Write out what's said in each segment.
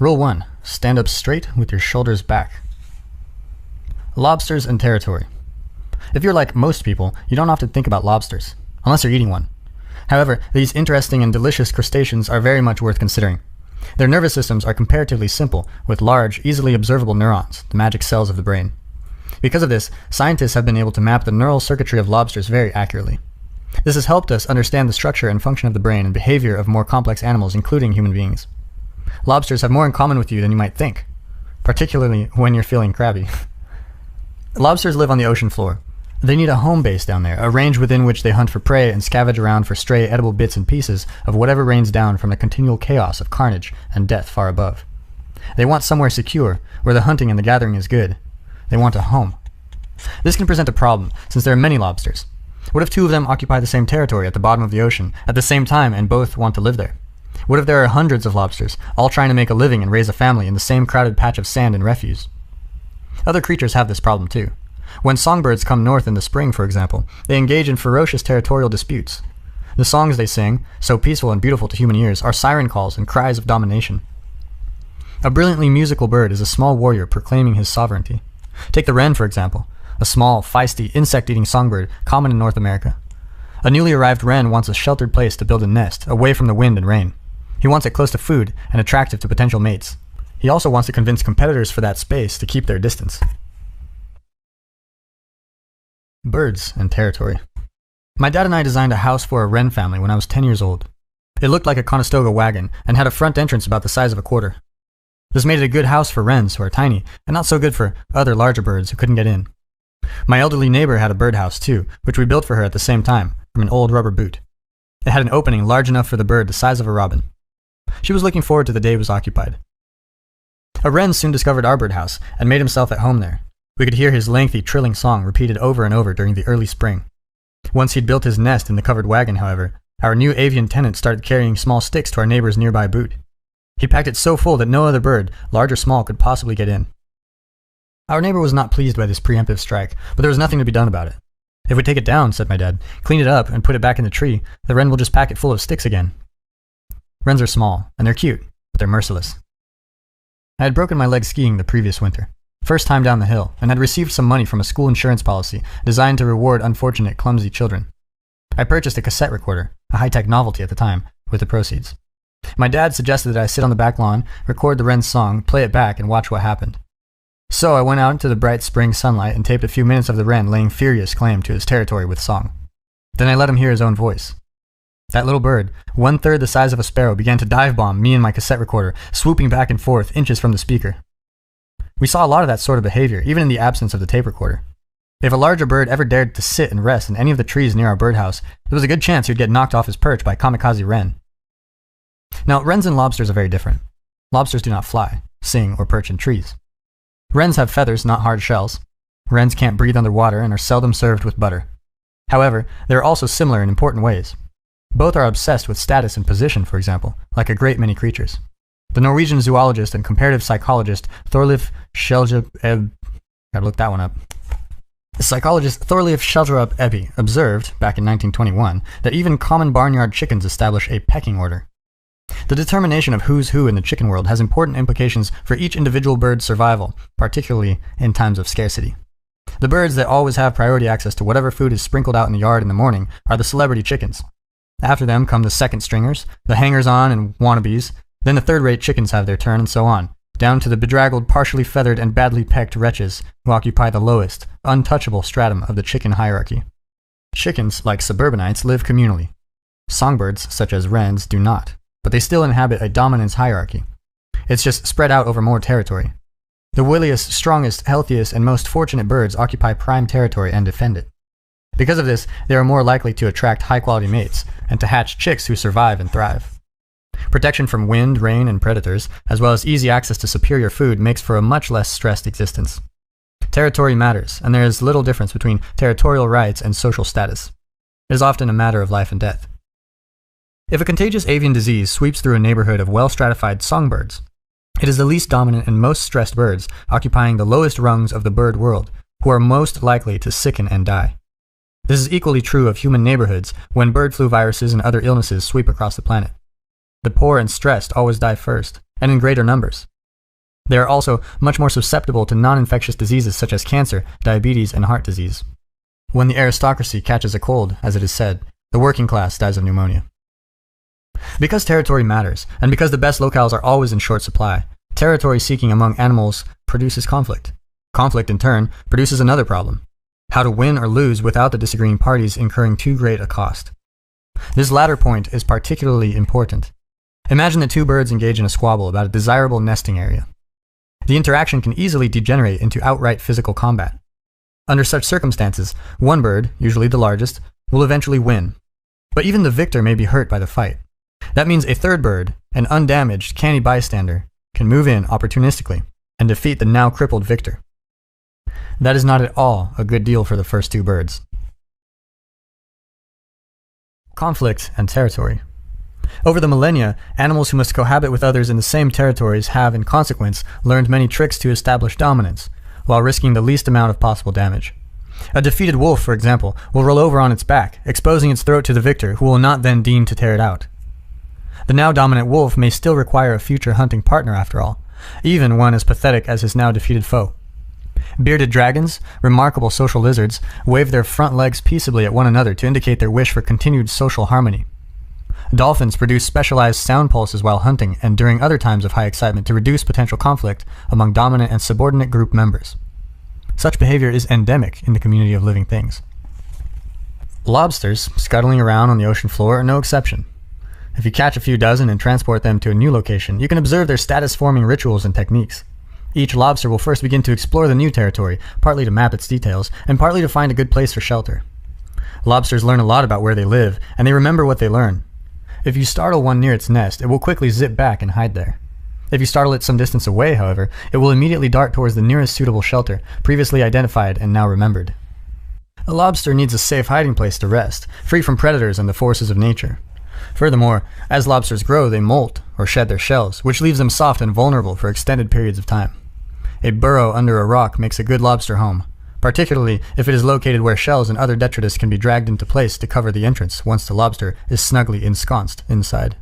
Rule 1. Stand up straight with your shoulders back. Lobsters and territory. If you're like most people, you don't often think about lobsters, unless you're eating one. However, these interesting and delicious crustaceans are very much worth considering. Their nervous systems are comparatively simple, with large, easily observable neurons, the magic cells of the brain. Because of this, scientists have been able to map the neural circuitry of lobsters very accurately. This has helped us understand the structure and function of the brain and behavior of more complex animals, including human beings. Lobsters have more in common with you than you might think, particularly when you're feeling crabby. Lobsters live on the ocean floor. They need a home base down there, a range within which they hunt for prey and scavenge around for stray edible bits and pieces of whatever rains down from the continual chaos of carnage and death far above. They want somewhere secure, where the hunting and the gathering is good. They want a home. This can present a problem, since there are many lobsters. What if two of them occupy the same territory at the bottom of the ocean at the same time and both want to live there? What if there are hundreds of lobsters, all trying to make a living and raise a family in the same crowded patch of sand and refuse? Other creatures have this problem too. When songbirds come north in the spring, for example, they engage in ferocious territorial disputes. The songs they sing, so peaceful and beautiful to human ears, are siren calls and cries of domination. A brilliantly musical bird is a small warrior proclaiming his sovereignty. Take the wren, for example, a small, feisty, insect-eating songbird common in North America. A newly arrived wren wants a sheltered place to build a nest, away from the wind and rain. He wants it close to food and attractive to potential mates. He also wants to convince competitors for that space to keep their distance. Birds and territory. My dad and I designed a house for a wren family when I was 10 years old. It looked like a Conestoga wagon and had a front entrance about the size of a quarter. This made it a good house for wrens who are tiny and not so good for other larger birds who couldn't get in. My elderly neighbor had a birdhouse too, which we built for her at the same time from an old rubber boot. It had an opening large enough for the bird the size of a robin. She was looking forward to the day it was occupied. A wren soon discovered our birdhouse and made himself at home there. We could hear his lengthy, trilling song repeated over and over during the early spring. Once he'd built his nest in the covered wagon, however, our new avian tenant started carrying small sticks to our neighbor's nearby boot. He packed it so full that no other bird, large or small, could possibly get in. Our neighbor was not pleased by this preemptive strike, but there was nothing to be done about it. If we take it down, said my dad, clean it up and put it back in the tree, the wren will just pack it full of sticks again. Wrens are small, and they're cute, but they're merciless. I had broken my leg skiing the previous winter, first time down the hill, and had received some money from a school insurance policy designed to reward unfortunate, clumsy children. I purchased a cassette recorder, a high-tech novelty at the time, with the proceeds. My dad suggested that I sit on the back lawn, record the wren's song, play it back, and watch what happened. So I went out into the bright spring sunlight and taped a few minutes of the wren laying furious claim to his territory with song. Then I let him hear his own voice. That little bird, 1/3 the size of a sparrow, began to dive-bomb me and my cassette recorder, swooping back and forth inches from the speaker. We saw a lot of that sort of behavior, even in the absence of the tape recorder. If a larger bird ever dared to sit and rest in any of the trees near our birdhouse, there was a good chance he'd get knocked off his perch by a kamikaze wren. Now, wrens and lobsters are very different. Lobsters do not fly, sing, or perch in trees. Wrens have feathers, not hard shells. Wrens can't breathe underwater and are seldom served with butter. However, they are also similar in important ways. Both are obsessed with status and position, for example, like a great many creatures. The Norwegian zoologist and comparative psychologist Thorleif Skjelderup Ebbe observed, back in 1921, that even common barnyard chickens establish a pecking order. The determination of who's who in the chicken world has important implications for each individual bird's survival, particularly in times of scarcity. The birds that always have priority access to whatever food is sprinkled out in the yard in the morning are the celebrity chickens. After them come the second stringers, the hangers-on and wannabes, then the third-rate chickens have their turn, and so on, down to the bedraggled, partially feathered, and badly pecked wretches who occupy the lowest, untouchable stratum of the chicken hierarchy. Chickens, like suburbanites, live communally. Songbirds, such as wrens, do not, but they still inhabit a dominance hierarchy. It's just spread out over more territory. The williest, strongest, healthiest, and most fortunate birds occupy prime territory and defend it. Because of this, they are more likely to attract high-quality mates and to hatch chicks who survive and thrive. Protection from wind, rain, and predators, as well as easy access to superior food, makes for a much less stressed existence. Territory matters, and there is little difference between territorial rights and social status. It is often a matter of life and death. If a contagious avian disease sweeps through a neighborhood of well-stratified songbirds, it is the least dominant and most stressed birds, occupying the lowest rungs of the bird world, who are most likely to sicken and die. This is equally true of human neighborhoods when bird flu viruses and other illnesses sweep across the planet. The poor and stressed always die first, and in greater numbers. They are also much more susceptible to non-infectious diseases such as cancer, diabetes, and heart disease. When the aristocracy catches a cold, as it is said, the working class dies of pneumonia. Because territory matters, and because the best locales are always in short supply, territory seeking among animals produces conflict. Conflict, in turn, produces another problem: how to win or lose without the disagreeing parties incurring too great a cost. This latter point is particularly important. Imagine that two birds engage in a squabble about a desirable nesting area. The interaction can easily degenerate into outright physical combat. Under such circumstances, one bird, usually the largest, will eventually win. But even the victor may be hurt by the fight. That means a third bird, an undamaged, canny bystander, can move in opportunistically and defeat the now crippled victor. That is not at all a good deal for the first two birds. Conflict and territory. Over the millennia, animals who must cohabit with others in the same territories have, in consequence, learned many tricks to establish dominance, while risking the least amount of possible damage. A defeated wolf, for example, will roll over on its back, exposing its throat to the victor, who will not then deign to tear it out. The now dominant wolf may still require a future hunting partner after all, even one as pathetic as his now defeated foe. Bearded dragons, remarkable social lizards, wave their front legs peaceably at one another to indicate their wish for continued social harmony. Dolphins produce specialized sound pulses while hunting and during other times of high excitement to reduce potential conflict among dominant and subordinate group members. Such behavior is endemic in the community of living things. Lobsters, scuttling around on the ocean floor, are no exception. If you catch a few dozen and transport them to a new location, you can observe their status-forming rituals and techniques. Each lobster will first begin to explore the new territory, partly to map its details, and partly to find a good place for shelter. Lobsters learn a lot about where they live, and they remember what they learn. If you startle one near its nest, it will quickly zip back and hide there. If you startle it some distance away, however, it will immediately dart towards the nearest suitable shelter, previously identified and now remembered. A lobster needs a safe hiding place to rest, free from predators and the forces of nature. Furthermore, as lobsters grow, they molt, or shed their shells, which leaves them soft and vulnerable for extended periods of time. A burrow under a rock makes a good lobster home, particularly if it is located where shells and other detritus can be dragged into place to cover the entrance once the lobster is snugly ensconced inside.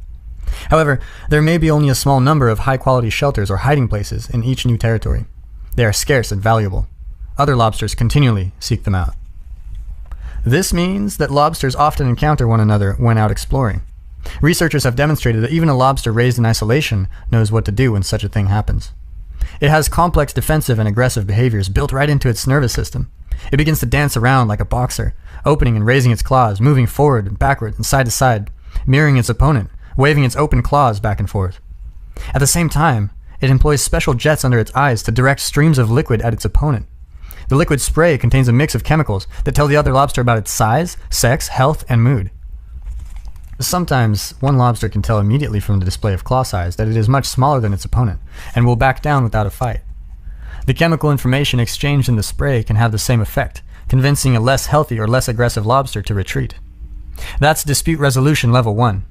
However, there may be only a small number of high-quality shelters or hiding places in each new territory. They are scarce and valuable. Other lobsters continually seek them out. This means that lobsters often encounter one another when out exploring. Researchers have demonstrated that even a lobster raised in isolation knows what to do when such a thing happens. It has complex defensive and aggressive behaviors built right into its nervous system. It begins to dance around like a boxer, opening and raising its claws, moving forward and backward and side to side, mirroring its opponent, waving its open claws back and forth. At the same time, it employs special jets under its eyes to direct streams of liquid at its opponent. The liquid spray contains a mix of chemicals that tell the other lobster about its size, sex, health, and mood. Sometimes, one lobster can tell immediately from the display of claw size that it is much smaller than its opponent, and will back down without a fight. The chemical information exchanged in the spray can have the same effect, convincing a less healthy or less aggressive lobster to retreat. That's dispute resolution level 1.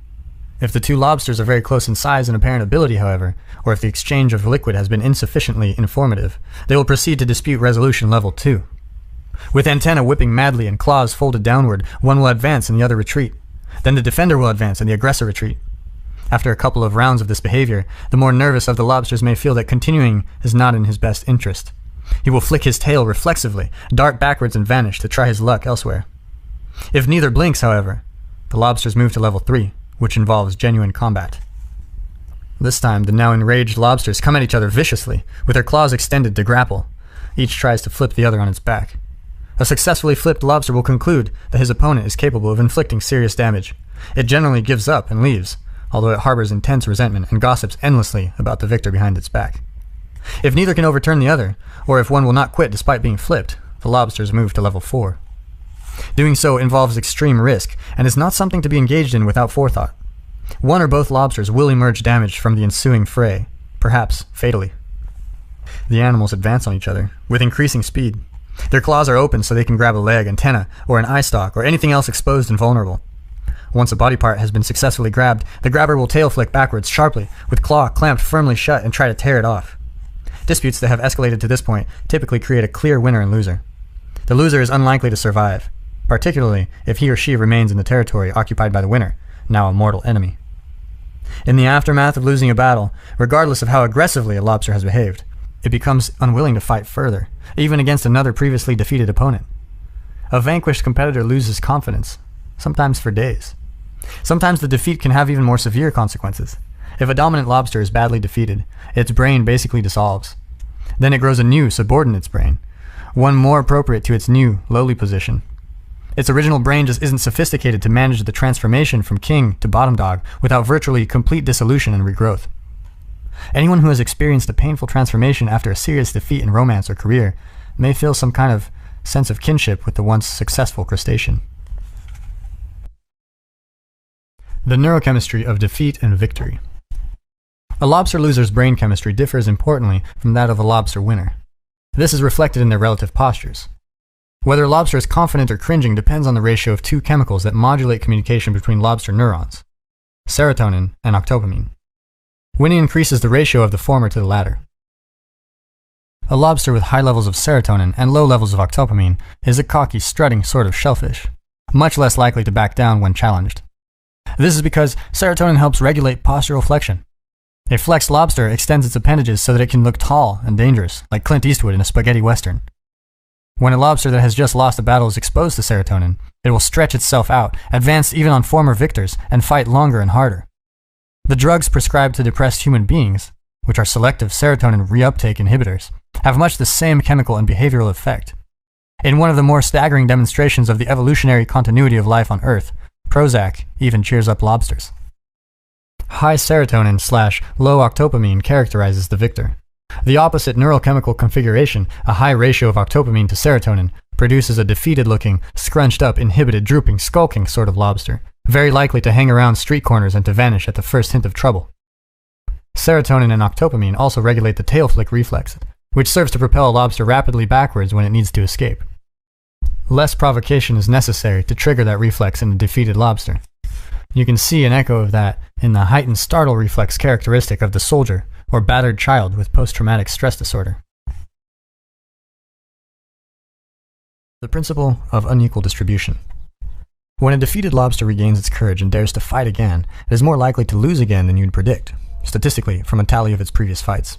If the two lobsters are very close in size and apparent ability, however, or if the exchange of liquid has been insufficiently informative, they will proceed to dispute resolution level 2. With antennae whipping madly and claws folded downward, one will advance and the other retreat. Then the defender will advance and the aggressor retreat. After a couple of rounds of this behavior, the more nervous of the lobsters may feel that continuing is not in his best interest. He will flick his tail reflexively, dart backwards and vanish to try his luck elsewhere. If neither blinks, however, the lobsters move to level 3, which involves genuine combat. This time, the now enraged lobsters come at each other viciously, with their claws extended to grapple. Each tries to flip the other on its back. A successfully flipped lobster will conclude that his opponent is capable of inflicting serious damage. It generally gives up and leaves, although it harbors intense resentment and gossips endlessly about the victor behind its back. If neither can overturn the other, or if one will not quit despite being flipped, the lobsters move to level 4. Doing so involves extreme risk, and is not something to be engaged in without forethought. One or both lobsters will emerge damaged from the ensuing fray, perhaps fatally. The animals advance on each other, with increasing speed. Their claws are open so they can grab a leg, antenna, or an eye stalk, or anything else exposed and vulnerable. Once a body part has been successfully grabbed, the grabber will tail flick backwards sharply, with claw clamped firmly shut, and try to tear it off. Disputes that have escalated to this point typically create a clear winner and loser. The loser is unlikely to survive, particularly if he or she remains in the territory occupied by the winner, now a mortal enemy. In the aftermath of losing a battle, regardless of how aggressively a lobster has behaved, it becomes unwilling to fight further, even against another previously defeated opponent. A vanquished competitor loses confidence, sometimes for days. Sometimes the defeat can have even more severe consequences. If a dominant lobster is badly defeated, its brain basically dissolves. Then it grows a new subordinate's brain, one more appropriate to its new, lowly position. Its original brain just isn't sophisticated to manage the transformation from king to bottom dog without virtually complete dissolution and regrowth. Anyone who has experienced a painful transformation after a serious defeat in romance or career may feel some kind of sense of kinship with the once successful crustacean. The neurochemistry of defeat and victory. A lobster loser's brain chemistry differs importantly from that of a lobster winner. This is reflected in their relative postures. Whether a lobster is confident or cringing depends on the ratio of two chemicals that modulate communication between lobster neurons, serotonin and octopamine. Winning increases the ratio of the former to the latter. A lobster with high levels of serotonin and low levels of octopamine is a cocky, strutting sort of shellfish, much less likely to back down when challenged. This is because serotonin helps regulate postural flexion. A flexed lobster extends its appendages so that it can look tall and dangerous, like Clint Eastwood in a spaghetti western. When a lobster that has just lost a battle is exposed to serotonin, it will stretch itself out, advance even on former victors, and fight longer and harder. The drugs prescribed to depressed human beings, which are selective serotonin reuptake inhibitors, have much the same chemical and behavioral effect. In one of the more staggering demonstrations of the evolutionary continuity of life on Earth, Prozac even cheers up lobsters. High serotonin/low octopamine characterizes the victor. The opposite neurochemical configuration, a high ratio of octopamine to serotonin, produces a defeated-looking, scrunched-up, inhibited, drooping, skulking sort of lobster, very likely to hang around street corners and to vanish at the first hint of trouble. Serotonin and octopamine also regulate the tail flick reflex, which serves to propel a lobster rapidly backwards when it needs to escape. Less provocation is necessary to trigger that reflex in a defeated lobster. You can see an echo of that in the heightened startle reflex characteristic of the soldier or battered child with post-traumatic stress disorder. The principle of unequal distribution. When a defeated lobster regains its courage and dares to fight again, it is more likely to lose again than you'd predict, statistically from a tally of its previous fights.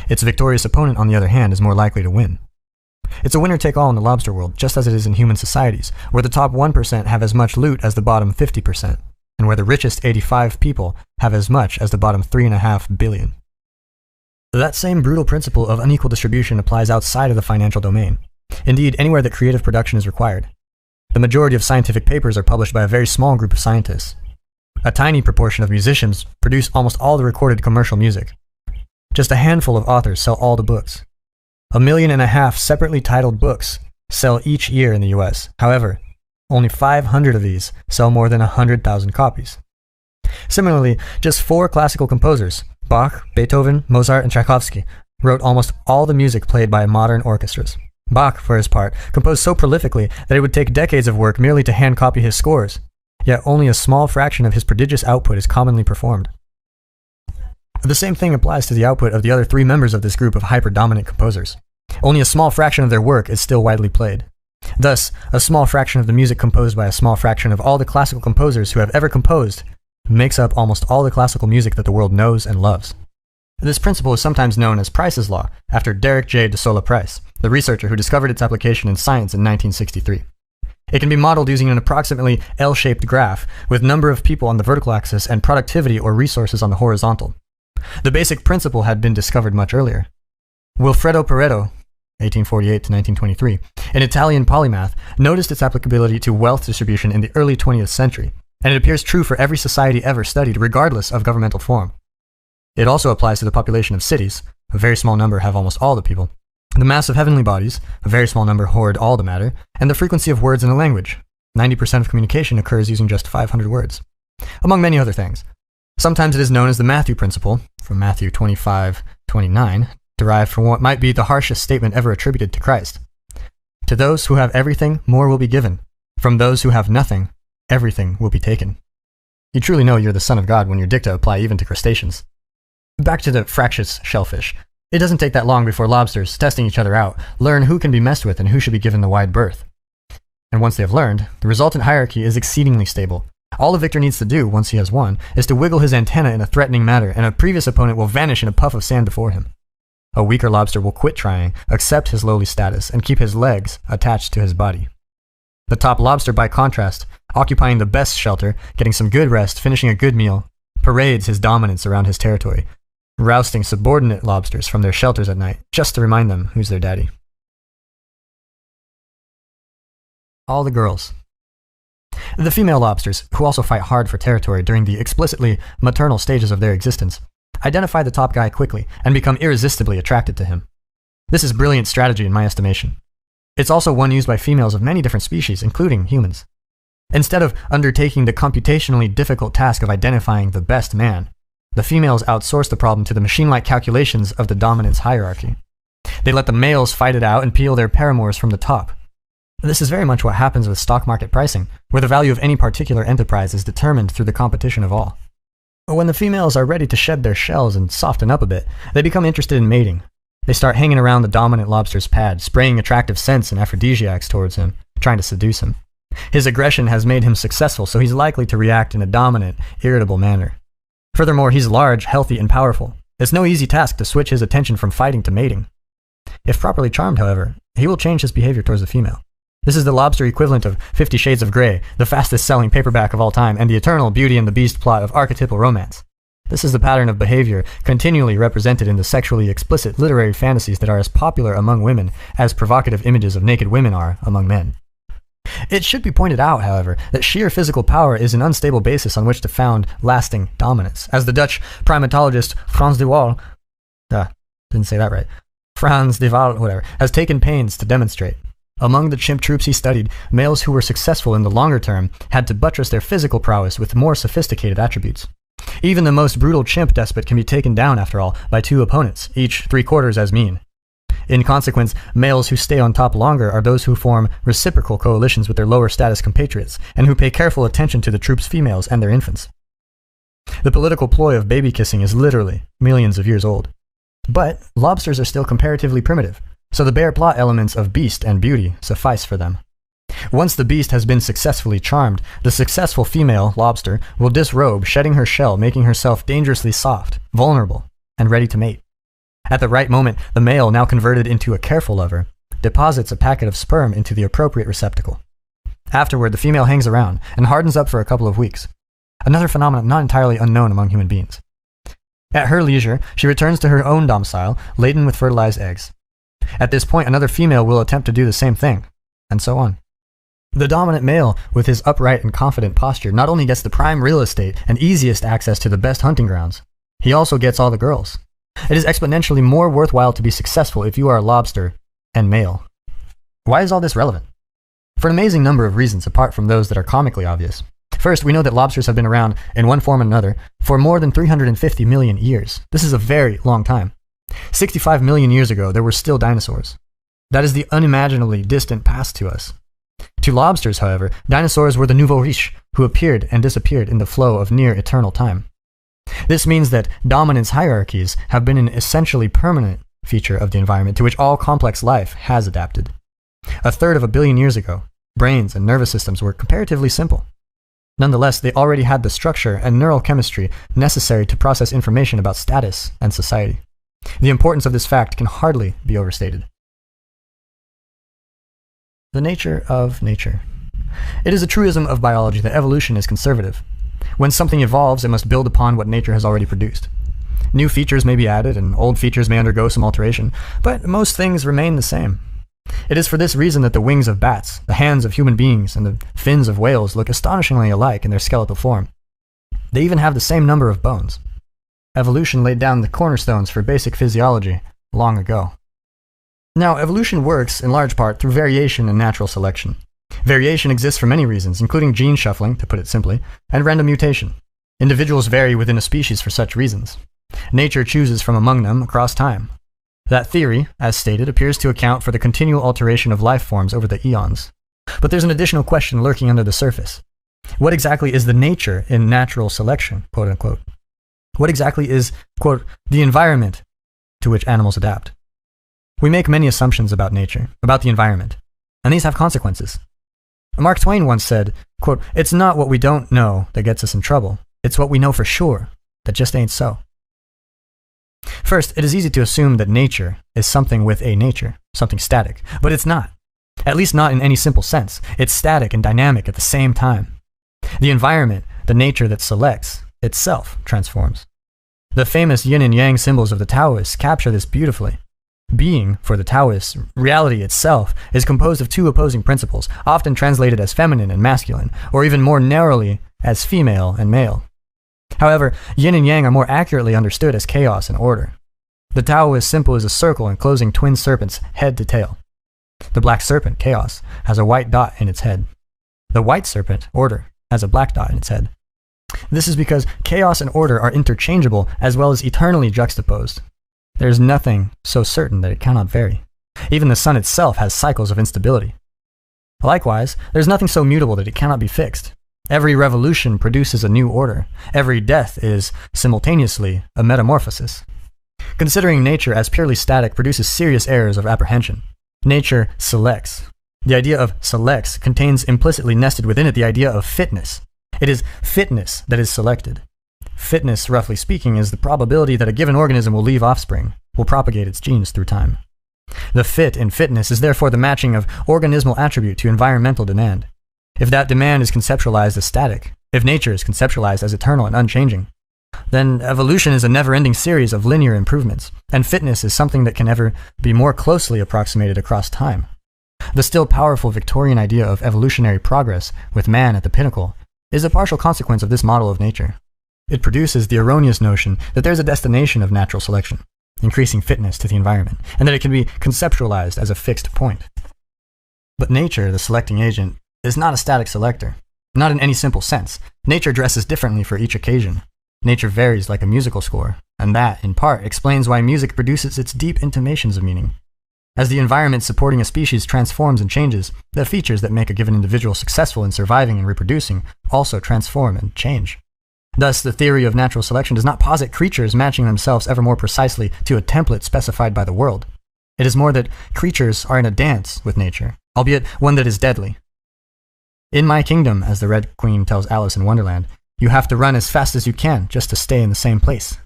Its victorious opponent, on the other hand, is more likely to win. It's a winner-take-all in the lobster world, just as it is in human societies, where the top 1% have as much loot as the bottom 50%, and where the richest 85 people have as much as the bottom 3.5 billion. That same brutal principle of unequal distribution applies outside of the financial domain. Indeed, anywhere that creative production is required. The majority of scientific papers are published by a very small group of scientists. A tiny proportion of musicians produce almost all the recorded commercial music. Just a handful of authors sell all the books. 1.5 million separately titled books sell each year in the US. However, only 500 of these sell more than 100,000 copies. Similarly, just 4 classical composers, Bach, Beethoven, Mozart, and Tchaikovsky, wrote almost all the music played by modern orchestras. Bach, for his part, composed so prolifically that it would take decades of work merely to hand copy his scores, yet only a small fraction of his prodigious output is commonly performed. The same thing applies to the output of the other 3 members of this group of hyper-dominant composers. Only a small fraction of their work is still widely played. Thus, a small fraction of the music composed by a small fraction of all the classical composers who have ever composed makes up almost all the classical music that the world knows and loves. This principle is sometimes known as Price's Law, after Derek J. de Sola Price, the researcher who discovered its application in science in 1963. It can be modeled using an approximately L-shaped graph, with number of people on the vertical axis and productivity or resources on the horizontal. The basic principle had been discovered much earlier. Wilfredo Pareto, 1848 to 1923, an Italian polymath, noticed its applicability to wealth distribution in the early 20th century, and it appears true for every society ever studied, regardless of governmental form. It also applies to the population of cities. A very small number have almost all the people. The mass of heavenly bodies, a very small number hoard all the matter, and the frequency of words in a language. 90% of communication occurs using just 500 words. Among many other things. Sometimes it is known as the Matthew principle, from Matthew 25:29, derived from what might be the harshest statement ever attributed to Christ. To those who have everything, more will be given. From those who have nothing, everything will be taken. You truly know you're the son of God when your dicta apply even to crustaceans. Back to the fractious shellfish. It doesn't take that long before lobsters, testing each other out, learn who can be messed with and who should be given the wide berth. And once they have learned, the resultant hierarchy is exceedingly stable, All a victor needs to do, once he has won, is to wiggle his antenna in a threatening manner, and a previous opponent will vanish in a puff of sand before him. A weaker lobster will quit trying, accept his lowly status, and keep his legs attached to his body. The top lobster, by contrast, occupying the best shelter, getting some good rest, finishing a good meal, parades his dominance around his territory, rousting subordinate lobsters from their shelters at night, just to remind them who's their daddy. All the girls. The female lobsters, who also fight hard for territory during the explicitly maternal stages of their existence, identify the top guy quickly and become irresistibly attracted to him. This is brilliant strategy in my estimation. It's also one used by females of many different species, including humans. Instead of undertaking the computationally difficult task of identifying the best man, the females outsource the problem to the machine-like calculations of the dominance hierarchy. They let the males fight it out and peel their paramours from the top. This is very much what happens with stock market pricing, where the value of any particular enterprise is determined through the competition of all. When the females are ready to shed their shells and soften up a bit, they become interested in mating. They start hanging around the dominant lobster's pad, spraying attractive scents and aphrodisiacs towards him, trying to seduce him. His aggression has made him successful, so he's likely to react in a dominant, irritable manner. Furthermore, he's large, healthy, and powerful. It's no easy task to switch his attention from fighting to mating. If properly charmed, however, he will change his behavior towards the female. This is the lobster equivalent of 50 Shades of Grey, the fastest-selling paperback of all time, and the eternal Beauty and the Beast plot of archetypal romance. This is the pattern of behavior continually represented in the sexually explicit literary fantasies that are as popular among women as provocative images of naked women are among men. It should be pointed out, however, that sheer physical power is an unstable basis on which to found lasting dominance, as the Dutch primatologist Frans de Waal, has taken pains to demonstrate. Among the chimp troops he studied, males who were successful in the longer term had to buttress their physical prowess with more sophisticated attributes. Even the most brutal chimp despot can be taken down, after all, by two opponents, each 3/4 as mean. In consequence, males who stay on top longer are those who form reciprocal coalitions with their lower status compatriots, and who pay careful attention to the troops' females and their infants. The political ploy of baby kissing is literally millions of years old. But lobsters are still comparatively primitive, so the bare plot elements of beast and beauty suffice for them. Once the beast has been successfully charmed, the successful female lobster will disrobe, shedding her shell, making herself dangerously soft, vulnerable, and ready to mate. At the right moment, the male, now converted into a careful lover, deposits a packet of sperm into the appropriate receptacle. Afterward, the female hangs around and hardens up for a couple of weeks, another phenomenon not entirely unknown among human beings. At her leisure, she returns to her own domicile, laden with fertilized eggs. At this point, another female will attempt to do the same thing, and so on. The dominant male, with his upright and confident posture, not only gets the prime real estate and easiest access to the best hunting grounds, he also gets all the girls. It is exponentially more worthwhile to be successful if you are a lobster and male. Why is all this relevant? For an amazing number of reasons, apart from those that are comically obvious. First, we know that lobsters have been around, in one form or another, for more than 350 million years. This is a very long time. 65 million years ago, there were still dinosaurs. That is the unimaginably distant past to us. To lobsters, however, dinosaurs were the nouveau riche who appeared and disappeared in the flow of near-eternal time. This means that dominance hierarchies have been an essentially permanent feature of the environment to which all complex life has adapted. 1/3 of a billion years ago, brains and nervous systems were comparatively simple. Nonetheless, they already had the structure and neural chemistry necessary to process information about status and society. The importance of this fact can hardly be overstated. The nature of nature. It is a truism of biology that evolution is conservative. When something evolves, it must build upon what nature has already produced. New features may be added, and old features may undergo some alteration, but most things remain the same. It is for this reason that the wings of bats, the hands of human beings, and the fins of whales look astonishingly alike in their skeletal form. They even have the same number of bones. Evolution laid down the cornerstones for basic physiology long ago. Now, evolution works in large part through variation and natural selection. Variation exists for many reasons, including gene shuffling, to put it simply, and random mutation. Individuals vary within a species for such reasons. Nature chooses from among them across time. That theory, as stated, appears to account for the continual alteration of life forms over the eons. But there's an additional question lurking under the surface. What exactly is the nature in natural selection, quote unquote? What exactly is, quote, the environment to which animals adapt? We make many assumptions about nature, about the environment, and these have consequences. Mark Twain once said, quote, "It's not what we don't know that gets us in trouble. It's what we know for sure that just ain't so." First, it is easy to assume that nature is something with a nature, something static, but it's not. At least not in any simple sense. It's static and dynamic at the same time. The environment, the nature that selects, itself transforms. The famous yin and yang symbols of the Taoists capture this beautifully. Being, for the Taoists, reality itself, is composed of two opposing principles, often translated as feminine and masculine, or even more narrowly as female and male. However, yin and yang are more accurately understood as chaos and order. The Taoist symbol is a circle enclosing twin serpents head to tail. The black serpent, chaos, has a white dot in its head. The white serpent, order, has a black dot in its head. This is because chaos and order are interchangeable as well as eternally juxtaposed. There is nothing so certain that it cannot vary. Even the sun itself has cycles of instability. Likewise, there is nothing so mutable that it cannot be fixed. Every revolution produces a new order. Every death is, simultaneously, a metamorphosis. Considering nature as purely static produces serious errors of apprehension. Nature selects. The idea of selects contains implicitly nested within it the idea of fitness. It is fitness that is selected. Fitness, roughly speaking, is the probability that a given organism will leave offspring, will propagate its genes through time. The fit in fitness is therefore the matching of organismal attribute to environmental demand. If that demand is conceptualized as static, if nature is conceptualized as eternal and unchanging, then evolution is a never-ending series of linear improvements, and fitness is something that can never be more closely approximated across time. The still powerful Victorian idea of evolutionary progress, with man at the pinnacle, is a partial consequence of this model of nature. It produces the erroneous notion that there is a destination of natural selection, increasing fitness to the environment, and that it can be conceptualized as a fixed point. But nature, the selecting agent, is not a static selector, not in any simple sense. Nature dresses differently for each occasion. Nature varies like a musical score, and that, in part, explains why music produces its deep intimations of meaning. As the environment supporting a species transforms and changes, the features that make a given individual successful in surviving and reproducing also transform and change. Thus, the theory of natural selection does not posit creatures matching themselves ever more precisely to a template specified by the world. It is more that creatures are in a dance with nature, albeit one that is deadly. "In my kingdom," as the Red Queen tells Alice in Wonderland, "you have to run as fast as you can just to stay in the same place."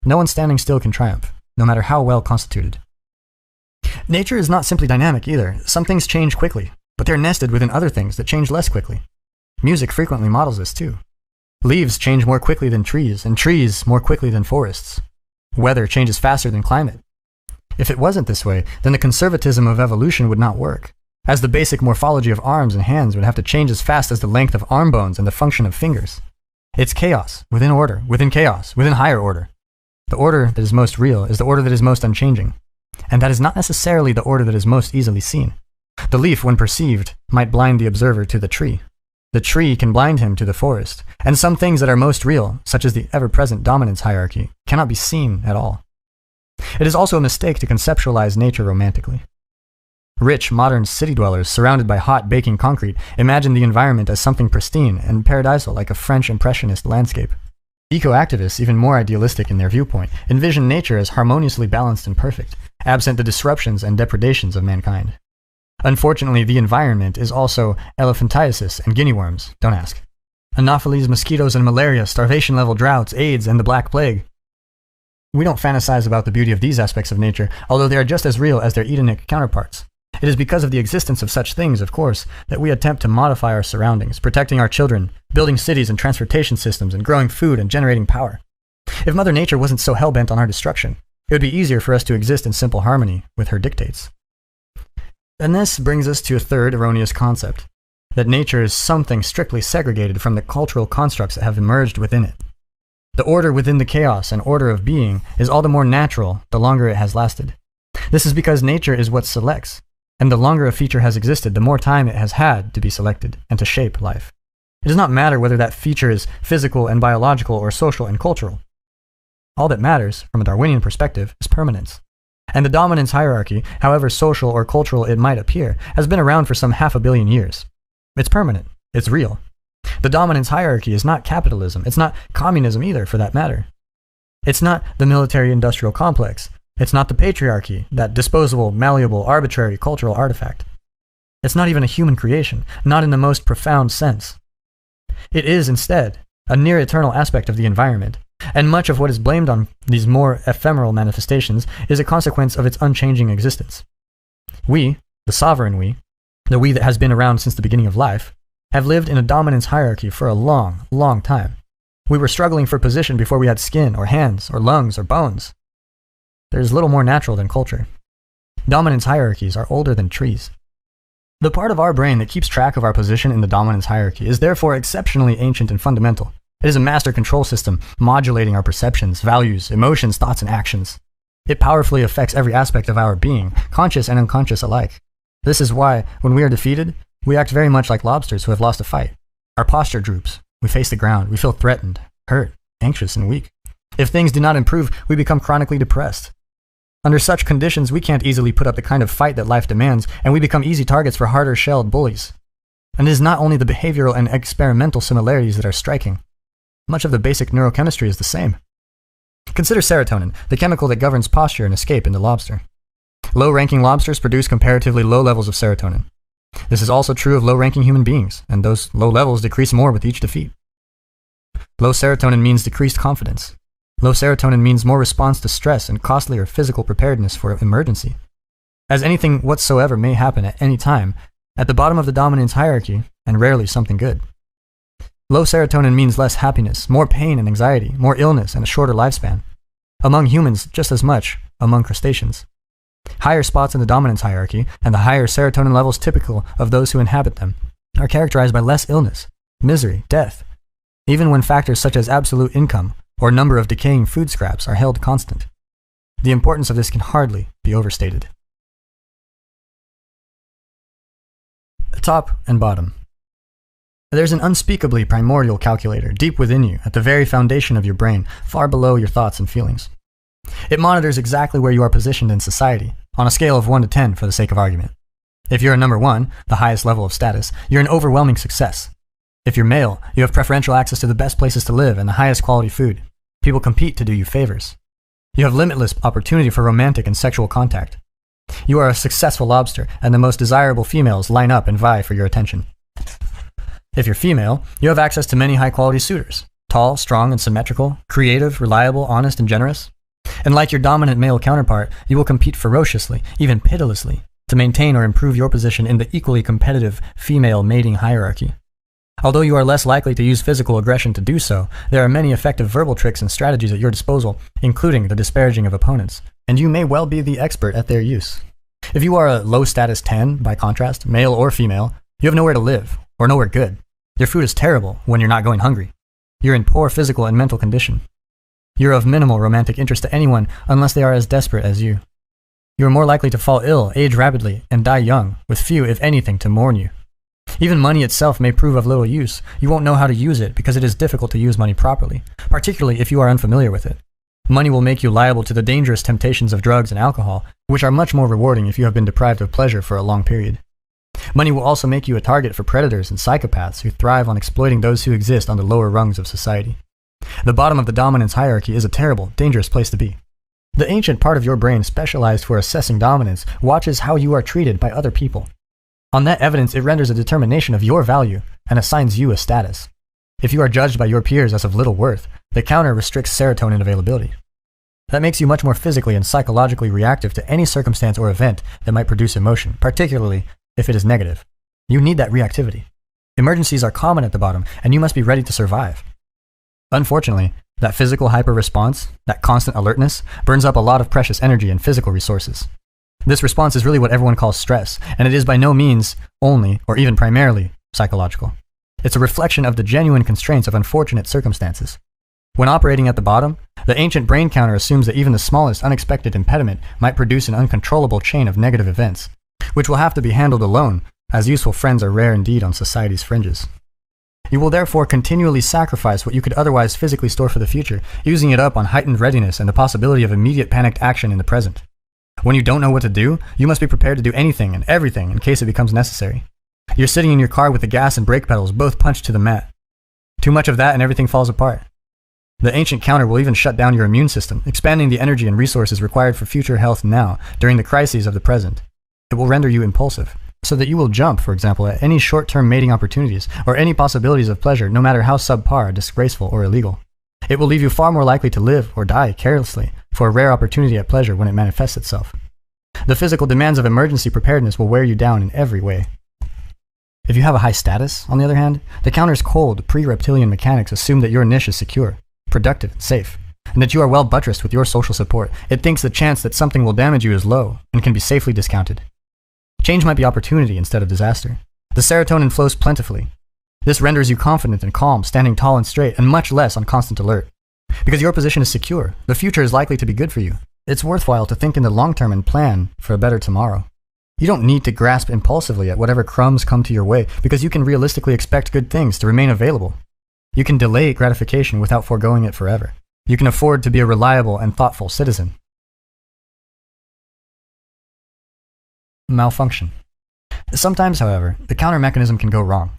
No one standing still can triumph, no matter how well constituted. Nature is not simply dynamic either. Some things change quickly, but they're nested within other things that change less quickly. Music frequently models this too. Leaves change more quickly than trees, and trees more quickly than forests. Weather changes faster than climate. If it wasn't this way, then the conservatism of evolution would not work, as the basic morphology of arms and hands would have to change as fast as the length of arm bones and the function of fingers. It's chaos, within order, within chaos, within higher order. The order that is most real is the order that is most unchanging, and that is not necessarily the order that is most easily seen. The leaf, when perceived, might blind the observer to the tree. The tree can blind him to the forest, and some things that are most real, such as the ever-present dominance hierarchy, cannot be seen at all. It is also a mistake to conceptualize nature romantically. Rich, modern city dwellers surrounded by hot, baking concrete imagine the environment as something pristine and paradisal like a French impressionist landscape. Eco-activists, even more idealistic in their viewpoint, envision nature as harmoniously balanced and perfect, absent the disruptions and depredations of mankind. Unfortunately, the environment is also elephantiasis and guinea worms, don't ask. Anopheles, mosquitoes and malaria, starvation-level droughts, AIDS, and the Black Plague. We don't fantasize about the beauty of these aspects of nature, although they are just as real as their Edenic counterparts. It is because of the existence of such things, of course, that we attempt to modify our surroundings, protecting our children, building cities and transportation systems, and growing food and generating power. If Mother Nature wasn't so hell-bent on our destruction, it would be easier for us to exist in simple harmony with her dictates. And this brings us to a third erroneous concept, that nature is something strictly segregated from the cultural constructs that have emerged within it. The order within the chaos and order of being is all the more natural the longer it has lasted. This is because nature is what selects, and the longer a feature has existed, the more time it has had to be selected and to shape life. It does not matter whether that feature is physical and biological or social and cultural. All that matters, from a Darwinian perspective, is permanence. And the dominance hierarchy, however social or cultural it might appear, has been around for some 500 million years. It's permanent. It's real. The dominance hierarchy is not capitalism. It's not communism either, for that matter. It's not the military-industrial complex. It's not the patriarchy, that disposable, malleable, arbitrary cultural artifact. It's not even a human creation, not in the most profound sense. It is, instead, a near-eternal aspect of the environment, and much of what is blamed on these more ephemeral manifestations is a consequence of its unchanging existence. We, the sovereign we, the we that has been around since the beginning of life, have lived in a dominance hierarchy for a long, long time. We were struggling for position before we had skin, or hands, or lungs, or bones. There is little more natural than culture. Dominance hierarchies are older than trees. The part of our brain that keeps track of our position in the dominance hierarchy is therefore exceptionally ancient and fundamental. It is a master control system, modulating our perceptions, values, emotions, thoughts, and actions. It powerfully affects every aspect of our being, conscious and unconscious alike. This is why, when we are defeated, we act very much like lobsters who have lost a fight. Our posture droops. We face the ground. We feel threatened, hurt, anxious, and weak. If things do not improve, we become chronically depressed. Under such conditions, we can't easily put up the kind of fight that life demands, and we become easy targets for harder-shelled bullies. And it is not only the behavioral and experimental similarities that are striking. Much of the basic neurochemistry is the same. Consider serotonin, the chemical that governs posture and escape in the lobster. Low-ranking lobsters produce comparatively low levels of serotonin. This is also true of low-ranking human beings, and those low levels decrease more with each defeat. Low serotonin means decreased confidence. Low serotonin means more response to stress and costlier physical preparedness for emergency. As anything whatsoever may happen at any time, at the bottom of the dominance hierarchy, and rarely something good. Low serotonin means less happiness, more pain and anxiety, more illness, and a shorter lifespan. Among humans, just as much among crustaceans. Higher spots in the dominance hierarchy, and the higher serotonin levels typical of those who inhabit them, are characterized by less illness, misery, death, even when factors such as absolute income or number of decaying food scraps are held constant. The importance of this can hardly be overstated. Top and bottom. There's an unspeakably primordial calculator deep within you, at the very foundation of your brain, far below your thoughts and feelings. It monitors exactly where you are positioned in society, on a scale of 1 to 10 for the sake of argument. If you're a number 1, the highest level of status, you're an overwhelming success. If you're male, you have preferential access to the best places to live and the highest quality food. People compete to do you favors. You have limitless opportunity for romantic and sexual contact. You are a successful lobster, and the most desirable females line up and vie for your attention. If you're female, you have access to many high-quality suitors. Tall, strong, and symmetrical, creative, reliable, honest, and generous. And like your dominant male counterpart, you will compete ferociously, even pitilessly, to maintain or improve your position in the equally competitive female mating hierarchy. Although you are less likely to use physical aggression to do so, there are many effective verbal tricks and strategies at your disposal, including the disparaging of opponents, and you may well be the expert at their use. If you are a low-status 10, by contrast, male or female, you have nowhere to live, or nowhere good. Your food is terrible when you're not going hungry. You're in poor physical and mental condition. You're of minimal romantic interest to anyone unless they are as desperate as you. You are more likely to fall ill, age rapidly, and die young, with few, if anything, to mourn you. Even money itself may prove of little use. You won't know how to use it because it is difficult to use money properly, particularly if you are unfamiliar with it. Money will make you liable to the dangerous temptations of drugs and alcohol, which are much more rewarding if you have been deprived of pleasure for a long period. Money will also make you a target for predators and psychopaths who thrive on exploiting those who exist on the lower rungs of society. The bottom of the dominance hierarchy is a terrible, dangerous place to be. The ancient part of your brain specialized for assessing dominance watches how you are treated by other people. On that evidence, it renders a determination of your value and assigns you a status. If you are judged by your peers as of little worth, the counter restricts serotonin availability. That makes you much more physically and psychologically reactive to any circumstance or event that might produce emotion, particularly if it is negative. You need that reactivity. Emergencies are common at the bottom, and you must be ready to survive. Unfortunately, that physical hyper-response, that constant alertness, burns up a lot of precious energy and physical resources. This response is really what everyone calls stress, and it is by no means only, or even primarily, psychological. It's a reflection of the genuine constraints of unfortunate circumstances. When operating at the bottom, the ancient brain counter assumes that even the smallest unexpected impediment might produce an uncontrollable chain of negative events, which will have to be handled alone, as useful friends are rare indeed on society's fringes. You will therefore continually sacrifice what you could otherwise physically store for the future, using it up on heightened readiness and the possibility of immediate panicked action in the present. When you don't know what to do, you must be prepared to do anything and everything in case it becomes necessary. You're sitting in your car with the gas and brake pedals both punched to the mat. Too much of that and everything falls apart. The ancient counter will even shut down your immune system, expanding the energy and resources required for future health now, during the crises of the present. It will render you impulsive, so that you will jump, for example, at any short-term mating opportunities or any possibilities of pleasure, no matter how subpar, disgraceful, or illegal. It will leave you far more likely to live or die carelessly for a rare opportunity at pleasure when it manifests itself. The physical demands of emergency preparedness will wear you down in every way. If you have a high status, on the other hand, the counter's cold, pre-reptilian mechanics assume that your niche is secure, productive, and safe, and that you are well buttressed with your social support. It thinks the chance that something will damage you is low and can be safely discounted. Change might be opportunity instead of disaster. The serotonin flows plentifully. This renders you confident and calm, standing tall and straight, and much less on constant alert. Because your position is secure, the future is likely to be good for you. It's worthwhile to think in the long term and plan for a better tomorrow. You don't need to grasp impulsively at whatever crumbs come to your way, because you can realistically expect good things to remain available. You can delay gratification without foregoing it forever. You can afford to be a reliable and thoughtful citizen. Malfunction. Sometimes, however, the counter mechanism can go wrong.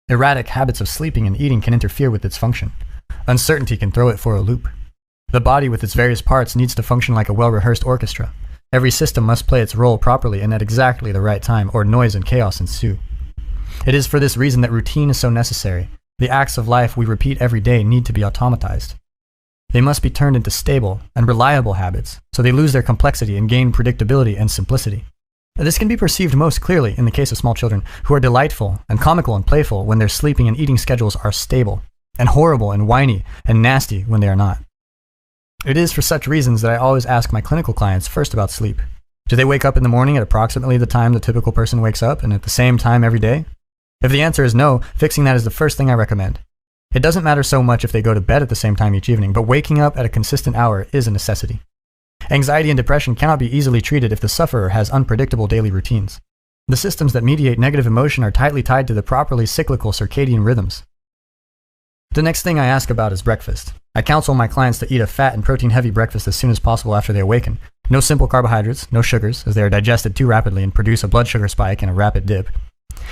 Erratic habits of sleeping and eating can interfere with its function. Uncertainty can throw it for a loop. The body with its various parts needs to function like a well-rehearsed orchestra. Every system must play its role properly and at exactly the right time, or noise and chaos ensue. It is for this reason that routine is so necessary. The acts of life we repeat every day need to be automatized. They must be turned into stable and reliable habits, so they lose their complexity and gain predictability and simplicity. This can be perceived most clearly in the case of small children, who are delightful and comical and playful when their sleeping and eating schedules are stable, and horrible and whiny and nasty when they are not. It is for such reasons that I always ask my clinical clients first about sleep. Do they wake up in the morning at approximately the time the typical person wakes up, and at the same time every day? If the answer is no, fixing that is the first thing I recommend. It doesn't matter so much if they go to bed at the same time each evening, but waking up at a consistent hour is a necessity. Anxiety and depression cannot be easily treated if the sufferer has unpredictable daily routines. The systems that mediate negative emotion are tightly tied to the properly cyclical circadian rhythms. The next thing I ask about is breakfast. I counsel my clients to eat a fat and protein-heavy breakfast as soon as possible after they awaken. No simple carbohydrates, no sugars, as they are digested too rapidly and produce a blood sugar spike and a rapid dip.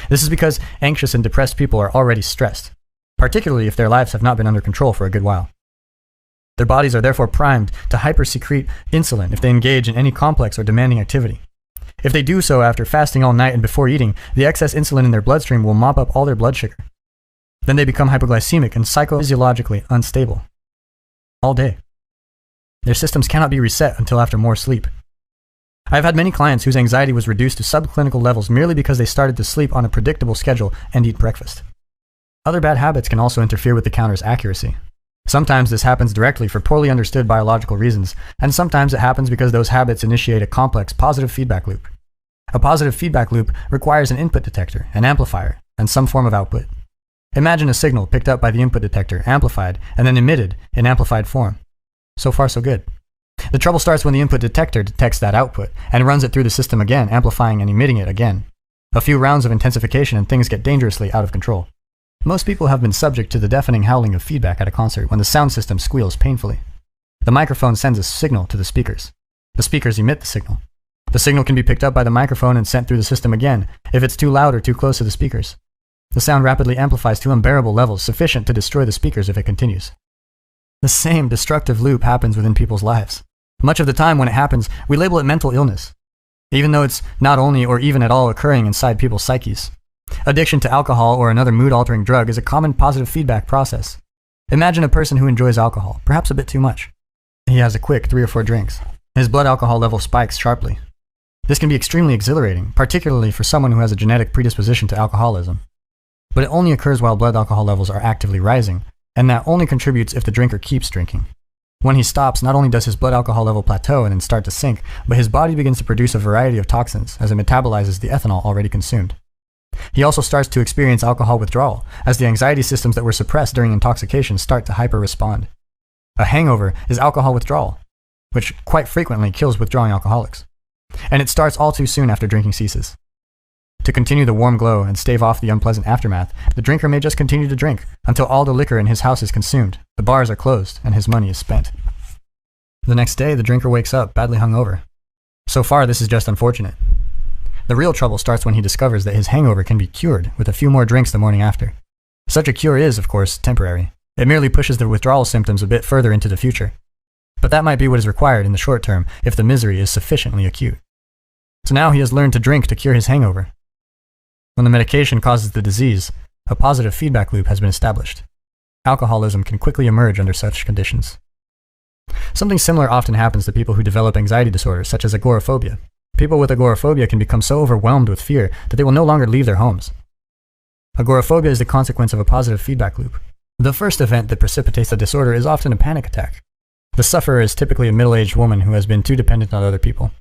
This is because anxious and depressed people are already stressed, particularly if their lives have not been under control for a good while. Their bodies are therefore primed to hypersecrete insulin if they engage in any complex or demanding activity. If they do so after fasting all night and before eating, the excess insulin in their bloodstream will mop up all their blood sugar. Then they become hypoglycemic and psychophysiologically unstable. All day. Their systems cannot be reset until after more sleep. I have had many clients whose anxiety was reduced to subclinical levels merely because they started to sleep on a predictable schedule and eat breakfast. Other bad habits can also interfere with the counter's accuracy. Sometimes this happens directly for poorly understood biological reasons, and sometimes it happens because those habits initiate a complex positive feedback loop. A positive feedback loop requires an input detector, an amplifier, and some form of output. Imagine a signal picked up by the input detector, amplified, and then emitted in amplified form. So far, so good. The trouble starts when the input detector detects that output and runs it through the system again, amplifying and emitting it again. A few rounds of intensification and things get dangerously out of control. Most people have been subject to the deafening howling of feedback at a concert when the sound system squeals painfully. The microphone sends a signal to the speakers. The speakers emit the signal. The signal can be picked up by the microphone and sent through the system again if it's too loud or too close to the speakers. The sound rapidly amplifies to unbearable levels sufficient to destroy the speakers if it continues. The same destructive loop happens within people's lives. Much of the time when it happens, we label it mental illness, even though it's not only or even at all occurring inside people's psyches. Addiction to alcohol or another mood-altering drug is a common positive feedback process. Imagine a person who enjoys alcohol, perhaps a bit too much. He has a quick 3 or 4 drinks. His blood alcohol level spikes sharply. This can be extremely exhilarating, particularly for someone who has a genetic predisposition to alcoholism. But it only occurs while blood alcohol levels are actively rising, and that only contributes if the drinker keeps drinking. When he stops, not only does his blood alcohol level plateau and then start to sink, but his body begins to produce a variety of toxins as it metabolizes the ethanol already consumed. He also starts to experience alcohol withdrawal, as the anxiety systems that were suppressed during intoxication start to hyper-respond. A hangover is alcohol withdrawal, which quite frequently kills withdrawing alcoholics. And it starts all too soon after drinking ceases. To continue the warm glow and stave off the unpleasant aftermath, the drinker may just continue to drink until all the liquor in his house is consumed, the bars are closed, and his money is spent. The next day, the drinker wakes up badly hungover. So far, this is just unfortunate. The real trouble starts when he discovers that his hangover can be cured with a few more drinks the morning after. Such a cure is, of course, temporary. It merely pushes the withdrawal symptoms a bit further into the future. But that might be what is required in the short term if the misery is sufficiently acute. So now he has learned to drink to cure his hangover. When the medication causes the disease, a positive feedback loop has been established. Alcoholism can quickly emerge under such conditions. Something similar often happens to people who develop anxiety disorders, such as agoraphobia. People with agoraphobia can become so overwhelmed with fear that they will no longer leave their homes. Agoraphobia is the consequence of a positive feedback loop. The first event that precipitates the disorder is often a panic attack. The sufferer is typically a middle-aged woman who has been too dependent on other people.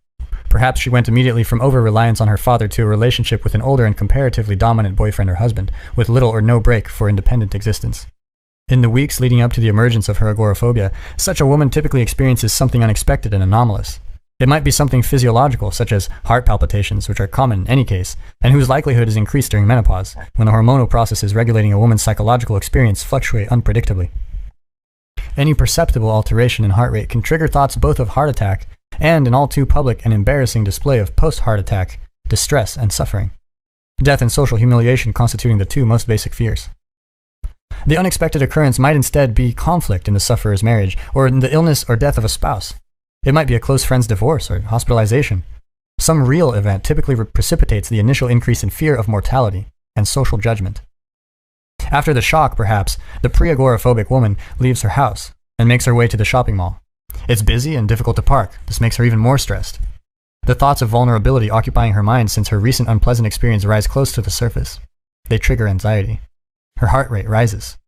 Perhaps she went immediately from over-reliance on her father to a relationship with an older and comparatively dominant boyfriend or husband, with little or no break for independent existence. In the weeks leading up to the emergence of her agoraphobia, such a woman typically experiences something unexpected and anomalous. It might be something physiological, such as heart palpitations, which are common in any case, and whose likelihood is increased during menopause, when the hormonal processes regulating a woman's psychological experience fluctuate unpredictably. Any perceptible alteration in heart rate can trigger thoughts both of heart attack and an all too public and embarrassing display of post-heart attack, distress, and suffering. Death and social humiliation constituting the two most basic fears. The unexpected occurrence might instead be conflict in the sufferer's marriage, or in the illness or death of a spouse. It might be a close friend's divorce or hospitalization. Some real event typically precipitates the initial increase in fear of mortality and social judgment. After the shock, perhaps, the pre-agoraphobic woman leaves her house and makes her way to the shopping mall. It's busy and difficult to park. This makes her even more stressed. The thoughts of vulnerability occupying her mind since her recent unpleasant experience rise close to the surface. They trigger anxiety. Her heart rate rises.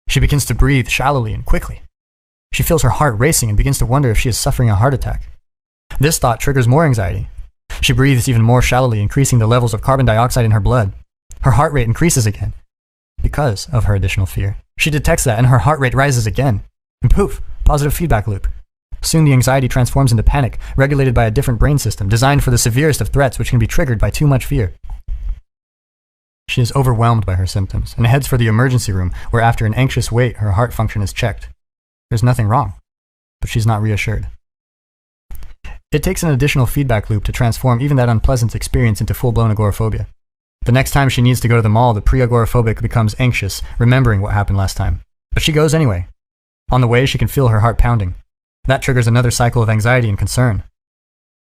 She begins to breathe shallowly and quickly. She feels her heart racing and begins to wonder if she is suffering a heart attack. This thought triggers more anxiety. She breathes even more shallowly, increasing the levels of carbon dioxide in her blood. Her heart rate increases again because of her additional fear. She detects that and her heart rate rises again. And poof, positive feedback loop. Soon the anxiety transforms into panic, regulated by a different brain system, designed for the severest of threats which can be triggered by too much fear. She is overwhelmed by her symptoms and heads for the emergency room, where after an anxious wait, her heart function is checked. There's nothing wrong, but she's not reassured. It takes an additional feedback loop to transform even that unpleasant experience into full-blown agoraphobia. The next time she needs to go to the mall, the pre-agoraphobic becomes anxious, remembering what happened last time. But she goes anyway. On the way, she can feel her heart pounding. That triggers another cycle of anxiety and concern.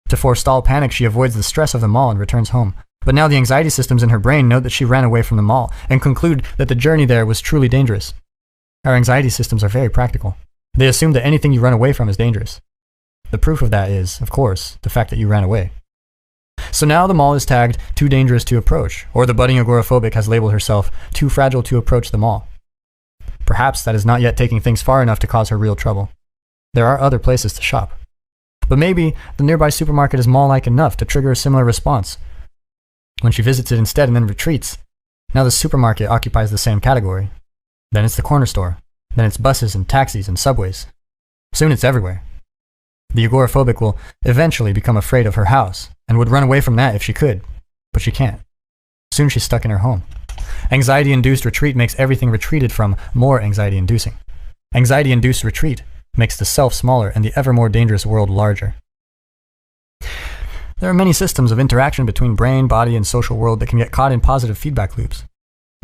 To forestall panic, she avoids the stress of the mall and returns home. But now the anxiety systems in her brain note that she ran away from the mall and conclude that the journey there was truly dangerous. Our anxiety systems are very practical. They assume that anything you run away from is dangerous. The proof of that is, of course, the fact that you ran away. So now the mall is tagged too dangerous to approach, or the budding agoraphobic has labeled herself too fragile to approach the mall. Perhaps that is not yet taking things far enough to cause her real trouble. There are other places to shop. But maybe the nearby supermarket is mall-like enough to trigger a similar response. When she visits it instead and then retreats, now the supermarket occupies the same category. Then it's the corner store. Then it's buses and taxis and subways. Soon it's everywhere. The agoraphobic will eventually become afraid of her house and would run away from that if she could, but she can't. Soon she's stuck in her home. Anxiety-induced retreat makes everything retreated from more anxiety-inducing. Anxiety-induced retreat makes the self smaller and the ever more dangerous world larger. There are many systems of interaction between brain, body, and social world that can get caught in positive feedback loops.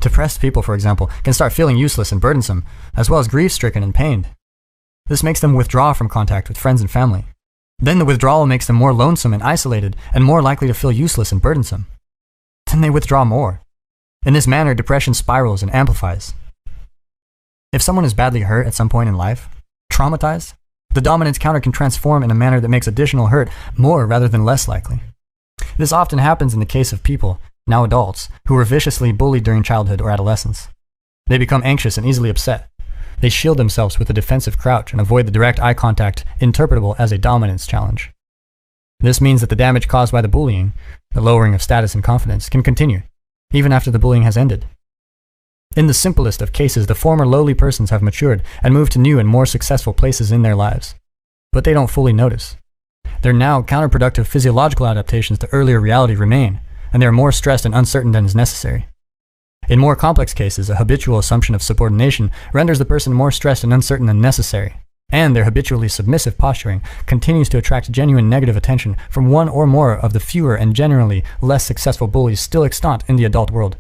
Depressed people, for example, can start feeling useless and burdensome, as well as grief-stricken and pained. This makes them withdraw from contact with friends and family. Then the withdrawal makes them more lonesome and isolated, and more likely to feel useless and burdensome. Then they withdraw more. In this manner, depression spirals and amplifies. If someone is badly hurt at some point in life, traumatized, the dominance counter can transform in a manner that makes additional hurt more rather than less likely. This often happens in the case of people, now adults, who were viciously bullied during childhood or adolescence. They become anxious and easily upset. They shield themselves with a defensive crouch and avoid the direct eye contact interpretable as a dominance challenge. This means that the damage caused by the bullying, the lowering of status and confidence, can continue, even after the bullying has ended. In the simplest of cases, the former lowly persons have matured and moved to new and more successful places in their lives. But they don't fully notice. Their now counterproductive physiological adaptations to earlier reality remain, and they are more stressed and uncertain than is necessary. In more complex cases, a habitual assumption of subordination renders the person more stressed and uncertain than necessary, and their habitually submissive posturing continues to attract genuine negative attention from one or more of the fewer and generally less successful bullies still extant in the adult world.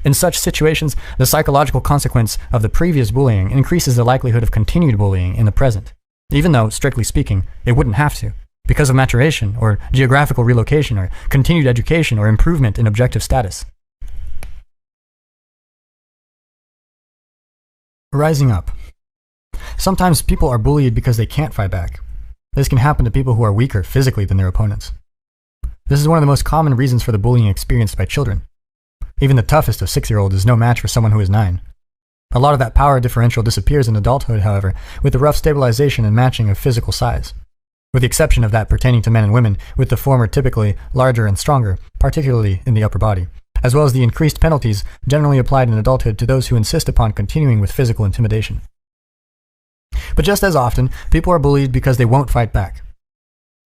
In such situations, the psychological consequence of the previous bullying increases the likelihood of continued bullying in the present, even though, strictly speaking, it wouldn't have to. because of maturation or geographical relocation or continued education or improvement in objective status. Rising up. Sometimes people are bullied because they can't fight back. This can happen to people who are weaker physically than their opponents. This is one of the most common reasons for the bullying experienced by children. Even the toughest of 6-year-olds is no match for someone who is 9. A lot of that power differential disappears in adulthood, however, with the rough stabilization and matching of physical size. With the exception of that pertaining to men and women, with the former typically larger and stronger, particularly in the upper body, as well as the increased penalties generally applied in adulthood to those who insist upon continuing with physical intimidation. But just as often, people are bullied because they won't fight back.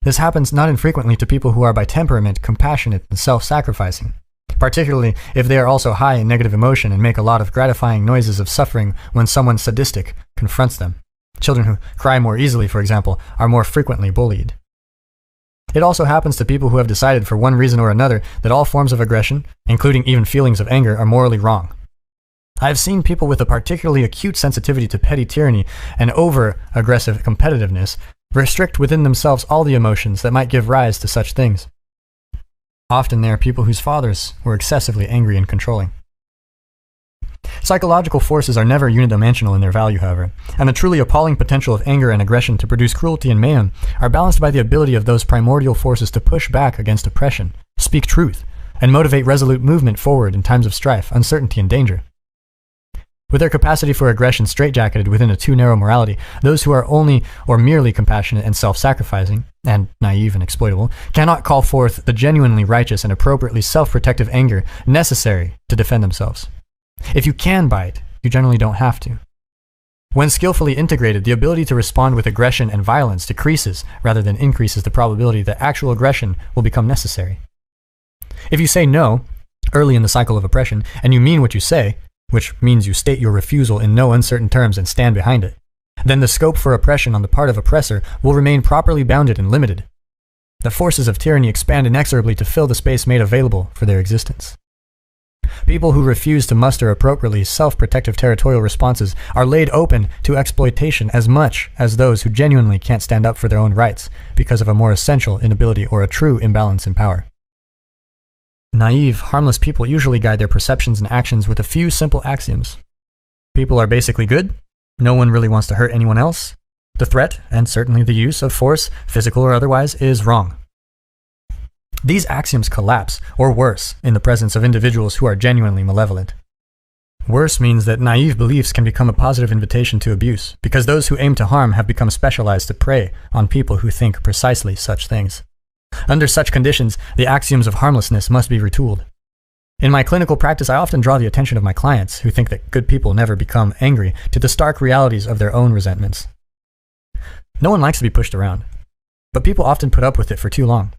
This happens not infrequently to people who are by temperament compassionate and self-sacrificing, particularly if they are also high in negative emotion and make a lot of gratifying noises of suffering when someone sadistic confronts them. Children who cry more easily, for example, are more frequently bullied. It also happens to people who have decided for one reason or another that all forms of aggression, including even feelings of anger, are morally wrong. I have seen people with a particularly acute sensitivity to petty tyranny and over-aggressive competitiveness restrict within themselves all the emotions that might give rise to such things. Often they are people whose fathers were excessively angry and controlling. Psychological forces are never unidimensional in their value, however, and the truly appalling potential of anger and aggression to produce cruelty and mayhem are balanced by the ability of those primordial forces to push back against oppression, speak truth, and motivate resolute movement forward in times of strife, uncertainty, and danger. With their capacity for aggression straitjacketed within a too narrow morality, those who are only or merely compassionate and self-sacrificing, and naive and exploitable, cannot call forth the genuinely righteous and appropriately self-protective anger necessary to defend themselves. If you can bite, you generally don't have to. When skillfully integrated, the ability to respond with aggression and violence decreases rather than increases the probability that actual aggression will become necessary. If you say no early in the cycle of oppression, and you mean what you say, which means you state your refusal in no uncertain terms and stand behind it, then the scope for oppression on the part of oppressor will remain properly bounded and limited. The forces of tyranny expand inexorably to fill the space made available for their existence. People who refuse to muster appropriately self-protective territorial responses are laid open to exploitation as much as those who genuinely can't stand up for their own rights because of a more essential inability or a true imbalance in power. Naive, harmless people usually guide their perceptions and actions with a few simple axioms. People are basically good. No one really wants to hurt anyone else. The threat, and certainly the use of force, physical or otherwise, is wrong. These axioms collapse, or worse, in the presence of individuals who are genuinely malevolent. Worse means that naive beliefs can become a positive invitation to abuse, because those who aim to harm have become specialized to prey on people who think precisely such things. Under such conditions, the axioms of harmlessness must be retooled. In my clinical practice, I often draw the attention of my clients, who think that good people never become angry, to the stark realities of their own resentments. No one likes to be pushed around, but people often put up with it for too long.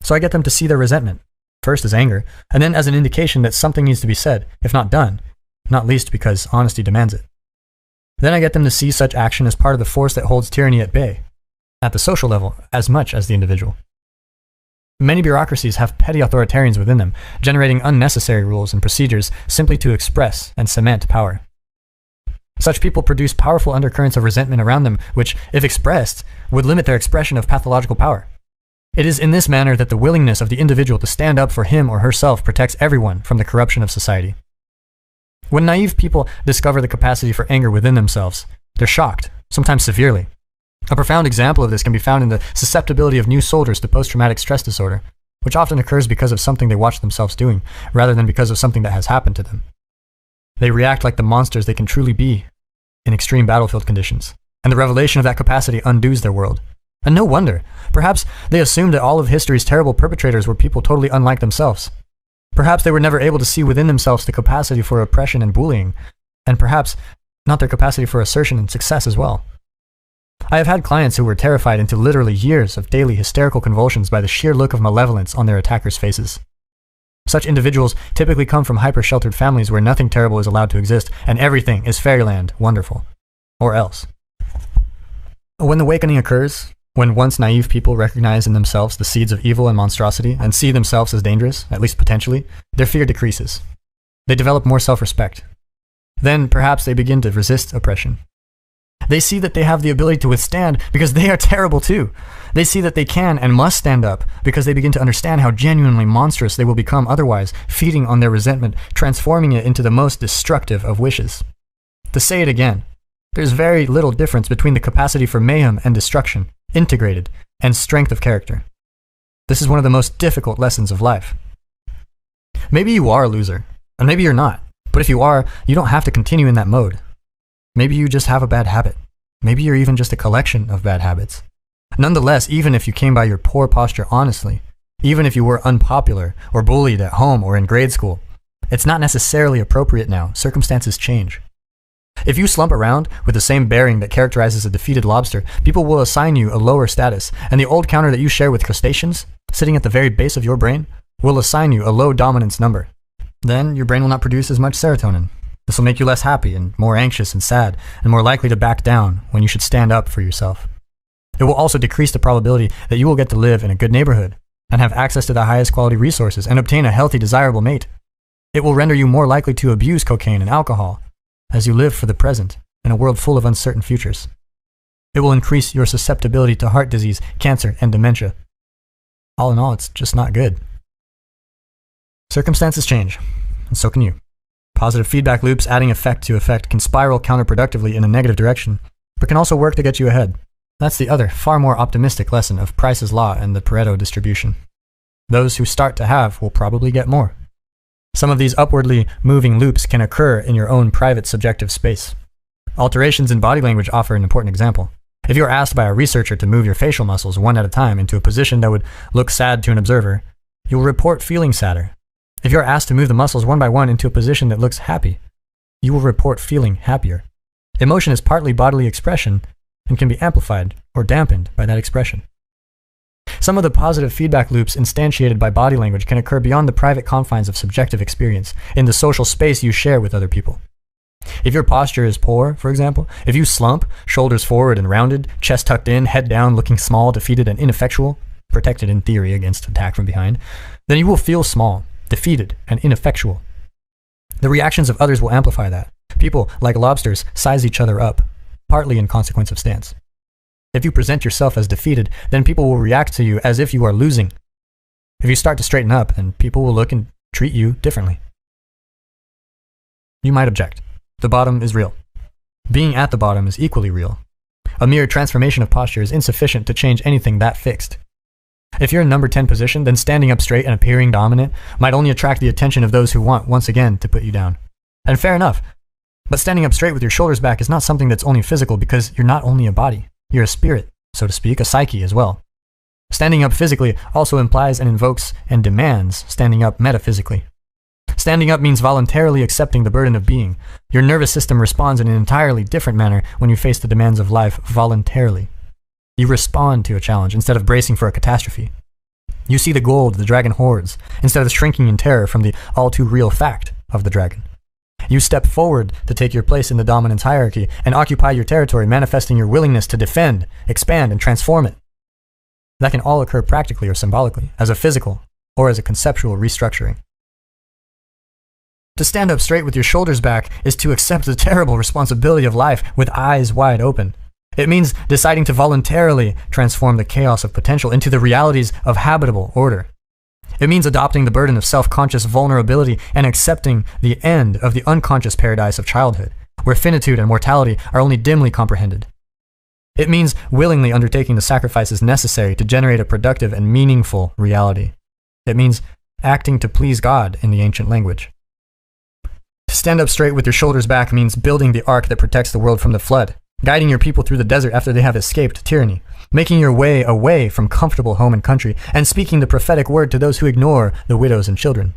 So I get them to see their resentment, first as anger, and then as an indication that something needs to be said, if not done, not least because honesty demands it. Then I get them to see such action as part of the force that holds tyranny at bay, at the social level as much as the individual. Many bureaucracies have petty authoritarians within them, generating unnecessary rules and procedures simply to express and cement power. Such people produce powerful undercurrents of resentment around them, which, if expressed, would limit their expression of pathological power. It is in this manner that the willingness of the individual to stand up for him or herself protects everyone from the corruption of society. When naive people discover the capacity for anger within themselves, they're shocked, sometimes severely. A profound example of this can be found in the susceptibility of new soldiers to post-traumatic stress disorder, which often occurs because of something they watch themselves doing, rather than because of something that has happened to them. They react like the monsters they can truly be in extreme battlefield conditions, and the revelation of that capacity undoes their world. And no wonder. Perhaps they assumed that all of history's terrible perpetrators were people totally unlike themselves. Perhaps they were never able to see within themselves the capacity for oppression and bullying, and perhaps not their capacity for assertion and success as well. I have had clients who were terrified into literally years of daily hysterical convulsions by the sheer look of malevolence on their attackers' faces. Such individuals typically come from hyper-sheltered families where nothing terrible is allowed to exist and everything is fairyland wonderful. Or else. When the awakening occurs, when once naive people recognize in themselves the seeds of evil and monstrosity and see themselves as dangerous, at least potentially, their fear decreases. They develop more self-respect. Then perhaps they begin to resist oppression. They see that they have the ability to withstand because they are terrible too. They see that they can and must stand up because they begin to understand how genuinely monstrous they will become otherwise, feeding on their resentment, transforming it into the most destructive of wishes. To say it again, there's very little difference between the capacity for mayhem and destruction, integrated, and strength of character. This is one of the most difficult lessons of life. Maybe you are a loser, and maybe you're not. But if you are, you don't have to continue in that mode. Maybe you just have a bad habit. Maybe you're even just a collection of bad habits. Nonetheless, even if you came by your poor posture honestly, even if you were unpopular or bullied at home or in grade school, it's not necessarily appropriate now. Circumstances change. If you slump around with the same bearing that characterizes a defeated lobster, people will assign you a lower status, and the old counter that you share with crustaceans, sitting at the very base of your brain, will assign you a low dominance number. Then your brain will not produce as much serotonin. This will make you less happy and more anxious and sad, and more likely to back down when you should stand up for yourself. It will also decrease the probability that you will get to live in a good neighborhood and have access to the highest quality resources and obtain a healthy, desirable mate. It will render you more likely to abuse cocaine and alcohol as you live for the present in a world full of uncertain futures. It will increase your susceptibility to heart disease, cancer, and dementia. All in all, it's just not good. Circumstances change, and so can you. Positive feedback loops adding effect to effect can spiral counterproductively in a negative direction, but can also work to get you ahead. That's the other, far more optimistic lesson of Price's Law and the Pareto distribution. Those who start to have will probably get more. Some of these upwardly moving loops can occur in your own private subjective space. Alterations in body language offer an important example. If you're asked by a researcher to move your facial muscles one at a time into a position that would look sad to an observer, you will report feeling sadder. If you're asked to move the muscles one by one into a position that looks happy, you will report feeling happier. Emotion is partly bodily expression and can be amplified or dampened by that expression. Some of the positive feedback loops instantiated by body language can occur beyond the private confines of subjective experience, in the social space you share with other people. If your posture is poor, for example, if you slump, shoulders forward and rounded, chest tucked in, head down, looking small, defeated, and ineffectual, protected in theory against attack from behind, then you will feel small, defeated, and ineffectual. The reactions of others will amplify that. People, like lobsters, size each other up, partly in consequence of stance. If you present yourself as defeated, then people will react to you as if you are losing. If you start to straighten up, then people will look and treat you differently. You might object. The bottom is real. Being at the bottom is equally real. A mere transformation of posture is insufficient to change anything that fixed. If you're in number 10 position, then standing up straight and appearing dominant might only attract the attention of those who want, once again, to put you down. And fair enough. But standing up straight with your shoulders back is not something that's only physical, because you're not only a body. You're a spirit, so to speak, a psyche as well. Standing up physically also implies and invokes and demands standing up metaphysically. Standing up means voluntarily accepting the burden of being. Your nervous system responds in an entirely different manner when you face the demands of life voluntarily. You respond to a challenge instead of bracing for a catastrophe. You see the gold the dragon hoards instead of shrinking in terror from the all too real fact of the dragon. You step forward to take your place in the dominance hierarchy and occupy your territory, manifesting your willingness to defend, expand, and transform it. That can all occur practically or symbolically, as a physical or as a conceptual restructuring. To stand up straight with your shoulders back is to accept the terrible responsibility of life with eyes wide open. It means deciding to voluntarily transform the chaos of potential into the realities of habitable order. It means adopting the burden of self-conscious vulnerability and accepting the end of the unconscious paradise of childhood, where finitude and mortality are only dimly comprehended. It means willingly undertaking the sacrifices necessary to generate a productive and meaningful reality. It means acting to please God in the ancient language. To stand up straight with your shoulders back means building the ark that protects the world from the flood, guiding your people through the desert after they have escaped tyranny, making your way away from comfortable home and country, and speaking the prophetic word to those who ignore the widows and children.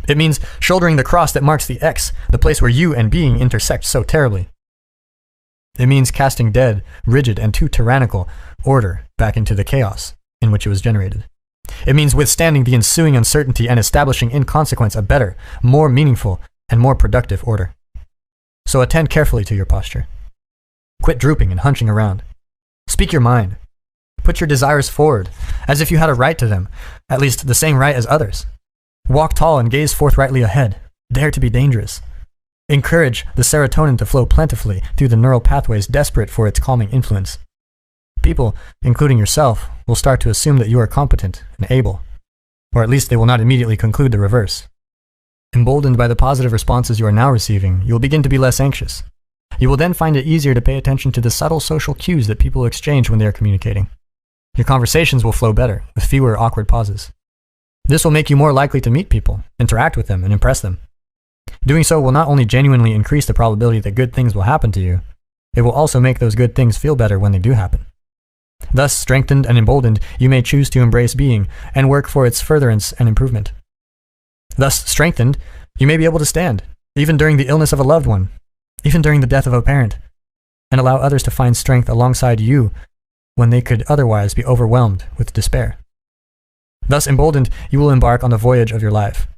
It means shouldering the cross that marks the X, the place where you and being intersect so terribly. It means casting dead, rigid, and too tyrannical order back into the chaos in which it was generated. It means withstanding the ensuing uncertainty and establishing in consequence a better, more meaningful, and more productive order. So attend carefully to your posture. Quit drooping and hunching around. Speak your mind. Put your desires forward, as if you had a right to them, at least the same right as others. Walk tall and gaze forthrightly ahead. Dare to be dangerous. Encourage the serotonin to flow plentifully through the neural pathways desperate for its calming influence. People, including yourself, will start to assume that you are competent and able, or at least they will not immediately conclude the reverse. Emboldened by the positive responses you are now receiving, you will begin to be less anxious. You will then find it easier to pay attention to the subtle social cues that people exchange when they are communicating. Your conversations will flow better, with fewer awkward pauses. This will make you more likely to meet people, interact with them, and impress them. Doing so will not only genuinely increase the probability that good things will happen to you, it will also make those good things feel better when they do happen. Thus, strengthened and emboldened, you may choose to embrace being and work for its furtherance and improvement. Thus, strengthened, you may be able to stand, even during the illness of a loved one, even during the death of a parent, and allow others to find strength alongside you when they could otherwise be overwhelmed with despair. Thus emboldened, you will embark on the voyage of your life.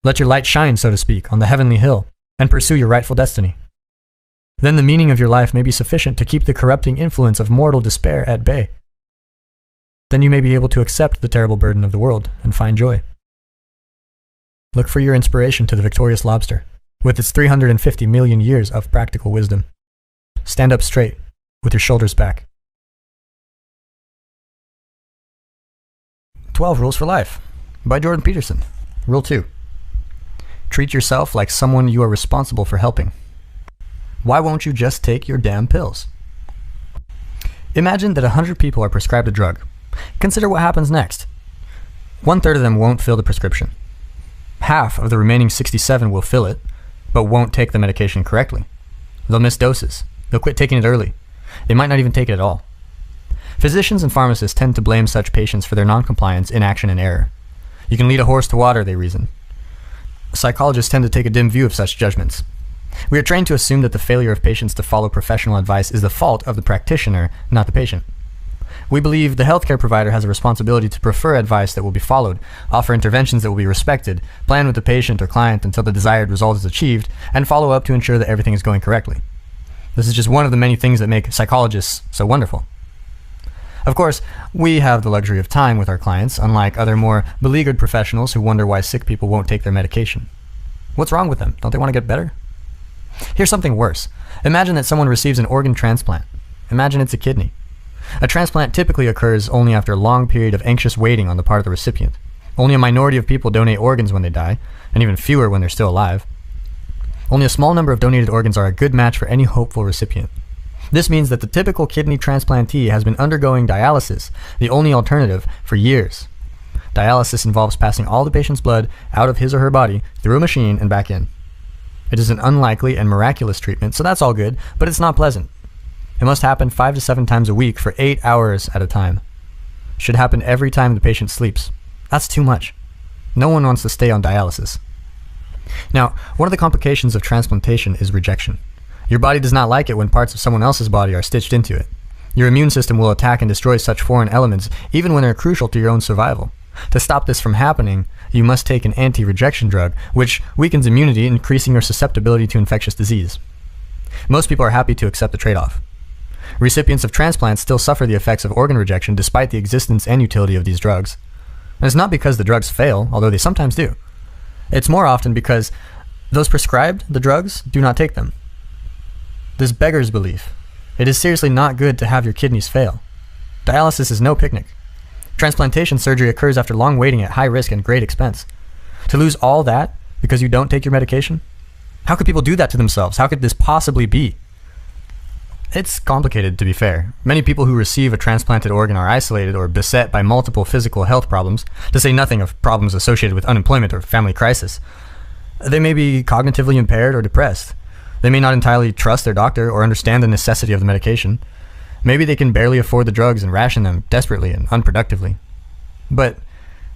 Let your light shine, so to speak, on the heavenly hill, and pursue your rightful destiny. Then the meaning of your life may be sufficient to keep the corrupting influence of mortal despair at bay. Then you may be able to accept the terrible burden of the world and find joy. Look for your inspiration to the victorious lobster, with its 350 million years of practical wisdom. Stand up straight, with your shoulders back. 12 Rules for Life by Jordan Peterson. Rule 2. Treat yourself like someone you are responsible for helping. Why won't you just take your damn pills? Imagine that 100 people are prescribed a drug. Consider what happens next. 1/3 of them won't fill the prescription. Half of the remaining 67 will fill it, but won't take the medication correctly. They'll miss doses. They'll quit taking it early. They might not even take it at all. Physicians and pharmacists tend to blame such patients for their noncompliance, inaction, and error. You can lead a horse to water, they reason. Psychologists tend to take a dim view of such judgments. We are trained to assume that the failure of patients to follow professional advice is the fault of the practitioner, not the patient. We believe the healthcare provider has a responsibility to prefer advice that will be followed, offer interventions that will be respected, plan with the patient or client until the desired result is achieved, and follow up to ensure that everything is going correctly. This is just one of the many things that make psychologists so wonderful. Of course, we have the luxury of time with our clients, unlike other more beleaguered professionals who wonder why sick people won't take their medication. What's wrong with them? Don't they want to get better? Here's something worse. Imagine that someone receives an organ transplant. Imagine it's a kidney. A transplant typically occurs only after a long period of anxious waiting on the part of the recipient. Only a minority of people donate organs when they die, and even fewer when they're still alive. Only a small number of donated organs are a good match for any hopeful recipient. This means that the typical kidney transplantee has been undergoing dialysis, the only alternative, for years. Dialysis involves passing all the patient's blood out of his or her body through a machine and back in. It is an unlikely and miraculous treatment, so that's all good, but it's not pleasant. It must happen 5 to 7 times a week for 8 hours at a time. It should happen every time the patient sleeps. That's too much. No one wants to stay on dialysis. Now, one of the complications of transplantation is rejection. Your body does not like it when parts of someone else's body are stitched into it. Your immune system will attack and destroy such foreign elements, even when they're crucial to your own survival. To stop this from happening, you must take an anti-rejection drug, which weakens immunity, increasing your susceptibility to infectious disease. Most people are happy to accept the trade-off. Recipients of transplants still suffer the effects of organ rejection despite the existence and utility of these drugs. And it's not because the drugs fail, although they sometimes do. It's more often because those prescribed the drugs do not take them. This beggars belief. It is seriously not good to have your kidneys fail. Dialysis is no picnic. Transplantation surgery occurs after long waiting at high risk and great expense. To lose all that because you don't take your medication? How could people do that to themselves? How could this possibly be? It's complicated, to be fair. Many people who receive a transplanted organ are isolated or beset by multiple physical health problems, to say nothing of problems associated with unemployment or family crisis. They may be cognitively impaired or depressed. They may not entirely trust their doctor or understand the necessity of the medication. Maybe they can barely afford the drugs and ration them desperately and unproductively. But,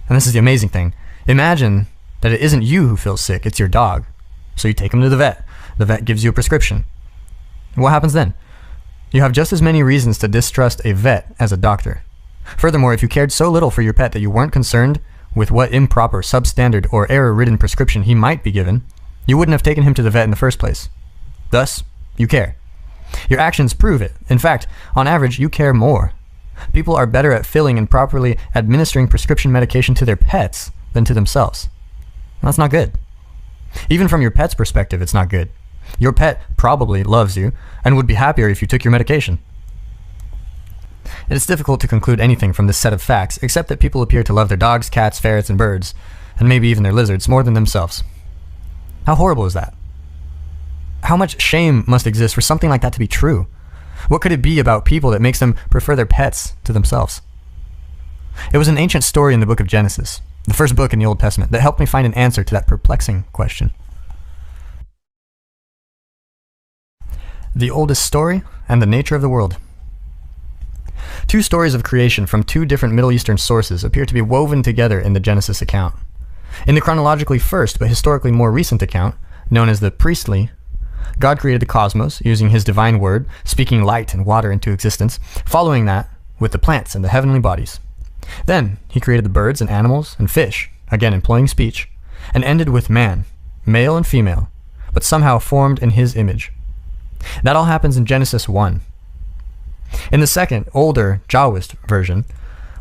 and this is the amazing thing, imagine that it isn't you who feels sick, it's your dog. So you take him to the vet. The vet gives you a prescription. What happens then? You have just as many reasons to distrust a vet as a doctor. Furthermore, if you cared so little for your pet that you weren't concerned with what improper, substandard, or error-ridden prescription he might be given, you wouldn't have taken him to the vet in the first place. Thus, you care. Your actions prove it. In fact, on average, you care more. People are better at filling and properly administering prescription medication to their pets than to themselves. That's not good. Even from your pet's perspective, it's not good. Your pet probably loves you and would be happier if you took your medication. It is difficult to conclude anything from this set of facts, except that people appear to love their dogs, cats, ferrets, and birds, and maybe even their lizards, more than themselves. How horrible is that? How much shame must exist for something like that to be true? What could it be about people that makes them prefer their pets to themselves? It was an ancient story in the book of Genesis, the first book in the Old Testament, that helped me find an answer to that perplexing question. The oldest story and the nature of the world. Two stories of creation from two different Middle Eastern sources appear to be woven together in the Genesis account. In the chronologically first but historically more recent account, known as the priestly, God created the cosmos using his divine word, speaking light and water into existence, following that with the plants and the heavenly bodies. Then he created the birds and animals and fish, again employing speech, and ended with man, male and female, but somehow formed in his image. That all happens in Genesis 1. In the second, older, Taoist version,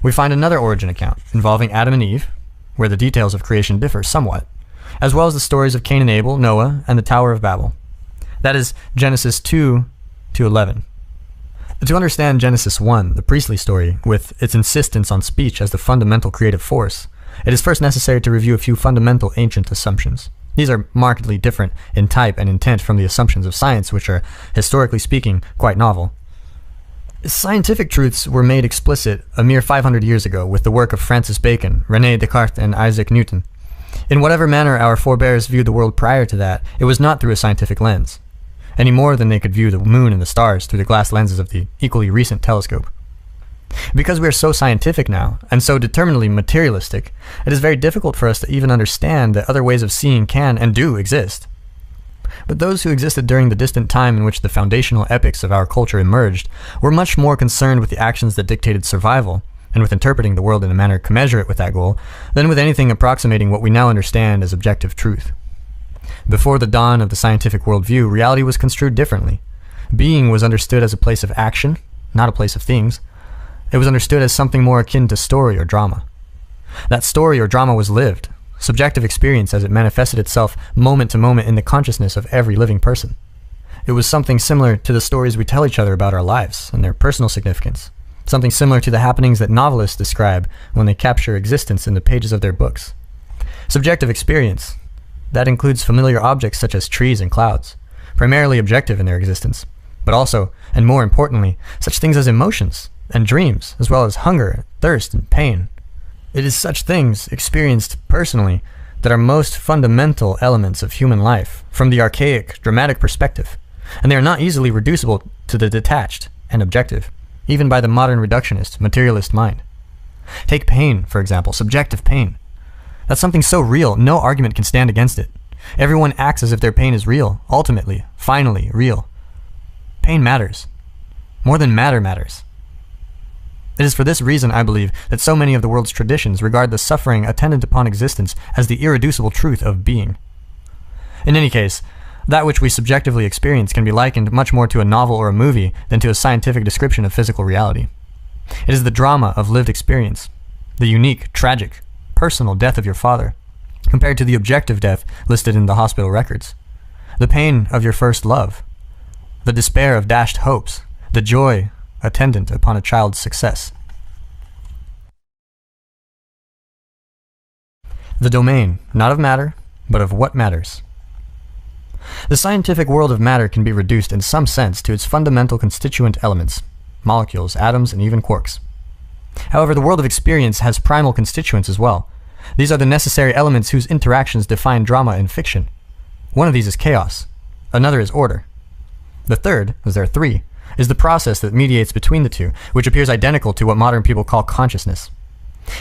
we find another origin account involving Adam and Eve, where the details of creation differ somewhat, as well as the stories of Cain and Abel, Noah, and the Tower of Babel. That is Genesis 2 to 11. To understand Genesis 1, the priestly story, with its insistence on speech as the fundamental creative force, it is first necessary to review a few fundamental ancient assumptions. These are markedly different in type and intent from the assumptions of science, which are, historically speaking, quite novel. Scientific truths were made explicit a mere 500 years ago with the work of Francis Bacon, René Descartes, and Isaac Newton. In whatever manner our forebears viewed the world prior to that, it was not through a scientific lens, any more than they could view the moon and the stars through the glass lenses of the equally recent telescope. Because we are so scientific now, and so determinedly materialistic, it is very difficult for us to even understand that other ways of seeing can and do exist. But those who existed during the distant time in which the foundational epics of our culture emerged were much more concerned with the actions that dictated survival, and with interpreting the world in a manner commensurate with that goal, than with anything approximating what we now understand as objective truth. Before the dawn of the scientific worldview, reality was construed differently. Being was understood as a place of action, not a place of things. It was understood as something more akin to story or drama. That story or drama was lived, subjective experience as it manifested itself moment to moment in the consciousness of every living person. It was something similar to the stories we tell each other about our lives and their personal significance, something similar to the happenings that novelists describe when they capture existence in the pages of their books. Subjective experience, that includes familiar objects such as trees and clouds, primarily objective in their existence, but also, and more importantly, such things as emotions and dreams, as well as hunger, thirst, and pain. It is such things, experienced personally, that are most fundamental elements of human life from the archaic, dramatic perspective, and they are not easily reducible to the detached and objective, even by the modern reductionist, materialist mind. Take pain, for example, subjective pain. That's something so real, no argument can stand against it. Everyone acts as if their pain is real, ultimately, finally, real. Pain matters. More than matter matters. It is for this reason, I believe, that so many of the world's traditions regard the suffering attendant upon existence as the irreducible truth of being. In any case, that which we subjectively experience can be likened much more to a novel or a movie than to a scientific description of physical reality. It is the drama of lived experience, the unique, tragic, personal death of your father, compared to the objective death listed in the hospital records, the pain of your first love, the despair of dashed hopes, the joy attendant upon a child's success. The domain, not of matter, but of what matters. The scientific world of matter can be reduced in some sense to its fundamental constituent elements, molecules, atoms, and even quarks. However, the world of experience has primal constituents as well. These are the necessary elements whose interactions define drama in fiction. One of these is chaos. Another is order. The third, as there are three, is the process that mediates between the two, which appears identical to what modern people call consciousness.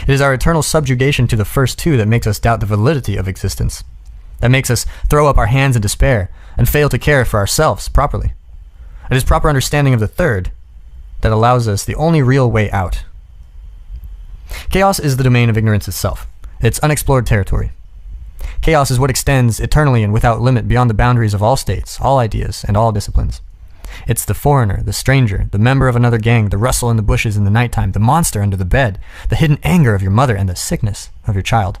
It is our eternal subjugation to the first two that makes us doubt the validity of existence, that makes us throw up our hands in despair and fail to care for ourselves properly. It is proper understanding of the third that allows us the only real way out. Chaos is the domain of ignorance itself. It's unexplored territory. Chaos is what extends eternally and without limit beyond the boundaries of all states, all ideas, and all disciplines. It's the foreigner, the stranger, the member of another gang, the rustle in the bushes in the nighttime, the monster under the bed, the hidden anger of your mother, and the sickness of your child.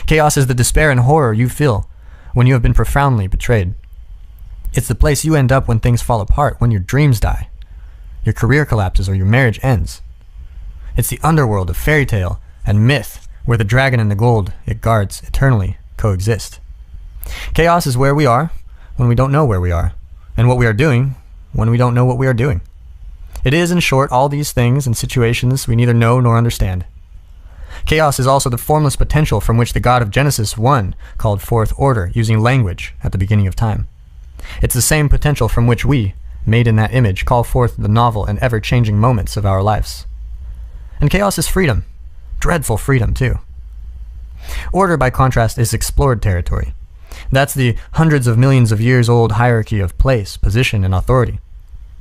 Chaos is the despair and horror you feel when you have been profoundly betrayed. It's the place you end up when things fall apart, when your dreams die, your career collapses, or your marriage ends. It's the underworld of fairy tale and myth, where the dragon and the gold it guards eternally coexist. Chaos is where we are when we don't know where we are, and what we are doing when we don't know what we are doing. It is, in short, all these things and situations we neither know nor understand. Chaos is also the formless potential from which the God of Genesis 1 called forth order using language at the beginning of time. It's the same potential from which we, made in that image, call forth the novel and ever-changing moments of our lives. And chaos is freedom. Dreadful freedom, too. Order, by contrast, is explored territory. That's the hundreds of millions of years old hierarchy of place, position, and authority.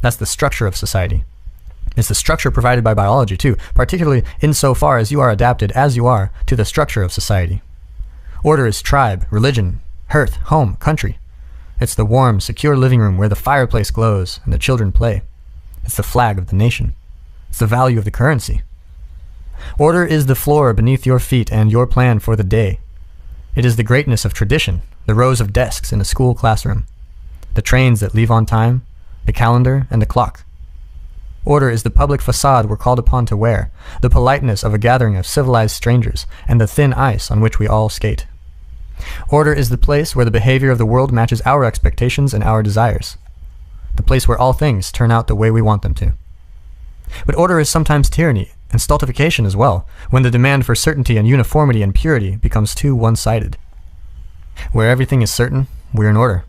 That's the structure of society. It's the structure provided by biology, too, particularly insofar as you are adapted, as you are, to the structure of society. Order is tribe, religion, hearth, home, country. It's the warm, secure living room where the fireplace glows and the children play. It's the flag of the nation. It's the value of the currency. Order is the floor beneath your feet and your plan for the day. It is the greatness of tradition, the rows of desks in a school classroom, the trains that leave on time, the calendar, and the clock. Order is the public facade we're called upon to wear, the politeness of a gathering of civilized strangers, and the thin ice on which we all skate. Order is the place where the behavior of the world matches our expectations and our desires, the place where all things turn out the way we want them to. But order is sometimes tyranny, and stultification as well, when the demand for certainty and uniformity and purity becomes too one-sided. Where everything is certain, we're in order.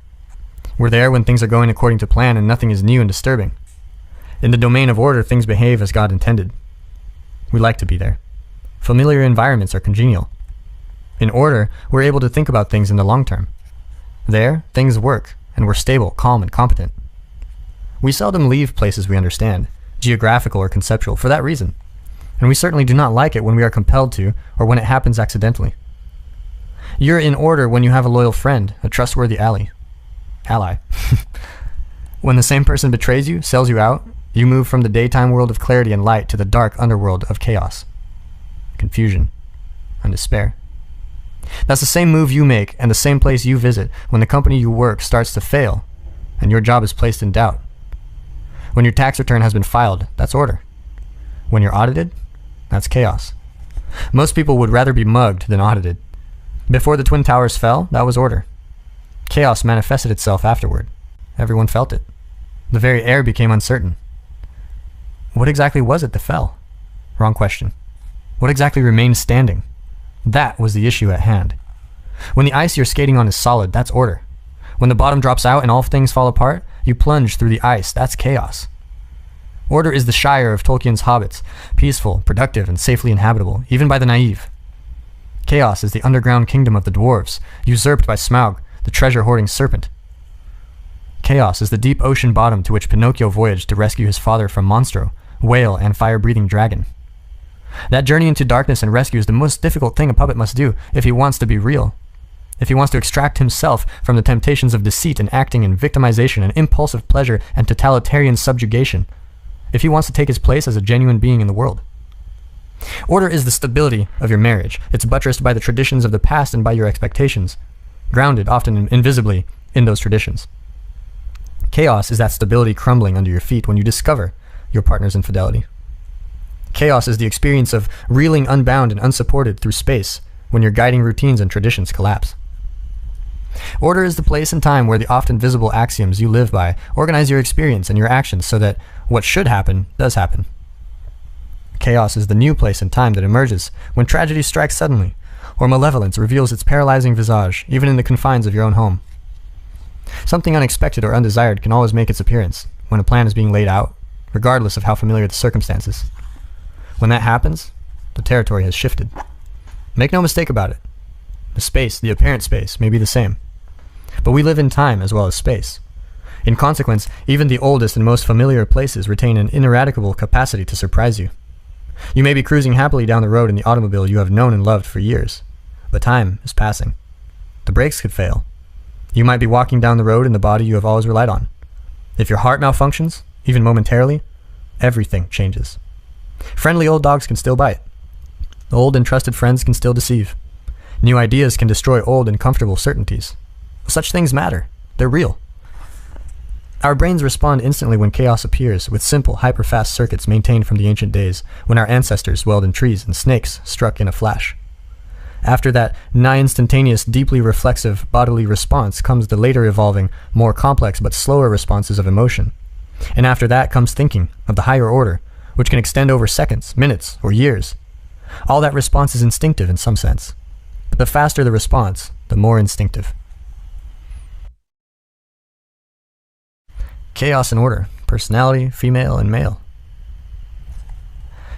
We're there when things are going according to plan and nothing is new and disturbing. In the domain of order, things behave as God intended. We like to be there. Familiar environments are congenial. In order, we're able to think about things in the long term. There, things work, and we're stable, calm, and competent. We seldom leave places we understand, geographical or conceptual, for that reason. And we certainly do not like it when we are compelled to, or when it happens accidentally. You're in order when you have a loyal friend, a trustworthy ally. When the same person betrays you, sells you out, you move from the daytime world of clarity and light to the dark underworld of chaos, confusion, and despair. That's the same move you make and the same place you visit when the company you work starts to fail and your job is placed in doubt. When your tax return has been filed, that's order. When you're audited, that's chaos. Most people would rather be mugged than audited. Before the Twin Towers fell, that was order. Chaos manifested itself afterward. Everyone felt it. The very air became uncertain. What exactly was it that fell? Wrong question. What exactly remained standing? That was the issue at hand. When the ice you're skating on is solid, that's order. When the bottom drops out and all things fall apart, you plunge through the ice, that's chaos. Order is the Shire of Tolkien's hobbits, peaceful, productive, and safely inhabitable, even by the naive. Chaos is the underground kingdom of the dwarves, usurped by Smaug, the treasure-hoarding serpent. Chaos is the deep ocean bottom to which Pinocchio voyaged to rescue his father from Monstro, whale, and fire-breathing dragon. That journey into darkness and rescue is the most difficult thing a puppet must do if he wants to be real. If he wants to extract himself from the temptations of deceit and acting and victimization and impulsive pleasure and totalitarian subjugation. If he wants to take his place as a genuine being in the world. Order is the stability of your marriage. It's buttressed by the traditions of the past and by your expectations, grounded, often invisibly, in those traditions. Chaos is that stability crumbling under your feet when you discover your partner's infidelity. Chaos is the experience of reeling unbound and unsupported through space when your guiding routines and traditions collapse. Order is the place and time where the often visible axioms you live by organize your experience and your actions so that what should happen does happen. Chaos is the new place and time that emerges when tragedy strikes suddenly, or malevolence reveals its paralyzing visage, even in the confines of your own home. Something unexpected or undesired can always make its appearance when a plan is being laid out, regardless of how familiar the circumstances. When that happens, the territory has shifted. Make no mistake about it. The space, the apparent space, may be the same. But we live in time as well as space. In consequence, even the oldest and most familiar places retain an ineradicable capacity to surprise you. You may be cruising happily down the road in the automobile you have known and loved for years, but time is passing. The brakes could fail. You might be walking down the road in the body you have always relied on. If your heart malfunctions, even momentarily, everything changes. Friendly old dogs can still bite. Old and trusted friends can still deceive. New ideas can destroy old and comfortable certainties. Such things matter. They're real. Our brains respond instantly when chaos appears, with simple, hyper-fast circuits maintained from the ancient days, when our ancestors dwelled in trees and snakes struck in a flash. After that nigh-instantaneous, deeply reflexive bodily response comes the later evolving, more complex but slower responses of emotion. And after that comes thinking, of the higher order, which can extend over seconds, minutes, or years. All that response is instinctive in some sense. But the faster the response, the more instinctive. Chaos and order, personality, female and male.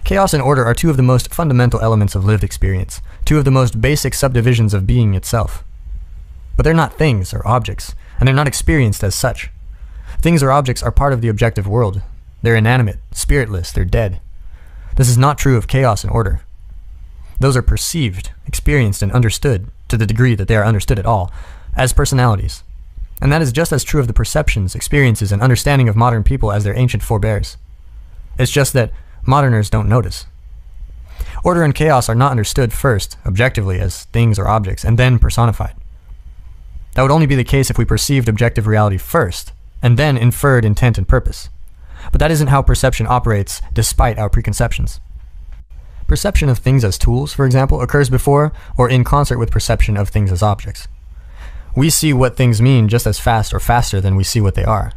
Chaos and order are two of the most fundamental elements of lived experience, two of the most basic subdivisions of being itself. But they're not things or objects, and they're not experienced as such. Things or objects are part of the objective world. They're inanimate, spiritless, they're dead. This is not true of chaos and order. Those are perceived, experienced, and understood, to the degree that they are understood at all, as personalities. And that is just as true of the perceptions, experiences, and understanding of modern people as their ancient forebears. It's just that moderners don't notice. Order and chaos are not understood first, objectively, as things or objects, and then personified. That would only be the case if we perceived objective reality first, and then inferred intent and purpose. But that isn't how perception operates, despite our preconceptions. Perception of things as tools, for example, occurs before or in concert with perception of things as objects. We see what things mean just as fast or faster than we see what they are.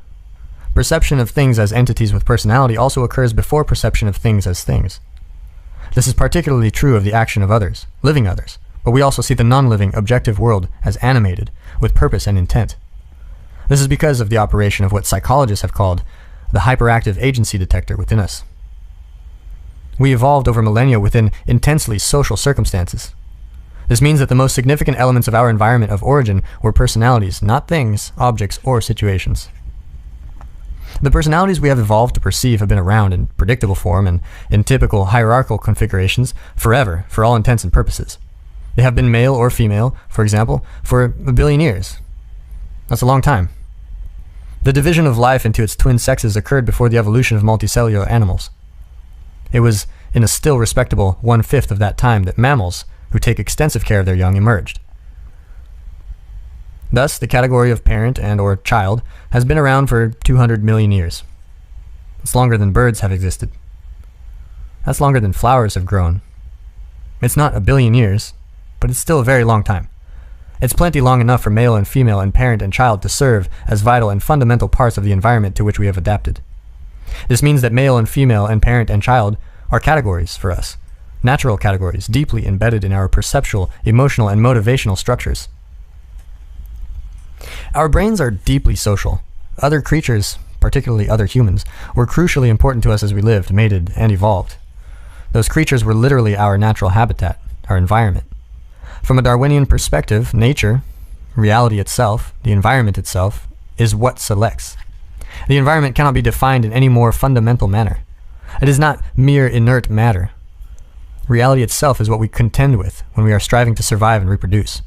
Perception of things as entities with personality also occurs before perception of things as things. This is particularly true of the action of others, living others, but we also see the non-living, objective world as animated, with purpose and intent. This is because of the operation of what psychologists have called the hyperactive agency detector within us. We evolved over millennia within intensely social circumstances. This means that the most significant elements of our environment of origin were personalities, not things, objects, or situations. The personalities we have evolved to perceive have been around in predictable form and in typical hierarchical configurations forever, for all intents and purposes. They have been male or female, for example, for 1 billion years. That's a long time. The division of life into its twin sexes occurred before the evolution of multicellular animals. It was in a still respectable 1/5 of that time that mammals, who take extensive care of their young, emerged. Thus, the category of parent and or child has been around for 200 million years. It's longer than birds have existed. That's longer than flowers have grown. It's not 1 billion years, but it's still a very long time. It's plenty long enough for male and female and parent and child to serve as vital and fundamental parts of the environment to which we have adapted. This means that male and female and parent and child are categories for us, natural categories deeply embedded in our perceptual, emotional, and motivational structures. Our brains are deeply social. Other creatures, particularly other humans, were crucially important to us as we lived, mated, and evolved. Those creatures were literally our natural habitat, our environment. From a Darwinian perspective, nature, reality itself, the environment itself, is what selects. The environment cannot be defined in any more fundamental manner. It is not mere inert matter. Reality itself is what we contend with when we are striving to survive and reproduce.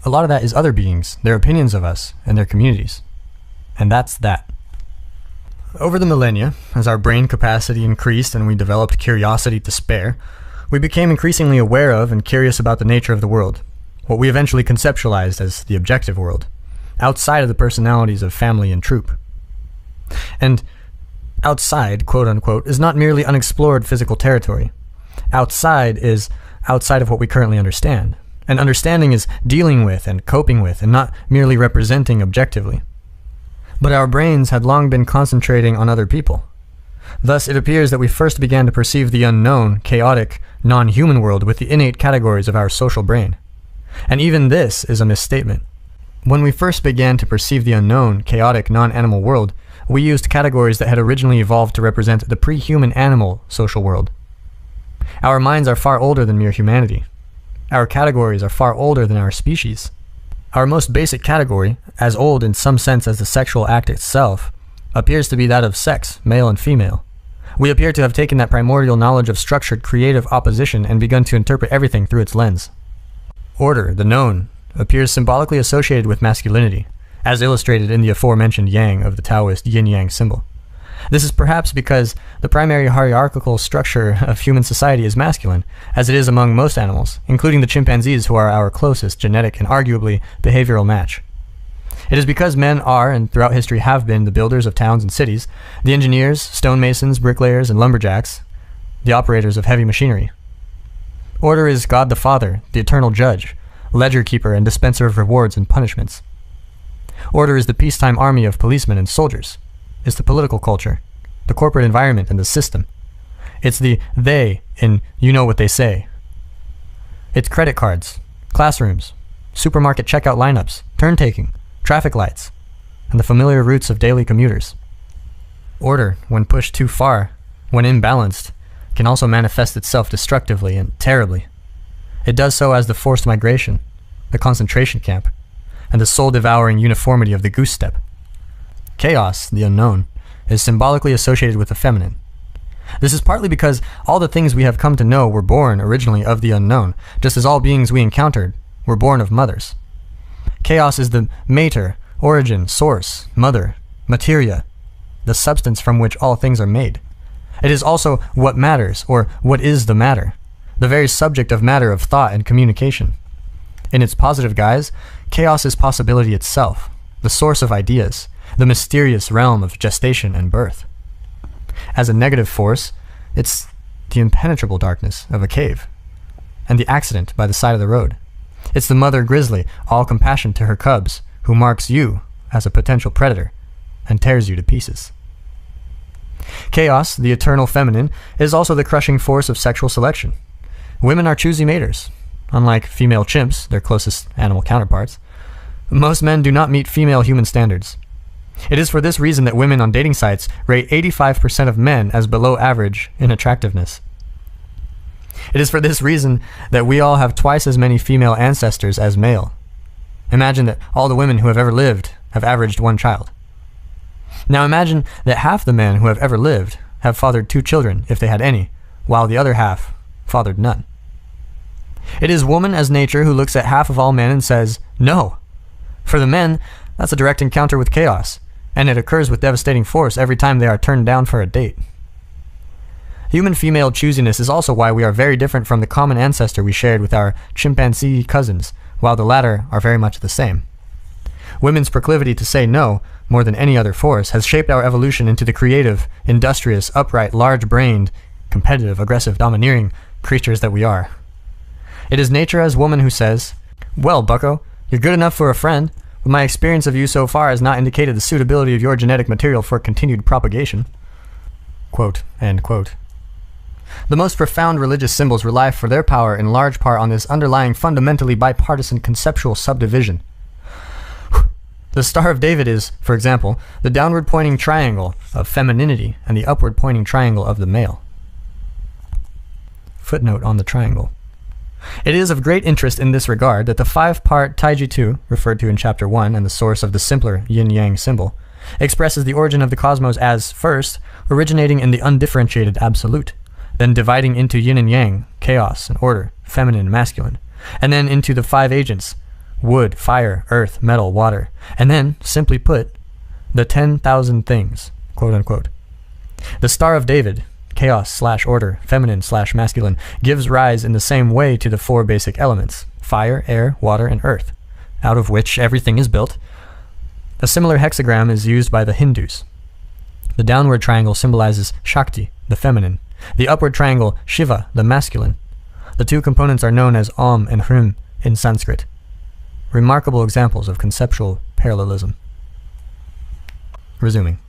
A lot of that is other beings, their opinions of us, and their communities. And that's that. Over the millennia, as our brain capacity increased and we developed curiosity to spare, we became increasingly aware of and curious about the nature of the world, what we eventually conceptualized as the objective world, outside of the personalities of family and troop. And outside, quote unquote, is not merely unexplored physical territory. Outside is outside of what we currently understand. And understanding is dealing with and coping with and not merely representing objectively. But our brains had long been concentrating on other people. Thus, it appears that we first began to perceive the unknown, chaotic, non-human world with the innate categories of our social brain. And even this is a misstatement. When we first began to perceive the unknown, chaotic, non-animal world, we used categories that had originally evolved to represent the pre-human animal social world. Our minds are far older than mere humanity. Our categories are far older than our species. Our most basic category, as old in some sense as the sexual act itself, appears to be that of sex, male and female. We appear to have taken that primordial knowledge of structured creative opposition and begun to interpret everything through its lens. Order, the known, appears symbolically associated with masculinity, as illustrated in the aforementioned yang of the Taoist yin-yang symbol. This is perhaps because the primary hierarchical structure of human society is masculine, as it is among most animals, including the chimpanzees who are our closest genetic and arguably behavioral match. It is because men are, and throughout history have been, the builders of towns and cities, the engineers, stonemasons, bricklayers, and lumberjacks, the operators of heavy machinery. Order is God the Father, the eternal judge, ledger keeper and dispenser of rewards and punishments. Order is the peacetime army of policemen and soldiers. It's the political culture, the corporate environment and the system. It's the they in You Know What They Say. It's credit cards, classrooms, supermarket checkout lineups, turn-taking, traffic lights, and the familiar routes of daily commuters. Order, when pushed too far, when imbalanced, can also manifest itself destructively and terribly. It does so as the forced migration, the concentration camp, and the soul-devouring uniformity of the goose step. Chaos, the unknown, is symbolically associated with the feminine. This is partly because all the things we have come to know were born originally of the unknown, just as all beings we encountered were born of mothers. Chaos is the mater, origin, source, mother, materia, the substance from which all things are made. It is also what matters, or what is the matter, the very subject of matter of thought and communication. In its positive guise, chaos is possibility itself, the source of ideas, the mysterious realm of gestation and birth. As a negative force, it's the impenetrable darkness of a cave, and the accident by the side of the road. It's the mother grizzly, all compassion to her cubs, who marks you as a potential predator and tears you to pieces. Chaos, the eternal feminine, is also the crushing force of sexual selection. Women are choosy maters. Unlike female chimps, their closest animal counterparts, most men do not meet female human standards. It is for this reason that women on dating sites rate 85% of men as below average in attractiveness. It is for this reason that we all have twice as many female ancestors as male. Imagine that all the women who have ever lived have averaged one child. Now imagine that half the men who have ever lived have fathered 2 children, if they had any, while the other half fathered none. It is woman as nature who looks at half of all men and says, no. For the men, that's a direct encounter with chaos, and it occurs with devastating force every time they are turned down for a date. Human female choosiness is also why we are very different from the common ancestor we shared with our chimpanzee cousins, while the latter are very much the same. Women's proclivity to say no, more than any other force, has shaped our evolution into the creative, industrious, upright, large-brained, competitive, aggressive, domineering creatures that we are. It is nature as woman who says, well, bucko, you're good enough for a friend, but my experience of you so far has not indicated the suitability of your genetic material for continued propagation. Quote, end quote. The most profound religious symbols rely for their power in large part on this underlying fundamentally bipartisan conceptual subdivision. The Star of David is, for example, the downward-pointing triangle of femininity and the upward-pointing triangle of the male. Footnote on the triangle. It is of great interest in this regard that the 5-part Taiji 2, referred to in Chapter 1 and the source of the simpler yin-yang symbol, expresses the origin of the cosmos as, first, originating in the undifferentiated absolute, then dividing into yin and yang, chaos and order, feminine and masculine, and then into the 5 agents, wood, fire, earth, metal, water, and then, simply put, the 10,000 things, quote unquote. The Star of David, chaos/order, feminine/masculine, gives rise in the same way to the 4 basic elements, fire, air, water, and earth, out of which everything is built. A similar hexagram is used by the Hindus. The downward triangle symbolizes Shakti, the feminine, the upward triangle, Shiva, the masculine. The 2 components are known as Om and Hrim in Sanskrit. Remarkable examples of conceptual parallelism. Resuming.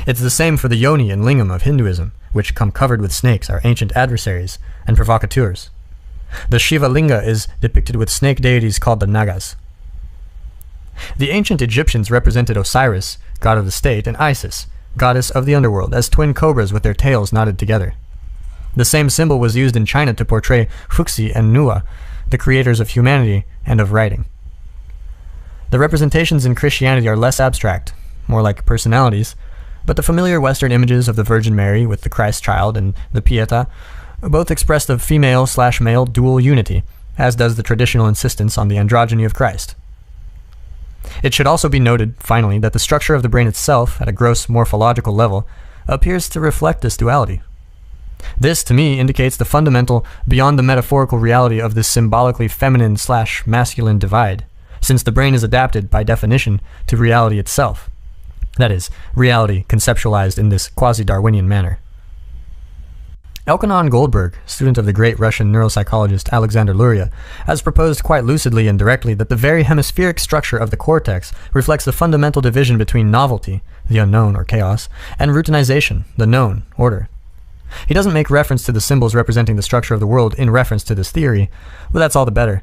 It's the same for the yoni and lingam of Hinduism, which come covered with snakes, our ancient adversaries and provocateurs. The Shiva Linga is depicted with snake deities called the Nagas. The ancient Egyptians represented Osiris, god of the state, and Isis, goddess of the underworld, as twin cobras with their tails knotted together. The same symbol was used in China to portray Fuxi and Nua, the creators of humanity and of writing. The representations in Christianity are less abstract, more like personalities, but the familiar Western images of the Virgin Mary with the Christ child and the Pietà both express the female/male dual unity, as does the traditional insistence on the androgyny of Christ. It should also be noted, finally, that the structure of the brain itself, at a gross morphological level, appears to reflect this duality. This, to me, indicates the fundamental, beyond the metaphorical reality of this symbolically feminine/masculine divide, since the brain is adapted, by definition, to reality itself. That is, reality conceptualized in this quasi-Darwinian manner. Elkanon Goldberg, student of the great Russian neuropsychologist Alexander Luria, has proposed quite lucidly and directly that the very hemispheric structure of the cortex reflects the fundamental division between novelty, the unknown or chaos, and routinization, the known, order. He doesn't make reference to the symbols representing the structure of the world in reference to this theory, but that's all the better.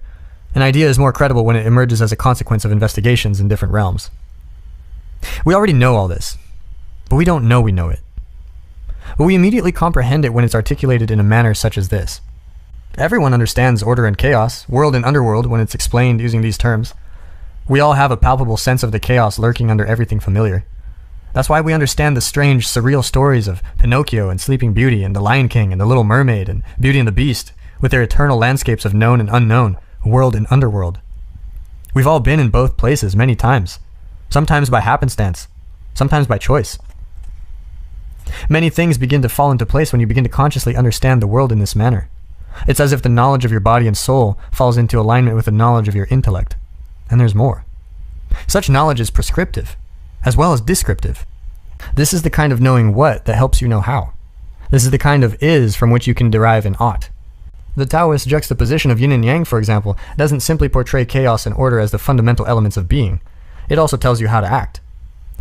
An idea is more credible when it emerges as a consequence of investigations in different realms. We already know all this, but we don't know we know it. But we immediately comprehend it when it's articulated in a manner such as this. Everyone understands order and chaos, world and underworld, when it's explained using these terms. We all have a palpable sense of the chaos lurking under everything familiar. That's why we understand the strange, surreal stories of Pinocchio and Sleeping Beauty and The Lion King and The Little Mermaid and Beauty and the Beast, with their eternal landscapes of known and unknown, world and underworld. We've all been in both places many times, sometimes by happenstance, sometimes by choice. Many things begin to fall into place when you begin to consciously understand the world in this manner. It's as if the knowledge of your body and soul falls into alignment with the knowledge of your intellect. And there's more. Such knowledge is prescriptive, as well as descriptive. This is the kind of knowing what that helps you know how. This is the kind of is from which you can derive an ought. The Taoist juxtaposition of yin and yang, for example, doesn't simply portray chaos and order as the fundamental elements of being. It also tells you how to act.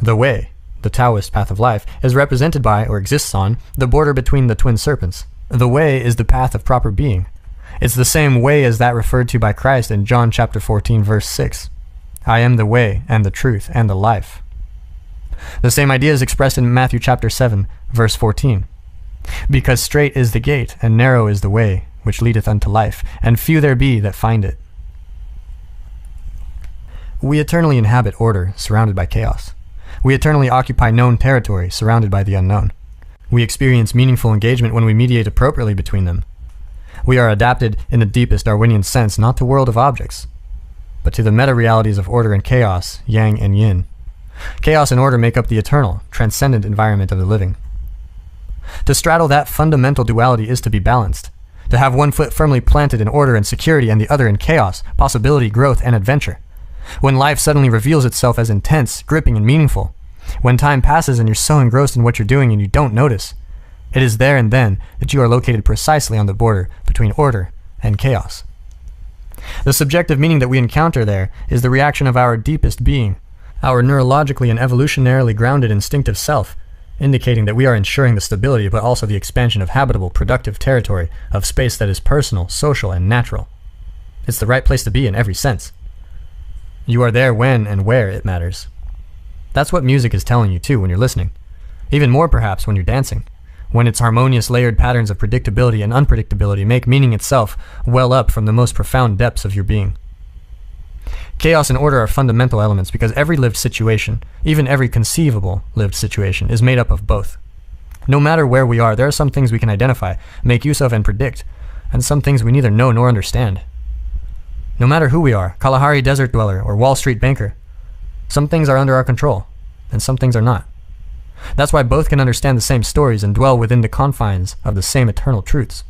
The way, the Taoist path of life, is represented by, or exists on, the border between the twin serpents. The way is the path of proper being. It's the same way as that referred to by Christ in John chapter 14, verse 6. I am the way, and the truth, and the life. The same idea is expressed in Matthew chapter 7, verse 14. Because strait is the gate, and narrow is the way, which leadeth unto life, and few there be that find it. We eternally inhabit order, surrounded by chaos. We eternally occupy known territory, surrounded by the unknown. We experience meaningful engagement when we mediate appropriately between them. We are adapted in the deepest Darwinian sense not to world of objects, but to the meta-realities of order and chaos, yang and yin. Chaos and order make up the eternal, transcendent environment of the living. To straddle that fundamental duality is to be balanced, to have one foot firmly planted in order and security and the other in chaos, possibility, growth, and adventure. When life suddenly reveals itself as intense, gripping, and meaningful, when time passes and you're so engrossed in what you're doing and you don't notice, it is there and then that you are located precisely on the border between order and chaos. The subjective meaning that we encounter there is the reaction of our deepest being, our neurologically and evolutionarily grounded instinctive self, indicating that we are ensuring the stability but also the expansion of habitable, productive territory of space that is personal, social, and natural. It's the right place to be in every sense. You are there when and where it matters. That's what music is telling you too when you're listening. Even more perhaps when you're dancing, when its harmonious layered patterns of predictability and unpredictability make meaning itself well up from the most profound depths of your being. Chaos and order are fundamental elements because every lived situation, even every conceivable lived situation, is made up of both. No matter where we are, there are some things we can identify, make use of, and predict, and some things we neither know nor understand. No matter who we are, Kalahari desert dweller or Wall Street banker, some things are under our control, and some things are not. That's why both can understand the same stories and dwell within the confines of the same eternal truths.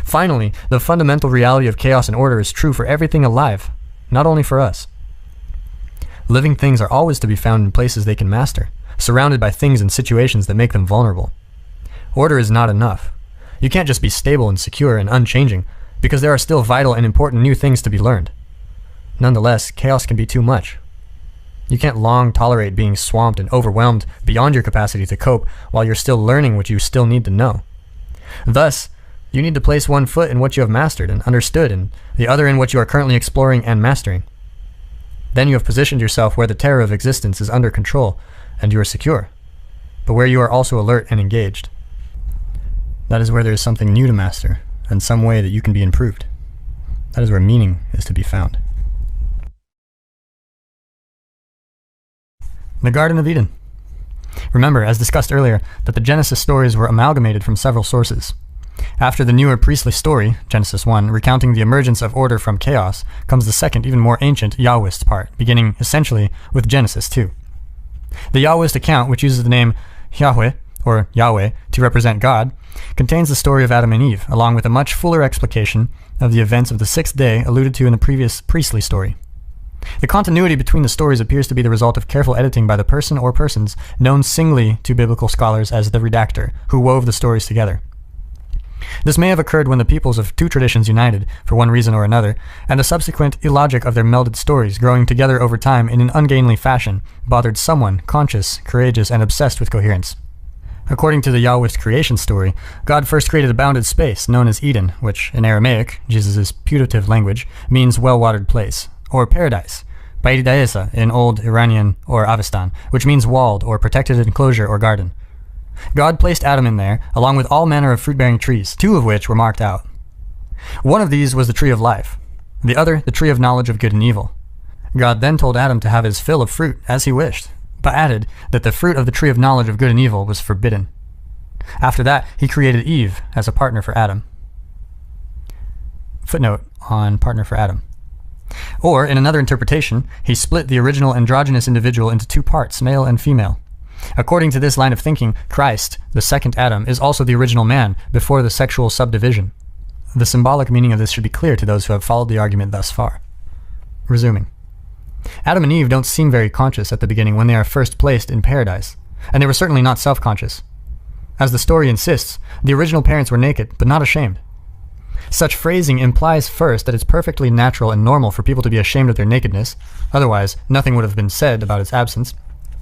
Finally, the fundamental reality of chaos and order is true for everything alive, not only for us. Living things are always to be found in places they can master, surrounded by things and situations that make them vulnerable. Order is not enough. You can't just be stable and secure and unchanging, because there are still vital and important new things to be learned. Nonetheless, chaos can be too much. You can't long tolerate being swamped and overwhelmed beyond your capacity to cope while you're still learning what you still need to know. Thus, you need to place one foot in what you have mastered and understood and the other in what you are currently exploring and mastering. Then you have positioned yourself where the terror of existence is under control and you are secure, but where you are also alert and engaged. That is where there is something new to master and some way that you can be improved. That is where meaning is to be found. The Garden of Eden. Remember, as discussed earlier, that the Genesis stories were amalgamated from several sources. After the newer priestly story, Genesis 1, recounting the emergence of order from chaos, comes the second, even more ancient Yahwist part, beginning essentially with Genesis 2. The Yahwist account, which uses the name Yahweh, or Yahweh, to represent God, contains the story of Adam and Eve, along with a much fuller explication of the events of the sixth day alluded to in the previous priestly story. The continuity between the stories appears to be the result of careful editing by the person or persons known singly to biblical scholars as the redactor, who wove the stories together. This may have occurred when the peoples of two traditions united, for one reason or another, and the subsequent illogic of their melded stories growing together over time in an ungainly fashion bothered someone conscious, courageous, and obsessed with coherence. According to the Yahweh's creation story, God first created a bounded space known as Eden, which in Aramaic, Jesus' putative language, means well-watered place, or paradise, Baidaesa in Old Iranian or Avestan, which means walled or protected enclosure or garden. God placed Adam in there, along with all manner of fruit-bearing trees, 2 of which were marked out. One of these was the tree of life, the other the tree of knowledge of good and evil. God then told Adam to have his fill of fruit as he wished, but added that the fruit of the tree of knowledge of good and evil was forbidden. After that, he created Eve as a partner for Adam. Footnote on partner for Adam. Or, in another interpretation, he split the original androgynous individual into 2 parts, male and female. According to this line of thinking, Christ, the second Adam, is also the original man before the sexual subdivision. The symbolic meaning of this should be clear to those who have followed the argument thus far. Resuming. Adam and Eve don't seem very conscious at the beginning when they are first placed in paradise, and they were certainly not self-conscious. As the story insists, the original parents were naked, but not ashamed. Such phrasing implies first that it's perfectly natural and normal for people to be ashamed of their nakedness, otherwise nothing would have been said about its absence,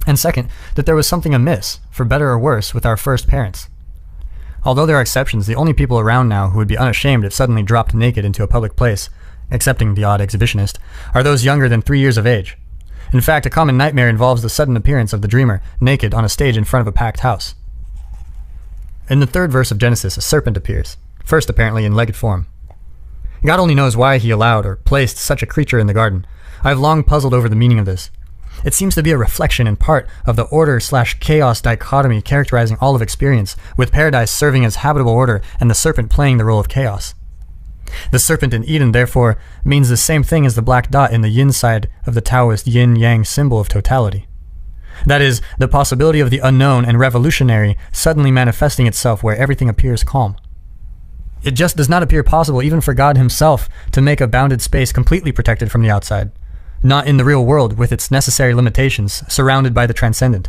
and second, that there was something amiss, for better or worse, with our first parents. Although there are exceptions, the only people around now who would be unashamed if suddenly dropped naked into a public place, excepting the odd exhibitionist, are those younger than 3 years of age. In fact, a common nightmare involves the sudden appearance of the dreamer, naked on a stage in front of a packed house. In the 3rd verse of Genesis, a serpent appears, first apparently in legged form. God only knows why he allowed or placed such a creature in the garden. I have long puzzled over the meaning of this. It seems to be a reflection in part of the order/chaos dichotomy characterizing all of experience, with paradise serving as habitable order and the serpent playing the role of chaos. The serpent in Eden, therefore, means the same thing as the black dot in the yin side of the Taoist yin-yang symbol of totality. That is, the possibility of the unknown and revolutionary suddenly manifesting itself where everything appears calm. It just does not appear possible even for God himself to make a bounded space completely protected from the outside, not in the real world with its necessary limitations, surrounded by the transcendent.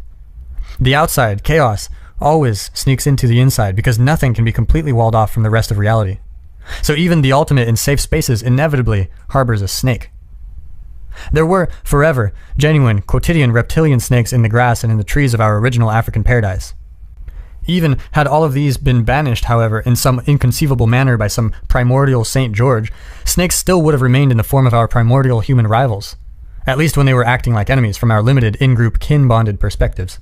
The outside, chaos, always sneaks into the inside because nothing can be completely walled off from the rest of reality. So even the ultimate in safe spaces inevitably harbors a snake. There were, forever, genuine, quotidian reptilian snakes in the grass and in the trees of our original African paradise. Even had all of these been banished, however, in some inconceivable manner by some primordial Saint George, snakes still would have remained in the form of our primordial human rivals, at least when they were acting like enemies from our limited in-group kin-bonded perspectives.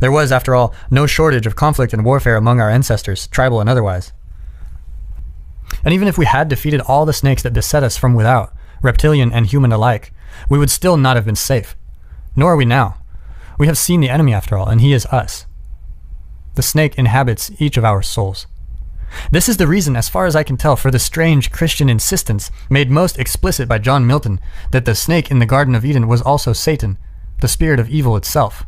There was, after all, no shortage of conflict and warfare among our ancestors, tribal and otherwise. And even if we had defeated all the snakes that beset us from without, reptilian and human alike, we would still not have been safe. Nor are we now. We have seen the enemy after all, and he is us. The snake inhabits each of our souls. This is the reason, as far as I can tell, for the strange Christian insistence, made most explicit by John Milton, that the snake in the Garden of Eden was also Satan, the spirit of evil itself.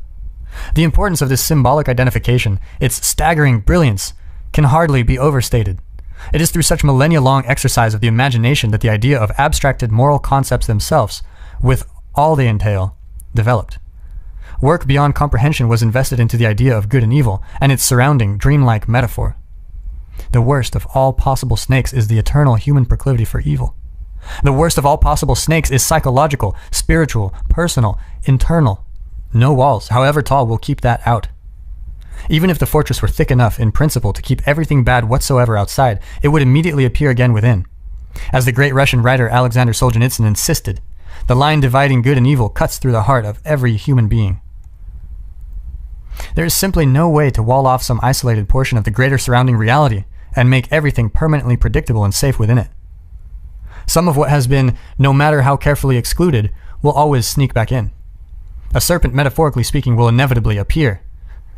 The importance of this symbolic identification, its staggering brilliance, can hardly be overstated. It is through such millennia-long exercise of the imagination that the idea of abstracted moral concepts themselves, with all they entail, developed. Work beyond comprehension was invested into the idea of good and evil, and its surrounding, dreamlike metaphor. The worst of all possible snakes is the eternal human proclivity for evil. The worst of all possible snakes is psychological, spiritual, personal, internal. No walls, however tall, will keep that out. Even if the fortress were thick enough, in principle, to keep everything bad whatsoever outside, it would immediately appear again within. As the great Russian writer Alexander Solzhenitsyn insisted, the line dividing good and evil cuts through the heart of every human being. There is simply no way to wall off some isolated portion of the greater surrounding reality and make everything permanently predictable and safe within it. Some of what has been, no matter how carefully excluded, will always sneak back in. A serpent, metaphorically speaking, will inevitably appear.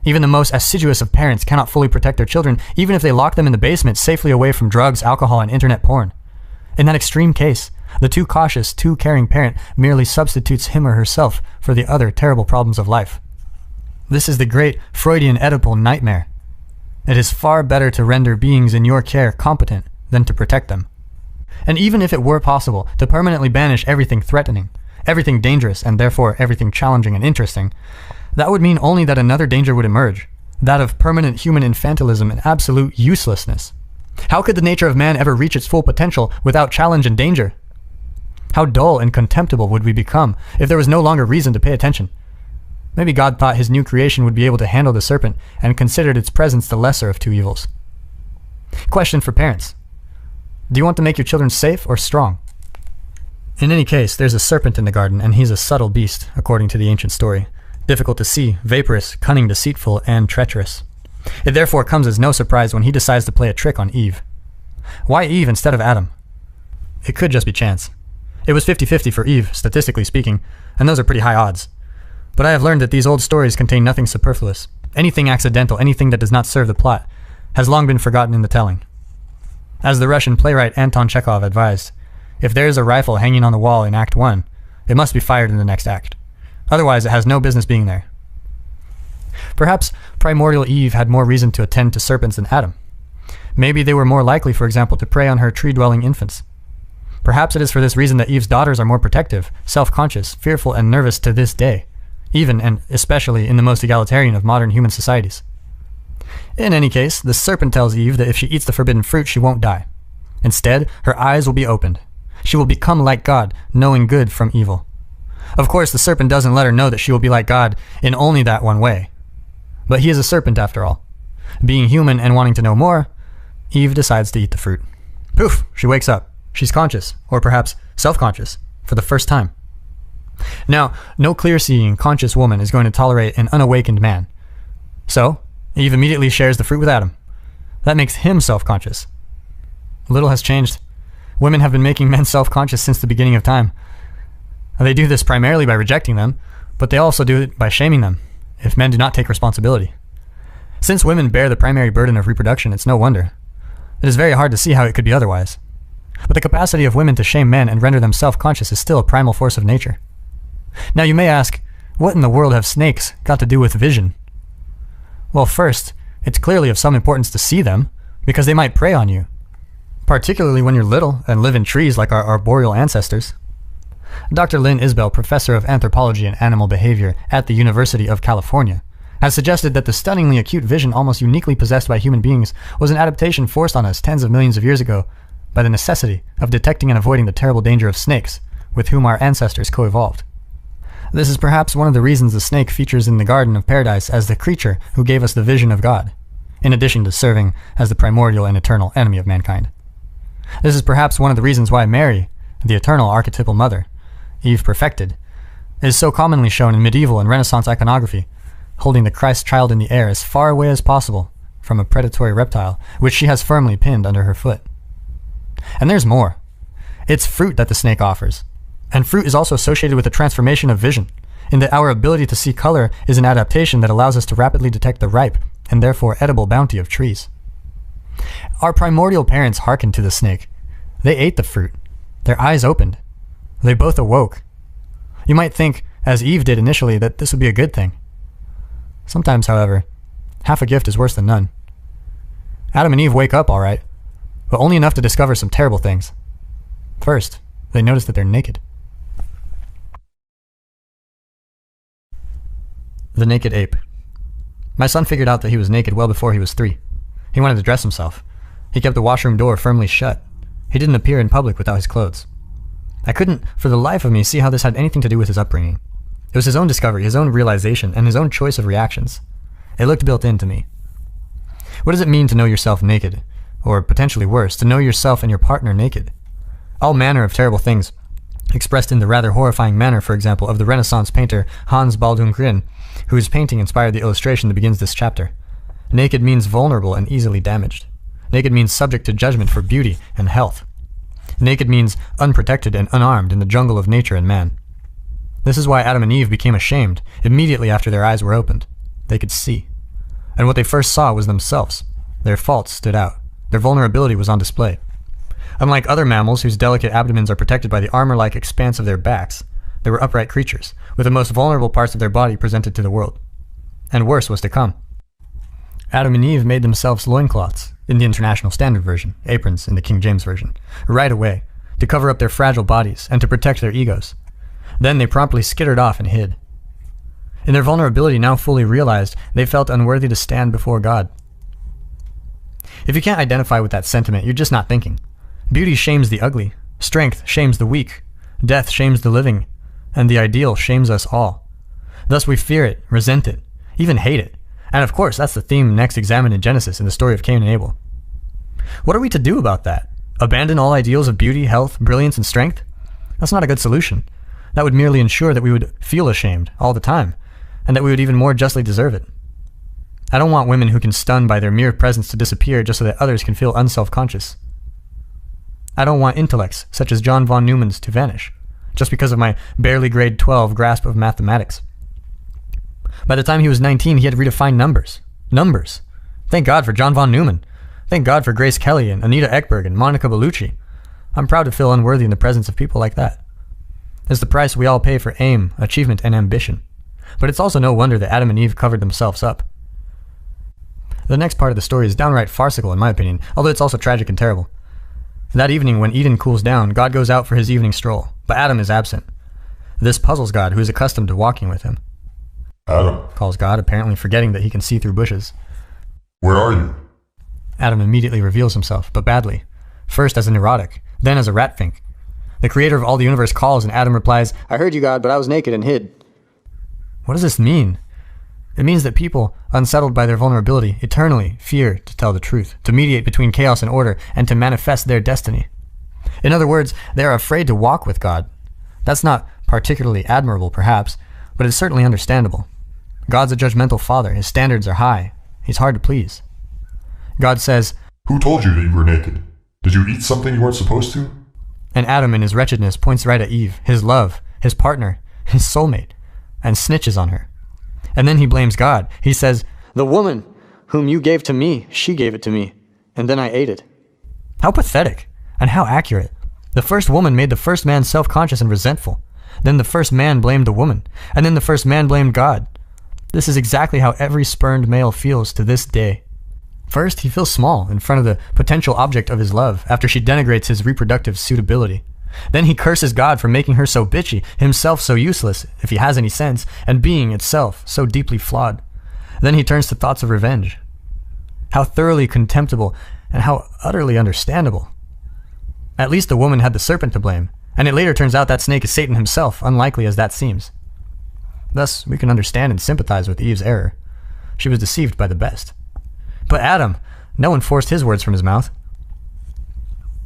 Even the most assiduous of parents cannot fully protect their children, even if they lock them in the basement safely away from drugs, alcohol, and internet porn. In that extreme case, the too cautious, too caring parent merely substitutes him or herself for the other terrible problems of life. This is the great Freudian Oedipal nightmare. It is far better to render beings in your care competent than to protect them. And even if it were possible to permanently banish everything threatening, everything dangerous and therefore everything challenging and interesting, that would mean only that another danger would emerge, that of permanent human infantilism and absolute uselessness. How could the nature of man ever reach its full potential without challenge and danger? How dull and contemptible would we become if there was no longer reason to pay attention? Maybe God thought his new creation would be able to handle the serpent and considered its presence the lesser of two evils. Question for parents. Do you want to make your children safe or strong? In any case, there's a serpent in the garden, and he's a subtle beast, according to the ancient story. Difficult to see, vaporous, cunning, deceitful, and treacherous. It therefore comes as no surprise when he decides to play a trick on Eve. Why Eve instead of Adam? It could just be chance. It was 50-50 for Eve, statistically speaking, and those are pretty high odds. But I have learned that these old stories contain nothing superfluous. Anything accidental, anything that does not serve the plot, has long been forgotten in the telling. As the Russian playwright Anton Chekhov advised, if there is a rifle hanging on the wall in Act 1, it must be fired in the next act. Otherwise, it has no business being there. Perhaps primordial Eve had more reason to attend to serpents than Adam. Maybe they were more likely, for example, to prey on her tree-dwelling infants. Perhaps it is for this reason that Eve's daughters are more protective, self-conscious, fearful, and nervous to this day, even and especially in the most egalitarian of modern human societies. In any case, the serpent tells Eve that if she eats the forbidden fruit, she won't die. Instead, her eyes will be opened. She will become like God, knowing good from evil. Of course, the serpent doesn't let her know that she will be like God in only that one way. But he is a serpent after all. Being human and wanting to know more, Eve decides to eat the fruit. Poof! She wakes up. She's conscious, or perhaps self-conscious, for the first time. Now, no clear-seeing, conscious woman is going to tolerate an unawakened man. So, Eve immediately shares the fruit with Adam. That makes him self-conscious. Little has changed. Women have been making men self-conscious since the beginning of time. They do this primarily by rejecting them, but they also do it by shaming them, if men do not take responsibility. Since women bear the primary burden of reproduction, it's no wonder. It is very hard to see how it could be otherwise. But the capacity of women to shame men and render them self-conscious is still a primal force of nature. Now you may ask, what in the world have snakes got to do with vision? Well, first, it's clearly of some importance to see them, because they might prey on you, particularly when you're little and live in trees like our arboreal ancestors. Dr. Lynn Isbell, professor of anthropology and animal behavior at the University of California, has suggested that the stunningly acute vision almost uniquely possessed by human beings was an adaptation forced on us tens of millions of years ago by the necessity of detecting and avoiding the terrible danger of snakes, with whom our ancestors co-evolved. This is perhaps one of the reasons the snake features in the Garden of Paradise as the creature who gave us the vision of God, in addition to serving as the primordial and eternal enemy of mankind. This is perhaps one of the reasons why Mary, the eternal archetypal mother, Eve perfected, is so commonly shown in medieval and Renaissance iconography, holding the Christ child in the air as far away as possible from a predatory reptile, which she has firmly pinned under her foot. And there's more. It's fruit that the snake offers. And fruit is also associated with a transformation of vision, in that our ability to see color is an adaptation that allows us to rapidly detect the ripe, and therefore edible bounty of trees. Our primordial parents hearkened to the snake. They ate the fruit. Their eyes opened. They both awoke. You might think, as Eve did initially, that this would be a good thing. Sometimes, however, half a gift is worse than none. Adam and Eve wake up all right, but only enough to discover some terrible things. First, they notice that they're naked. The naked ape. My son figured out that he was naked well before he was 3. He wanted to dress himself. He kept the washroom door firmly shut. He didn't appear in public without his clothes. I couldn't, for the life of me, see how this had anything to do with his upbringing. It was his own discovery, his own realization, and his own choice of reactions. It looked built into me. What does it mean to know yourself naked? Or, potentially worse, to know yourself and your partner naked? All manner of terrible things, expressed in the rather horrifying manner, for example, of the Renaissance painter Hans Baldung Grün, whose painting inspired the illustration that begins this chapter. Naked means vulnerable and easily damaged. Naked means subject to judgment for beauty and health. Naked means unprotected and unarmed in the jungle of nature and man. This is why Adam and Eve became ashamed immediately after their eyes were opened. They could see. And what they first saw was themselves. Their faults stood out. Their vulnerability was on display. Unlike other mammals whose delicate abdomens are protected by the armor-like expanse of their backs, they were upright creatures, with the most vulnerable parts of their body presented to the world. And worse was to come. Adam and Eve made themselves loincloths, in the International Standard Version, aprons in the King James Version, right away, to cover up their fragile bodies and to protect their egos. Then they promptly skittered off and hid. In their vulnerability now fully realized, they felt unworthy to stand before God. If you can't identify with that sentiment, you're just not thinking. Beauty shames the ugly. Strength shames the weak. Death shames the living. And the ideal shames us all. Thus we fear it, resent it, even hate it. And of course, that's the theme next examined in Genesis in the story of Cain and Abel. What are we to do about that? Abandon all ideals of beauty, health, brilliance, and strength? That's not a good solution. That would merely ensure that we would feel ashamed all the time, and that we would even more justly deserve it. I don't want women who can stun by their mere presence to disappear just so that others can feel unself-conscious. I don't want intellects such as John von Neumann's to vanish, just because of my barely grade 12 grasp of mathematics. By the time he was 19, he had redefined numbers. Numbers. Thank God for John von Neumann. Thank God for Grace Kelly and Anita Ekberg and Monica Bellucci. I'm proud to feel unworthy in the presence of people like that. It's the price we all pay for aim, achievement, and ambition. But it's also no wonder that Adam and Eve covered themselves up. The next part of the story is downright farcical in my opinion, although it's also tragic and terrible. That evening when Eden cools down, God goes out for his evening stroll, but Adam is absent. This puzzles God, who is accustomed to walking with him. Adam, Calls God, apparently forgetting that he can see through bushes. where are you? Adam immediately reveals himself, but badly. First as a neurotic, then as a ratfink. The creator of all the universe calls and Adam replies, "I heard you, God, but I was naked and hid." What does this mean? It means that people, unsettled by their vulnerability, eternally fear to tell the truth, to mediate between chaos and order, and to manifest their destiny. In other words, they are afraid to walk with God. That's not particularly admirable, perhaps, but it's certainly understandable. God's a judgmental father. His standards are high. He's hard to please. God says, Who told you that you were naked? Did you eat something you weren't supposed to? and Adam in his wretchedness points right at Eve, his love, his partner, his soulmate, and snitches on her. And then he blames God. He says, "The woman whom you gave to me, she gave it to me, and then I ate it." How pathetic, and how accurate. The first woman made the first man self-conscious and resentful. Then the first man blamed the woman, and then the first man blamed God. This is exactly how every spurned male feels to this day. First, he feels small in front of the potential object of his love after she denigrates his reproductive suitability. Then he curses God for making her so bitchy, himself so useless, if he has any sense, and being itself so deeply flawed. Then he turns to thoughts of revenge. How thoroughly contemptible and how utterly understandable. At least the woman had the serpent to blame, and it later turns out that snake is Satan himself, unlikely as that seems. Thus, we can understand and sympathize with Eve's error. She was deceived by the best. But Adam, no one forced his words from his mouth.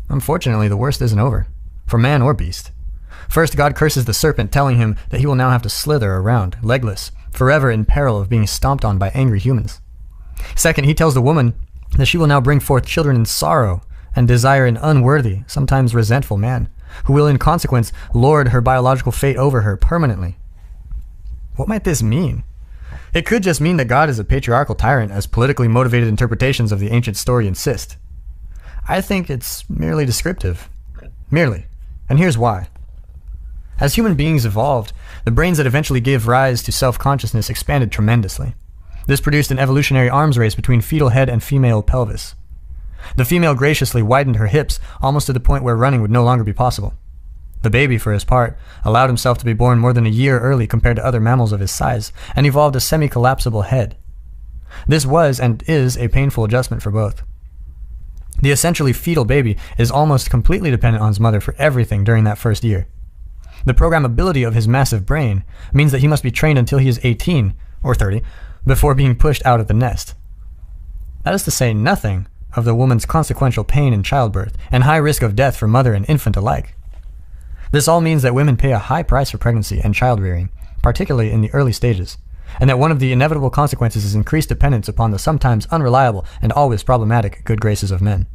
Unfortunately, the worst isn't over, for man or beast. First, God curses the serpent, telling him that he will now have to slither around, legless, forever in peril of being stomped on by angry humans. Second, he tells the woman that she will now bring forth children in sorrow and desire an unworthy, sometimes resentful man, who will in consequence lord her biological fate over her permanently. What might this mean? It could just mean that God is a patriarchal tyrant, as politically motivated interpretations of the ancient story insist. I think it's merely descriptive. Merely. And here's why. As human beings evolved, the brains that eventually gave rise to self-consciousness expanded tremendously. This produced an evolutionary arms race between fetal head and female pelvis. The female graciously widened her hips almost to the point where running would no longer be possible. The baby, for his part, allowed himself to be born more than a year early compared to other mammals of his size, and evolved a semi-collapsible head. This was and is a painful adjustment for both. The essentially fetal baby is almost completely dependent on his mother for everything during that first year. The programmability of his massive brain means that he must be trained until he is 18, or 30, before being pushed out of the nest. That is to say nothing of the woman's consequential pain in childbirth and high risk of death for mother and infant alike. This all means that women pay a high price for pregnancy and child rearing, particularly in the early stages, and that one of the inevitable consequences is increased dependence upon the sometimes unreliable and always problematic good graces of men.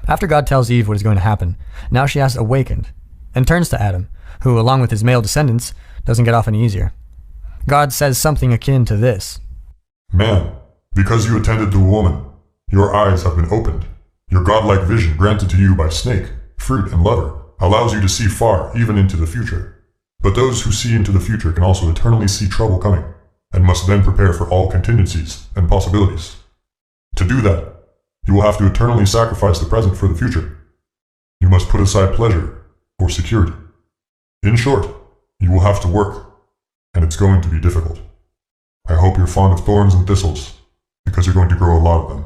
After God tells Eve what is going to happen, now she has awakened, and turns to Adam, who, along with his male descendants, doesn't get off any easier. God says something akin to this: Man, because you attended to a woman, your eyes have been opened. Your godlike vision granted to you by snake, fruit, and lever allows you to see far, even into the future. But those who see into the future can also eternally see trouble coming, and must then prepare for all contingencies and possibilities. To do that, you will have to eternally sacrifice the present for the future. You must put aside pleasure for security. In short, you will have to work, and it's going to be difficult. I hope you're fond of thorns and thistles, because you're going to grow a lot of them.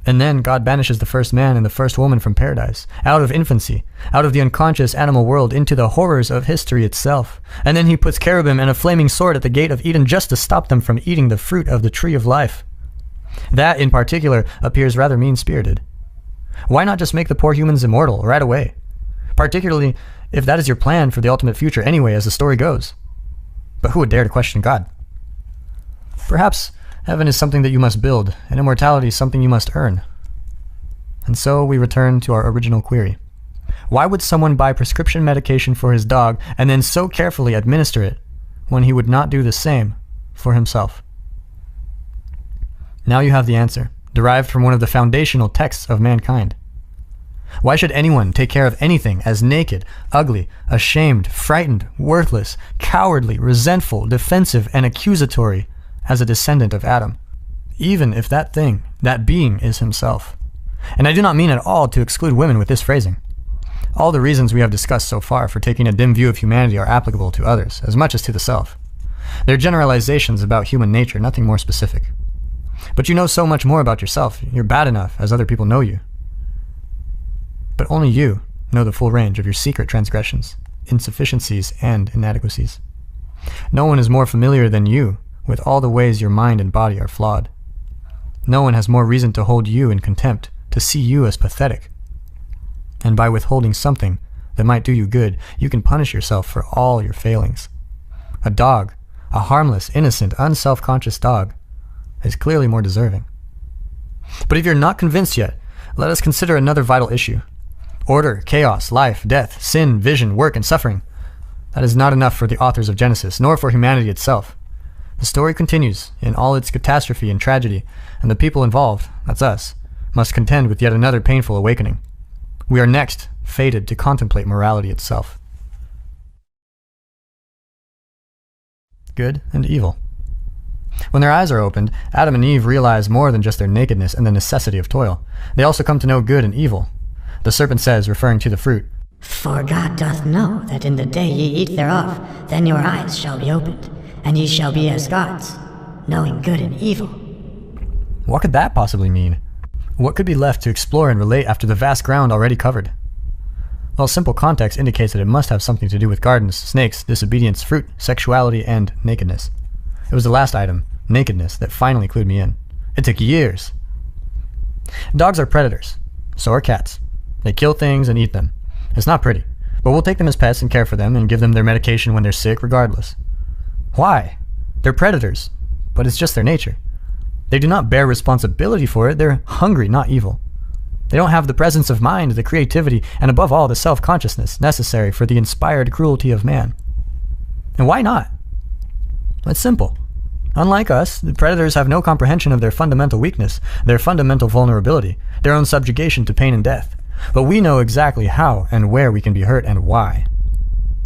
And then God banishes the first man and the first woman from paradise, out of infancy, out of the unconscious animal world into the horrors of history itself. And then he puts cherubim and a flaming sword at the gate of Eden just to stop them from eating the fruit of the tree of life. That, in particular, appears rather mean-spirited. Why not just make the poor humans immortal right away? Particularly if that is your plan for the ultimate future anyway, as the story goes. But who would dare to question God? Perhaps heaven is something that you must build, and immortality is something you must earn. And so we return to our original query. Why would someone buy prescription medication for his dog and then so carefully administer it when he would not do the same for himself? Now you have the answer, derived from one of the foundational texts of mankind. Why should anyone take care of anything as naked, ugly, ashamed, frightened, worthless, cowardly, resentful, defensive, and accusatory as a descendant of Adam, even if that thing, that being, is himself? And I do not mean at all to exclude women with this phrasing. All the reasons we have discussed so far for taking a dim view of humanity are applicable to others, as much as to the self. They're generalizations about human nature, nothing more specific. But you know so much more about yourself, you're bad enough as other people know you. But only you know the full range of your secret transgressions, insufficiencies, and inadequacies. No one is more familiar than you with all the ways your mind and body are flawed. No one has more reason to hold you in contempt, to see you as pathetic. And by withholding something that might do you good, you can punish yourself for all your failings. A dog, a harmless, innocent, unself-conscious dog, is clearly more deserving. But if you're not convinced yet, let us consider another vital issue. Order, chaos, life, death, sin, vision, work, and suffering. That is not enough for the authors of Genesis, nor for humanity itself. The story continues in all its catastrophe and tragedy, and the people involved, that's us, must contend with yet another painful awakening. We are next fated to contemplate morality itself. Good and evil. When their eyes are opened, Adam and Eve realize more than just their nakedness and the necessity of toil. They also come to know good and evil. The serpent says, referring to the fruit, For God doth know that in the day ye eat thereof, then your eyes shall be opened, and ye shall be as gods, knowing good and evil. What could that possibly mean? What could be left to explore and relate after the vast ground already covered? Well, simple context indicates that it must have something to do with gardens, snakes, disobedience, fruit, sexuality, and nakedness. It was the last item, nakedness, that finally clued me in. It took years. Dogs are predators. So are cats. They kill things and eat them. It's not pretty, but we'll take them as pets and care for them and give them their medication when they're sick regardless. Why? They're predators, but it's just their nature. They do not bear responsibility for it. They're hungry, not evil. They don't have the presence of mind, the creativity, and above all, the self-consciousness necessary for the inspired cruelty of man. And why not? It's simple. Unlike us, the predators have no comprehension of their fundamental weakness, their fundamental vulnerability, their own subjugation to pain and death. But we know exactly how and where we can be hurt and why.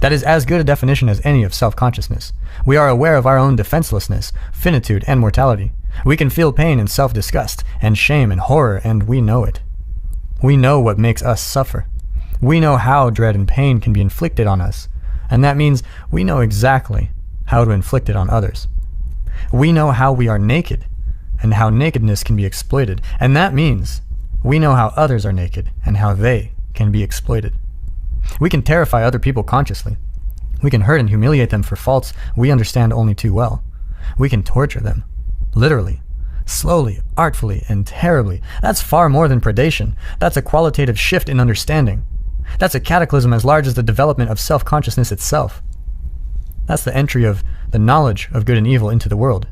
That is as good a definition as any of self-consciousness. We are aware of our own defenselessness, finitude, and mortality. We can feel pain and self-disgust, and shame and horror, and we know it. We know what makes us suffer. We know how dread and pain can be inflicted on us, and that means we know exactly how to inflict it on others. We know how we are naked, and how nakedness can be exploited, and that means we know how others are naked, and how they can be exploited. We can terrify other people consciously. We can hurt and humiliate them for faults we understand only too well. We can torture them, literally, slowly, artfully, and terribly. That's far more than predation. That's a qualitative shift in understanding. That's a cataclysm as large as the development of self-consciousness itself. That's the entry of the knowledge of good and evil into the world.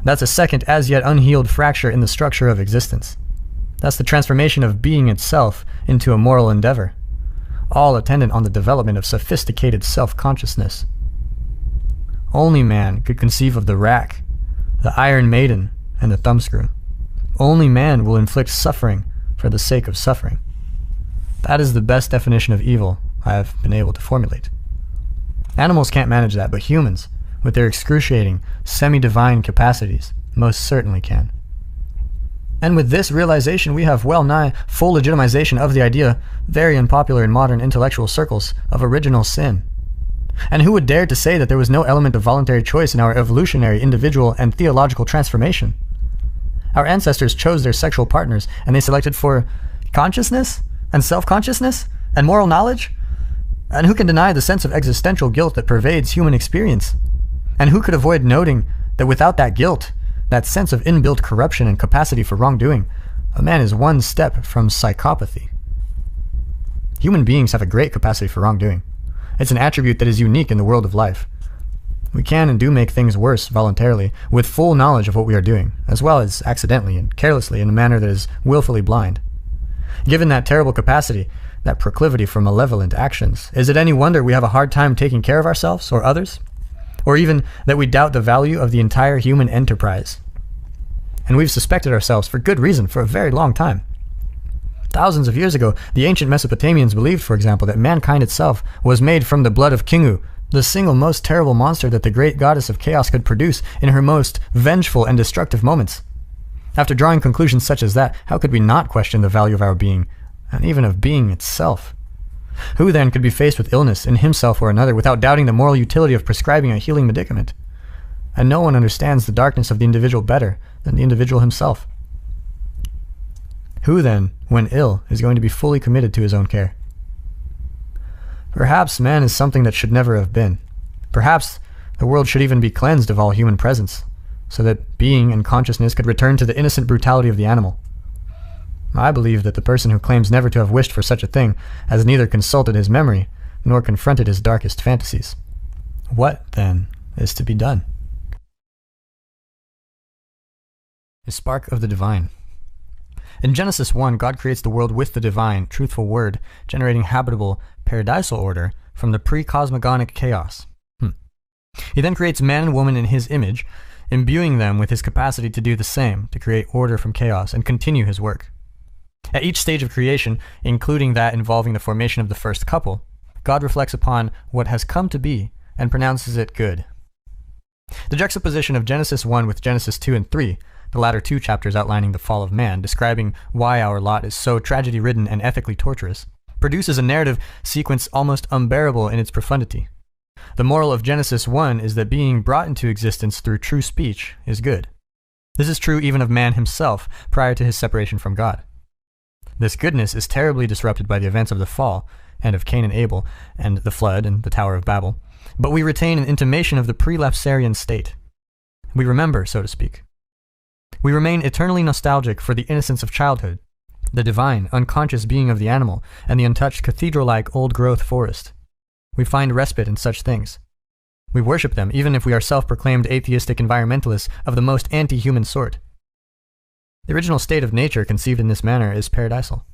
That's a second as yet unhealed fracture in the structure of existence. That's the transformation of being itself into a moral endeavor, all attendant on the development of sophisticated self-consciousness. Only man could conceive of the rack, the Iron Maiden, and the thumbscrew. Only man will inflict suffering for the sake of suffering. That is the best definition of evil I have been able to formulate. Animals can't manage that, but humans, with their excruciating, semi-divine capacities, most certainly can. And with this realization, we have well nigh full legitimization of the idea, very unpopular in modern intellectual circles, of original sin. And who would dare to say that there was no element of voluntary choice in our evolutionary, individual, and theological transformation? Our ancestors chose their sexual partners, and they selected for consciousness, and self-consciousness, and moral knowledge? And who can deny the sense of existential guilt that pervades human experience? And who could avoid noting that without that guilt, that sense of inbuilt corruption and capacity for wrongdoing, a man is one step from psychopathy? Human beings have a great capacity for wrongdoing. It's an attribute that is unique in the world of life. We can and do make things worse voluntarily, with full knowledge of what we are doing, as well as accidentally and carelessly in a manner that is willfully blind. Given that terrible capacity, that proclivity for malevolent actions, is it any wonder we have a hard time taking care of ourselves or others? Or even that we doubt the value of the entire human enterprise? And we've suspected ourselves for good reason for a very long time. Thousands of years ago, the ancient Mesopotamians believed, for example, that mankind itself was made from the blood of Kingu, the single most terrible monster that the great goddess of chaos could produce in her most vengeful and destructive moments. After drawing conclusions such as that, how could we not question the value of our being, and even of being itself? Who then could be faced with illness in himself or another without doubting the moral utility of prescribing a healing medicament? And no one understands the darkness of the individual better than the individual himself. Who then, when ill, is going to be fully committed to his own care? Perhaps man is something that should never have been. Perhaps the world should even be cleansed of all human presence, so that being and consciousness could return to the innocent brutality of the animal. I believe that the person who claims never to have wished for such a thing has neither consulted his memory nor confronted his darkest fantasies. What, then, is to be done? A spark of the divine. In Genesis 1, God creates the world with the divine, truthful word, generating habitable, paradisal order from the pre-cosmogonic chaos. He then creates man and woman in his image, imbuing them with his capacity to do the same, to create order from chaos and continue his work. At each stage of creation, including that involving the formation of the first couple, God reflects upon what has come to be and pronounces it good. The juxtaposition of Genesis 1 with Genesis 2 and 3, the latter two chapters outlining the fall of man, describing why our lot is so tragedy-ridden and ethically torturous, produces a narrative sequence almost unbearable in its profundity. The moral of Genesis 1 is that being brought into existence through true speech is good. This is true even of man himself prior to his separation from God. This goodness is terribly disrupted by the events of the fall, and of Cain and Abel, and the flood and the Tower of Babel, but we retain an intimation of the pre-lapsarian state. We remember, so to speak. We remain eternally nostalgic for the innocence of childhood, the divine, unconscious being of the animal, and the untouched cathedral-like old-growth forest. We find respite in such things. We worship them, even if we are self-proclaimed atheistic environmentalists of the most anti-human sort. The original state of nature conceived in this manner is paradisal.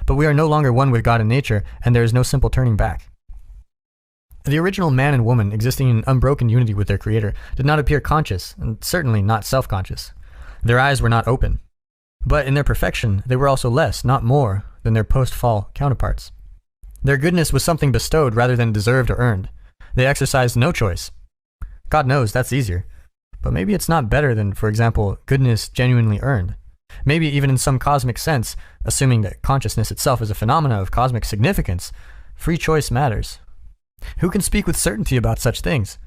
But we are no longer one with God and nature, and there is no simple turning back. The original man and woman, existing in unbroken unity with their Creator, did not appear conscious, and certainly not self-conscious. Their eyes were not open. But in their perfection, they were also less, not more, than their post-fall counterparts. Their goodness was something bestowed rather than deserved or earned. They exercised no choice. God knows that's easier. But maybe it's not better than, for example, goodness genuinely earned. Maybe even in some cosmic sense, assuming that consciousness itself is a phenomena of cosmic significance, free choice matters. Who can speak with certainty about such things?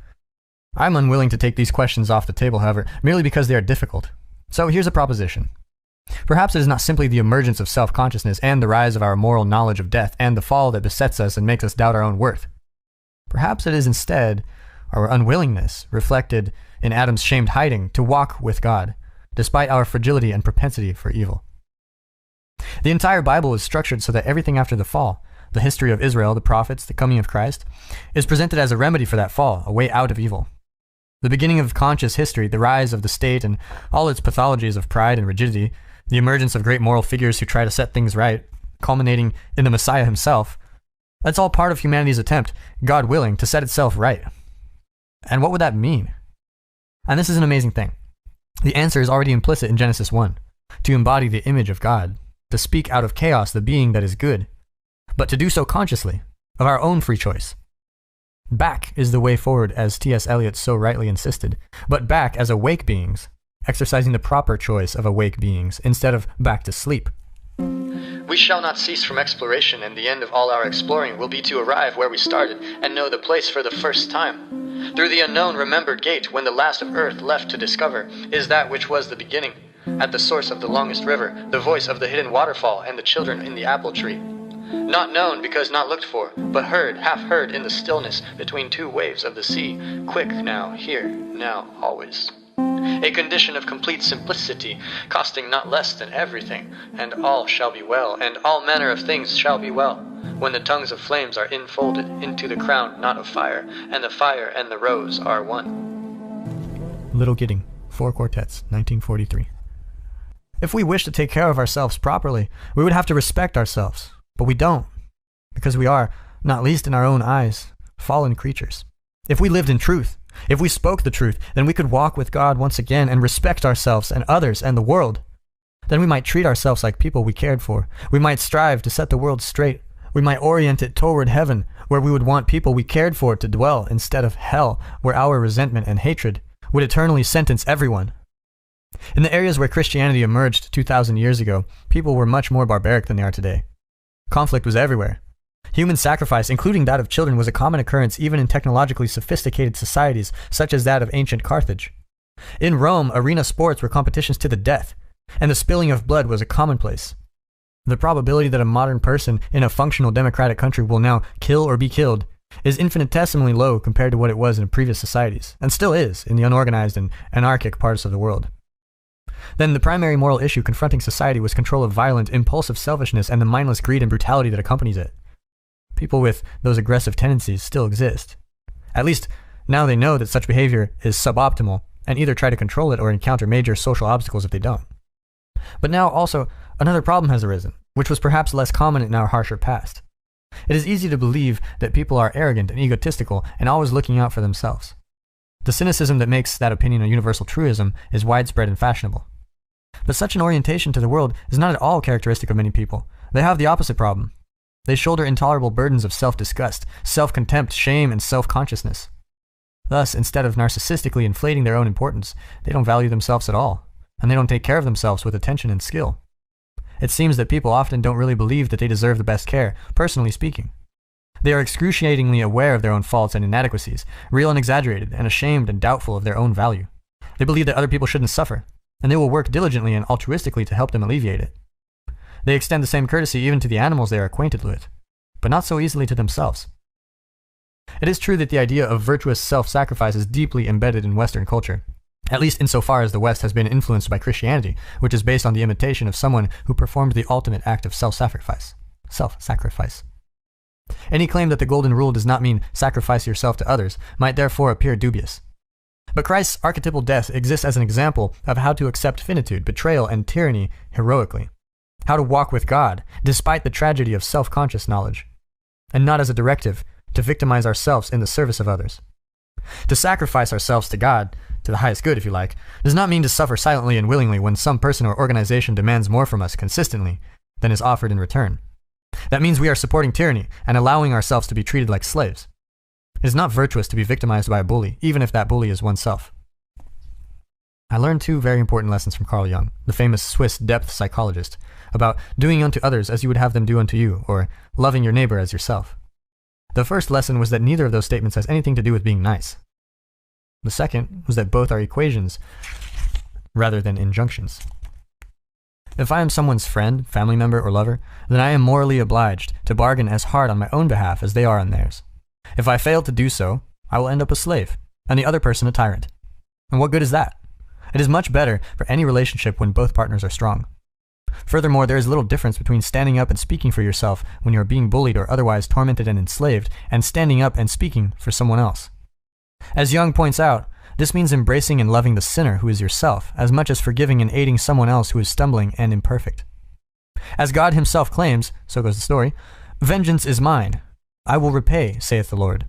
I'm unwilling to take these questions off the table, however, merely because they are difficult. So here's a proposition. Perhaps it is not simply the emergence of self-consciousness and the rise of our moral knowledge of death and the fall that besets us and makes us doubt our own worth. Perhaps it is instead our unwillingness, reflected in Adam's shamed hiding, to walk with God, despite our fragility and propensity for evil. The entire Bible is structured so that everything after the fall, the history of Israel, the prophets, the coming of Christ, is presented as a remedy for that fall, a way out of evil. The beginning of conscious history, the rise of the state and all its pathologies of pride and rigidity, the emergence of great moral figures who try to set things right, culminating in the Messiah himself, that's all part of humanity's attempt, God willing, to set itself right. And what would that mean? And this is an amazing thing. The answer is already implicit in Genesis 1, to embody the image of God, to speak out of chaos the being that is good, but to do so consciously, of our own free choice. Back is the way forward, as T.S. Eliot so rightly insisted, but back as awake beings, exercising the proper choice of awake beings instead of back to sleep. We shall not cease from exploration, and the end of all our exploring will be to arrive where we started and know the place for the first time. Through the unknown remembered gate, when the last of earth left to discover is that which was the beginning. At the source of the longest river, the voice of the hidden waterfall and the children in the apple tree. Not known because not looked for, but heard, half heard in the stillness between two waves of the sea. Quick now, here, now, always. A condition of complete simplicity, costing not less than everything, and all shall be well, and all manner of things shall be well, when the tongues of flames are infolded into the crown not of fire, and the fire and the rose are one. Little Gidding, 4 quartets, 1943. If we wish to take care of ourselves properly, we would have to respect ourselves, but we don't, because we are, not least in our own eyes, fallen creatures. If we lived in truth, if we spoke the truth, then we could walk with God once again and respect ourselves and others and the world. Then we might treat ourselves like people we cared for. We might strive to set the world straight. We might orient it toward heaven, where we would want people we cared for to dwell, instead of hell, where our resentment and hatred would eternally sentence everyone. In the areas where Christianity emerged 2,000 years ago, people were much more barbaric than they are today. Conflict was everywhere. Human sacrifice, including that of children, was a common occurrence even in technologically sophisticated societies such as that of ancient Carthage. In Rome, arena sports were competitions to the death, and the spilling of blood was a commonplace. The probability that a modern person in a functional democratic country will now kill or be killed is infinitesimally low compared to what it was in previous societies, and still is in the unorganized and anarchic parts of the world. Then the primary moral issue confronting society was control of violent, impulsive selfishness and the mindless greed and brutality that accompanies it. People with those aggressive tendencies still exist. At least now they know that such behavior is suboptimal and either try to control it or encounter major social obstacles if they don't. But now also another problem has arisen, which was perhaps less common in our harsher past. It is easy to believe that people are arrogant and egotistical and always looking out for themselves. The cynicism that makes that opinion a universal truism is widespread and fashionable. But such an orientation to the world is not at all characteristic of many people. They have the opposite problem. They shoulder intolerable burdens of self-disgust, self-contempt, shame, and self-consciousness. Thus, instead of narcissistically inflating their own importance, they don't value themselves at all, and they don't take care of themselves with attention and skill. It seems that people often don't really believe that they deserve the best care, personally speaking. They are excruciatingly aware of their own faults and inadequacies, real and exaggerated, and ashamed and doubtful of their own value. They believe that other people shouldn't suffer, and they will work diligently and altruistically to help them alleviate it. They extend the same courtesy even to the animals they are acquainted with, but not so easily to themselves. It is true that the idea of virtuous self-sacrifice is deeply embedded in Western culture, at least insofar as the West has been influenced by Christianity, which is based on the imitation of someone who performed the ultimate act of self-sacrifice. Any claim that the Golden Rule does not mean sacrifice yourself to others might therefore appear dubious. But Christ's archetypal death exists as an example of how to accept finitude, betrayal, and tyranny heroically. How to walk with God, despite the tragedy of self-conscious knowledge, and not as a directive to victimize ourselves in the service of others. To sacrifice ourselves to God, to the highest good if you like, does not mean to suffer silently and willingly when some person or organization demands more from us consistently than is offered in return. That means we are supporting tyranny and allowing ourselves to be treated like slaves. It is not virtuous to be victimized by a bully, even if that bully is oneself. I learned 2 very important lessons from Carl Jung, the famous Swiss depth psychologist, about doing unto others as you would have them do unto you, or loving your neighbor as yourself. The first lesson was that neither of those statements has anything to do with being nice. The second was that both are equations rather than injunctions. If I am someone's friend, family member, or lover, then I am morally obliged to bargain as hard on my own behalf as they are on theirs. If I fail to do so, I will end up a slave, and the other person a tyrant. And what good is that? It is much better for any relationship when both partners are strong. Furthermore, there is little difference between standing up and speaking for yourself when you are being bullied or otherwise tormented and enslaved, and standing up and speaking for someone else. As Jung points out, this means embracing and loving the sinner who is yourself, as much as forgiving and aiding someone else who is stumbling and imperfect. As God himself claims, so goes the story, "Vengeance is mine. I will repay, saith the Lord."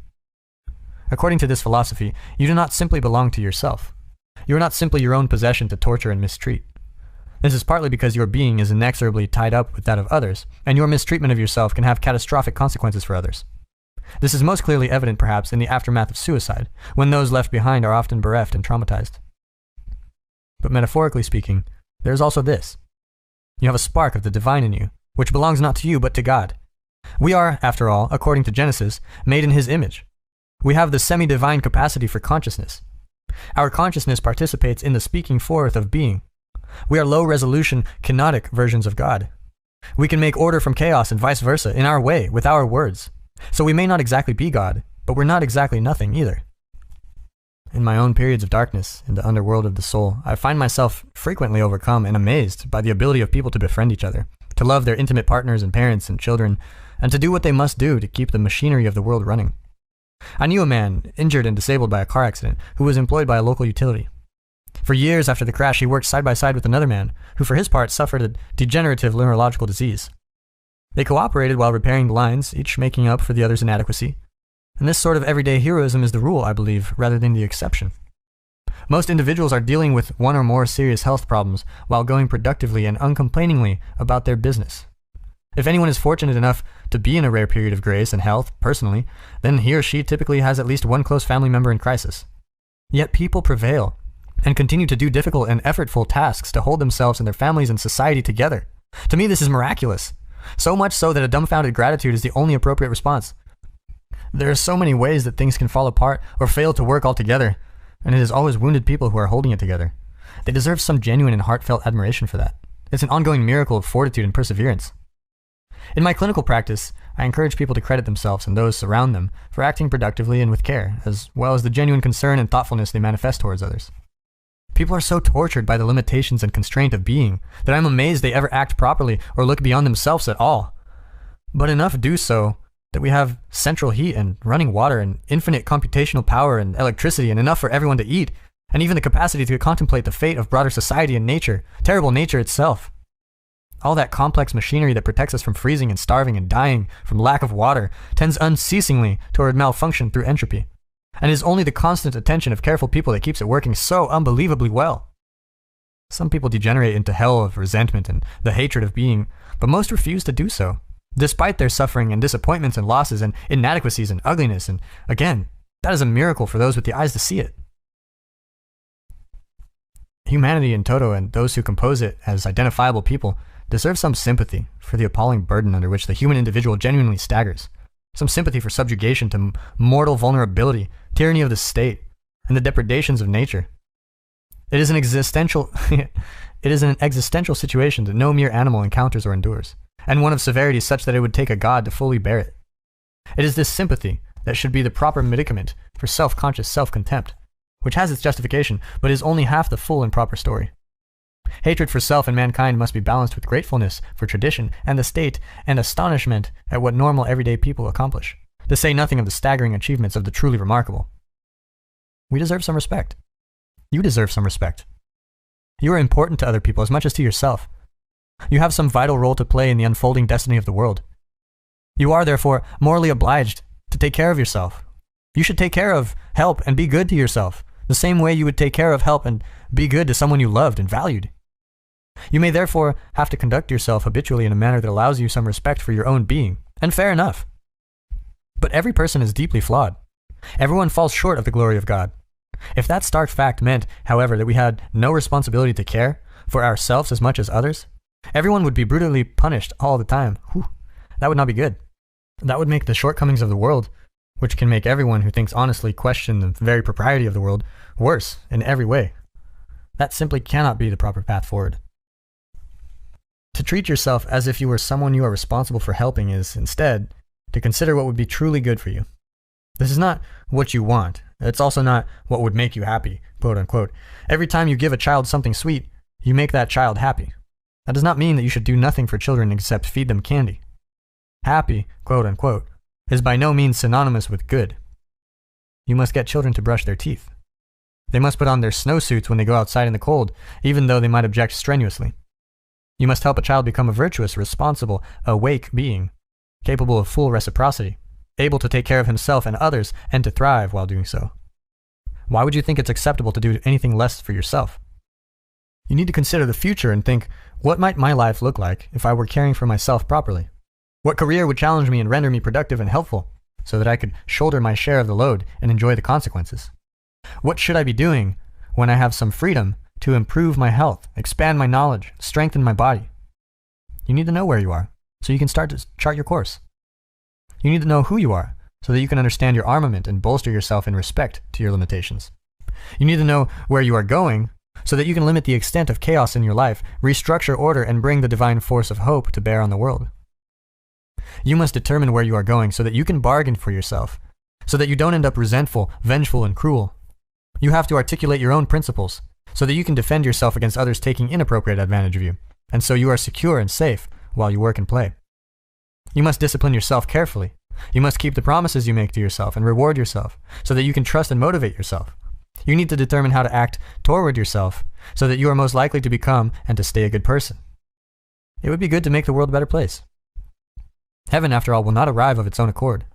According to this philosophy, you do not simply belong to yourself. You are not simply your own possession to torture and mistreat. This is partly because your being is inexorably tied up with that of others, and your mistreatment of yourself can have catastrophic consequences for others. This is most clearly evident perhaps in the aftermath of suicide, when those left behind are often bereft and traumatized. But metaphorically speaking, there is also this. You have a spark of the divine in you, which belongs not to you but to God. We are, after all, according to Genesis, made in His image. We have the semi-divine capacity for consciousness. Our consciousness participates in the speaking forth of being. We are low-resolution, kenotic versions of God. We can make order from chaos and vice versa in our way, with our words. So we may not exactly be God, but we're not exactly nothing either. In my own periods of darkness, in the underworld of the soul, I find myself frequently overcome and amazed by the ability of people to befriend each other, to love their intimate partners and parents and children, and to do what they must do to keep the machinery of the world running. I knew a man, injured and disabled by a car accident, who was employed by a local utility. For years after the crash, he worked side by side with another man, who for his part suffered a degenerative neurological disease. They cooperated while repairing the lines, each making up for the other's inadequacy. And this sort of everyday heroism is the rule, I believe, rather than the exception. Most individuals are dealing with one or more serious health problems while going productively and uncomplainingly about their business. If anyone is fortunate enough to be in a rare period of grace and health, personally, then he or she typically has at least one close family member in crisis. Yet people prevail and continue to do difficult and effortful tasks to hold themselves and their families and society together. To me, this is miraculous. So much so that a dumbfounded gratitude is the only appropriate response. There are so many ways that things can fall apart or fail to work altogether, and it has always wounded people who are holding it together. They deserve some genuine and heartfelt admiration for that. It's an ongoing miracle of fortitude and perseverance. In my clinical practice, I encourage people to credit themselves and those around them for acting productively and with care, as well as the genuine concern and thoughtfulness they manifest towards others. People are so tortured by the limitations and constraint of being that I'm amazed they ever act properly or look beyond themselves at all. But enough do so that we have central heat and running water and infinite computational power and electricity and enough for everyone to eat, and even the capacity to contemplate the fate of broader society and nature, terrible nature itself. All that complex machinery that protects us from freezing and starving and dying from lack of water tends unceasingly toward malfunction through entropy, and it is only the constant attention of careful people that keeps it working so unbelievably well. Some people degenerate into hell of resentment and the hatred of being, but most refuse to do so, despite their suffering and disappointments and losses and inadequacies and ugliness, and again, that is a miracle for those with the eyes to see it. Humanity in toto and those who compose it as identifiable people deserve some sympathy for the appalling burden under which the human individual genuinely staggers, some sympathy for subjugation to mortal vulnerability, tyranny of the state, and the depredations of nature. It is an existential situation that no mere animal encounters or endures, and one of severity such that it would take a god to fully bear it. It is this sympathy that should be the proper medicament for self-conscious self-contempt, which has its justification, but is only half the full and proper story. Hatred for self and mankind must be balanced with gratefulness for tradition and the state and astonishment at what normal everyday people accomplish, to say nothing of the staggering achievements of the truly remarkable. We deserve some respect. You deserve some respect. You are important to other people as much as to yourself. You have some vital role to play in the unfolding destiny of the world. You are, therefore, morally obliged to take care of yourself. You should take care of, help, and be good to yourself, the same way you would take care of, help, and be good to someone you loved and valued. You may therefore have to conduct yourself habitually in a manner that allows you some respect for your own being, and fair enough. But every person is deeply flawed. Everyone falls short of the glory of God. If that stark fact meant, however, that we had no responsibility to care for ourselves as much as others, everyone would be brutally punished all the time. That would not be good. That would make the shortcomings of the world, which can make everyone who thinks honestly question the very propriety of the world, worse in every way. That simply cannot be the proper path forward. To treat yourself as if you were someone you are responsible for helping is, instead, to consider what would be truly good for you. This is not what you want. It's also not what would make you happy, quote unquote. Every time you give a child something sweet, you make that child happy. That does not mean that you should do nothing for children except feed them candy. Happy, quote unquote, is by no means synonymous with good. You must get children to brush their teeth. They must put on their snowsuits when they go outside in the cold, even though they might object strenuously. You must help a child become a virtuous, responsible, awake being, capable of full reciprocity, able to take care of himself and others, and to thrive while doing so. Why would you think it's acceptable to do anything less for yourself? You need to consider the future and think, what might my life look like if I were caring for myself properly? What career would challenge me and render me productive and helpful, so that I could shoulder my share of the load and enjoy the consequences? What should I be doing when I have some freedom to improve my health, expand my knowledge, strengthen my body. You need to know where you are, so you can start to chart your course. You need to know who you are, so that you can understand your armament and bolster yourself in respect to your limitations. You need to know where you are going, so that you can limit the extent of chaos in your life, restructure order, and bring the divine force of hope to bear on the world. You must determine where you are going so that you can bargain for yourself, so that you don't end up resentful, vengeful, and cruel. You have to articulate your own principles, so that you can defend yourself against others taking inappropriate advantage of you, and so you are secure and safe while you work and play. You must discipline yourself carefully. You must keep the promises you make to yourself and reward yourself, so that you can trust and motivate yourself. You need to determine how to act toward yourself, so that you are most likely to become and to stay a good person. It would be good to make the world a better place. Heaven, after all, will not arrive of its own accord.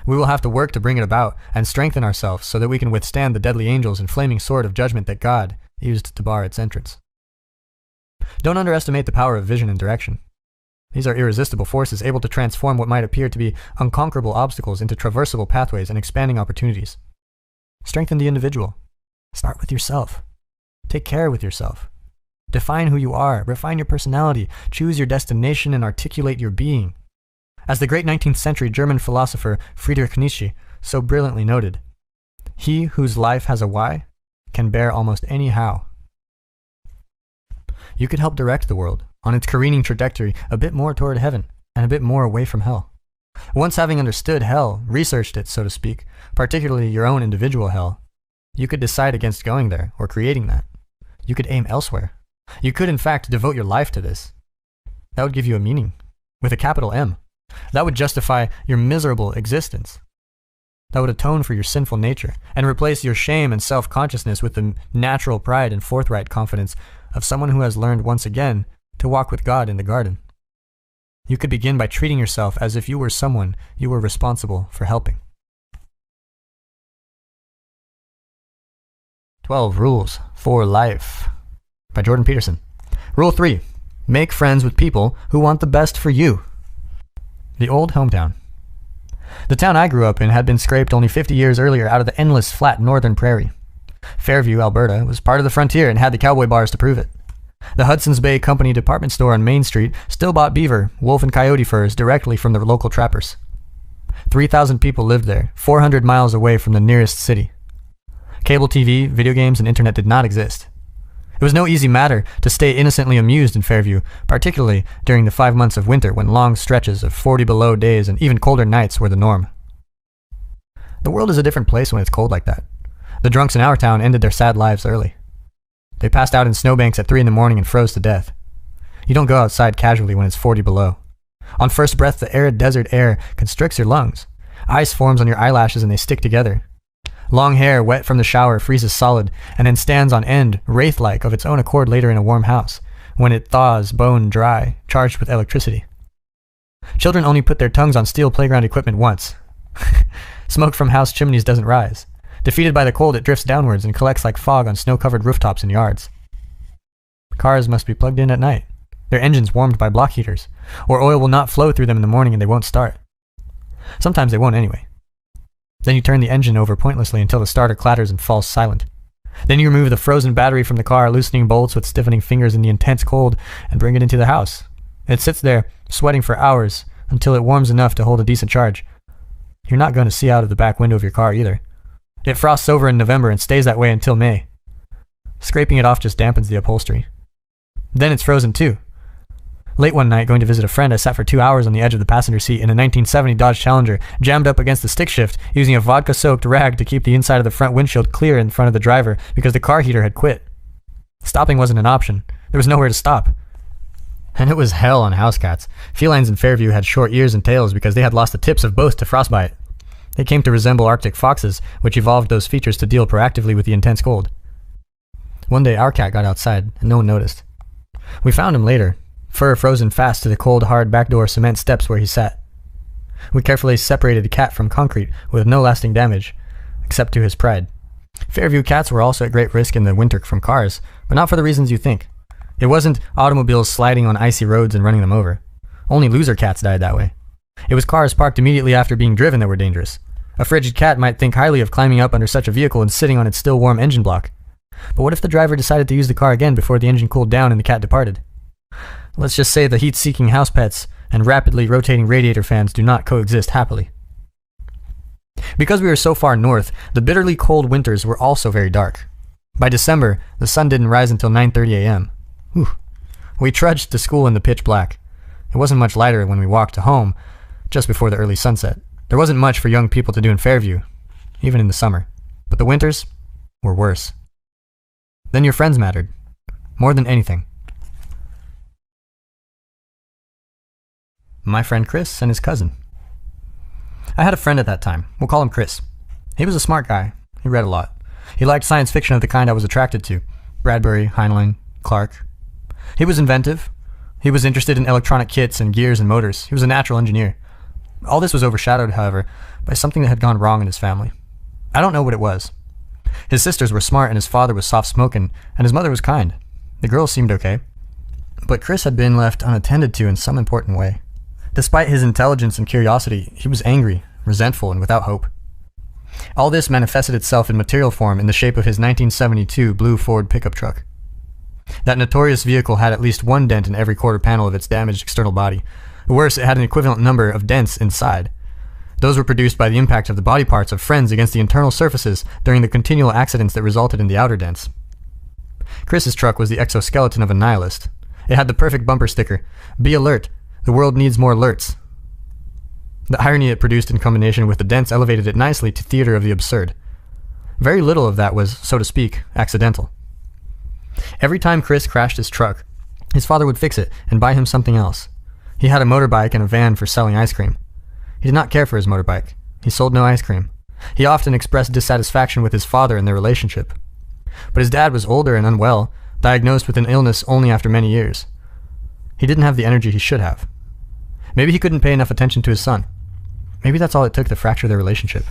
We will have to work to bring it about and strengthen ourselves so that we can withstand the deadly angels and flaming sword of judgment that God used to bar its entrance. Don't underestimate the power of vision and direction. These are irresistible forces able to transform what might appear to be unconquerable obstacles into traversable pathways and expanding opportunities. Strengthen the individual. Start with yourself. Take care with yourself. Define who you are, refine your personality, choose your destination, and articulate your being. As the great 19th century German philosopher Friedrich Nietzsche so brilliantly noted, "He whose life has a why can bear almost any how." You could help direct the world on its careening trajectory a bit more toward heaven and a bit more away from hell. Once having understood hell, researched it, so to speak, particularly your own individual hell, you could decide against going there or creating that. You could aim elsewhere. You could, in fact, devote your life to this. That would give you a meaning, with a capital M. That would justify your miserable existence. That would atone for your sinful nature and replace your shame and self-consciousness with the natural pride and forthright confidence of someone who has learned once again to walk with God in the garden. You could begin by treating yourself as if you were someone you were responsible for helping. 12 Rules for Life by Jordan Peterson. Rule 3. Make friends with people who want the best for you. The old hometown. The town I grew up in had been scraped only 50 years earlier out of the endless flat northern prairie. Fairview, Alberta, was part of the frontier and had the cowboy bars to prove it. The Hudson's Bay Company department store on Main Street still bought beaver, wolf, and coyote furs directly from the local trappers. 3,000 people lived there, 400 miles away from the nearest city. Cable TV, video games, and internet did not exist. It was no easy matter to stay innocently amused in Fairview, particularly during the 5 months of winter when long stretches of 40 below days and even colder nights were the norm. The world is a different place when it's cold like that. The drunks in our town ended their sad lives early. They passed out in snowbanks at 3 a.m. and froze to death. You don't go outside casually when it's 40 below. On first breath, the arid desert air constricts your lungs. Ice forms on your eyelashes and they stick together. Long hair, wet from the shower, freezes solid, and then stands on end, wraith-like, of its own accord later in a warm house, when it thaws bone dry, charged with electricity. Children only put their tongues on steel playground equipment once. Smoke from house chimneys doesn't rise. Defeated by the cold, it drifts downwards and collects like fog on snow-covered rooftops and yards. Cars must be plugged in at night, their engines warmed by block heaters, or oil will not flow through them in the morning and they won't start. Sometimes they won't anyway. Then you turn the engine over pointlessly until the starter clatters and falls silent. Then you remove the frozen battery from the car, loosening bolts with stiffening fingers in the intense cold, and bring it into the house. It sits there, sweating for hours, until it warms enough to hold a decent charge. You're not going to see out of the back window of your car either. It frosts over in November and stays that way until May. Scraping it off just dampens the upholstery. Then it's frozen too. Late one night, going to visit a friend, I sat for 2 hours on the edge of the passenger seat in a 1970 Dodge Challenger, jammed up against the stick shift, using a vodka-soaked rag to keep the inside of the front windshield clear in front of the driver because the car heater had quit. Stopping wasn't an option. There was nowhere to stop. And it was hell on house cats. Felines in Fairview had short ears and tails because they had lost the tips of both to frostbite. They came to resemble Arctic foxes, which evolved those features to deal proactively with the intense cold. One day, our cat got outside, and no one noticed. We found him later, fur frozen fast to the cold, hard backdoor cement steps where he sat. We carefully separated the cat from concrete with no lasting damage, except to his pride. Fairview cats were also at great risk in the winter from cars, but not for the reasons you think. It wasn't automobiles sliding on icy roads and running them over. Only loser cats died that way. It was cars parked immediately after being driven that were dangerous. A frigid cat might think highly of climbing up under such a vehicle and sitting on its still warm engine block. But what if the driver decided to use the car again before the engine cooled down and the cat departed? Let's just say the heat-seeking house pets and rapidly rotating radiator fans do not coexist happily. Because we were so far north, the bitterly cold winters were also very dark. By December, the sun didn't rise until 9:30 a.m. Whew. We trudged to school in the pitch black. It wasn't much lighter when we walked to home, just before the early sunset. There wasn't much for young people to do in Fairview, even in the summer. But the winters were worse. Then your friends mattered, more than anything. My friend Chris and his cousin. I had a friend at that time. We'll call him Chris. He was a smart guy. He read a lot. He liked science fiction of the kind I was attracted to. Bradbury, Heinlein, Clarke. He was inventive. He was interested in electronic kits and gears and motors. He was a natural engineer. All this was overshadowed, however, by something that had gone wrong in his family. I don't know what it was. His sisters were smart and his father was soft-spoken, and his mother was kind. The girls seemed okay. But Chris had been left unattended to in some important way. Despite his intelligence and curiosity, he was angry, resentful, and without hope. All this manifested itself in material form in the shape of his 1972 blue Ford pickup truck. That notorious vehicle had at least one dent in every quarter panel of its damaged external body. Worse, it had an equivalent number of dents inside. Those were produced by the impact of the body parts of friends against the internal surfaces during the continual accidents that resulted in the outer dents. Chris's truck was the exoskeleton of a nihilist. It had the perfect bumper sticker, "Be alert, the world needs more alerts." The irony it produced in combination with the dents elevated it nicely to theater of the absurd. Very little of that was, so to speak, accidental. Every time Chris crashed his truck, his father would fix it and buy him something else. He had a motorbike and a van for selling ice cream. He did not care for his motorbike. He sold no ice cream. He often expressed dissatisfaction with his father and their relationship. But his dad was older and unwell, diagnosed with an illness only after many years. He didn't have the energy he should have. Maybe he couldn't pay enough attention to his son. Maybe that's all it took to fracture their relationship.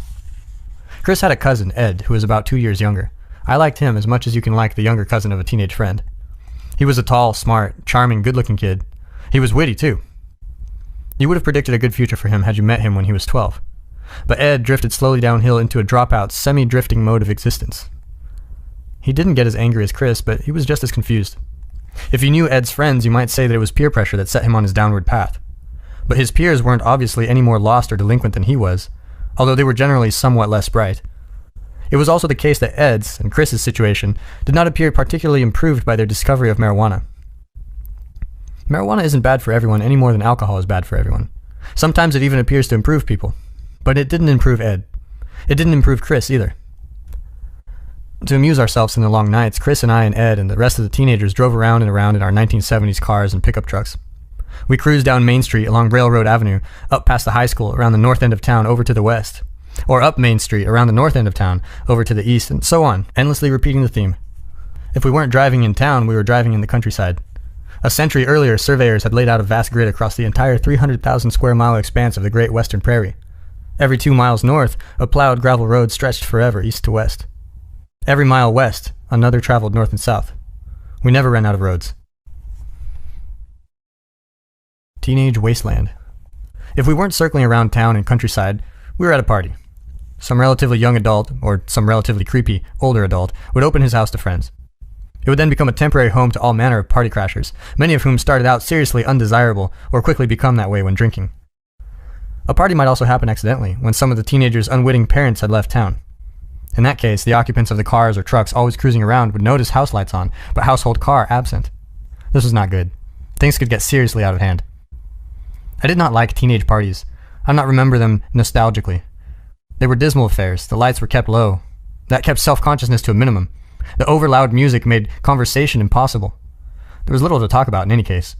Chris had a cousin, Ed, who was about 2 years younger. I liked him as much as you can like the younger cousin of a teenage friend. He was a tall, smart, charming, good-looking kid. He was witty, too. You would have predicted a good future for him had you met him when he was 12. But Ed drifted slowly downhill into a dropout, semi-drifting mode of existence. He didn't get as angry as Chris, but he was just as confused. If you knew Ed's friends, you might say that it was peer pressure that set him on his downward path. But his peers weren't obviously any more lost or delinquent than he was, although they were generally somewhat less bright. It was also the case that Ed's and Chris's situation did not appear particularly improved by their discovery of marijuana. Marijuana isn't bad for everyone any more than alcohol is bad for everyone. Sometimes it even appears to improve people. But it didn't improve Ed. It didn't improve Chris either. To amuse ourselves in the long nights, Chris and I and Ed and the rest of the teenagers drove around and around in our 1970s cars and pickup trucks. We cruised down Main Street along Railroad Avenue, up past the high school, around the north end of town over to the west, or up Main Street around the north end of town over to the east, and so on, endlessly repeating the theme. If we weren't driving in town, we were driving in the countryside. A century earlier, surveyors had laid out a vast grid across the entire 300,000 square mile expanse of the Great Western Prairie. Every 2 miles north, a plowed gravel road stretched forever east to west. Every mile west, another traveled north and south. We never ran out of roads. Teenage wasteland. If we weren't circling around town and countryside, we were at a party. Some relatively young adult, or some relatively creepy, older adult, would open his house to friends. It would then become a temporary home to all manner of party crashers, many of whom started out seriously undesirable or quickly become that way when drinking. A party might also happen accidentally, when some of the teenagers' unwitting parents had left town. In that case, the occupants of the cars or trucks always cruising around would notice house lights on, but household car absent. This was not good. Things could get seriously out of hand. I did not like teenage parties. I do not remember them nostalgically. They were dismal affairs. The lights were kept low. That kept self-consciousness to a minimum. The overloud music made conversation impossible. There was little to talk about in any case.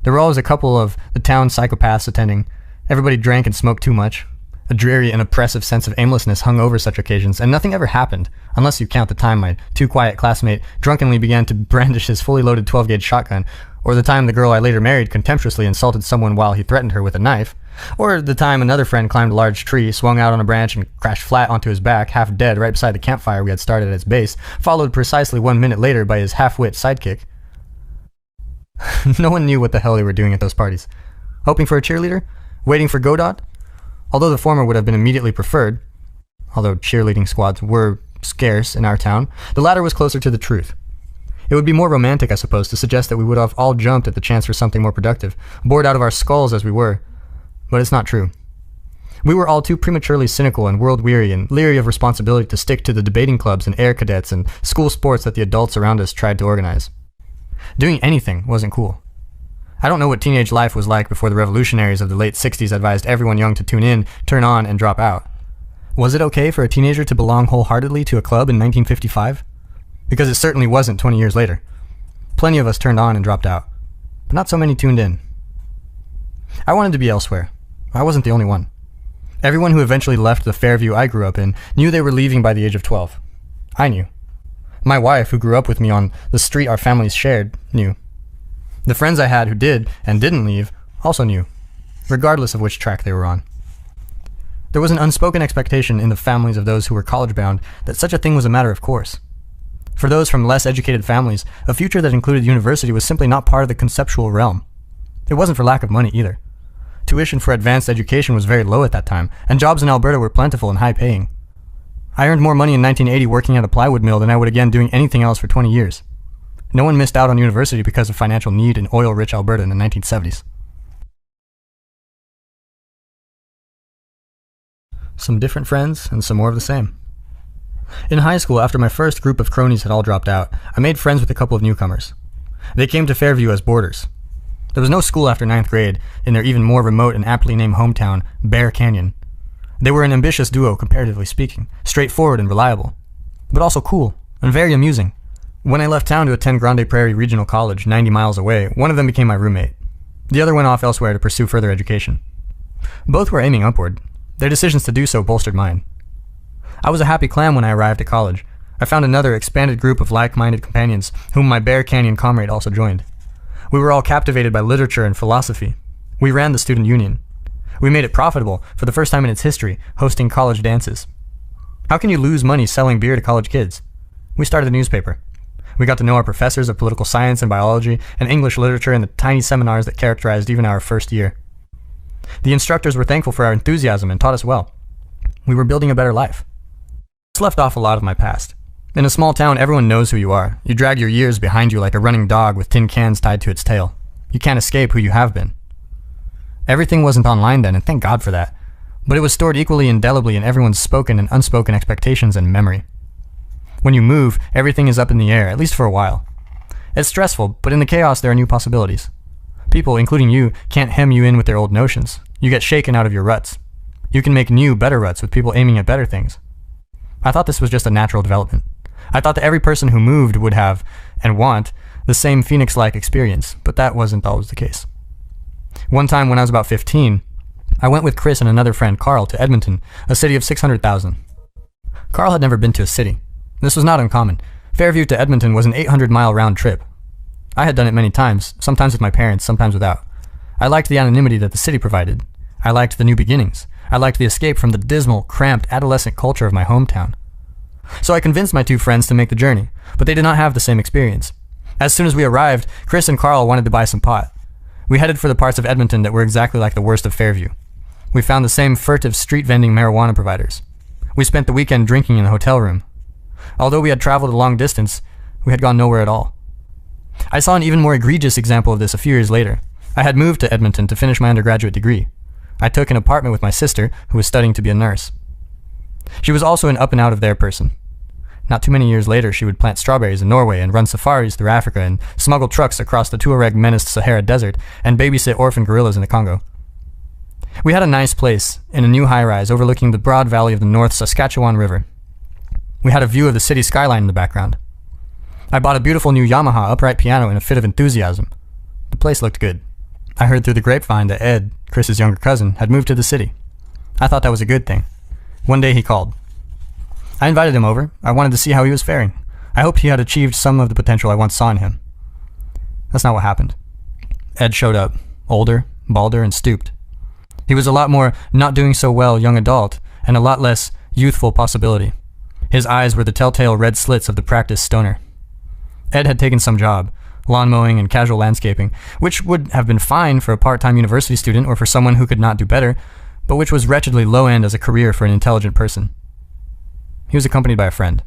There were always a couple of the town psychopaths attending. Everybody drank and smoked too much. A dreary and oppressive sense of aimlessness hung over such occasions, and nothing ever happened, unless you count the time my too-quiet classmate drunkenly began to brandish his fully loaded 12-gauge shotgun, or the time the girl I later married contemptuously insulted someone while he threatened her with a knife, or the time another friend climbed a large tree, swung out on a branch, and crashed flat onto his back, half dead, right beside the campfire we had started at its base, followed precisely 1 minute later by his half-wit sidekick. No one knew what the hell they were doing at those parties. Hoping for a cheerleader? Waiting for Godot? Although the former would have been immediately preferred, although cheerleading squads were scarce in our town, the latter was closer to the truth. It would be more romantic, I suppose, to suggest that we would have all jumped at the chance for something more productive, bored out of our skulls as we were. But it's not true. We were all too prematurely cynical and world-weary and leery of responsibility to stick to the debating clubs and air cadets and school sports that the adults around us tried to organize. Doing anything wasn't cool. I don't know what teenage life was like before the revolutionaries of the late 60s advised everyone young to tune in, turn on, and drop out. Was it okay for a teenager to belong wholeheartedly to a club in 1955? Because it certainly wasn't 20 years later. Plenty of us turned on and dropped out, but not so many tuned in. I wanted to be elsewhere. I wasn't the only one. Everyone who eventually left the Fairview I grew up in knew they were leaving by the age of 12. I knew. My wife, who grew up with me on the street our families shared, knew. The friends I had who did and didn't leave also knew, regardless of which track they were on. There was an unspoken expectation in the families of those who were college-bound that such a thing was a matter of course. For those from less educated families, a future that included university was simply not part of the conceptual realm. It wasn't for lack of money either. Tuition for advanced education was very low at that time, and jobs in Alberta were plentiful and high-paying. I earned more money in 1980 working at a plywood mill than I would again doing anything else for 20 years. No one missed out on university because of financial need in oil-rich Alberta in the 1970s. Some different friends and some more of the same. In high school, after my first group of cronies had all dropped out, I made friends with a couple of newcomers. They came to Fairview as boarders. There was no school after 9th grade in their even more remote and aptly named hometown, Bear Canyon. They were an ambitious duo, comparatively speaking, straightforward and reliable, but also cool and very amusing. When I left town to attend Grande Prairie Regional College, 90 miles away, one of them became my roommate. The other went off elsewhere to pursue further education. Both were aiming upward. Their decisions to do so bolstered mine. I was a happy clam when I arrived at college. I found another expanded group of like-minded companions, whom my Bear Canyon comrade also joined. We were all captivated by literature and philosophy. We ran the student union. We made it profitable, for the first time in its history, hosting college dances. How can you lose money selling beer to college kids? We started a newspaper. We got to know our professors of political science and biology and English literature in the tiny seminars that characterized even our first year. The instructors were thankful for our enthusiasm and taught us well. We were building a better life. This left off a lot of my past. In a small town, everyone knows who you are. You drag your years behind you like a running dog with tin cans tied to its tail. You can't escape who you have been. Everything wasn't online then, and thank God for that. But it was stored equally indelibly in everyone's spoken and unspoken expectations and memory. When you move, everything is up in the air, at least for a while. It's stressful, but in the chaos there are new possibilities. People, including you, can't hem you in with their old notions. You get shaken out of your ruts. You can make new, better ruts with people aiming at better things. I thought this was just a natural development. I thought that every person who moved would have, and want, the same Phoenix-like experience, but that wasn't always the case. One time when I was about 15, I went with Chris and another friend, Carl, to Edmonton, a city of 600,000. Carl had never been to a city. This was not uncommon. Fairview to Edmonton was an 800-mile round trip. I had done it many times, sometimes with my parents, sometimes without. I liked the anonymity that the city provided. I liked the new beginnings. I liked the escape from the dismal, cramped, adolescent culture of my hometown. So I convinced my two friends to make the journey, but they did not have the same experience. As soon as we arrived, Chris and Carl wanted to buy some pot. We headed for the parts of Edmonton that were exactly like the worst of Fairview. We found the same furtive street vending marijuana providers. We spent the weekend drinking in a hotel room. Although we had traveled a long distance, we had gone nowhere at all. I saw an even more egregious example of this a few years later. I had moved to Edmonton to finish my undergraduate degree. I took an apartment with my sister, who was studying to be a nurse. She was also an up-and-out-of-there person. Not too many years later, she would plant strawberries in Norway and run safaris through Africa and smuggle trucks across the Tuareg-menaced Sahara Desert and babysit orphan gorillas in the Congo. We had a nice place in a new high-rise overlooking the broad valley of the North Saskatchewan River. We had a view of the city skyline in the background. I bought a beautiful new Yamaha upright piano in a fit of enthusiasm. The place looked good. I heard through the grapevine that Ed, Chris's younger cousin, had moved to the city. I thought that was a good thing. One day he called. I invited him over. I wanted to see how he was faring. I hoped he had achieved some of the potential I once saw in him. That's not what happened. Ed showed up, older, balder, and stooped. He was a lot more not doing so well young adult, and a lot less youthful possibility. His eyes were the telltale red slits of the practiced stoner. Ed had taken some job, lawn mowing and casual landscaping, which would have been fine for a part-time university student or for someone who could not do better, but which was wretchedly low-end as a career for an intelligent person. He was accompanied by a friend.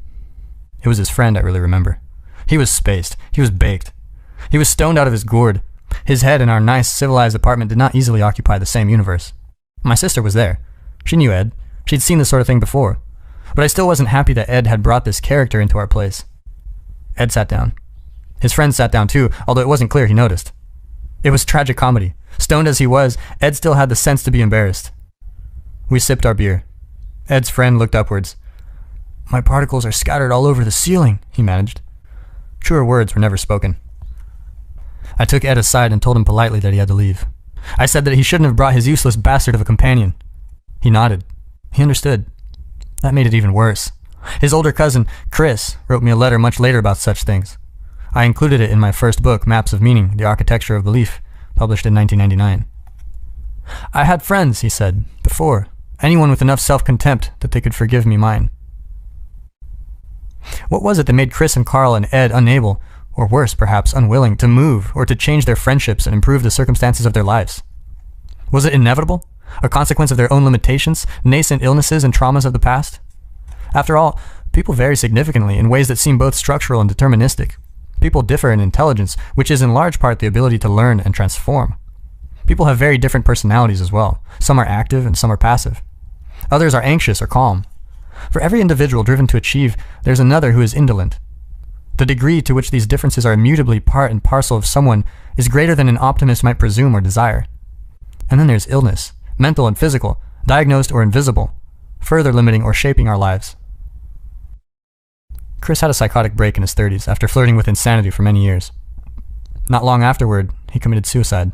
It was his friend I really remember. He was spaced. He was baked. He was stoned out of his gourd. His head in our nice, civilized apartment did not easily occupy the same universe. My sister was there. She knew Ed. She'd seen this sort of thing before. But I still wasn't happy that Ed had brought this character into our place. Ed sat down. His friend sat down too, although it wasn't clear he noticed. It was tragic comedy. Stoned as he was, Ed still had the sense to be embarrassed. We sipped our beer. Ed's friend looked upwards. "My particles are scattered all over the ceiling," he managed. Truer words were never spoken. I took Ed aside and told him politely that he had to leave. I said that he shouldn't have brought his useless bastard of a companion. He nodded. He understood. That made it even worse. His older cousin, Chris, wrote me a letter much later about such things. I included it in my first book, Maps of Meaning, The Architecture of Belief, published in 1999. "I had friends," he said, "before. Anyone with enough self-contempt that they could forgive me mine." What was it that made Chris and Carl and Ed unable, or worse, perhaps, unwilling, to move or to change their friendships and improve the circumstances of their lives? Was it inevitable? A consequence of their own limitations, nascent illnesses and traumas of the past? After all, people vary significantly in ways that seem both structural and deterministic. People differ in intelligence, which is in large part the ability to learn and transform. People have very different personalities as well. Some are active and some are passive. Others are anxious or calm. For every individual driven to achieve, there's another who is indolent. The degree to which these differences are immutably part and parcel of someone is greater than an optimist might presume or desire. And then there's illness, mental and physical, diagnosed or invisible, further limiting or shaping our lives. Chris had a psychotic break in his 30s after flirting with insanity for many years. Not long afterward, he committed suicide.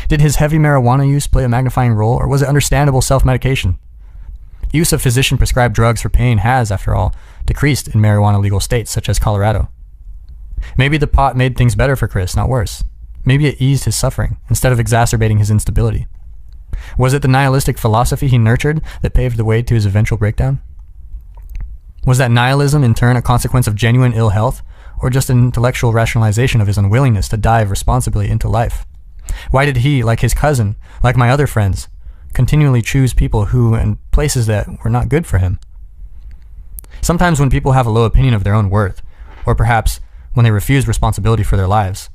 Did his heavy marijuana use play a magnifying role, or was it understandable self-medication? Use of physician-prescribed drugs for pain has, after all, decreased in marijuana-legal states such as Colorado. Maybe the pot made things better for Chris, not worse. Maybe it eased his suffering, instead of exacerbating his instability. Was it the nihilistic philosophy he nurtured that paved the way to his eventual breakdown? Was that nihilism, in turn, a consequence of genuine ill health, or just an intellectual rationalization of his unwillingness to dive responsibly into life? Why did he, like his cousin, like my other friends, continually choose people who and places that were not good for him? Sometimes when people have a low opinion of their own worth, or perhaps when they refuse responsibility for their lives,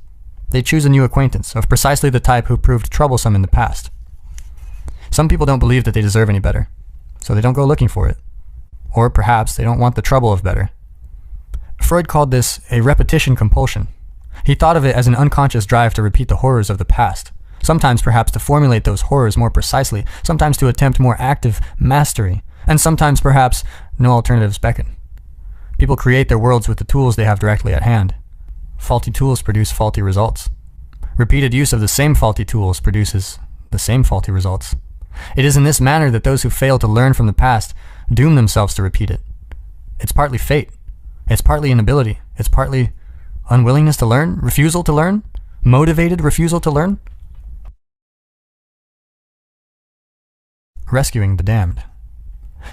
they choose a new acquaintance of precisely the type who proved troublesome in the past. Some people don't believe that they deserve any better, so they don't go looking for it. Or perhaps they don't want the trouble of better. Freud called this a repetition compulsion. He thought of it as an unconscious drive to repeat the horrors of the past, sometimes perhaps to formulate those horrors more precisely, sometimes to attempt more active mastery, and sometimes perhaps no alternatives beckon. People create their worlds with the tools they have directly at hand. Faulty tools produce faulty results. Repeated use of the same faulty tools produces the same faulty results. It is in this manner that those who fail to learn from the past doom themselves to repeat it. It's partly fate. It's partly inability. It's partly unwillingness to learn, refusal to learn, motivated refusal to learn. Rescuing the damned.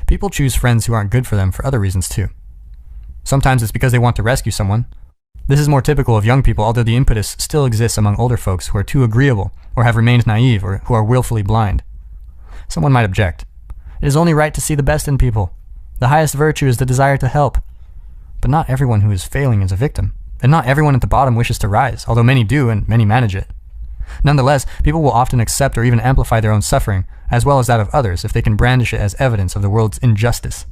People choose friends who aren't good for them for other reasons too. Sometimes it's because they want to rescue someone. This is more typical of young people, although the impetus still exists among older folks who are too agreeable or have remained naive or who are willfully blind. Someone might object. It is only right to see the best in people. The highest virtue is the desire to help. But not everyone who is failing is a victim, and not everyone at the bottom wishes to rise, although many do and many manage it. Nonetheless, people will often accept or even amplify their own suffering, as well as that of others, if they can brandish it as evidence of the world's injustice.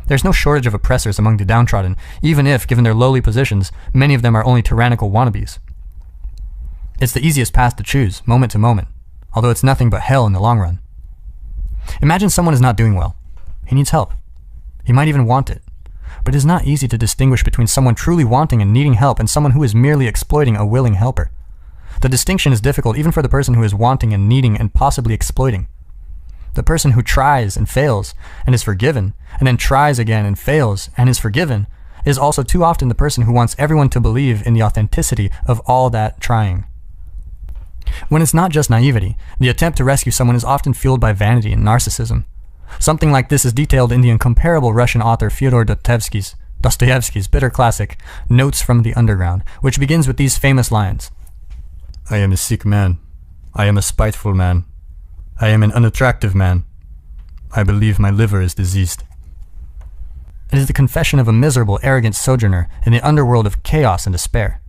There's no shortage of oppressors among the downtrodden, even if, given their lowly positions, many of them are only tyrannical wannabes. It's the easiest path to choose, moment to moment, although it's nothing but hell in the long run. Imagine someone is not doing well. He needs help. He might even want it. But it is not easy to distinguish between someone truly wanting and needing help and someone who is merely exploiting a willing helper. The distinction is difficult even for the person who is wanting and needing and possibly exploiting. The person who tries and fails and is forgiven, and then tries again and fails and is forgiven, is also too often the person who wants everyone to believe in the authenticity of all that trying. When it's not just naivety, the attempt to rescue someone is often fueled by vanity and narcissism. Something like this is detailed in the incomparable Russian author Fyodor Dostoevsky's bitter classic, Notes from the Underground, which begins with these famous lines. "I am a sick man. I am a spiteful man. I am an unattractive man. I believe my liver is diseased." It is the confession of a miserable, arrogant sojourner in the underworld of chaos and despair.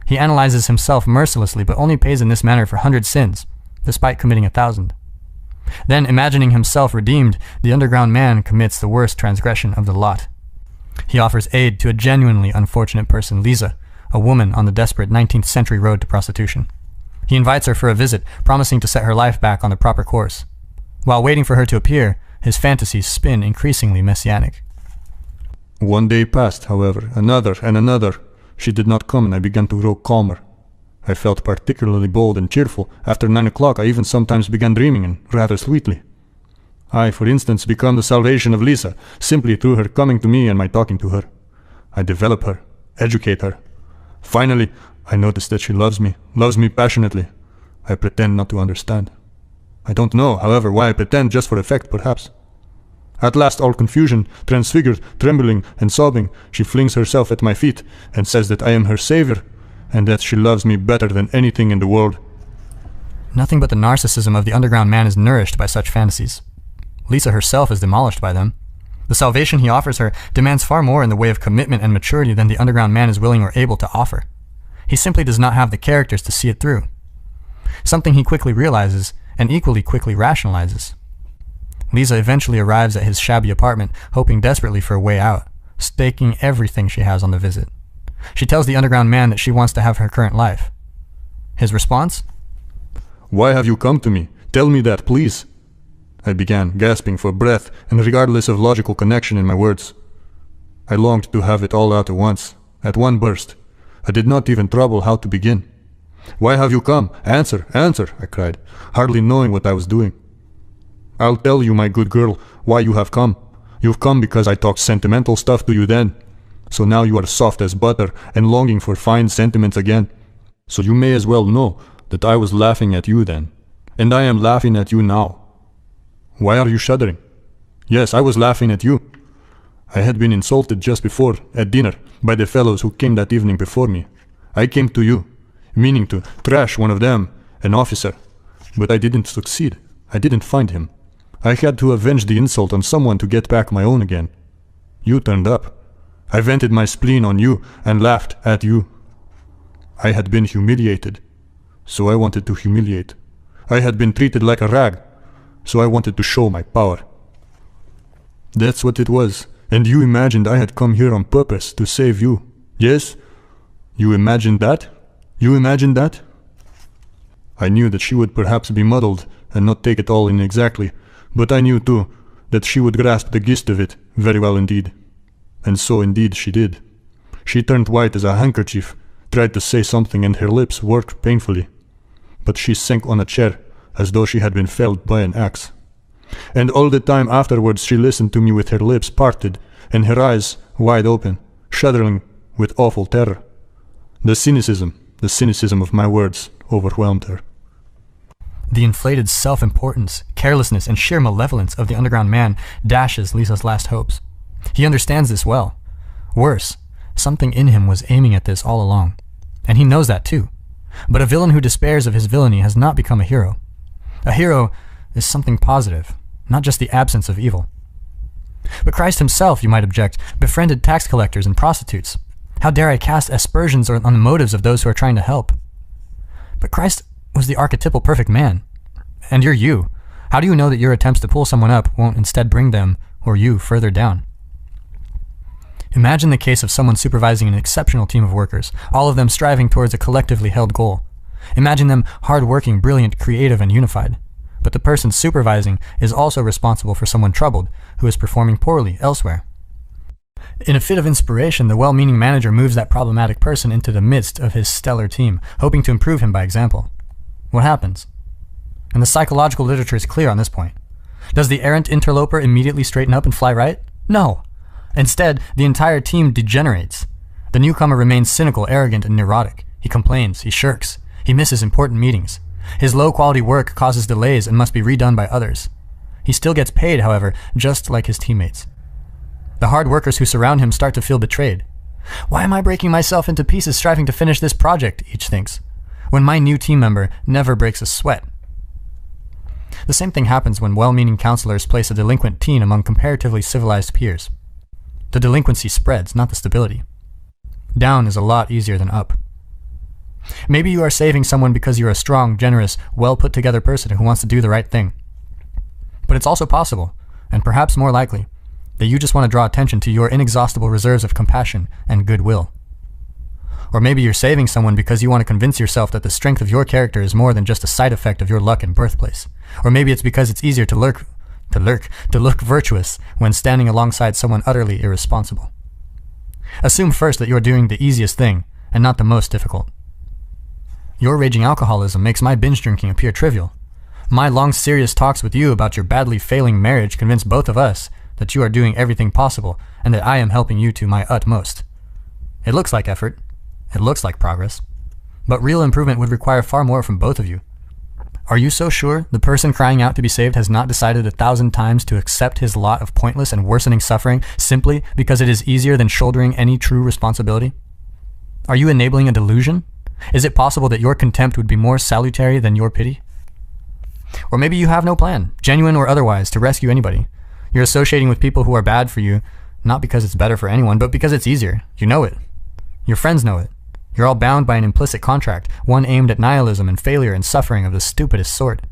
He analyzes himself mercilessly, but only pays in this manner for 100 sins, despite committing 1,000. Then, imagining himself redeemed, the underground man commits the worst transgression of the lot. He offers aid to a genuinely unfortunate person, Lisa, a woman on the desperate 19th century road to prostitution. He invites her for a visit, promising to set her life back on the proper course. While waiting for her to appear, his fantasies spin increasingly messianic. One day passed, however, another and another. She did not come, and I began to grow calmer. I felt particularly bold and cheerful. After 9 o'clock, I even sometimes began dreaming, and rather sweetly. I, for instance, become the salvation of Lisa, simply through her coming to me and my talking to her. I develop her, educate her. Finally, I notice that she loves me passionately. I pretend not to understand. I don't know, however, why I pretend, just for effect, perhaps. At last, all confusion, transfigured, trembling, and sobbing, she flings herself at my feet and says that I am her savior, and that she loves me better than anything in the world. Nothing but the narcissism of the underground man is nourished by such fantasies. Lisa herself is demolished by them. The salvation he offers her demands far more in the way of commitment and maturity than the underground man is willing or able to offer. He simply does not have the characters to see it through. Something he quickly realizes and equally quickly rationalizes. Lisa eventually arrives at his shabby apartment, hoping desperately for a way out, staking everything she has on the visit. She tells the underground man that she wants to have her current life. His response? Why have you come to me? Tell me that, please. I began, gasping for breath and regardless of logical connection in my words. I longed to have it all out at once, at one burst. I did not even trouble how to begin. Why have you come? Answer, answer, I cried, hardly knowing what I was doing. I'll tell you, my good girl, why you have come. You've come because I talked sentimental stuff to you then. So now you are soft as butter and longing for fine sentiments again. So you may as well know that I was laughing at you then, and I am laughing at you now. Why are you shuddering? Yes, I was laughing at you. I had been insulted just before, at dinner, by the fellows who came that evening before me. I came to you, meaning to trash one of them, an officer. But I didn't succeed. I didn't find him. I had to avenge the insult on someone to get back my own again. You turned up. I vented my spleen on you and laughed at you. I had been humiliated, so I wanted to humiliate. I had been treated like a rag, so I wanted to show my power. That's what it was, and you imagined I had come here on purpose to save you. Yes? You imagined that? You imagined that? I knew that she would perhaps be muddled and not take it all in exactly, but I knew too that she would grasp the gist of it very well indeed. And so indeed she did. She turned white as a handkerchief, tried to say something, and her lips worked painfully. But she sank on a chair as though she had been felled by an axe. And all the time afterwards she listened to me with her lips parted and her eyes wide open, shuddering with awful terror. The cynicism of my words overwhelmed her. The inflated self-importance, carelessness, and sheer malevolence of the underground man dashes Lisa's last hopes. He understands this well. Worse, something in him was aiming at this all along. And he knows that too. But a villain who despairs of his villainy has not become a hero. A hero is something positive, not just the absence of evil. But Christ himself, you might object, befriended tax collectors and prostitutes. How dare I cast aspersions on the motives of those who are trying to help? But Christ was the archetypal perfect man. And you're you. How do you know that your attempts to pull someone up won't instead bring them, or you, further down? Imagine the case of someone supervising an exceptional team of workers, all of them striving towards a collectively held goal. Imagine them hard-working, brilliant, creative, and unified. But the person supervising is also responsible for someone troubled, who is performing poorly elsewhere. In a fit of inspiration, the well-meaning manager moves that problematic person into the midst of his stellar team, hoping to improve him by example. What happens? And the psychological literature is clear on this point. Does the errant interloper immediately straighten up and fly right? No. Instead, the entire team degenerates. The newcomer remains cynical, arrogant, and neurotic. He complains, he shirks, he misses important meetings. His low-quality work causes delays and must be redone by others. He still gets paid, however, just like his teammates. The hard workers who surround him start to feel betrayed. Why am I breaking myself into pieces striving to finish this project, each thinks, when my new team member never breaks a sweat? The same thing happens when well-meaning counselors place a delinquent teen among comparatively civilized peers. The delinquency spreads, not the stability. Down is a lot easier than up. Maybe you are saving someone because you're a strong, generous, well-put-together person who wants to do the right thing. But it's also possible, and perhaps more likely, that you just want to draw attention to your inexhaustible reserves of compassion and goodwill. Or maybe you're saving someone because you want to convince yourself that the strength of your character is more than just a side effect of your luck and birthplace. Or maybe it's because it's easier to look virtuous when standing alongside someone utterly irresponsible. Assume first that you're doing the easiest thing and not the most difficult. Your raging alcoholism makes my binge drinking appear trivial. My long, serious talks with you about your badly failing marriage convince both of us that you are doing everything possible and that I am helping you to my utmost. It looks like effort. It looks like progress. But real improvement would require far more from both of you. Are you so sure the person crying out to be saved has not decided 1,000 times to accept his lot of pointless and worsening suffering simply because it is easier than shouldering any true responsibility? Are you enabling a delusion? Is it possible that your contempt would be more salutary than your pity? Or maybe you have no plan, genuine or otherwise, to rescue anybody. You're associating with people who are bad for you, not because it's better for anyone, but because it's easier. You know it. Your friends know it. You're all bound by an implicit contract, one aimed at nihilism and failure and suffering of the stupidest sort.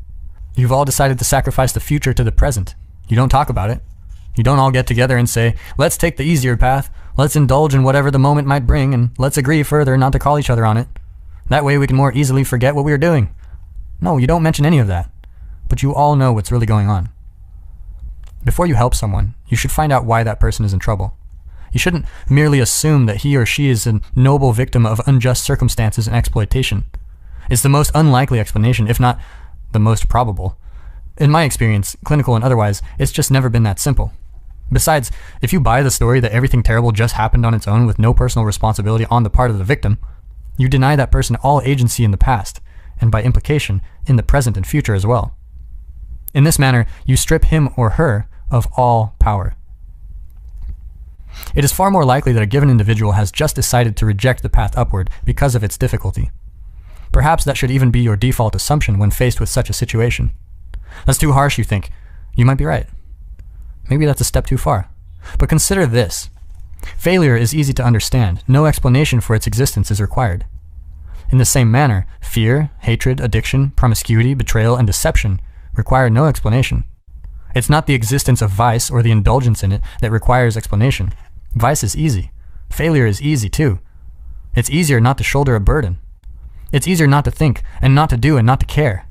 You've all decided to sacrifice the future to the present. You don't talk about it. You don't all get together and say, let's take the easier path, let's indulge in whatever the moment might bring, and let's agree further not to call each other on it. That way we can more easily forget what we were doing. No, you don't mention any of that. But you all know what's really going on. Before you help someone, you should find out why that person is in trouble. You shouldn't merely assume that he or she is a noble victim of unjust circumstances and exploitation. It's the most unlikely explanation, if not the most probable. In my experience, clinical and otherwise, it's just never been that simple. Besides, if you buy the story that everything terrible just happened on its own with no personal responsibility on the part of the victim, you deny that person all agency in the past, and by implication, in the present and future as well. In this manner, you strip him or her of all power. It is far more likely that a given individual has just decided to reject the path upward because of its difficulty. Perhaps that should even be your default assumption when faced with such a situation. That's too harsh, you think. You might be right. Maybe that's a step too far. But consider this. Failure is easy to understand. No explanation for its existence is required. In the same manner, fear, hatred, addiction, promiscuity, betrayal, and deception require no explanation. It's not the existence of vice or the indulgence in it that requires explanation. Vice is easy. Failure is easy too. It's easier not to shoulder a burden. It's easier not to think and not to do and not to care.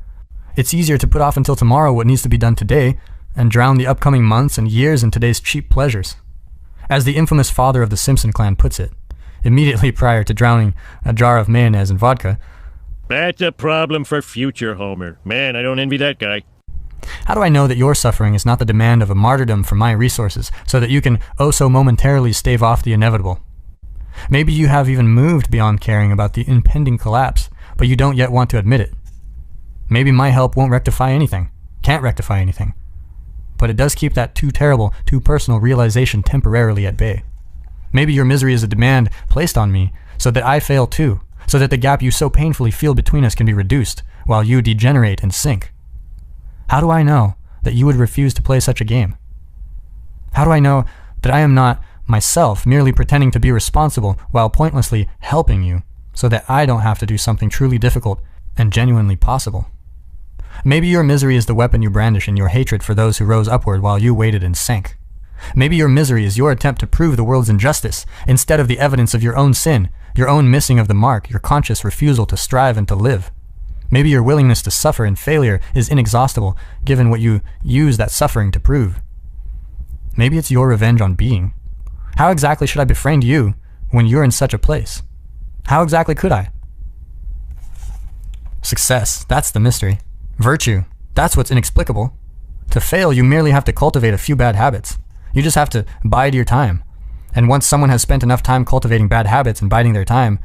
It's easier to put off until tomorrow what needs to be done today and drown the upcoming months and years in today's cheap pleasures. As the infamous father of the Simpson clan puts it, immediately prior to drowning a jar of mayonnaise in vodka, "That's a problem for future Homer. Man, I don't envy that guy." How do I know that your suffering is not the demand of a martyrdom for my resources so that you can oh so momentarily stave off the inevitable? Maybe you have even moved beyond caring about the impending collapse, but you don't yet want to admit it. Maybe my help won't rectify anything, can't rectify anything, but it does keep that too terrible, too personal realization temporarily at bay. Maybe your misery is a demand placed on me so that I fail too, so that the gap you so painfully feel between us can be reduced while you degenerate and sink. How do I know that you would refuse to play such a game? How do I know that I am not myself merely pretending to be responsible while pointlessly helping you so that I don't have to do something truly difficult and genuinely possible? Maybe your misery is the weapon you brandish in your hatred for those who rose upward while you waited and sank. Maybe your misery is your attempt to prove the world's injustice instead of the evidence of your own sin, your own missing of the mark, your conscious refusal to strive and to live. Maybe your willingness to suffer in failure is inexhaustible, given what you use that suffering to prove. Maybe it's your revenge on being. How exactly should I befriend you when you're in such a place? How exactly could I? Success, that's the mystery. Virtue, that's what's inexplicable. To fail, you merely have to cultivate a few bad habits. You just have to bide your time. And once someone has spent enough time cultivating bad habits and biding their time,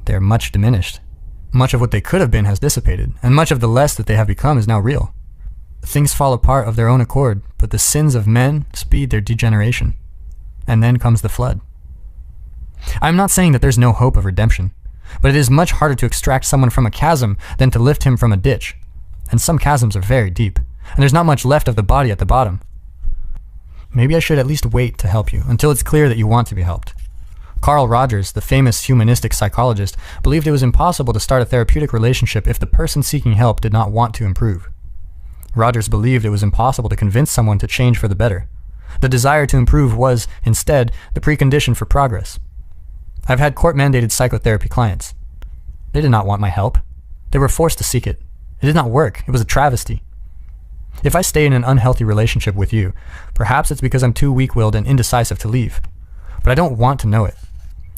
they're much diminished. Much of what they could have been has dissipated, and much of the less that they have become is now real. Things fall apart of their own accord, but the sins of men speed their degeneration. And then comes the flood. I'm not saying that there's no hope of redemption, but it is much harder to extract someone from a chasm than to lift him from a ditch. And some chasms are very deep, and there's not much left of the body at the bottom. maybe I should at least wait to help you until it's clear that you want to be helped. Carl Rogers, the famous humanistic psychologist, believed it was impossible to start a therapeutic relationship if the person seeking help did not want to improve. Rogers believed it was impossible to convince someone to change for the better. The desire to improve was, instead, the precondition for progress. I've had court-mandated psychotherapy clients. They did not want my help. They were forced to seek it. It did not work. It was a travesty. If I stay in an unhealthy relationship with you, perhaps it's because I'm too weak-willed and indecisive to leave. But I don't want to know it.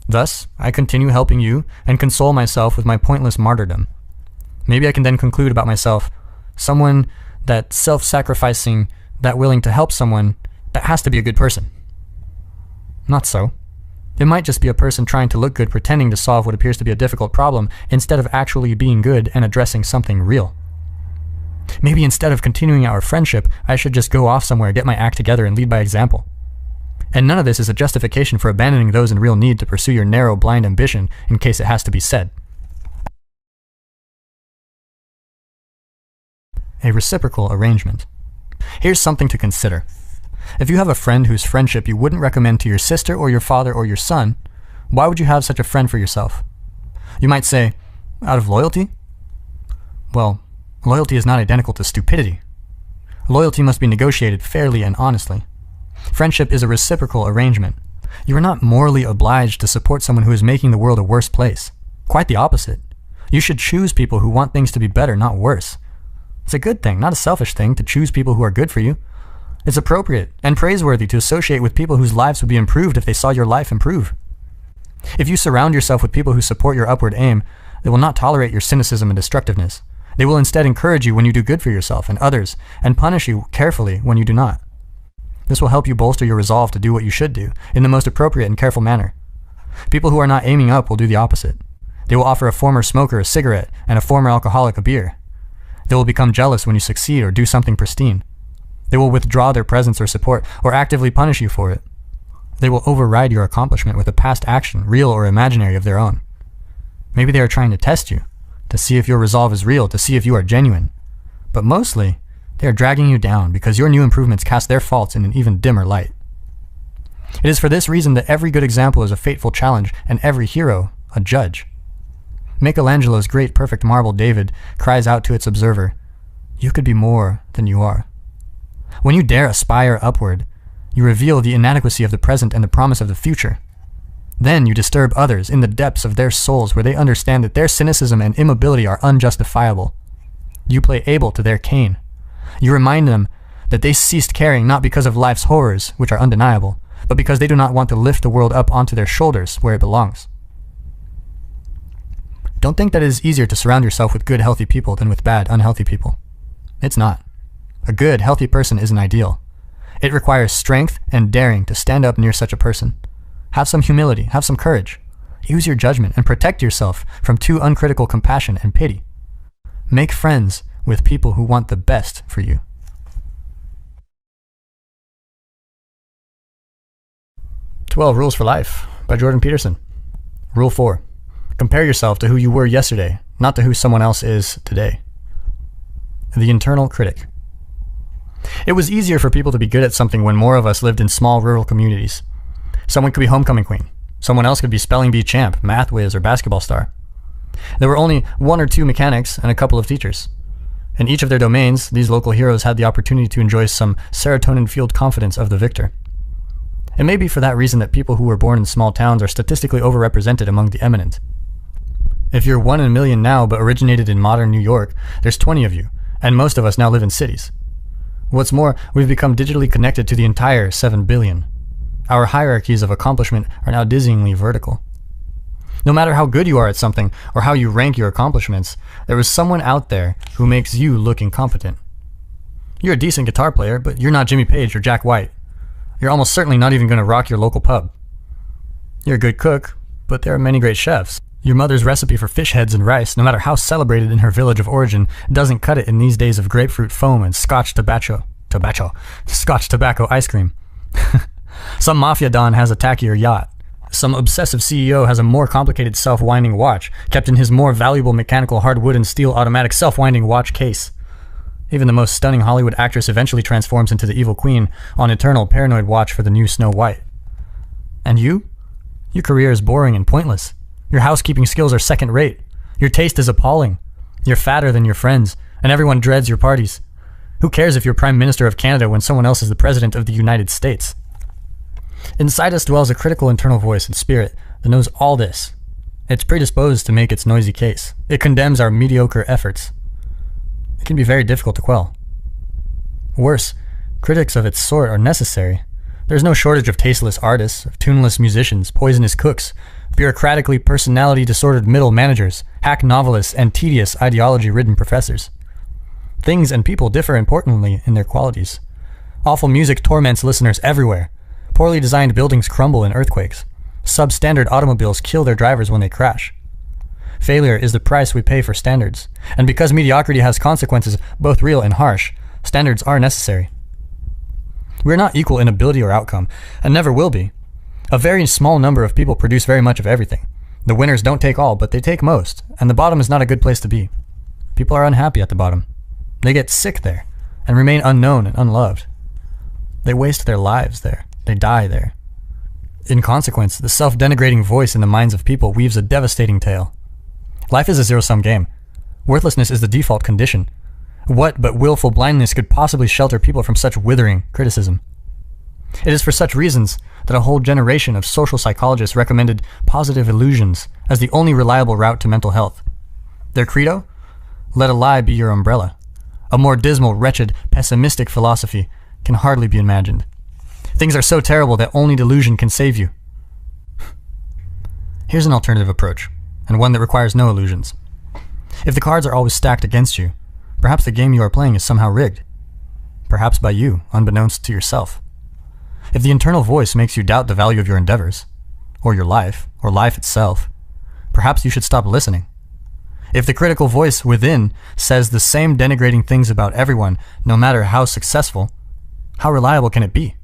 Thus, I continue helping you and console myself with my pointless martyrdom. Maybe I can then conclude about myself, someone that self-sacrificing, that willing to help someone, that has to be a good person. Not so. It might just be a person trying to look good pretending to solve what appears to be a difficult problem instead of actually being good and addressing something real. Maybe instead of continuing our friendship, I should just go off somewhere, get my act together, and lead by example. And none of this is a justification for abandoning those in real need to pursue your narrow, blind ambition in case it has to be said. A reciprocal arrangement. Here's something to consider. If you have a friend whose friendship you wouldn't recommend to your sister or your father or your son, why would you have such a friend for yourself? You might say, out of loyalty? Well, loyalty is not identical to stupidity. Loyalty must be negotiated fairly and honestly. Friendship is a reciprocal arrangement. You are not morally obliged to support someone who is making the world a worse place. Quite the opposite. You should choose people who want things to be better, not worse. It's a good thing, not a selfish thing, to choose people who are good for you. It's appropriate and praiseworthy to associate with people whose lives would be improved if they saw your life improve. If you surround yourself with people who support your upward aim, they will not tolerate your cynicism and destructiveness. They will instead encourage you when you do good for yourself and others, and punish you carefully when you do not. This will help you bolster your resolve to do what you should do, in the most appropriate and careful manner. People who are not aiming up will do the opposite. They will offer a former smoker a cigarette and a former alcoholic a beer. They will become jealous when you succeed or do something pristine. They will withdraw their presence or support, or actively punish you for it. They will override your accomplishment with a past action, real or imaginary, of their own. Maybe they are trying to test you, to see if your resolve is real, to see if you are genuine. But mostly, they are dragging you down because your new improvements cast their faults in an even dimmer light. It is for this reason that every good example is a fateful challenge, and every hero a judge. Michelangelo's great perfect marble David cries out to its observer, "You could be more than you are." When you dare aspire upward, you reveal the inadequacy of the present and the promise of the future. Then you disturb others in the depths of their souls where they understand that their cynicism and immobility are unjustifiable. You play Abel to their Cain. You remind them that they ceased caring not because of life's horrors, which are undeniable, but because they do not want to lift the world up onto their shoulders where it belongs. Don't think that it is easier to surround yourself with good, healthy people than with bad, unhealthy people. It's not. A good, healthy person is an ideal. It requires strength and daring to stand up near such a person. Have some humility, have some courage. Use your judgment and protect yourself from too uncritical compassion and pity. Make friends with people who want the best for you. "12 Rules for Life" by Jordan Peterson. Rule 4. Compare yourself to who you were yesterday, not to who someone else is today. The internal critic. It was easier for people to be good at something when more of us lived in small rural communities. Someone could be homecoming queen. Someone else could be spelling bee champ, math whiz, or basketball star. There were only 1 or 2 mechanics and a couple of teachers. In each of their domains, these local heroes had the opportunity to enjoy some serotonin-fueled confidence of the victor. It may be for that reason that people who were born in small towns are statistically overrepresented among the eminent. If you're 1 in a million now but originated in modern New York, there's 20 of you, and most of us now live in cities. What's more, we've become digitally connected to the entire 7 billion. Our hierarchies of accomplishment are now dizzyingly vertical. No matter how good you are at something, or how you rank your accomplishments, there is someone out there who makes you look incompetent. You're a decent guitar player, but you're not Jimmy Page or Jack White. You're almost certainly not even going to rock your local pub. You're a good cook, but there are many great chefs. Your mother's recipe for fish heads and rice, no matter how celebrated in her village of origin, doesn't cut it in these days of grapefruit foam and Scotch tobacco ice cream. Some mafia don has a tackier yacht. Some obsessive CEO has a more complicated self-winding watch, kept in his more valuable mechanical hardwood and steel automatic self-winding watch case. Even the most stunning Hollywood actress eventually transforms into the evil queen on eternal paranoid watch for the new Snow White. And you? Your career is boring and pointless. Your housekeeping skills are second rate. Your taste is appalling. You're fatter than your friends, and everyone dreads your parties. Who cares if you're Prime Minister of Canada when someone else is the President of the United States? Inside us dwells a critical internal voice and spirit that knows all this. It's predisposed to make its noisy case. It condemns our mediocre efforts. It can be very difficult to quell. Worse, critics of its sort are necessary. There's no shortage of tasteless artists, of tuneless musicians, poisonous cooks, bureaucratically personality-disordered middle managers, hack novelists, and tedious ideology-ridden professors. Things and people differ importantly in their qualities. Awful music torments listeners everywhere. Poorly designed buildings crumble in earthquakes. Substandard automobiles kill their drivers when they crash. Failure is the price we pay for standards, and because mediocrity has consequences, both real and harsh, standards are necessary. We're not equal in ability or outcome, and never will be. A very small number of people produce very much of everything. The winners don't take all, but they take most, and the bottom is not a good place to be. People are unhappy at the bottom. They get sick there, and remain unknown and unloved. They waste their lives there. They die there. In consequence, the self-denigrating voice in the minds of people weaves a devastating tale. Life is a zero-sum game. Worthlessness is the default condition. What but willful blindness could possibly shelter people from such withering criticism? It is for such reasons that a whole generation of social psychologists recommended positive illusions as the only reliable route to mental health. Their credo? Let a lie be your umbrella. A more dismal, wretched, pessimistic philosophy can hardly be imagined. Things are so terrible that only delusion can save you. Here's an alternative approach, and one that requires no illusions. If the cards are always stacked against you, perhaps the game you are playing is somehow rigged. Perhaps by you, unbeknownst to yourself. If the internal voice makes you doubt the value of your endeavors, or life itself, perhaps you should stop listening. If the critical voice within says the same denigrating things about everyone, no matter how successful, how reliable can it be?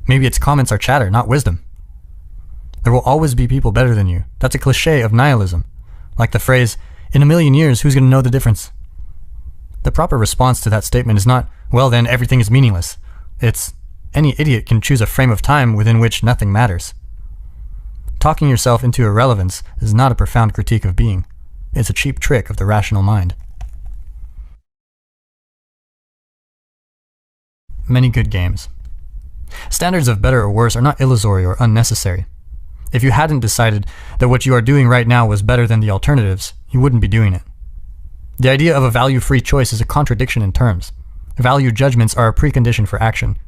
Maybe its comments are chatter, not wisdom. There will always be people better than you. That's a cliche of nihilism. Like the phrase, in a million years, who's going to know the difference? The proper response to that statement is not, well then, everything is meaningless. It's, any idiot can choose a frame of time within which nothing matters. Talking yourself into irrelevance is not a profound critique of being. It's a cheap trick of the rational mind. Many good games. Standards of better or worse are not illusory or unnecessary. If you hadn't decided that what you are doing right now was better than the alternatives, you wouldn't be doing it. The idea of a value-free choice is a contradiction in terms. Value judgments are a precondition for action.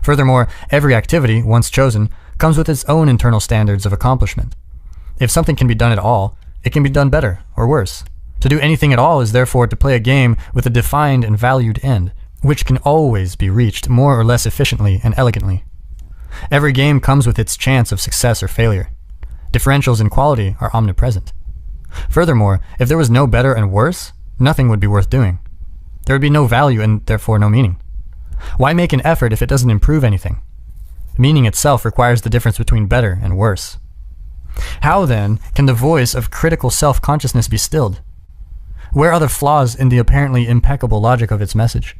Furthermore, every activity, once chosen, comes with its own internal standards of accomplishment. If something can be done at all, it can be done better or worse. To do anything at all is therefore to play a game with a defined and valued end, which can always be reached more or less efficiently and elegantly. Every game comes with its chance of success or failure. Differentials in quality are omnipresent. Furthermore, if there was no better and worse, nothing would be worth doing. There would be no value and therefore no meaning. Why make an effort if it doesn't improve anything? Meaning itself requires the difference between better and worse. How then can the voice of critical self-consciousness be stilled? Where are the flaws in the apparently impeccable logic of its message?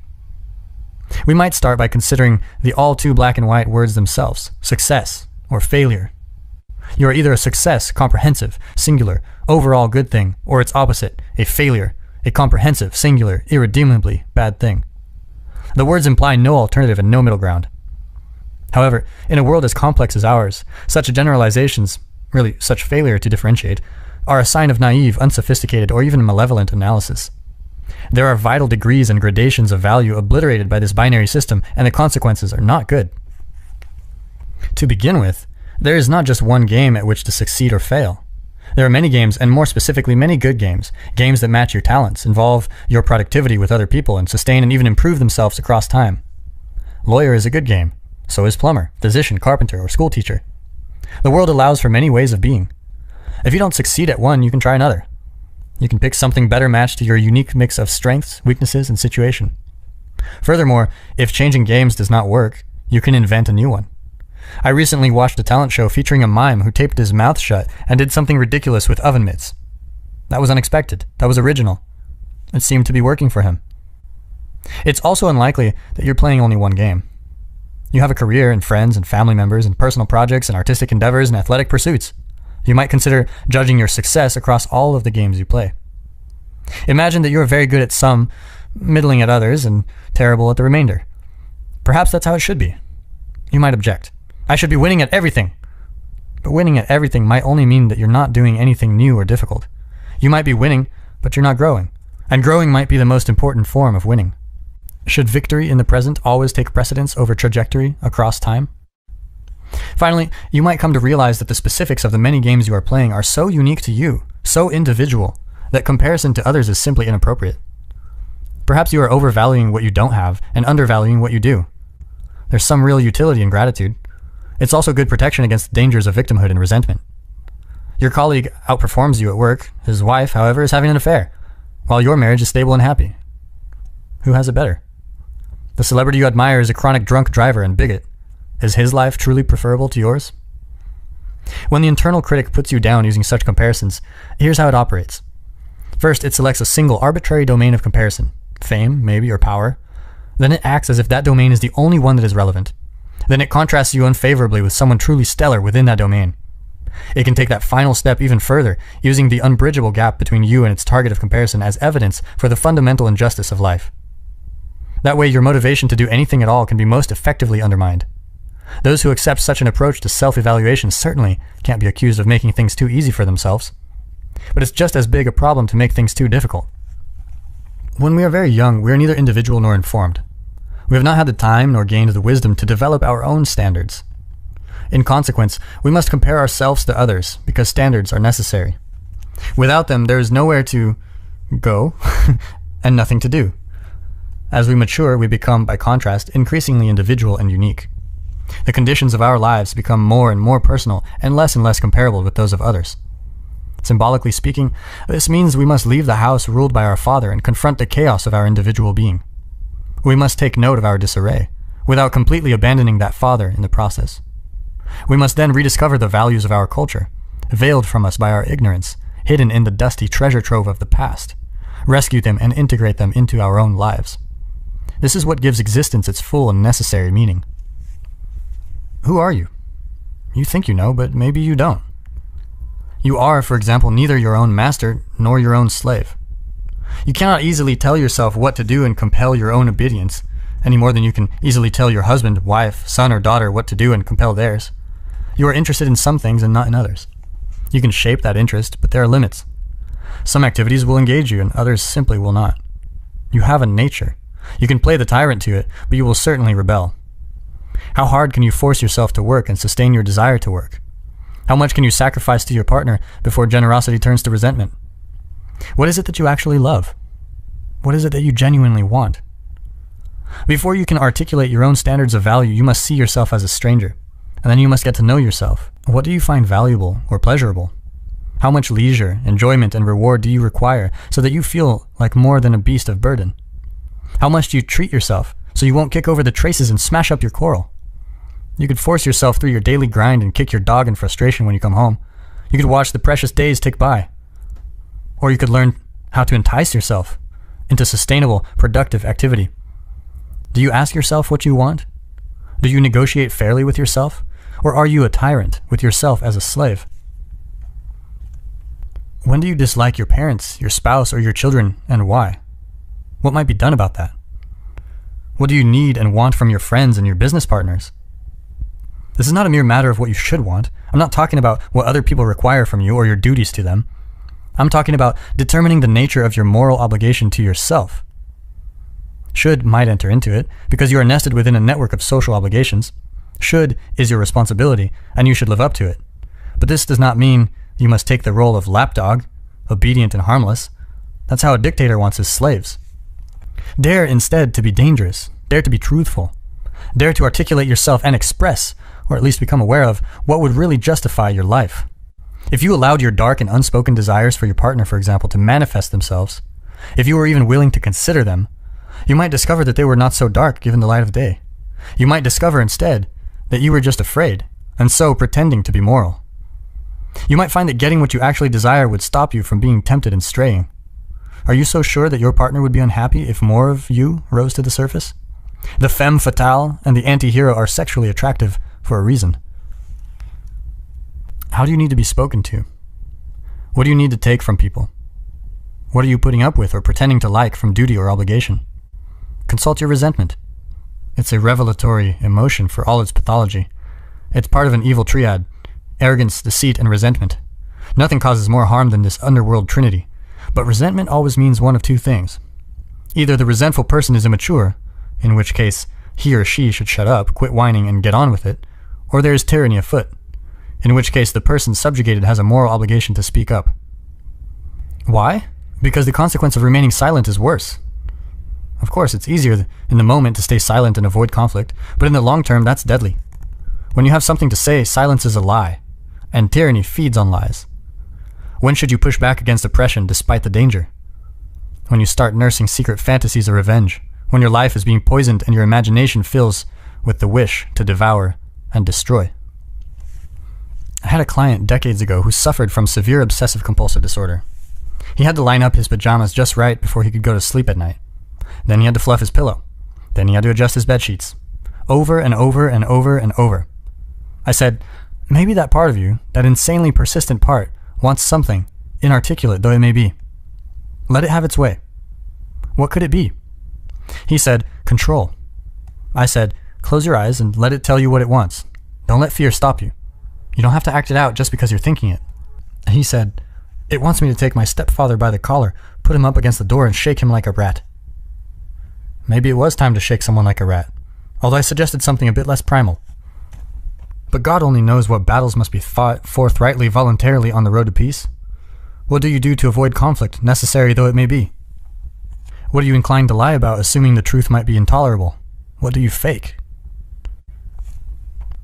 We might start by considering the all too black and white words themselves, success or failure. You are either a success, comprehensive, singular, overall good thing, or its opposite, a failure, a comprehensive, singular, irredeemably bad thing. The words imply no alternative and no middle ground. However, in a world as complex as ours, such generalizations, really such failure to differentiate, are a sign of naive, unsophisticated, or even malevolent analysis. There are vital degrees and gradations of value obliterated by this binary system, and the consequences are not good. To begin with, there is not just one game at which to succeed or fail. There are many games, and more specifically many good games, games that match your talents, involve your productivity with other people, and sustain and even improve themselves across time. Lawyer is a good game. So is plumber, physician, carpenter, or schoolteacher. The world allows for many ways of being. If you don't succeed at one, you can try another. You can pick something better matched to your unique mix of strengths, weaknesses, and situation. Furthermore, if changing games does not work, you can invent a new one. I recently watched a talent show featuring a mime who taped his mouth shut and did something ridiculous with oven mitts. That was unexpected. That was original. It seemed to be working for him. It's also unlikely that you're playing only one game. You have a career and friends and family members and personal projects and artistic endeavors and athletic pursuits. You might consider judging your success across all of the games you play. Imagine that you are very good at some, middling at others, and terrible at the remainder. Perhaps that's how it should be. You might object. I should be winning at everything. But winning at everything might only mean that you're not doing anything new or difficult. You might be winning, but you're not growing. And growing might be the most important form of winning. Should victory in the present always take precedence over trajectory across time? Finally, you might come to realize that the specifics of the many games you are playing are so unique to you, so individual, that comparison to others is simply inappropriate. Perhaps you are overvaluing what you don't have and undervaluing what you do. There's some real utility in gratitude. It's also good protection against the dangers of victimhood and resentment. Your colleague outperforms you at work. His wife, however, is having an affair, while your marriage is stable and happy. Who has it better? The celebrity you admire is a chronic drunk driver and bigot. Is his life truly preferable to yours? When the internal critic puts you down using such comparisons, here's how it operates. First, it selects a single arbitrary domain of comparison, fame, maybe, or power. Then it acts as if that domain is the only one that is relevant. Then it contrasts you unfavorably with someone truly stellar within that domain. It can take that final step even further, using the unbridgeable gap between you and its target of comparison as evidence for the fundamental injustice of life. That way, your motivation to do anything at all can be most effectively undermined. Those who accept such an approach to self-evaluation certainly can't be accused of making things too easy for themselves. But it's just as big a problem to make things too difficult. When we are very young, we are neither individual nor informed. We have not had the time nor gained the wisdom to develop our own standards. In consequence, we must compare ourselves to others because standards are necessary. Without them, there is nowhere to go and nothing to do. As we mature, we become, by contrast, increasingly individual and unique. The conditions of our lives become more and more personal and less comparable with those of others. Symbolically speaking, this means we must leave the house ruled by our Father and confront the chaos of our individual being. We must take note of our disarray, without completely abandoning that Father in the process. We must then rediscover the values of our culture, veiled from us by our ignorance, hidden in the dusty treasure trove of the past, rescue them and integrate them into our own lives. This is what gives existence its full and necessary meaning. Who are you? You think you know, but maybe you don't. You are, for example, neither your own master nor your own slave. You cannot easily tell yourself what to do and compel your own obedience, any more than you can easily tell your husband, wife, son, or daughter what to do and compel theirs. You are interested in some things and not in others. You can shape that interest, but there are limits. Some activities will engage you and others simply will not. You have a nature. You can play the tyrant to it, but you will certainly rebel. How hard can you force yourself to work and sustain your desire to work? How much can you sacrifice to your partner before generosity turns to resentment? What is it that you actually love? What is it that you genuinely want? Before you can articulate your own standards of value, you must see yourself as a stranger, and then you must get to know yourself. What do you find valuable or pleasurable? How much leisure, enjoyment, and reward do you require so that you feel like more than a beast of burden? How much do you treat yourself so you won't kick over the traces and smash up your coral? You could force yourself through your daily grind and kick your dog in frustration when you come home. You could watch the precious days tick by. Or you could learn how to entice yourself into sustainable, productive activity. Do you ask yourself what you want? Do you negotiate fairly with yourself? Or are you a tyrant with yourself as a slave? When do you dislike your parents, your spouse, or your children, and why? What might be done about that? What do you need and want from your friends and your business partners? This is not a mere matter of what you should want. I'm not talking about what other people require from you or your duties to them. I'm talking about determining the nature of your moral obligation to yourself. Should might enter into it, because you are nested within a network of social obligations. Should is your responsibility, and you should live up to it. But this does not mean you must take the role of lapdog, obedient and harmless. That's how a dictator wants his slaves. Dare instead to be dangerous. Dare to be truthful. Dare to articulate yourself and express, or at least become aware of, what would really justify your life. If you allowed your dark and unspoken desires for your partner, for example, to manifest themselves, if you were even willing to consider them, you might discover that they were not so dark given the light of day. You might discover instead that you were just afraid, and so pretending to be moral. You might find that getting what you actually desire would stop you from being tempted and straying. Are you so sure that your partner would be unhappy if more of you rose to the surface? The femme fatale and the anti-hero are sexually attractive for a reason. How do you need to be spoken to? What do you need to take from people? What are you putting up with or pretending to like from duty or obligation? Consult your resentment. It's a revelatory emotion for all its pathology. It's part of an evil triad: arrogance, deceit, and resentment. Nothing causes more harm than this underworld trinity. But resentment always means one of two things. Either the resentful person is immature, in which case he or she should shut up, quit whining, and get on with it, or there is tyranny afoot, in which case the person subjugated has a moral obligation to speak up. Why? Because the consequence of remaining silent is worse. Of course, it's easier in the moment to stay silent and avoid conflict, but in the long term, that's deadly. When you have something to say, silence is a lie, and tyranny feeds on lies. When should you push back against oppression despite the danger? When you start nursing secret fantasies of revenge, when your life is being poisoned and your imagination fills with the wish to devour and destroy. I had a client decades ago who suffered from severe obsessive-compulsive disorder. He had to line up his pajamas just right before he could go to sleep at night. Then he had to fluff his pillow. Then he had to adjust his bed sheets. Over and over and over and over. I said, maybe that part of you, that insanely persistent part, wants something, inarticulate though it may be. Let it have its way. What could it be? He said, control. I said, close your eyes and let it tell you what it wants. Don't let fear stop you. You don't have to act it out just because you're thinking it. He said, it wants me to take my stepfather by the collar, put him up against the door, and shake him like a rat. Maybe it was time to shake someone like a rat, although I suggested something a bit less primal. But God only knows what battles must be fought forthrightly, voluntarily on the road to peace. What do you do to avoid conflict, necessary though it may be? What are you inclined to lie about, assuming the truth might be intolerable? What do you fake?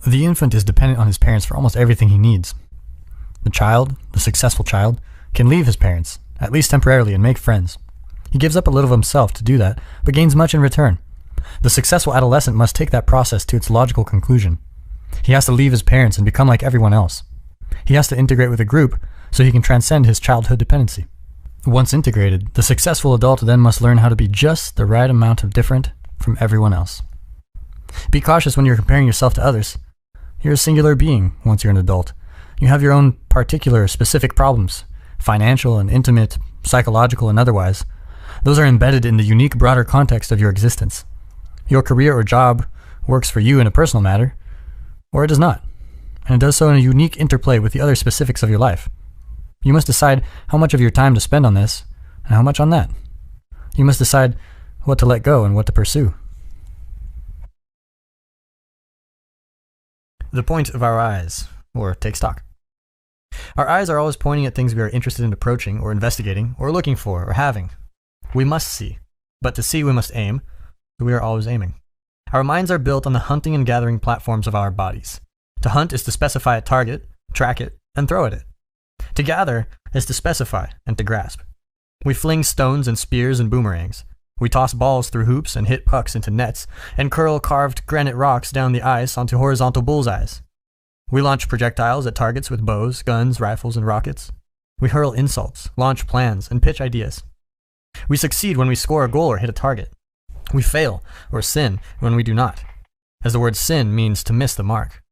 The infant is dependent on his parents for almost everything he needs. The child, the successful child, can leave his parents, at least temporarily, and make friends. He gives up a little of himself to do that, but gains much in return. The successful adolescent must take that process to its logical conclusion. He has to leave his parents and become like everyone else. He has to integrate with a group so he can transcend his childhood dependency. Once integrated, the successful adult then must learn how to be just the right amount of different from everyone else. Be cautious when you're comparing yourself to others. You're a singular being once you're an adult. You have your own particular, specific problems, financial and intimate, psychological and otherwise. Those are embedded in the unique, broader context of your existence. Your career or job works for you in a personal matter, or it does not, and it does so in a unique interplay with the other specifics of your life. You must decide how much of your time to spend on this, and how much on that. You must decide what to let go and what to pursue. The point of our eyes, or take stock. Our eyes are always pointing at things we are interested in approaching, or investigating, or looking for, or having. We must see, but to see we must aim, so we are always aiming. Our minds are built on the hunting and gathering platforms of our bodies. To hunt is to specify a target, track it, and throw at it. To gather is to specify and to grasp. We fling stones and spears and boomerangs. We toss balls through hoops and hit pucks into nets, and curl carved granite rocks down the ice onto horizontal bullseyes. We launch projectiles at targets with bows, guns, rifles, and rockets. We hurl insults, launch plans, and pitch ideas. We succeed when we score a goal or hit a target. We fail or sin when we do not, as the word sin means to miss the mark.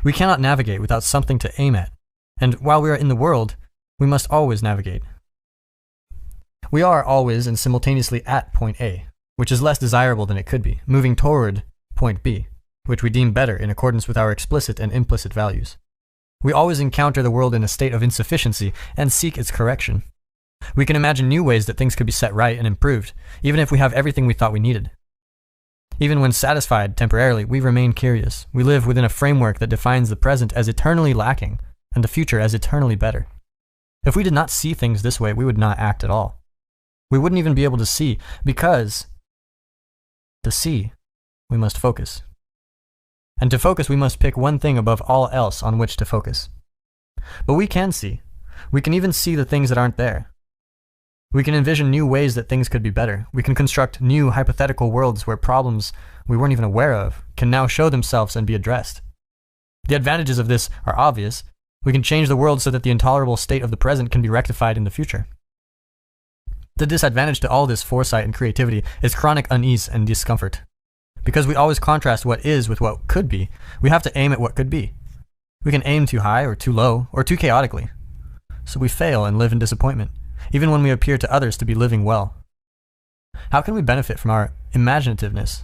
We cannot navigate without something to aim at, and while we are in the world, we must always navigate. We are always and simultaneously at point A, which is less desirable than it could be, moving toward point B, which we deem better in accordance with our explicit and implicit values. We always encounter the world in a state of insufficiency and seek its correction. We can imagine new ways that things could be set right and improved, even if we have everything we thought we needed. Even when satisfied temporarily, we remain curious. We live within a framework that defines the present as eternally lacking and the future as eternally better. If we did not see things this way, we would not act at all. We wouldn't even be able to see, because to see, we must focus. And to focus, we must pick one thing above all else on which to focus. But we can see. We can even see the things that aren't there. We can envision new ways that things could be better. We can construct new hypothetical worlds where problems we weren't even aware of can now show themselves and be addressed. The advantages of this are obvious. We can change the world so that the intolerable state of the present can be rectified in the future. The disadvantage to all this foresight and creativity is chronic unease and discomfort. Because we always contrast what is with what could be, we have to aim at what could be. We can aim too high or too low or too chaotically. So we fail and live in disappointment, even when we appear to others to be living well. How can we benefit from our imaginativeness,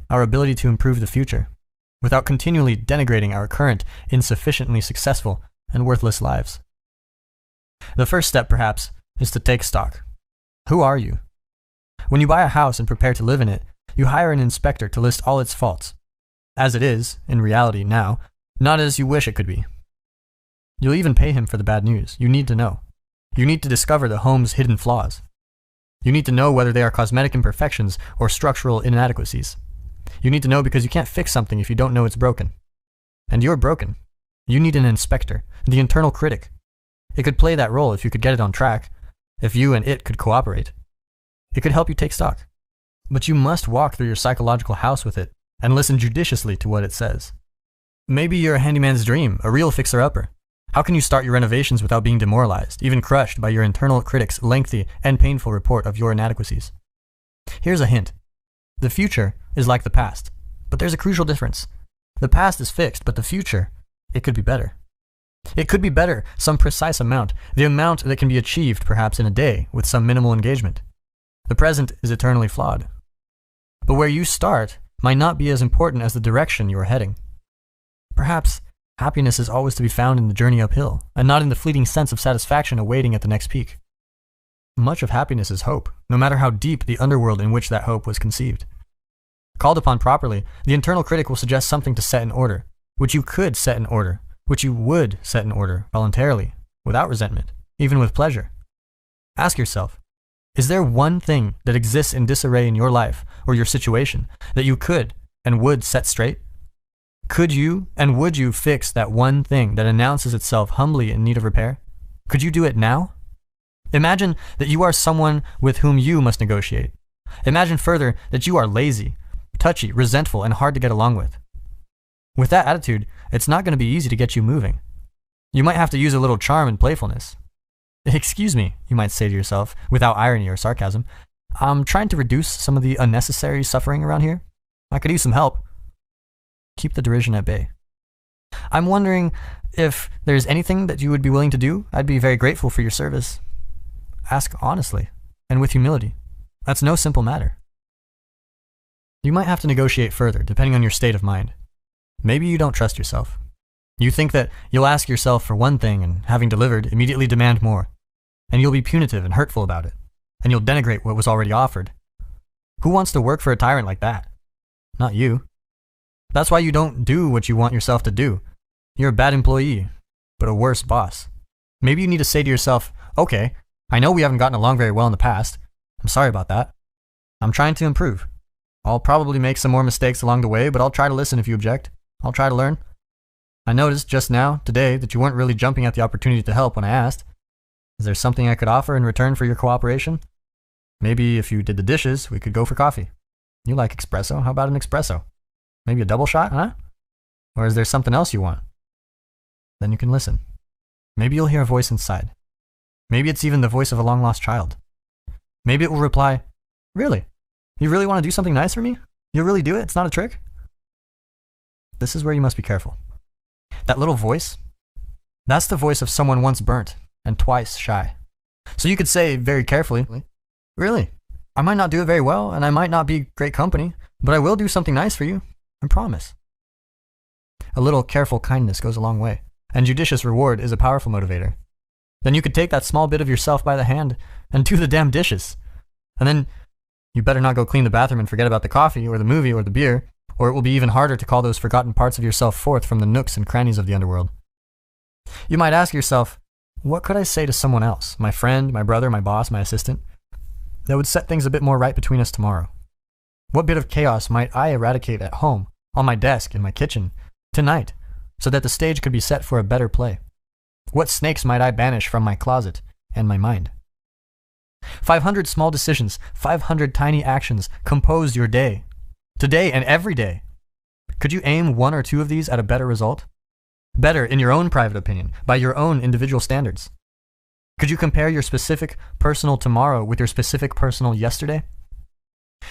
our ability to improve the future, without continually denigrating our current, insufficiently successful and worthless lives? The first step, perhaps, is to take stock. Who are you? When you buy a house and prepare to live in it, you hire an inspector to list all its faults. As it is, in reality now, not as you wish it could be. You'll even pay him for the bad news. You need to know. You need to discover the home's hidden flaws. You need to know whether they are cosmetic imperfections or structural inadequacies. You need to know because you can't fix something if you don't know it's broken. And you're broken. You need an inspector, the internal critic. It could play that role if you could get it on track, if you and it could cooperate. It could help you take stock. But you must walk through your psychological house with it and listen judiciously to what it says. Maybe you're a handyman's dream, a real fixer-upper. How can you start your renovations without being demoralized, even crushed by your internal critic's lengthy and painful report of your inadequacies? Here's a hint. The future is like the past, but there's a crucial difference. The past is fixed, but the future, it could be better. It could be better, some precise amount, the amount that can be achieved perhaps in a day with some minimal engagement. The present is eternally flawed. But where you start might not be as important as the direction you are heading. Perhaps happiness is always to be found in the journey uphill, and not in the fleeting sense of satisfaction awaiting at the next peak. Much of happiness is hope, no matter how deep the underworld in which that hope was conceived. Called upon properly, the internal critic will suggest something to set in order, which you could set in order, which you would set in order voluntarily, without resentment, even with pleasure. Ask yourself, is there one thing that exists in disarray in your life or your situation that you could and would set straight? Could you and would you fix that one thing that announces itself humbly in need of repair? Could you do it now? Imagine that you are someone with whom you must negotiate. Imagine further that you are lazy, touchy, resentful, and hard to get along with. With that attitude, it's not going to be easy to get you moving. You might have to use a little charm and playfulness. Excuse me, you might say to yourself, without irony or sarcasm. I'm trying to reduce some of the unnecessary suffering around here. I could use some help. Keep the derision at bay. I'm wondering if there's anything that you would be willing to do. I'd be very grateful for your service. Ask honestly and with humility. That's no simple matter. You might have to negotiate further, depending on your state of mind. Maybe you don't trust yourself. You think that you'll ask yourself for one thing and, having delivered, immediately demand more. And you'll be punitive and hurtful about it. And you'll denigrate what was already offered. Who wants to work for a tyrant like that? Not you. That's why you don't do what you want yourself to do. You're a bad employee, but a worse boss. Maybe you need to say to yourself, okay, I know we haven't gotten along very well in the past. I'm sorry about that. I'm trying to improve. I'll probably make some more mistakes along the way, but I'll try to listen if you object. I'll try to learn. I noticed just now, today, that you weren't really jumping at the opportunity to help when I asked. Is there something I could offer in return for your cooperation? Maybe if you did the dishes, we could go for coffee. You like espresso? How about an espresso? Maybe a double shot, huh? Or is there something else you want? Then you can listen. Maybe you'll hear a voice inside. Maybe it's even the voice of a long-lost child. Maybe it will reply, really? You really want to do something nice for me? You'll really do it? It's not a trick? This is where you must be careful. That little voice, that's the voice of someone once burnt and twice shy. So you could say very carefully, really? I might not do it very well, and I might not be great company, but I will do something nice for you. I promise. A little careful kindness goes a long way, and judicious reward is a powerful motivator. Then you could take that small bit of yourself by the hand and do the damn dishes. And then you better not go clean the bathroom and forget about the coffee or the movie or the beer, or it will be even harder to call those forgotten parts of yourself forth from the nooks and crannies of the underworld. You might ask yourself, what could I say to someone else, my friend, my brother, my boss, my assistant, that would set things a bit more right between us tomorrow? What bit of chaos might I eradicate at home, on my desk, in my kitchen, tonight, so that the stage could be set for a better play? What snakes might I banish from my closet and my mind? 500 small decisions, 500 tiny actions compose your day. Today and every day. Could you aim one or two of these at a better result? Better in your own private opinion, by your own individual standards. Could you compare your specific personal tomorrow with your specific personal yesterday?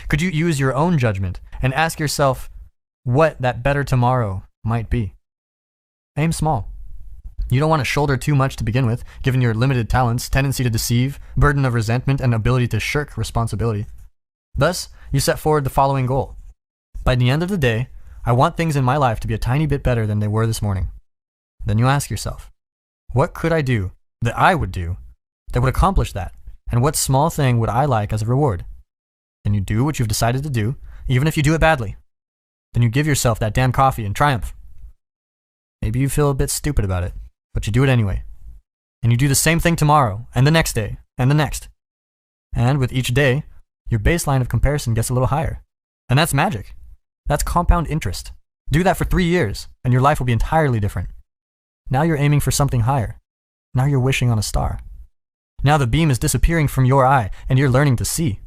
Could you use your own judgment and ask yourself what that better tomorrow might be? Aim small. You don't want to shoulder too much to begin with, given your limited talents, tendency to deceive, burden of resentment, and ability to shirk responsibility. Thus, you set forward the following goal. By the end of the day, I want things in my life to be a tiny bit better than they were this morning. Then you ask yourself, what could I do that I would do that would accomplish that? And what small thing would I like as a reward? Then you do what you've decided to do, even if you do it badly. Then you give yourself that damn coffee in triumph. Maybe you feel a bit stupid about it, but you do it anyway. And you do the same thing tomorrow, and the next day, and the next. And with each day, your baseline of comparison gets a little higher. And that's magic. That's compound interest. Do that for 3 years, and your life will be entirely different. Now you're aiming for something higher. Now you're wishing on a star. Now the beam is disappearing from your eye, and you're learning to see.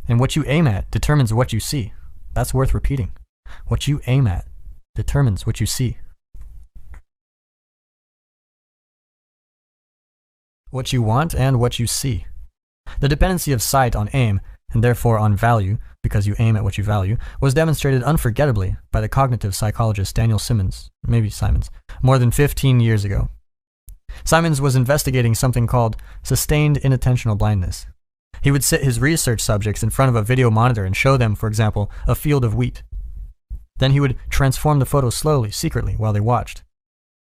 And what you aim at determines what you see. That's worth repeating. What you aim at determines what you see. What you want and what you see. The dependency of sight on aim, and therefore on value, because you aim at what you value, was demonstrated unforgettably by the cognitive psychologist Daniel Simons, more than 15 years ago. Simons was investigating something called sustained inattentional blindness. He would sit his research subjects in front of a video monitor and show them, for example, a field of wheat. Then he would transform the photo slowly, secretly, while they watched.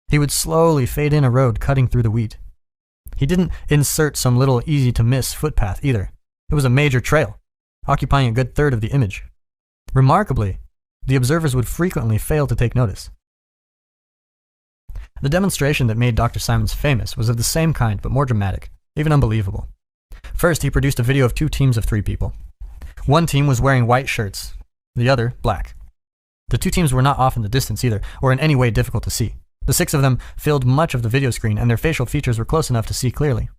He would slowly fade in a road cutting through the wheat. He didn't insert some little easy-to-miss footpath either. It was a major trail, occupying a good third of the image. Remarkably, the observers would frequently fail to take notice. The demonstration that made Dr. Simons famous was of the same kind, but more dramatic, even unbelievable. First, he produced a video of 2 teams of 3 people. One team was wearing white shirts, the other black. The 2 teams were not off in the distance either, or in any way difficult to see. The 6 of them filled much of the video screen, and their facial features were close enough to see clearly.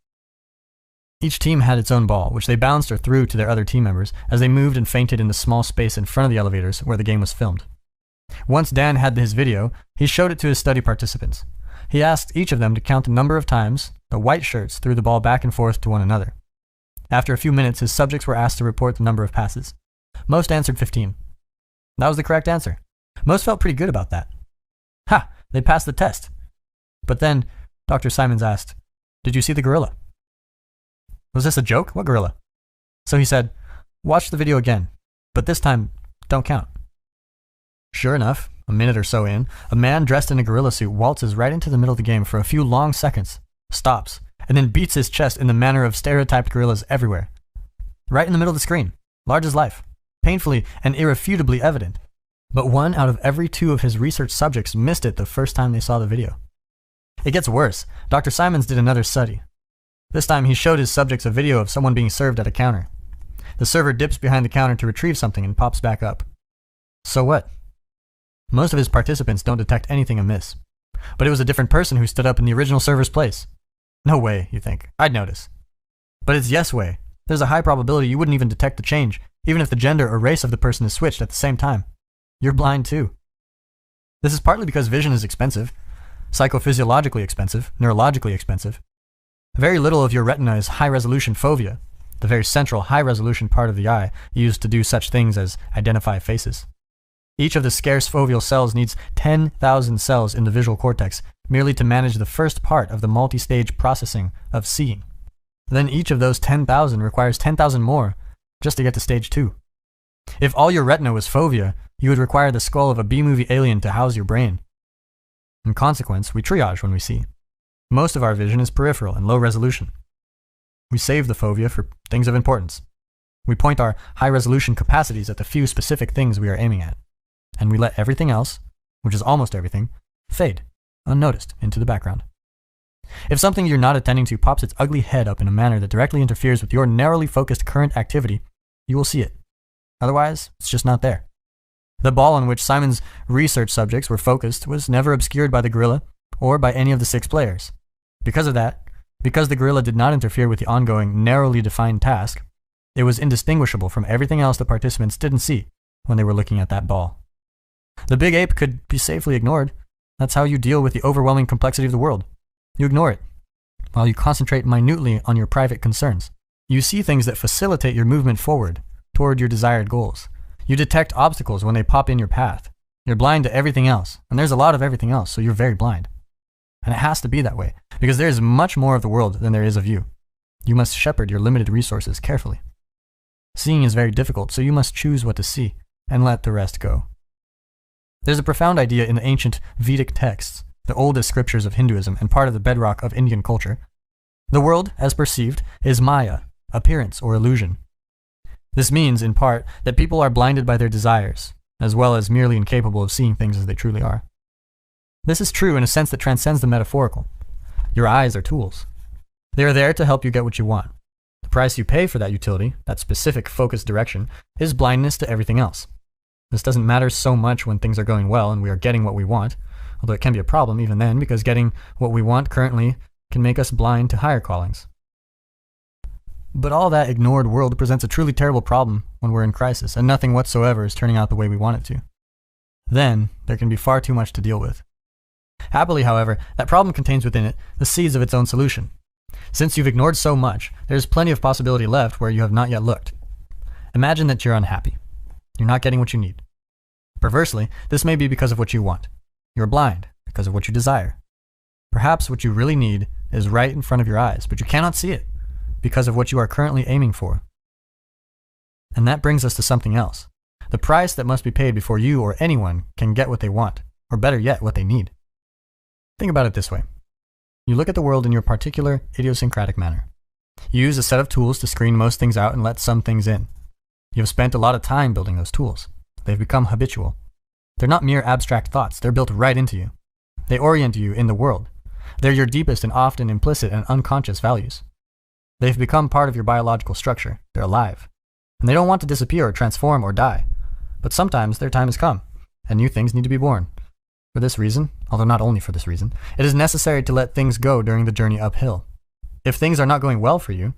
Each team had its own ball, which they bounced or threw to their other team members as they moved and fainted in the small space in front of the elevators where the game was filmed. Once Dan had his video, he showed it to his study participants. He asked each of them to count the number of times the white shirts threw the ball back and forth to one another. After a few minutes, his subjects were asked to report the number of passes. Most answered 15. That was the correct answer. Most felt pretty good about that. Ha! They passed the test. But then, Dr. Simons asked, "Did you see the gorilla?" "Was this a joke? What gorilla?" So he said, "Watch the video again, but this time, don't count." Sure enough, a minute or so in, a man dressed in a gorilla suit waltzes right into the middle of the game for a few long seconds, stops, and then beats his chest in the manner of stereotyped gorillas everywhere. Right in the middle of the screen, large as life, painfully and irrefutably evident. But 1 out of every 2 of his research subjects missed it the first time they saw the video. It gets worse. Dr. Simons did another study. This time he showed his subjects a video of someone being served at a counter. The server dips behind the counter to retrieve something and pops back up. So what? Most of his participants don't detect anything amiss. But it was a different person who stood up in the original server's place. No way, you think. I'd notice. But it's yes way. There's a high probability you wouldn't even detect the change, even if the gender or race of the person is switched at the same time. You're blind too. This is partly because vision is expensive, psychophysiologically expensive, neurologically expensive. Very little of your retina is high-resolution fovea, the very central high-resolution part of the eye used to do such things as identify faces. Each of the scarce foveal cells needs 10,000 cells in the visual cortex merely to manage the first part of the multi-stage processing of seeing. Then each of those 10,000 requires 10,000 more just to get to stage 2. If all your retina was fovea, you would require the skull of a B-movie alien to house your brain. In consequence, we triage when we see. Most of our vision is peripheral and low resolution. We save the fovea for things of importance. We point our high-resolution capacities at the few specific things we are aiming at. And we let everything else, which is almost everything, fade, unnoticed, into the background. If something you're not attending to pops its ugly head up in a manner that directly interferes with your narrowly focused current activity, you will see it. Otherwise, it's just not there. The ball on which Simon's research subjects were focused was never obscured by the gorilla or by any of the 6 players. Because of that, because the gorilla did not interfere with the ongoing, narrowly defined task, it was indistinguishable from everything else the participants didn't see when they were looking at that ball. The big ape could be safely ignored. That's how you deal with the overwhelming complexity of the world. You ignore it. while you concentrate minutely on your private concerns. You see things that facilitate your movement forward toward your desired goals. You detect obstacles when they pop in your path. You're blind to everything else, and there's a lot of everything else, so you're very blind. And it has to be that way, because there is much more of the world than there is of you. You must shepherd your limited resources carefully. Seeing is very difficult, so you must choose what to see and let the rest go. There's a profound idea in the ancient Vedic texts, the oldest scriptures of Hinduism and part of the bedrock of Indian culture. The world, as perceived, is Maya, appearance or illusion. This means, in part, that people are blinded by their desires, as well as merely incapable of seeing things as they truly are. This is true in a sense that transcends the metaphorical. Your eyes are tools. They are there to help you get what you want. The price you pay for that utility, that specific focused direction, is blindness to everything else. This doesn't matter so much when things are going well and we are getting what we want, although it can be a problem even then, because getting what we want currently can make us blind to higher callings. But all that ignored world presents a truly terrible problem when we're in crisis and nothing whatsoever is turning out the way we want it to. Then, there can be far too much to deal with. Happily, however, that problem contains within it the seeds of its own solution. Since you've ignored so much, there's plenty of possibility left where you have not yet looked. Imagine that you're unhappy. You're not getting what you need. Perversely, this may be because of what you want. You're blind because of what you desire. Perhaps what you really need is right in front of your eyes, but you cannot see it because of what you are currently aiming for. And that brings us to something else. The price that must be paid before you or anyone can get what they want, or better yet, what they need. Think about it this way. You look at the world in your particular idiosyncratic manner. You use a set of tools to screen most things out and let some things in. You have spent a lot of time building those tools. They've become habitual. They're not mere abstract thoughts. They're built right into you. They orient you in the world. They're your deepest and often implicit and unconscious values. They've become part of your biological structure. They're alive. And they don't want to disappear or transform or die. But sometimes their time has come, and new things need to be born. For this reason, although not only for this reason, it is necessary to let things go during the journey uphill. If things are not going well for you,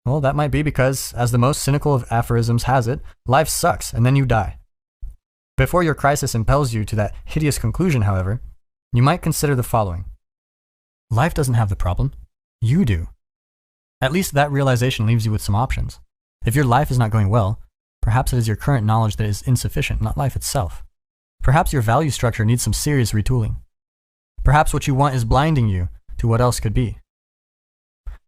well, that might be because, as the most cynical of aphorisms has it, life sucks and then you die. Before your crisis impels you to that hideous conclusion, however, you might consider the following. Life doesn't have the problem. You do. At least that realization leaves you with some options. If your life is not going well, perhaps it is your current knowledge that is insufficient, not life itself. Perhaps your value structure needs some serious retooling. Perhaps what you want is blinding you to what else could be.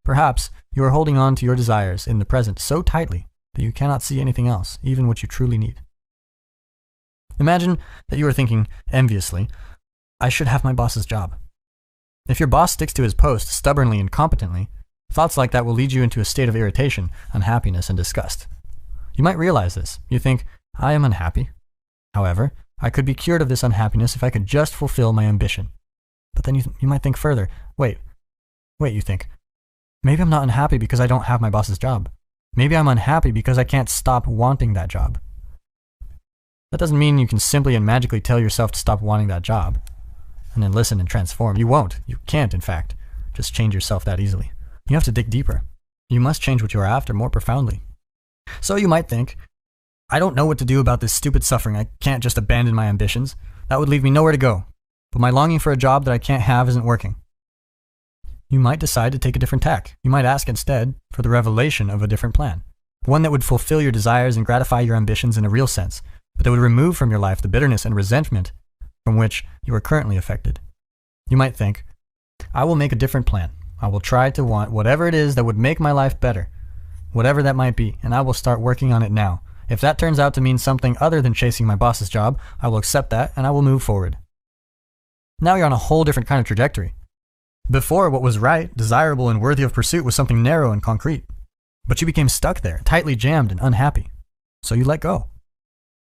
Perhaps you are holding on to your desires in the present so tightly that you cannot see anything else, even what you truly need. Imagine that you are thinking enviously, I should have my boss's job. If your boss sticks to his post stubbornly and competently, thoughts like that will lead you into a state of irritation, unhappiness, and disgust. You might realize this. You think, I am unhappy. However, I could be cured of this unhappiness if I could just fulfill my ambition. But then you might think further. Wait, you think. Maybe I'm not unhappy because I don't have my boss's job. Maybe I'm unhappy because I can't stop wanting that job. That doesn't mean you can simply and magically tell yourself to stop wanting that job and then listen and transform. You won't. You can't, in fact, just change yourself that easily. You have to dig deeper. You must change what you are after more profoundly. So you might think, I don't know what to do about this stupid suffering. I can't just abandon my ambitions. That would leave me nowhere to go. But my longing for a job that I can't have isn't working. You might decide to take a different tack. You might ask instead for the revelation of a different plan. One that would fulfill your desires and gratify your ambitions in a real sense, but that would remove from your life the bitterness and resentment from which you are currently affected. You might think, I will make a different plan. I will try to want whatever it is that would make my life better, whatever that might be, and I will start working on it now. If that turns out to mean something other than chasing my boss's job, I will accept that and I will move forward. Now you're on a whole different kind of trajectory. Before, what was right, desirable, and worthy of pursuit was something narrow and concrete. But you became stuck there, tightly jammed and unhappy. So you let go.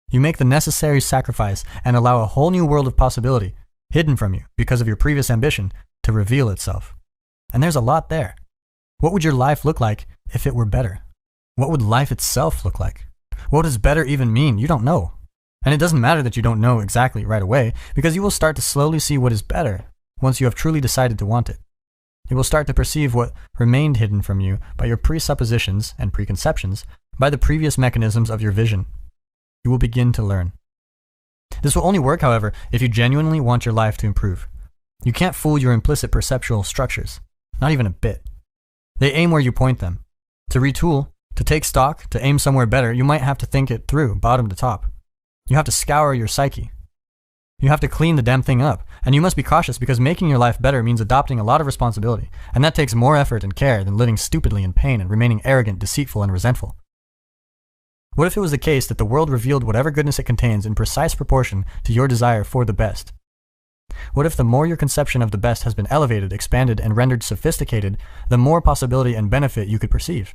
You make the necessary sacrifice and allow a whole new world of possibility, hidden from you because of your previous ambition, to reveal itself. And there's a lot there. What would your life look like if it were better? What would life itself look like? What does better even mean? You don't know. And it doesn't matter that you don't know exactly right away, because you will start to slowly see what is better once you have truly decided to want it. You will start to perceive what remained hidden from you by your presuppositions and preconceptions, by the previous mechanisms of your vision. You will begin to learn. This will only work, however, if you genuinely want your life to improve. You can't fool your implicit perceptual structures. Not even a bit. They aim where you point them. To retool, to take stock, to aim somewhere better, you might have to think it through, bottom to top. You have to scour your psyche. You have to clean the damn thing up. And you must be cautious because making your life better means adopting a lot of responsibility. And that takes more effort and care than living stupidly in pain and remaining arrogant, deceitful, and resentful. What if it was the case that the world revealed whatever goodness it contains in precise proportion to your desire for the best? What if the more your conception of the best has been elevated, expanded, and rendered sophisticated, the more possibility and benefit you could perceive?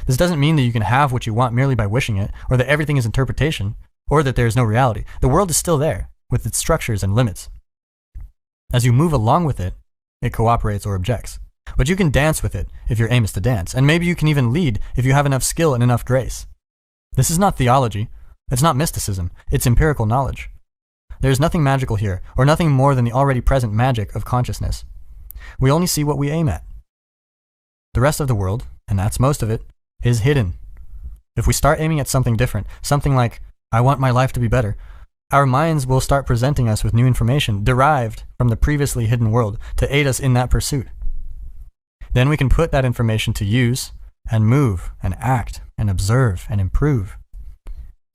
This doesn't mean that you can have what you want merely by wishing it, or that everything is interpretation, or that there is no reality. The world is still there, with its structures and limits. As you move along with it, it cooperates or objects. But you can dance with it if your aim is to dance, and maybe you can even lead if you have enough skill and enough grace. This is not theology, it's not mysticism, it's empirical knowledge. There is nothing magical here, or nothing more than the already present magic of consciousness. We only see what we aim at. The rest of the world, and that's most of it, is hidden. If we start aiming at something different, something like, I want my life to be better, our minds will start presenting us with new information derived from the previously hidden world to aid us in that pursuit. Then we can put that information to use and move and act and observe and improve.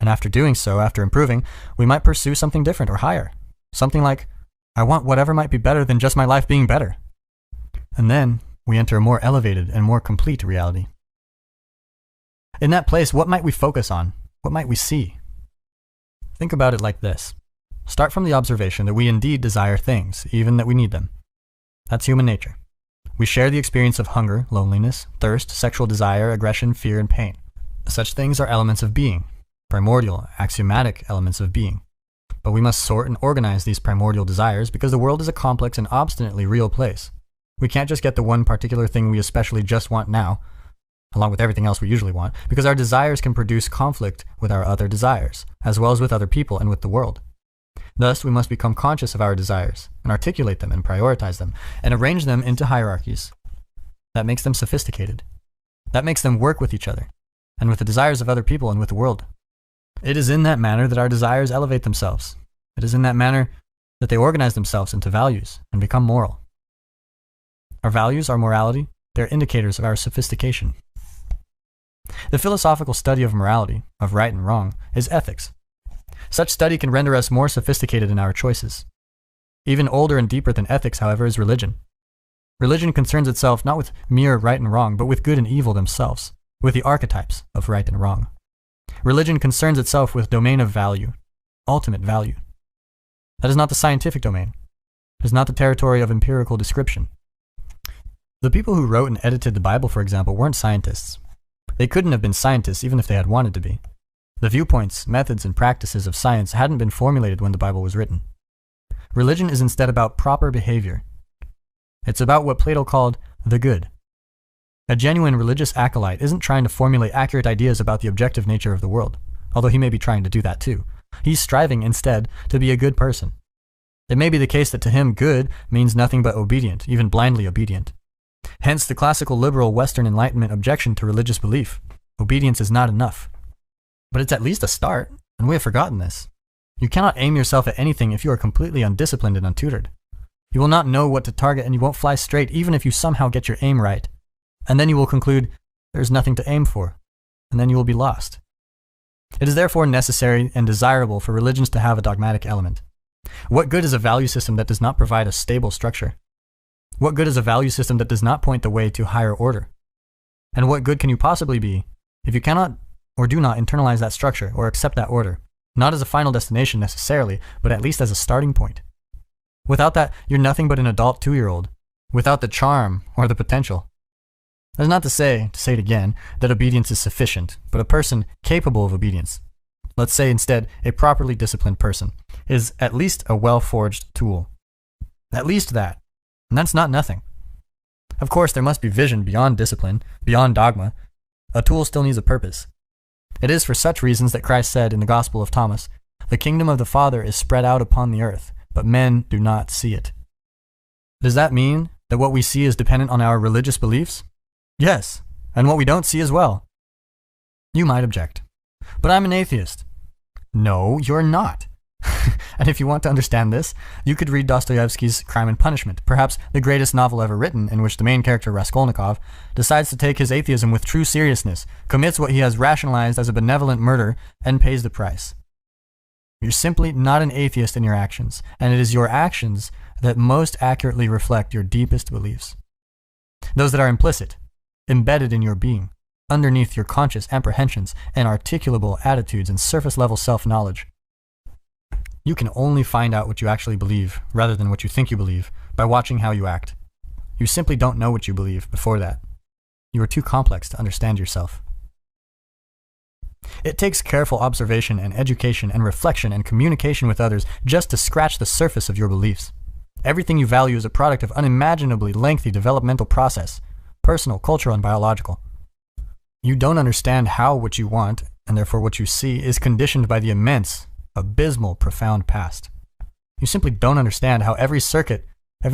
And after doing so, after improving, we might pursue something different or higher. Something like, I want whatever might be better than just my life being better. And then we enter a more elevated and more complete reality. In that place, what might we focus on? What might we see? Think about it like this. Start from the observation that we indeed desire things, even that we need them. That's human nature. We share the experience of hunger, loneliness, thirst, sexual desire, aggression, fear, and pain. Such things are elements of being, primordial, axiomatic elements of being. But we must sort and organize these primordial desires because the world is a complex and obstinately real place. We can't just get the one particular thing we especially just want now, along with everything else we usually want, because our desires can produce conflict with our other desires, as well as with other people and with the world. Thus, we must become conscious of our desires, and articulate them and prioritize them, and arrange them into hierarchies. That makes them sophisticated. That makes them work with each other, and with the desires of other people and with the world. It is in that manner that our desires elevate themselves. It is in that manner that they organize themselves into values and become moral. Our values, our morality, they're indicators of our sophistication. The philosophical study of morality, of right and wrong, is ethics. Such study can render us more sophisticated in our choices. Even older and deeper than ethics, however, is religion. Religion concerns itself not with mere right and wrong, but with good and evil themselves, with the archetypes of right and wrong. Religion concerns itself with domain of value, ultimate value. That is not the scientific domain. It is not the territory of empirical description. The people who wrote and edited the Bible, for example, weren't scientists. They couldn't have been scientists even if they had wanted to be. The viewpoints, methods, and practices of science hadn't been formulated when the Bible was written. Religion is instead about proper behavior. It's about what Plato called the good. A genuine religious acolyte isn't trying to formulate accurate ideas about the objective nature of the world, although he may be trying to do that too. He's striving instead to be a good person. It may be the case that to him good means nothing but obedient, even blindly obedient. Hence the classical liberal Western Enlightenment objection to religious belief. Obedience is not enough. But it's at least a start, and we have forgotten this. You cannot aim yourself at anything if you are completely undisciplined and untutored. You will not know what to target and you won't fly straight even if you somehow get your aim right. And then you will conclude, there's nothing to aim for, and then you will be lost. It is therefore necessary and desirable for religions to have a dogmatic element. What good is a value system that does not provide a stable structure? What good is a value system that does not point the way to higher order? And what good can you possibly be if you cannot or do not internalize that structure or accept that order, not as a final destination necessarily, but at least as a starting point? Without that, you're nothing but an adult 2-year-old, without the charm or the potential. That is not to say it again, that obedience is sufficient, but a person capable of obedience, let's say instead a properly disciplined person, is at least a well-forged tool. At least that. And that's not nothing. Of course, there must be vision beyond discipline, beyond dogma. A tool still needs a purpose. It is for such reasons that Christ said in the Gospel of Thomas, "The kingdom of the Father is spread out upon the earth, but men do not see it." Does that mean that what we see is dependent on our religious beliefs? Yes, and what we don't see as well. You might object, but I'm an atheist. No, you're not. And if you want to understand this, you could read Dostoevsky's Crime and Punishment, perhaps the greatest novel ever written, in which the main character, Raskolnikov, decides to take his atheism with true seriousness, commits what he has rationalized as a benevolent murder, and pays the price. You're simply not an atheist in your actions, and it is your actions that most accurately reflect your deepest beliefs. Those that are implicit, embedded in your being, underneath your conscious apprehensions and articulable attitudes and surface-level self-knowledge. You can only find out what you actually believe, rather than what you think you believe, by watching how you act. You simply don't know what you believe before that. You are too complex to understand yourself. It takes careful observation and education and reflection and communication with others just to scratch the surface of your beliefs. Everything you value is a product of unimaginably lengthy developmental process, personal, cultural, and biological. You don't understand how what you want, and therefore what you see, is conditioned by the immense, abysmal, profound past. You simply don't understand how every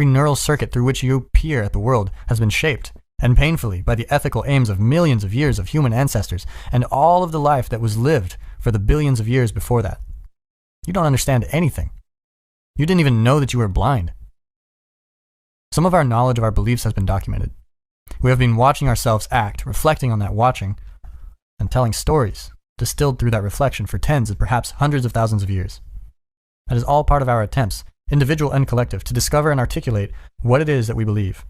neural circuit through which you peer at the world has been shaped, and painfully, by the ethical aims of millions of years of human ancestors, and all of the life that was lived for the billions of years before that. You don't understand anything. You didn't even know that you were blind. Some of our knowledge of our beliefs has been documented. We have been watching ourselves act, reflecting on that watching, and telling stories, distilled through that reflection for tens and perhaps hundreds of thousands of years. That is all part of our attempts, individual and collective, to discover and articulate what it is that we believe.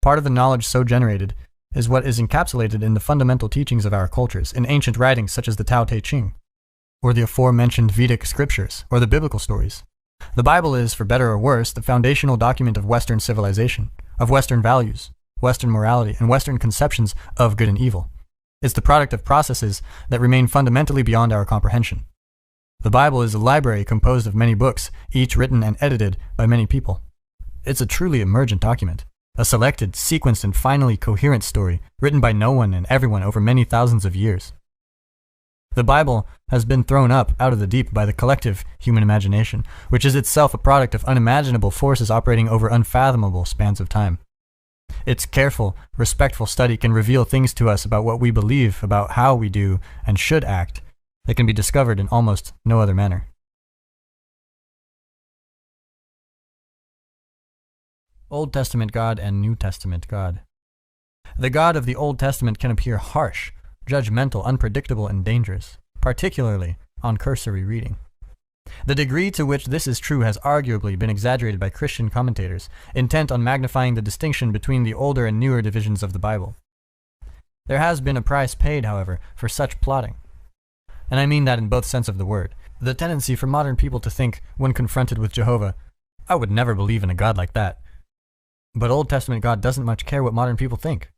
Part of the knowledge so generated is what is encapsulated in the fundamental teachings of our cultures, in ancient writings such as the Tao Te Ching, or the aforementioned Vedic scriptures, or the biblical stories. The Bible is, for better or worse, the foundational document of Western civilization, of Western values, Western morality, and Western conceptions of good and evil. It's the product of processes that remain fundamentally beyond our comprehension. The Bible is a library composed of many books, each written and edited by many people. It's a truly emergent document, a selected, sequenced, and finally coherent story written by no one and everyone over many thousands of years. The Bible has been thrown up out of the deep by the collective human imagination, which is itself a product of unimaginable forces operating over unfathomable spans of time. Its careful, respectful study can reveal things to us about what we believe, about how we do and should act, that can be discovered in almost no other manner. Old Testament God and New Testament God. The God of the Old Testament can appear harsh, judgmental, unpredictable, and dangerous, particularly on cursory reading. The degree to which this is true has arguably been exaggerated by Christian commentators, intent on magnifying the distinction between the older and newer divisions of the Bible. There has been a price paid, however, for such plotting. And I mean that in both sense of the word. The tendency for modern people to think, when confronted with Jehovah, I would never believe in a God like that. But Old Testament God doesn't much care what modern people think.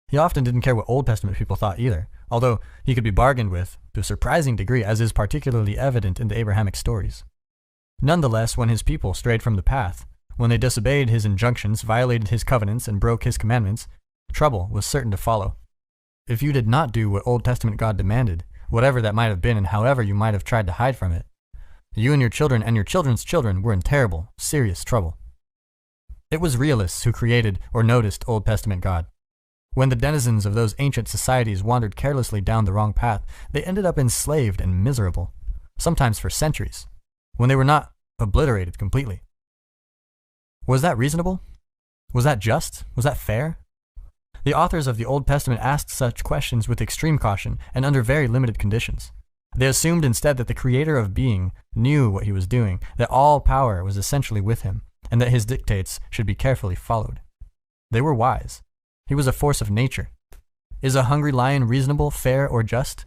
He often didn't care what Old Testament people thought either, although he could be bargained with to a surprising degree, as is particularly evident in the Abrahamic stories. Nonetheless, when his people strayed from the path, when they disobeyed his injunctions, violated his covenants, and broke his commandments, trouble was certain to follow. If you did not do what Old Testament God demanded, whatever that might have been and however you might have tried to hide from it, you and your children and your children's children were in terrible, serious trouble. It was realists who created or noticed Old Testament God. When the denizens of those ancient societies wandered carelessly down the wrong path, they ended up enslaved and miserable, sometimes for centuries, when they were not obliterated completely. Was that reasonable? Was that just? Was that fair? The authors of the Old Testament asked such questions with extreme caution and under very limited conditions. They assumed instead that the Creator of being knew what he was doing, that all power was essentially with him, and that his dictates should be carefully followed. They were wise. He was a force of nature. Is a hungry lion reasonable, fair, or just?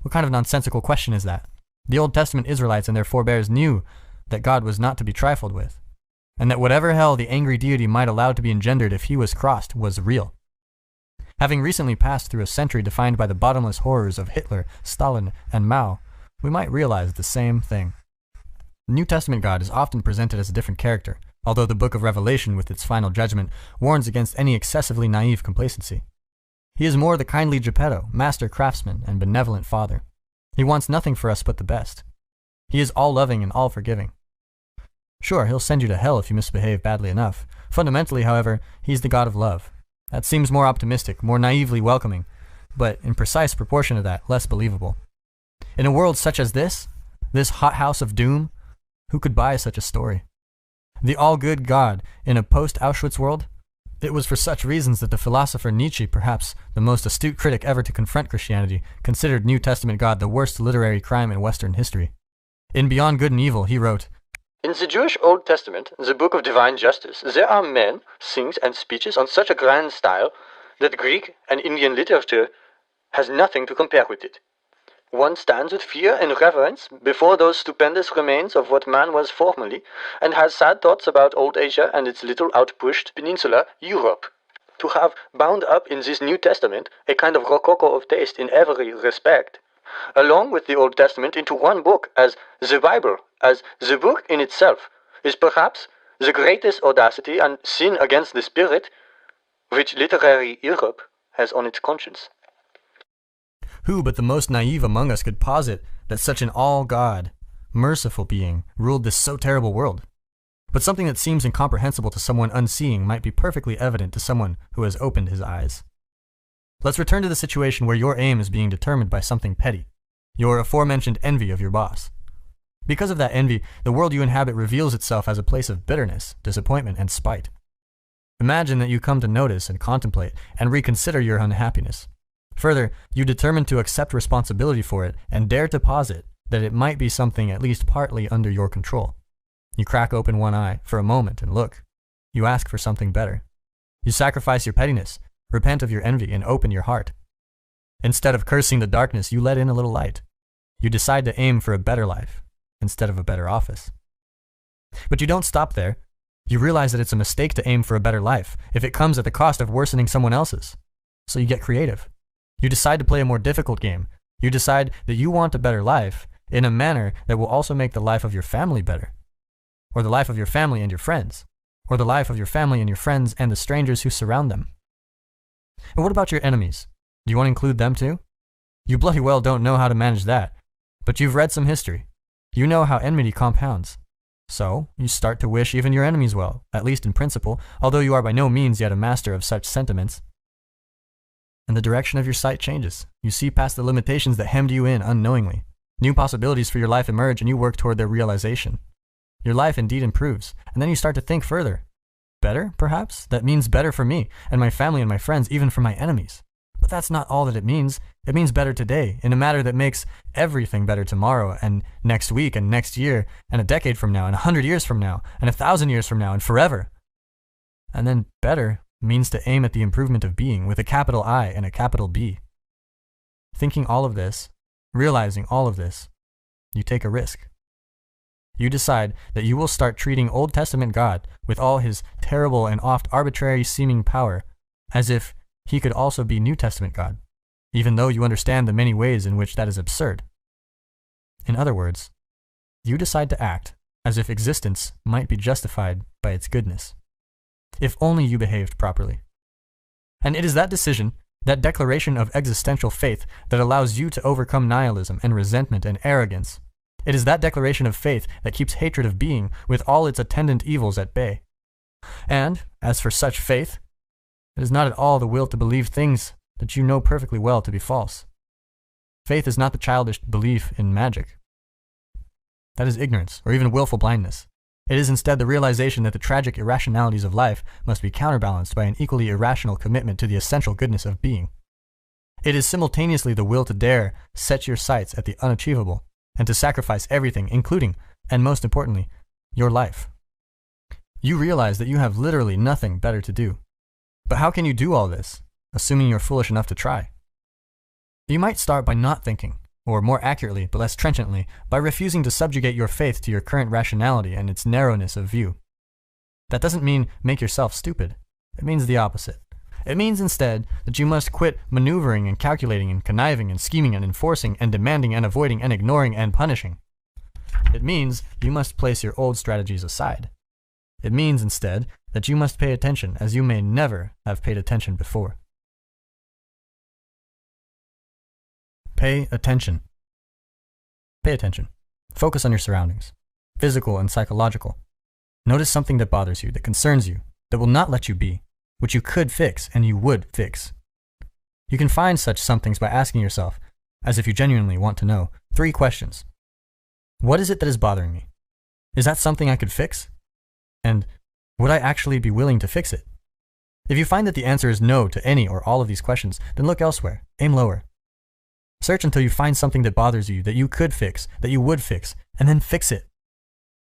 What kind of nonsensical question is that? The Old Testament Israelites and their forebears knew that God was not to be trifled with, and that whatever hell the angry deity might allow to be engendered if he was crossed was real. Having recently passed through a century defined by the bottomless horrors of Hitler, Stalin, and Mao, we might realize the same thing. The New Testament God is often presented as a different character, although the book of Revelation with its final judgment warns against any excessively naive complacency. He is more the kindly Geppetto, master craftsman, and benevolent father. He wants nothing for us but the best. He is all-loving and all-forgiving. Sure, he'll send you to hell if you misbehave badly enough. Fundamentally, however, he's the God of love. That seems more optimistic, more naively welcoming, but in precise proportion to that, less believable. In a world such as this hothouse of doom, who could buy such a story? The all-good God in a post-Auschwitz world? It was for such reasons that the philosopher Nietzsche, perhaps the most astute critic ever to confront Christianity, considered New Testament God the worst literary crime in Western history. In Beyond Good and Evil, he wrote, "In the Jewish Old Testament, the book of divine justice, there are men, things, and speeches on such a grand style that Greek and Indian literature has nothing to compare with it. One stands with fear and reverence before those stupendous remains of what man was formerly, and has sad thoughts about old Asia and its little outpushed peninsula, Europe. To have bound up in this New Testament a kind of rococo of taste in every respect, along with the Old Testament into one book as the Bible, as the book in itself, is perhaps the greatest audacity and sin against the spirit which literary Europe has on its conscience." Who but the most naive among us could posit that such an all-God, merciful being ruled this so terrible world? But something that seems incomprehensible to someone unseeing might be perfectly evident to someone who has opened his eyes. Let's return to the situation where your aim is being determined by something petty, your aforementioned envy of your boss. Because of that envy, the world you inhabit reveals itself as a place of bitterness, disappointment, and spite. Imagine that you come to notice and contemplate and reconsider your unhappiness. Further, you determine to accept responsibility for it and dare to posit that it might be something at least partly under your control. You crack open one eye for a moment and look. You ask for something better. You sacrifice your pettiness, repent of your envy, and open your heart. Instead of cursing the darkness, you let in a little light. You decide to aim for a better life instead of a better office. But you don't stop there. You realize that it's a mistake to aim for a better life if it comes at the cost of worsening someone else's. So you get creative. You decide to play a more difficult game. You decide that you want a better life in a manner that will also make the life of your family better, or the life of your family and your friends, or the life of your family and your friends and the strangers who surround them. And what about your enemies? Do you want to include them too? You bloody well don't know how to manage that, but you've read some history. You know how enmity compounds. So, you start to wish even your enemies well, at least in principle, although you are by no means yet a master of such sentiments. And the direction of your sight changes. You see past the limitations that hemmed you in unknowingly. New possibilities for your life emerge and you work toward their realization. Your life indeed improves, and then you start to think further. Better, perhaps? That means better for me, and my family and my friends, even for my enemies. But that's not all that it means. It means better today, in a manner that makes everything better tomorrow, and next week, and next year, and a decade from now, and 100 years from now, and 1,000 years from now, and forever. And then better means to aim at the improvement of being with a capital I and a capital B. Thinking all of this, realizing all of this, you take a risk. You decide that you will start treating Old Testament God with all his terrible and oft arbitrary seeming power as if he could also be New Testament God, even though you understand the many ways in which that is absurd. In other words, you decide to act as if existence might be justified by its goodness, if only you behaved properly. And it is that decision, that declaration of existential faith, that allows you to overcome nihilism and resentment and arrogance. It is that declaration of faith that keeps hatred of being with all its attendant evils at bay. And, as for such faith, it is not at all the will to believe things that you know perfectly well to be false. Faith is not the childish belief in magic. That is ignorance, or even willful blindness. It is instead the realization that the tragic irrationalities of life must be counterbalanced by an equally irrational commitment to the essential goodness of being. It is simultaneously the will to dare set your sights at the unachievable, and to sacrifice everything, including, and most importantly, your life. You realize that you have literally nothing better to do. But how can you do all this, assuming you're foolish enough to try? You might start by not thinking, or more accurately, but less trenchantly, by refusing to subjugate your faith to your current rationality and its narrowness of view. That doesn't mean make yourself stupid. It means the opposite. It means instead that you must quit maneuvering and calculating and conniving and scheming and enforcing and demanding and avoiding and ignoring and punishing. It means you must place your old strategies aside. It means instead that you must pay attention as you may never have paid attention before. Pay attention. Pay attention. Focus on your surroundings, physical and psychological. Notice something that bothers you, that concerns you, that will not let you be, which you could fix and you would fix. You can find such somethings by asking yourself, as if you genuinely want to know, 3 questions. What is it that is bothering me? Is that something I could fix? And would I actually be willing to fix it? If you find that the answer is no to any or all of these questions, then look elsewhere. Aim lower. Search until you find something that bothers you, that you could fix, that you would fix, and then fix it.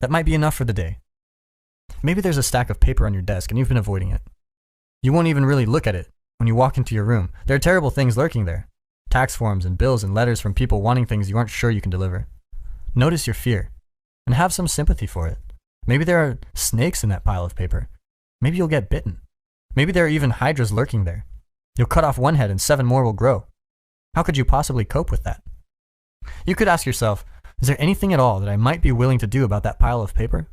That might be enough for the day. Maybe there's a stack of paper on your desk and you've been avoiding it. You won't even really look at it when you walk into your room. There are terrible things lurking there. Tax forms and bills and letters from people wanting things you aren't sure you can deliver. Notice your fear and have some sympathy for it. Maybe there are snakes in that pile of paper. Maybe you'll get bitten. Maybe there are even hydras lurking there. You'll cut off one head and 7 more will grow. How could you possibly cope with that? You could ask yourself, is there anything at all that I might be willing to do about that pile of paper?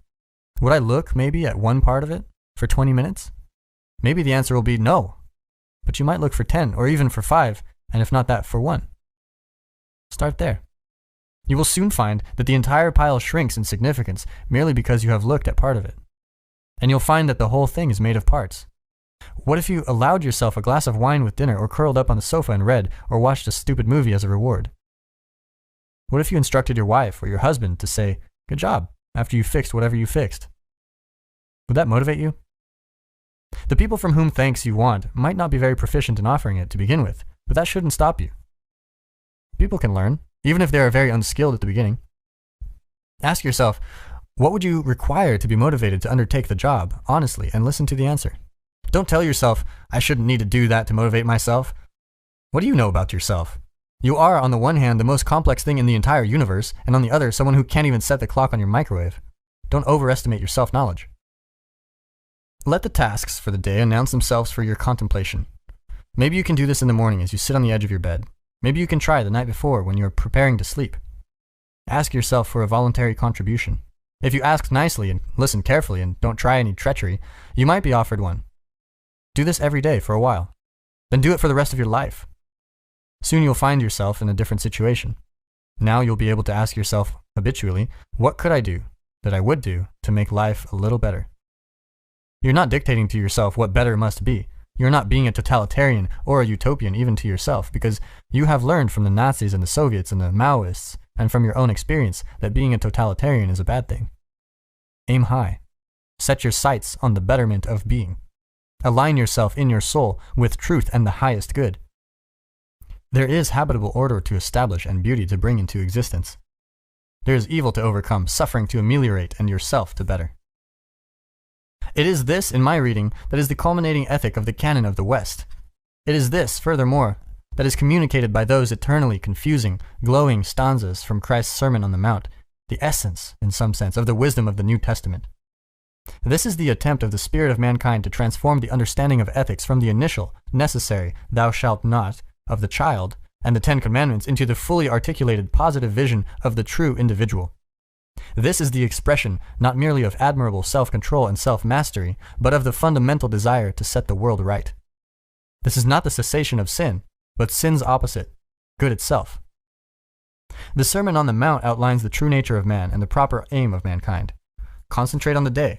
Would I look maybe at one part of it for 20 minutes? Maybe the answer will be no, but you might look for 10 or even for 5, and if not that, for 1. Start there. You will soon find that the entire pile shrinks in significance merely because you have looked at part of it. And you'll find that the whole thing is made of parts. What if you allowed yourself a glass of wine with dinner, or curled up on the sofa and read, or watched a stupid movie as a reward? What if you instructed your wife or your husband to say, "Good job," after you fixed whatever you fixed? Would that motivate you? The people from whom thanks you want might not be very proficient in offering it to begin with, but that shouldn't stop you. People can learn, even if they are very unskilled at the beginning. Ask yourself, what would you require to be motivated to undertake the job, honestly, and listen to the answer. Don't tell yourself, I shouldn't need to do that to motivate myself. What do you know about yourself? You are, on the one hand, the most complex thing in the entire universe, and on the other, someone who can't even set the clock on your microwave. Don't overestimate your self-knowledge. Let the tasks for the day announce themselves for your contemplation. Maybe you can do this in the morning as you sit on the edge of your bed. Maybe you can try the night before when you're preparing to sleep. Ask yourself for a voluntary contribution. If you ask nicely and listen carefully and don't try any treachery, you might be offered one. Do this every day for a while. Then do it for the rest of your life. Soon you'll find yourself in a different situation. Now you'll be able to ask yourself habitually, what could I do that I would do to make life a little better? You're not dictating to yourself what better must be. You're not being a totalitarian or a utopian even to yourself, because you have learned from the Nazis and the Soviets and the Maoists and from your own experience that being a totalitarian is a bad thing. Aim high. Set your sights on the betterment of being. Align yourself in your soul with truth and the highest good. There is habitable order to establish and beauty to bring into existence. There is evil to overcome, suffering to ameliorate, and yourself to better. It is this, in my reading, that is the culminating ethic of the canon of the West. It is this, furthermore, that is communicated by those eternally confusing, glowing stanzas from Christ's Sermon on the Mount, the essence, in some sense, of the wisdom of the New Testament. This is the attempt of the spirit of mankind to transform the understanding of ethics from the initial, necessary, thou shalt not, of the child, and the 10 Commandments into the fully articulated positive vision of the true individual. This is the expression not merely of admirable self-control and self-mastery, but of the fundamental desire to set the world right. This is not the cessation of sin, but sin's opposite, good itself. The Sermon on the Mount outlines the true nature of man and the proper aim of mankind. Concentrate on the day,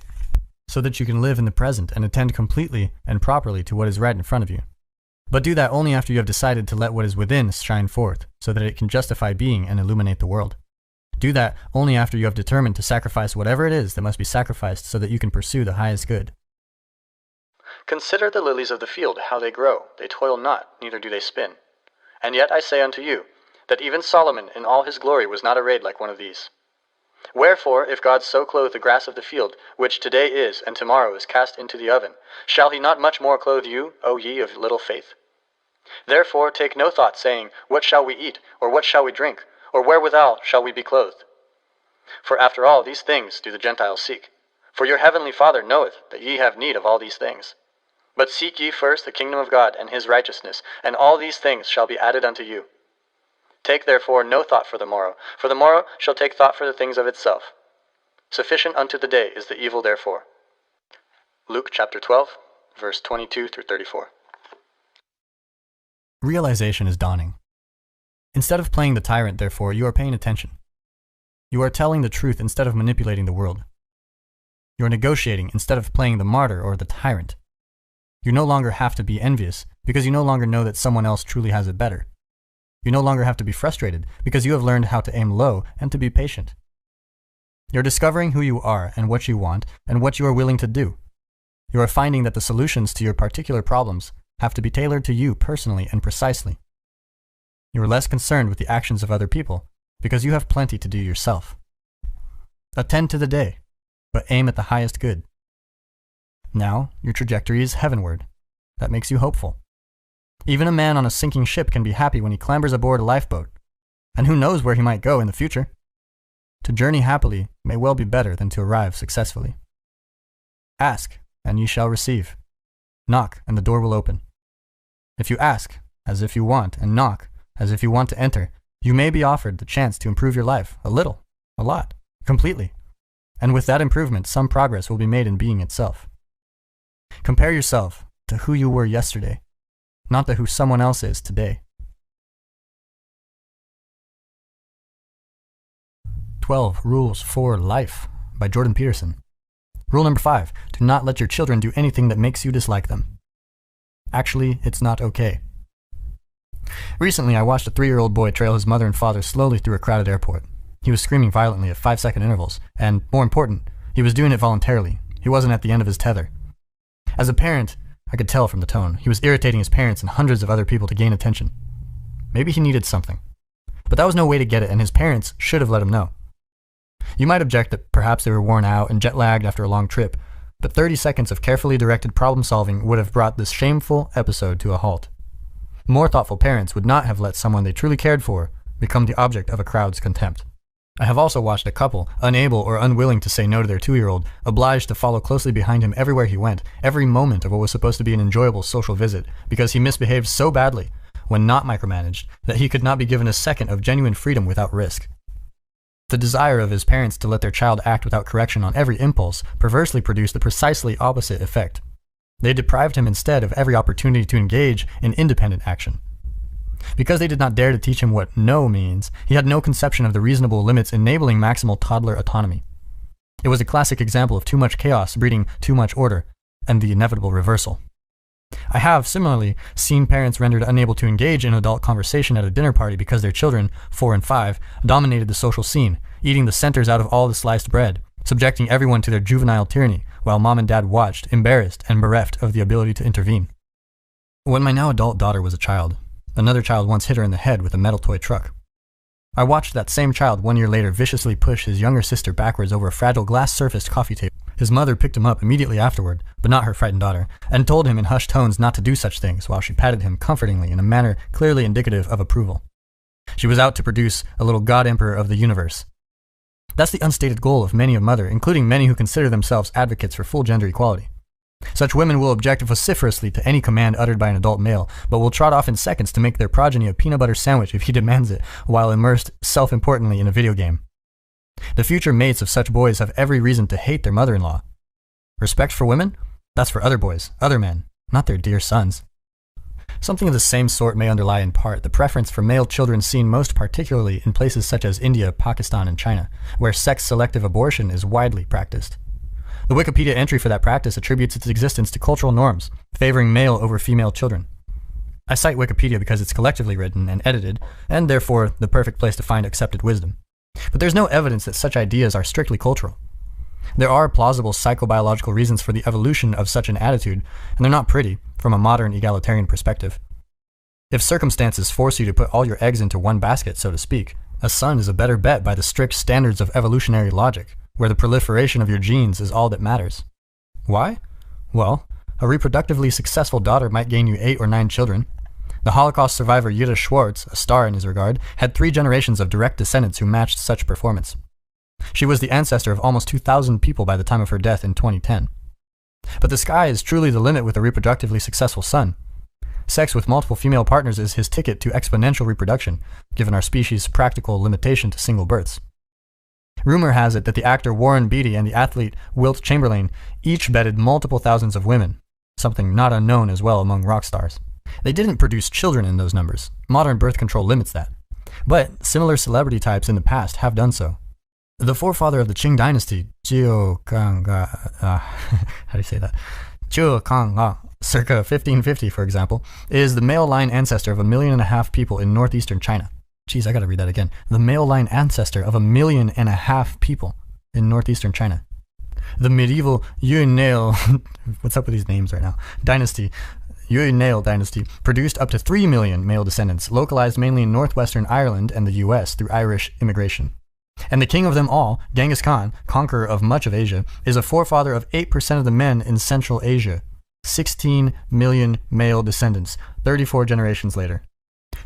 so that you can live in the present and attend completely and properly to what is right in front of you. But do that only after you have decided to let what is within shine forth, so that it can justify being and illuminate the world. Do that only after you have determined to sacrifice whatever it is that must be sacrificed so that you can pursue the highest good. Consider the lilies of the field, how they grow. They toil not, neither do they spin. And yet I say unto you, that even Solomon in all his glory was not arrayed like one of these. Wherefore, if God so clothe the grass of the field, which today is, and tomorrow is cast into the oven, shall he not much more clothe you, O ye of little faith? Therefore take no thought, saying, What shall we eat, or what shall we drink, or wherewithal shall we be clothed? For after all these things do the Gentiles seek. For your heavenly Father knoweth that ye have need of all these things. But seek ye first the kingdom of God and his righteousness, and all these things shall be added unto you. Take therefore no thought for the morrow shall take thought for the things of itself. Sufficient unto the day is the evil therefore. Luke chapter 12, verse 22 through 34. Realization is dawning. Instead of playing the tyrant, therefore, you are paying attention. You are telling the truth instead of manipulating the world. You are negotiating instead of playing the martyr or the tyrant. You no longer have to be envious because you no longer know that someone else truly has it better. You no longer have to be frustrated because you have learned how to aim low and to be patient. You're discovering who you are and what you want and what you are willing to do. You are finding that the solutions to your particular problems have to be tailored to you personally and precisely. You are less concerned with the actions of other people because you have plenty to do yourself. Attend to the day, but aim at the highest good. Now, your trajectory is heavenward. That makes you hopeful. Even a man on a sinking ship can be happy when he clambers aboard a lifeboat, and who knows where he might go in the future. To journey happily may well be better than to arrive successfully. Ask, and ye shall receive. Knock, and the door will open. If you ask, as if you want, and knock, as if you want to enter, you may be offered the chance to improve your life a little, a lot, completely. And with that improvement, some progress will be made in being itself. Compare yourself to who you were yesterday, not to who someone else is today. 12 Rules for Life by Jordan Peterson. Rule number 5, do not let your children do anything that makes you dislike them. Actually, it's not okay. Recently, I watched a 3-year-old boy trail his mother and father slowly through a crowded airport. He was screaming violently at 5-second intervals, and, more important, he was doing it voluntarily. He wasn't at the end of his tether. As a parent, I could tell from the tone, he was irritating his parents and hundreds of other people to gain attention. Maybe he needed something. But that was no way to get it, and his parents should have let him know. You might object that perhaps they were worn out and jet-lagged after a long trip, but 30 seconds of carefully directed problem-solving would have brought this shameful episode to a halt. More thoughtful parents would not have let someone they truly cared for become the object of a crowd's contempt. I have also watched a couple, unable or unwilling to say no to their 2-year-old, obliged to follow closely behind him everywhere he went, every moment of what was supposed to be an enjoyable social visit, because he misbehaved so badly, when not micromanaged, that he could not be given a second of genuine freedom without risk. The desire of his parents to let their child act without correction on every impulse perversely produced the precisely opposite effect. They deprived him instead of every opportunity to engage in independent action. Because they did not dare to teach him what no means, he had no conception of the reasonable limits enabling maximal toddler autonomy. It was a classic example of too much chaos breeding too much order, and the inevitable reversal. I have, similarly, seen parents rendered unable to engage in adult conversation at a dinner party because their children, 4 and 5, dominated the social scene, eating the centers out of all the sliced bread, subjecting everyone to their juvenile tyranny, while mom and dad watched, embarrassed and bereft of the ability to intervene. When my now adult daughter was a child, another child once hit her in the head with a metal toy truck. I watched that same child 1 year later viciously push his younger sister backwards over a fragile glass-surfaced coffee table. His mother picked him up immediately afterward, but not her frightened daughter, and told him in hushed tones not to do such things while she patted him comfortingly in a manner clearly indicative of approval. She was out to produce a little god emperor of the universe. That's the unstated goal of many a mother, including many who consider themselves advocates for full gender equality. Such women will object vociferously to any command uttered by an adult male, but will trot off in seconds to make their progeny a peanut butter sandwich if he demands it, while immersed self-importantly in a video game. The future mates of such boys have every reason to hate their mother-in-law. Respect for women? That's for other boys, other men, not their dear sons. Something of the same sort may underlie in part the preference for male children seen most particularly in places such as India, Pakistan, and China, where sex-selective abortion is widely practiced. The Wikipedia entry for that practice attributes its existence to cultural norms, favoring male over female children. I cite Wikipedia because it's collectively written and edited, and therefore the perfect place to find accepted wisdom. But there's no evidence that such ideas are strictly cultural. There are plausible psychobiological reasons for the evolution of such an attitude, and they're not pretty from a modern egalitarian perspective. If circumstances force you to put all your eggs into one basket, so to speak, a son is a better bet by the strict standards of evolutionary logic, where the proliferation of your genes is all that matters. Why? Well, a reproductively successful daughter might gain you 8 or 9 children. The Holocaust survivor Jutta Schwartz, a star in his regard, had 3 generations of direct descendants who matched such performance. She was the ancestor of almost 2,000 people by the time of her death in 2010. But the sky is truly the limit with a reproductively successful son. Sex with multiple female partners is his ticket to exponential reproduction, given our species' practical limitation to single births. Rumor has it that the actor Warren Beatty and the athlete Wilt Chamberlain each bedded multiple thousands of women, something not unknown as well among rock stars. They didn't produce children in those numbers. Modern birth control limits that. But similar celebrity types in the past have done so. The forefather of the Qing dynasty, Zhou Kang, how do you say that? Zhou Kang circa 1550 for example, is the male line ancestor of 1.5 million people in northeastern China. Geez, I gotta read that again. The male line ancestor of 1.5 million people in northeastern China. The medieval Yuan what's up with these names right now? Dynasty, Yuan dynasty, produced up to 3 million male descendants, localized mainly in northwestern Ireland and the US through Irish immigration. And the king of them all, Genghis Khan, conqueror of much of Asia, is a forefather of 8% of the men in Central Asia. 16 million male descendants, 34 generations later.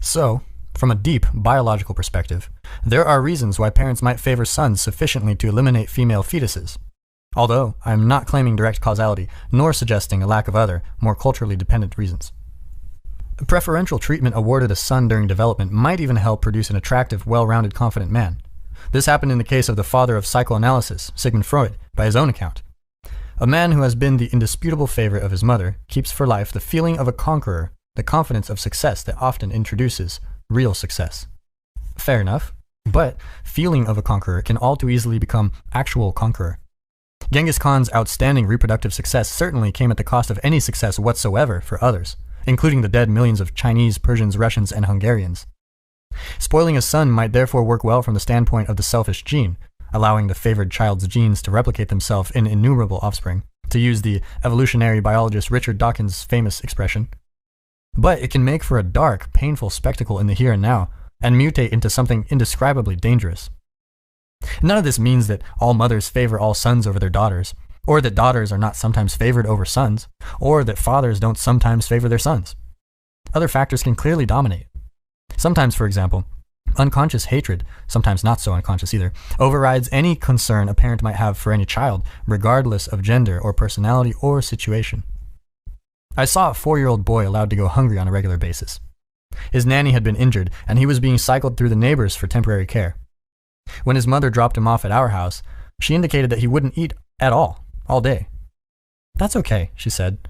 So, from a deep biological perspective, there are reasons why parents might favor sons sufficiently to eliminate female fetuses. Although, I am not claiming direct causality, nor suggesting a lack of other, more culturally dependent reasons. Preferential treatment awarded a son during development might even help produce an attractive, well-rounded, confident man. This happened in the case of the father of psychoanalysis, Sigmund Freud, by his own account. A man who has been the indisputable favorite of his mother keeps for life the feeling of a conqueror, the confidence of success that often introduces real success. Fair enough, but feeling of a conqueror can all too easily become actual conqueror. Genghis Khan's outstanding reproductive success certainly came at the cost of any success whatsoever for others, including the dead millions of Chinese, Persians, Russians, and Hungarians. Spoiling a son might therefore work well from the standpoint of the selfish gene, allowing the favored child's genes to replicate themselves in innumerable offspring, to use the evolutionary biologist Richard Dawkins' famous expression. But it can make for a dark, painful spectacle in the here and now, and mutate into something indescribably dangerous. None of this means that all mothers favor all sons over their daughters, or that daughters are not sometimes favored over sons, or that fathers don't sometimes favor their sons. Other factors can clearly dominate. Sometimes, for example, unconscious hatred, sometimes not so unconscious either, overrides any concern a parent might have for any child, regardless of gender or personality or situation. I saw a 4-year-old boy allowed to go hungry on a regular basis. His nanny had been injured, and he was being cycled through the neighbors for temporary care. When his mother dropped him off at our house, she indicated that he wouldn't eat at all day. "That's okay," she said.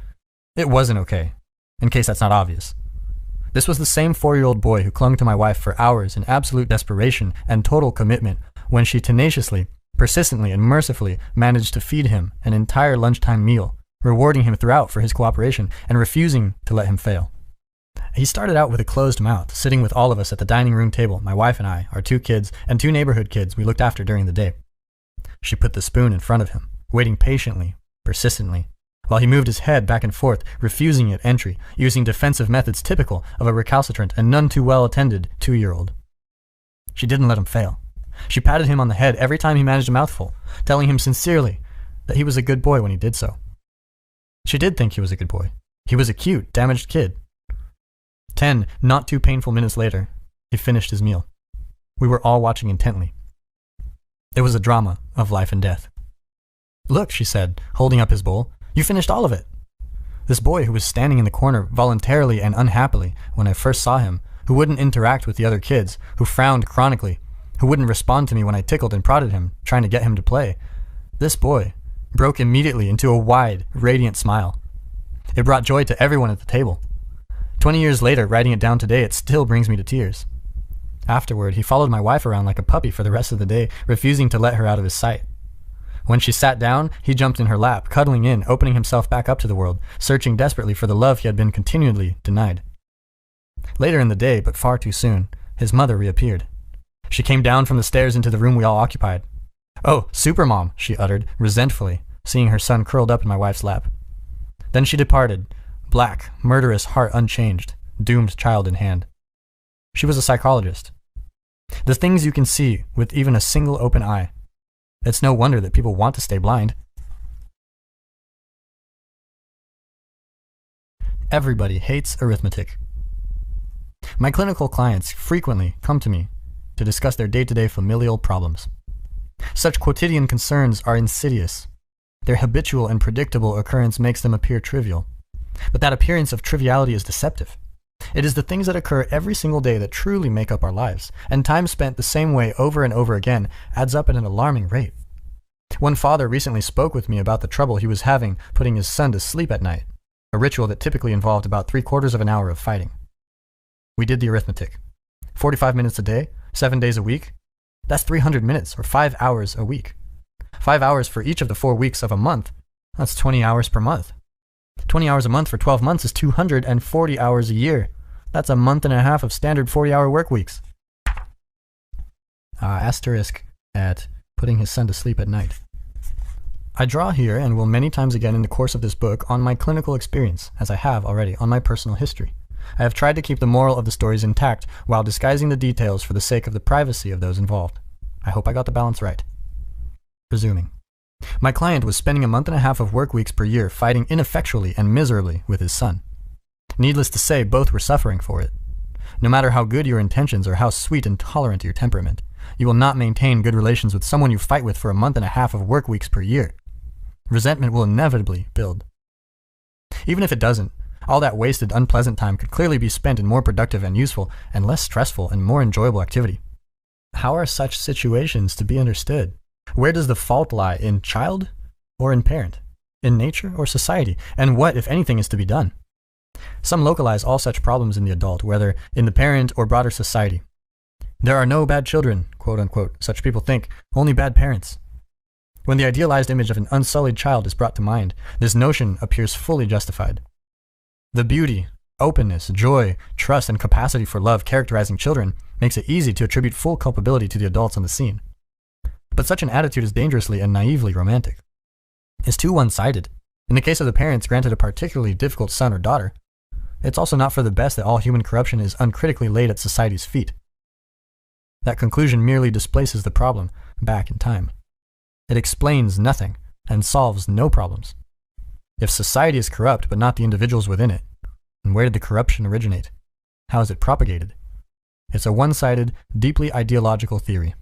It wasn't okay, in case that's not obvious. This was the same 4-year-old boy who clung to my wife for hours in absolute desperation and total commitment when she tenaciously, persistently, and mercifully managed to feed him an entire lunchtime meal, rewarding him throughout for his cooperation and refusing to let him fail. He started out with a closed mouth, sitting with all of us at the dining room table, my wife and I, our 2 kids, and 2 neighborhood kids we looked after during the day. She put the spoon in front of him, waiting patiently, persistently, while he moved his head back and forth, refusing it entry, using defensive methods typical of a recalcitrant and none too well-attended 2-year-old. She didn't let him fail. She patted him on the head every time he managed a mouthful, telling him sincerely that he was a good boy when he did so. She did think he was a good boy. He was a cute, damaged kid. 10 not too painful minutes later, he finished his meal. We were all watching intently. It was a drama of life and death. "Look," she said, holding up his bowl, "you finished all of it." This boy who was standing in the corner voluntarily and unhappily when I first saw him, who wouldn't interact with the other kids, who frowned chronically, who wouldn't respond to me when I tickled and prodded him, trying to get him to play, this boy broke immediately into a wide, radiant smile. It brought joy to everyone at the table. 20 years later, writing it down today, it still brings me to tears. Afterward, he followed my wife around like a puppy for the rest of the day, refusing to let her out of his sight. When she sat down, he jumped in her lap, cuddling in, opening himself back up to the world, searching desperately for the love he had been continually denied. Later in the day, but far too soon, his mother reappeared. She came down from the stairs into the room we all occupied. "Oh, Supermom," she uttered, resentfully, seeing her son curled up in my wife's lap. Then she departed, black, murderous heart unchanged, doomed child in hand. She was a psychologist. The things you can see with even a single open eye. It's no wonder that people want to stay blind. Everybody hates arithmetic. My clinical clients frequently come to me to discuss their day-to-day familial problems. Such quotidian concerns are insidious. Their habitual and predictable occurrence makes them appear trivial. But that appearance of triviality is deceptive. It is the things that occur every single day that truly make up our lives, and time spent the same way over and over again adds up at an alarming rate. One father recently spoke with me about the trouble he was having putting his son to sleep at night, a ritual that typically involved about 3/4 of an hour of fighting. We did the arithmetic. 45 minutes a day, 7 days a week, that's 300 minutes, or 5 hours a week. 5 hours for each of the 4 weeks of a month, that's 20 hours per month. 20 hours a month for 12 months is 240 hours a year. That's a month and a half of standard 40-hour work weeks. Asterisk at putting his son to sleep at night. I draw here, and will many times again in the course of this book, on my clinical experience, as I have already on my personal history. I have tried to keep the moral of the stories intact while disguising the details for the sake of the privacy of those involved. I hope I got the balance right. Presuming. My client was spending a month and a half of work weeks per year fighting ineffectually and miserably with his son. Needless to say, both were suffering for it. No matter how good your intentions or how sweet and tolerant your temperament, you will not maintain good relations with someone you fight with for a month and a half of work weeks per year. Resentment will inevitably build. Even if it doesn't, all that wasted, unpleasant time could clearly be spent in more productive and useful and less stressful and more enjoyable activity. How are such situations to be understood? Where does the fault lie, in child or in parent? In nature or society? And what, if anything, is to be done? Some localize all such problems in the adult, whether in the parent or broader society. There are no bad children, quote unquote, such people think, only bad parents. When the idealized image of an unsullied child is brought to mind, this notion appears fully justified. The beauty, openness, joy, trust, and capacity for love characterizing children makes it easy to attribute full culpability to the adults on the scene. But such an attitude is dangerously and naively romantic. It's too one-sided. In the case of the parents granted a particularly difficult son or daughter, it's also not for the best that all human corruption is uncritically laid at society's feet. That conclusion merely displaces the problem back in time. It explains nothing and solves no problems. If society is corrupt but not the individuals within it, then where did the corruption originate? How is it propagated? It's a one-sided, deeply ideological theory.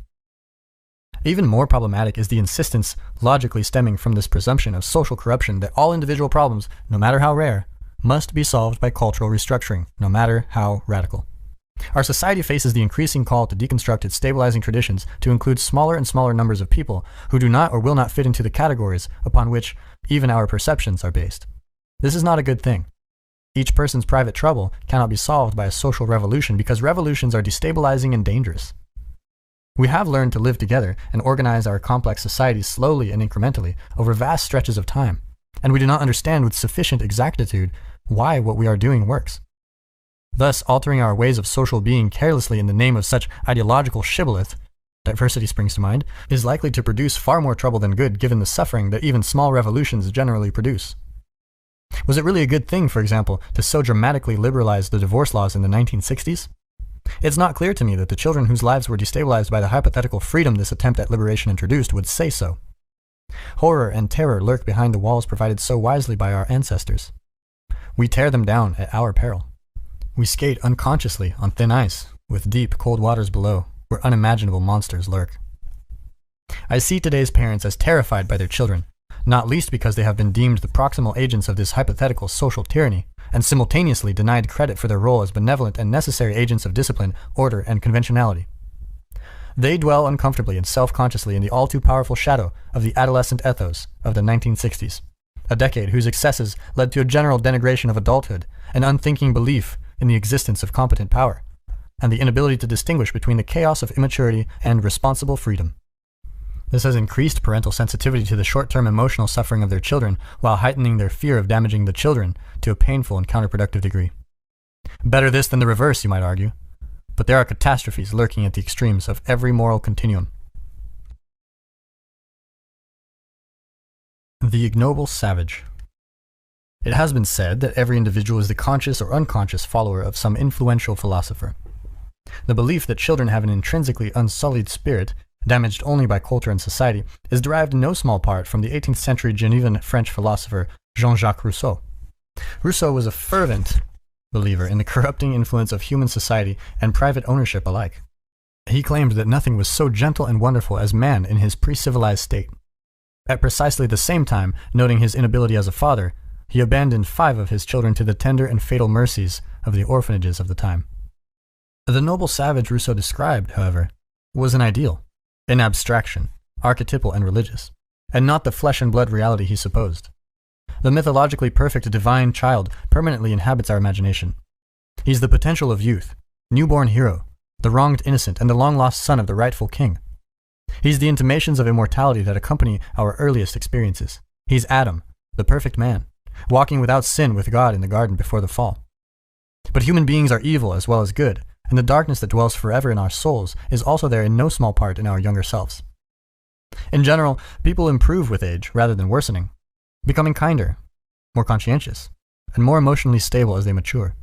Even more problematic is the insistence, logically stemming from this presumption of social corruption, that all individual problems, no matter how rare, must be solved by cultural restructuring, no matter how radical. Our society faces the increasing call to deconstruct its stabilizing traditions to include smaller and smaller numbers of people who do not or will not fit into the categories upon which even our perceptions are based. This is not a good thing. Each person's private trouble cannot be solved by a social revolution because revolutions are destabilizing and dangerous. We have learned to live together and organize our complex societies slowly and incrementally over vast stretches of time, and we do not understand with sufficient exactitude why what we are doing works. Thus, altering our ways of social being carelessly in the name of such ideological shibboleth, diversity springs to mind, is likely to produce far more trouble than good given the suffering that even small revolutions generally produce. Was it really a good thing, for example, to so dramatically liberalize the divorce laws in the 1960s? It's not clear to me that the children whose lives were destabilized by the hypothetical freedom this attempt at liberation introduced would say so. Horror and terror lurk behind the walls provided so wisely by our ancestors. We tear them down at our peril. We skate unconsciously on thin ice, with deep, cold waters below, where unimaginable monsters lurk. I see today's parents as terrified by their children, not least because they have been deemed the proximal agents of this hypothetical social tyranny, and simultaneously denied credit for their role as benevolent and necessary agents of discipline, order, and conventionality. They dwell uncomfortably and self-consciously in the all-too-powerful shadow of the adolescent ethos of the 1960s, a decade whose excesses led to a general denigration of adulthood, an unthinking belief in the existence of competent power, and the inability to distinguish between the chaos of immaturity and responsible freedom. This has increased parental sensitivity to the short-term emotional suffering of their children while heightening their fear of damaging the children to a painful and counterproductive degree. Better this than the reverse, you might argue, but there are catastrophes lurking at the extremes of every moral continuum. The ignoble savage. It has been said that every individual is the conscious or unconscious follower of some influential philosopher. The belief that children have an intrinsically unsullied spirit, damaged only by culture and society, is derived in no small part from the 18th century Genevan French philosopher Jean-Jacques Rousseau. Rousseau was a fervent believer in the corrupting influence of human society and private ownership alike. He claimed that nothing was so gentle and wonderful as man in his pre-civilized state. At precisely the same time, noting his inability as a father, he abandoned 5 of his children to the tender and fatal mercies of the orphanages of the time. The noble savage Rousseau described, however, was an ideal, an abstraction, archetypal and religious, and not the flesh and blood reality he supposed. The mythologically perfect divine child permanently inhabits our imagination. He's the potential of youth, newborn hero, the wronged innocent, and the long-lost son of the rightful king. He's the intimations of immortality that accompany our earliest experiences. He's Adam, the perfect man, walking without sin with God in the garden before the fall. But human beings are evil as well as good, and the darkness that dwells forever in our souls is also there in no small part in our younger selves. In general, people improve with age rather than worsening, becoming kinder, more conscientious, and more emotionally stable as they mature.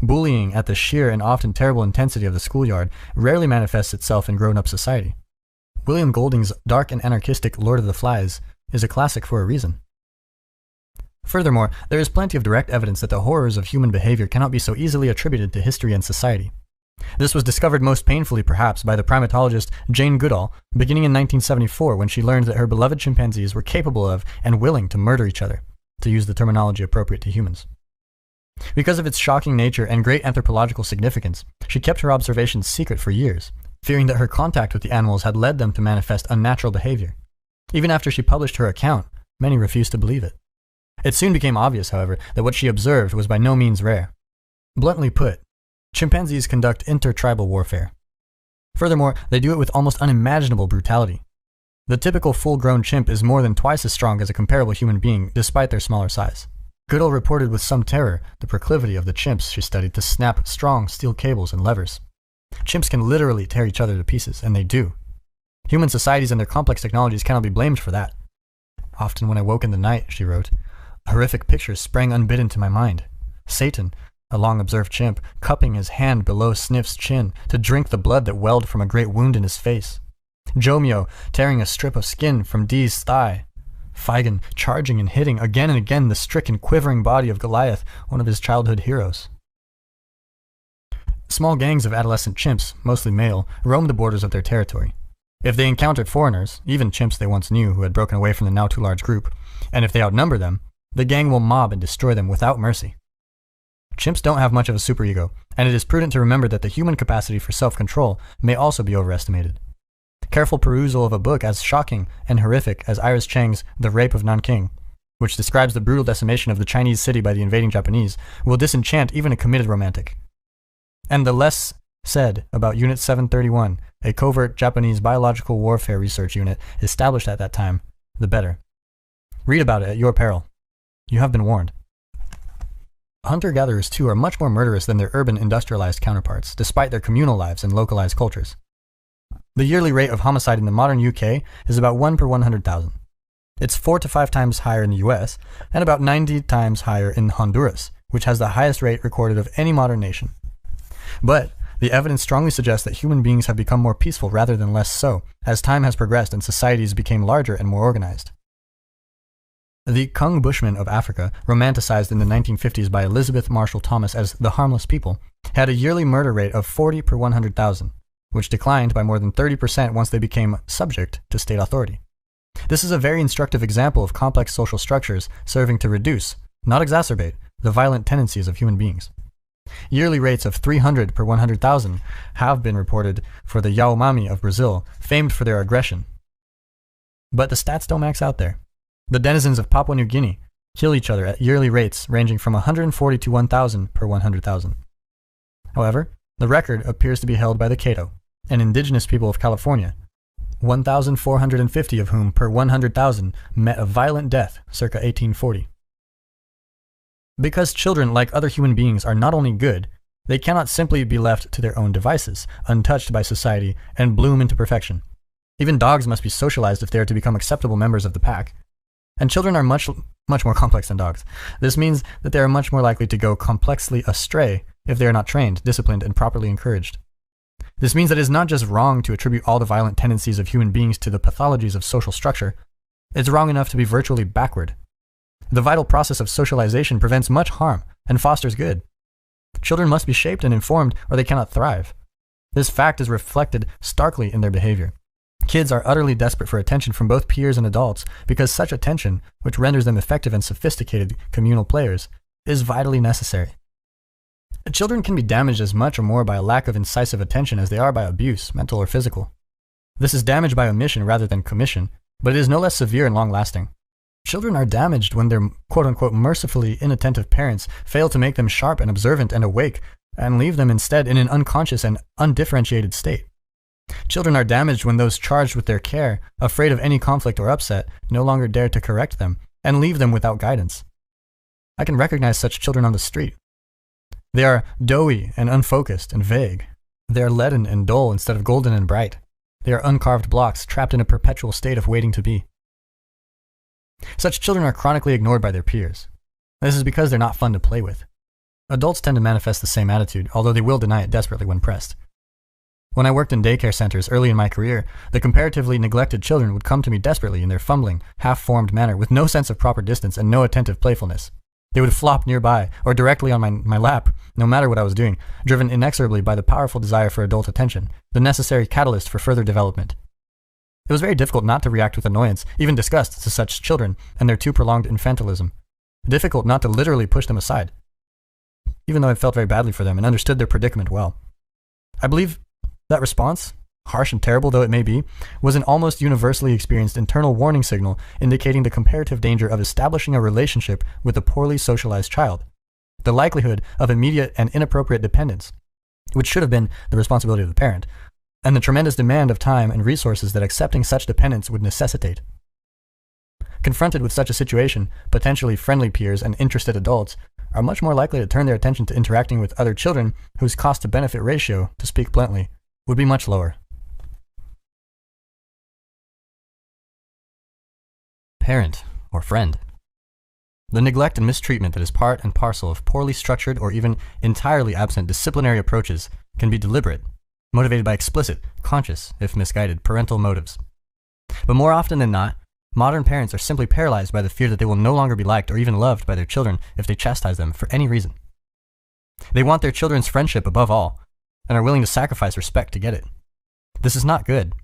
Bullying at the sheer and often terrible intensity of the schoolyard rarely manifests itself in grown-up society. William Golding's dark and anarchistic Lord of the Flies is a classic for a reason. Furthermore, there is plenty of direct evidence that the horrors of human behavior cannot be so easily attributed to history and society. This was discovered most painfully, perhaps, by the primatologist Jane Goodall, beginning in 1974 when she learned that her beloved chimpanzees were capable of and willing to murder each other, to use the terminology appropriate to humans. Because of its shocking nature and great anthropological significance, she kept her observations secret for years, fearing that her contact with the animals had led them to manifest unnatural behavior. Even after she published her account, many refused to believe it. It soon became obvious, however, that what she observed was by no means rare. Bluntly put, chimpanzees conduct intertribal warfare. Furthermore, they do it with almost unimaginable brutality. The typical full-grown chimp is more than twice as strong as a comparable human being, despite their smaller size. Goodall reported with some terror the proclivity of the chimps she studied to snap strong steel cables and levers. Chimps can literally tear each other to pieces, and they do. Human societies and their complex technologies cannot be blamed for that. Often when I woke in the night, she wrote, horrific pictures sprang unbidden to my mind. Satan, a long-observed chimp, cupping his hand below Sniff's chin to drink the blood that welled from a great wound in his face. Jomio tearing a strip of skin from Dee's thigh. Feigen charging and hitting again and again the stricken, quivering body of Goliath, one of his childhood heroes. Small gangs of adolescent chimps, mostly male, roamed the borders of their territory. If they encountered foreigners, even chimps they once knew who had broken away from the now too large group, and if they outnumber them, the gang will mob and destroy them without mercy. Chimps don't have much of a superego, and it is prudent to remember that the human capacity for self-control may also be overestimated. Careful perusal of a book as shocking and horrific as Iris Chang's The Rape of Nanking, which describes the brutal decimation of the Chinese city by the invading Japanese, will disenchant even a committed romantic. And the less said about Unit 731, a covert Japanese biological warfare research unit established at that time, the better. Read about it at your peril. You have been warned. Hunter-gatherers, too, are much more murderous than their urban industrialized counterparts, despite their communal lives and localized cultures. The yearly rate of homicide in the modern UK is about 1 per 100,000. It's 4 to 5 times higher in the US, and about 90 times higher in Honduras, which has the highest rate recorded of any modern nation. But the evidence strongly suggests that human beings have become more peaceful rather than less so, as time has progressed and societies became larger and more organized. The Kung Bushmen of Africa, romanticized in the 1950s by Elizabeth Marshall Thomas as the harmless people, had a yearly murder rate of 40 per 100,000, which declined by more than 30% once they became subject to state authority. This is a very instructive example of complex social structures serving to reduce, not exacerbate, the violent tendencies of human beings. Yearly rates of 300 per 100,000 have been reported for the Yaomami of Brazil, famed for their aggression. But the stats don't max out there. The denizens of Papua New Guinea kill each other at yearly rates ranging from 140 to 1,000 per 100,000. However, the record appears to be held by the Kato, an indigenous people of California, 1,450 of whom per 100,000 met a violent death circa 1840. Because children, like other human beings, are not only good, they cannot simply be left to their own devices, untouched by society, and bloom into perfection. Even dogs must be socialized if they are to become acceptable members of the pack. And children are much more complex than dogs. This means that they are much more likely to go complexly astray if they are not trained, disciplined, and properly encouraged. This means that it is not just wrong to attribute all the violent tendencies of human beings to the pathologies of social structure. It's wrong enough to be virtually backward. The vital process of socialization prevents much harm and fosters good. Children must be shaped and informed or they cannot thrive. This fact is reflected starkly in their behavior. Kids are utterly desperate for attention from both peers and adults because such attention, which renders them effective and sophisticated communal players, is vitally necessary. Children can be damaged as much or more by a lack of incisive attention as they are by abuse, mental or physical. This is damage by omission rather than commission, but it is no less severe and long-lasting. Children are damaged when their quote-unquote mercifully inattentive parents fail to make them sharp and observant and awake and leave them instead in an unconscious and undifferentiated state. Children are damaged when those charged with their care, afraid of any conflict or upset, no longer dare to correct them and leave them without guidance. I can recognize such children on the street. They are doughy and unfocused and vague. They are leaden and dull instead of golden and bright. They are uncarved blocks trapped in a perpetual state of waiting to be. Such children are chronically ignored by their peers. This is because they're not fun to play with. Adults tend to manifest the same attitude, although they will deny it desperately when pressed. When I worked in daycare centers early in my career, the comparatively neglected children would come to me desperately in their fumbling, half-formed manner with no sense of proper distance and no attentive playfulness. They would flop nearby or directly on my lap, no matter what I was doing, driven inexorably by the powerful desire for adult attention, the necessary catalyst for further development. It was very difficult not to react with annoyance, even disgust, to such children and their too prolonged infantilism. Difficult not to literally push them aside, even though I felt very badly for them and understood their predicament well. I believe that response, harsh and terrible though it may be, was an almost universally experienced internal warning signal indicating the comparative danger of establishing a relationship with a poorly socialized child, the likelihood of immediate and inappropriate dependence, which should have been the responsibility of the parent, and the tremendous demand of time and resources that accepting such dependence would necessitate. Confronted with such a situation, potentially friendly peers and interested adults are much more likely to turn their attention to interacting with other children whose cost-to-benefit ratio, to speak bluntly, would be much lower. Parent or friend. The neglect and mistreatment that is part and parcel of poorly structured or even entirely absent disciplinary approaches can be deliberate, motivated by explicit, conscious, if misguided, parental motives. But more often than not, modern parents are simply paralyzed by the fear that they will no longer be liked or even loved by their children if they chastise them for any reason. They want their children's friendship above all, and are willing to sacrifice respect to get it. This is not good.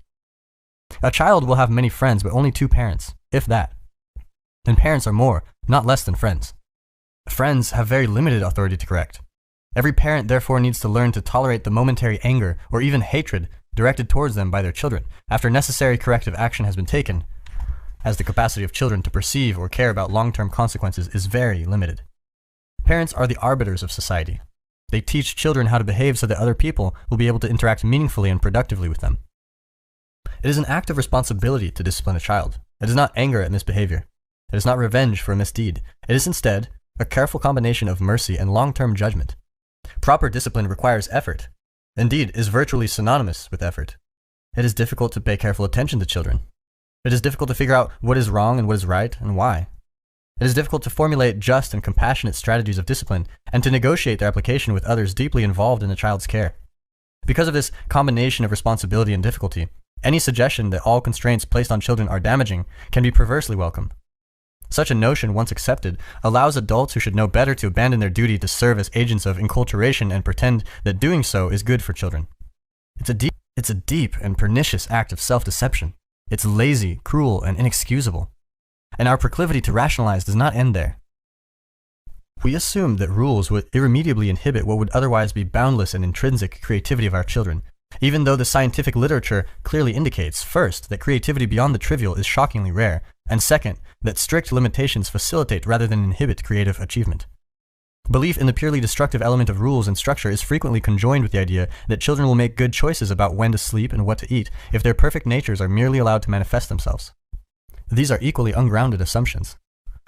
A child will have many friends, but only two parents, if that. And parents are more, not less than friends. Friends have very limited authority to correct. Every parent therefore needs to learn to tolerate the momentary anger or even hatred directed towards them by their children after necessary corrective action has been taken, as the capacity of children to perceive or care about long-term consequences is very limited. Parents are the arbiters of society. They teach children how to behave so that other people will be able to interact meaningfully and productively with them. It is an act of responsibility to discipline a child. It is not anger at misbehavior. It is not revenge for a misdeed. It is instead a careful combination of mercy and long-term judgment. Proper discipline requires effort. Indeed, is virtually synonymous with effort. It is difficult to pay careful attention to children. It is difficult to figure out what is wrong and what is right and why. It is difficult to formulate just and compassionate strategies of discipline and to negotiate their application with others deeply involved in the child's care. Because of this combination of responsibility and difficulty, any suggestion that all constraints placed on children are damaging can be perversely welcome. Such a notion, once accepted, allows adults who should know better to abandon their duty to serve as agents of enculturation and pretend that doing so is good for children. It's a deep and pernicious act of self-deception. It's lazy, cruel, and inexcusable. And our proclivity to rationalize does not end there. We assume that rules would irremediably inhibit what would otherwise be boundless and intrinsic creativity of our children, even though the scientific literature clearly indicates, first, that creativity beyond the trivial is shockingly rare, and second, that strict limitations facilitate rather than inhibit creative achievement. Belief in the purely destructive element of rules and structure is frequently conjoined with the idea that children will make good choices about when to sleep and what to eat if their perfect natures are merely allowed to manifest themselves. These are equally ungrounded assumptions.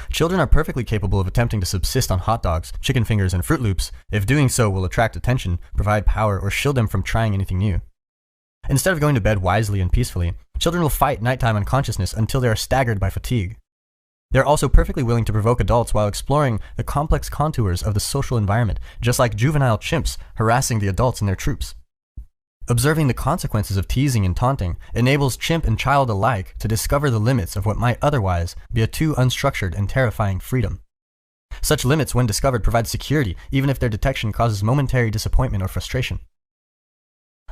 Children are perfectly capable of attempting to subsist on hot dogs, chicken fingers, and Fruit Loops if doing so will attract attention, provide power, or shield them from trying anything new. Instead of going to bed wisely and peacefully, children will fight nighttime unconsciousness until they are staggered by fatigue. They are also perfectly willing to provoke adults while exploring the complex contours of the social environment, just like juvenile chimps harassing the adults in their troops. Observing the consequences of teasing and taunting enables chimp and child alike to discover the limits of what might otherwise be a too unstructured and terrifying freedom. Such limits, when discovered, provide security, even if their detection causes momentary disappointment or frustration.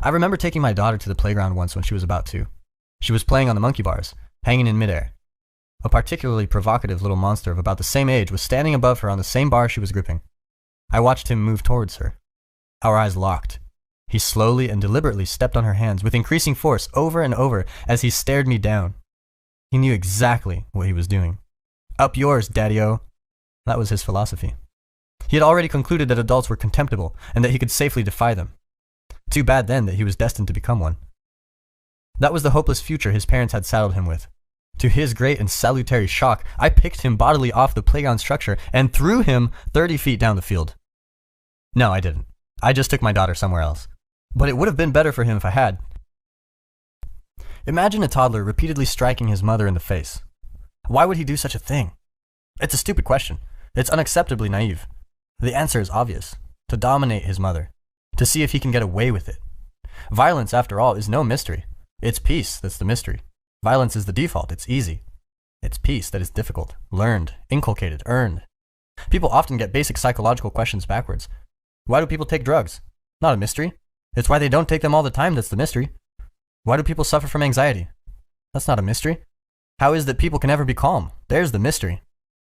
I remember taking my daughter to the playground once when she was about 2. She was playing on the monkey bars, hanging in midair. A particularly provocative little monster of about the same age was standing above her on the same bar she was gripping. I watched him move towards her. Our eyes locked. He slowly and deliberately stepped on her hands with increasing force over and over as he stared me down. He knew exactly what he was doing. Up yours, daddy-o. That was his philosophy. He had already concluded that adults were contemptible and that he could safely defy them. Too bad then that he was destined to become one. That was the hopeless future his parents had saddled him with. To his great and salutary shock, I picked him bodily off the playground structure and threw him 30 feet down the field. No, I didn't. I just took my daughter somewhere else. But it would have been better for him if I had. Imagine a toddler repeatedly striking his mother in the face. Why would he do such a thing? It's a stupid question. It's unacceptably naive. The answer is obvious. To dominate his mother. To see if he can get away with it. Violence, after all, is no mystery. It's peace that's the mystery. Violence is the default. It's easy. It's peace that is difficult. Learned, inculcated, earned. People often get basic psychological questions backwards. Why do people take drugs? Not a mystery. It's why they don't take them all the time that's the mystery. Why do people suffer from anxiety? That's not a mystery. How is it that people can ever be calm? There's the mystery.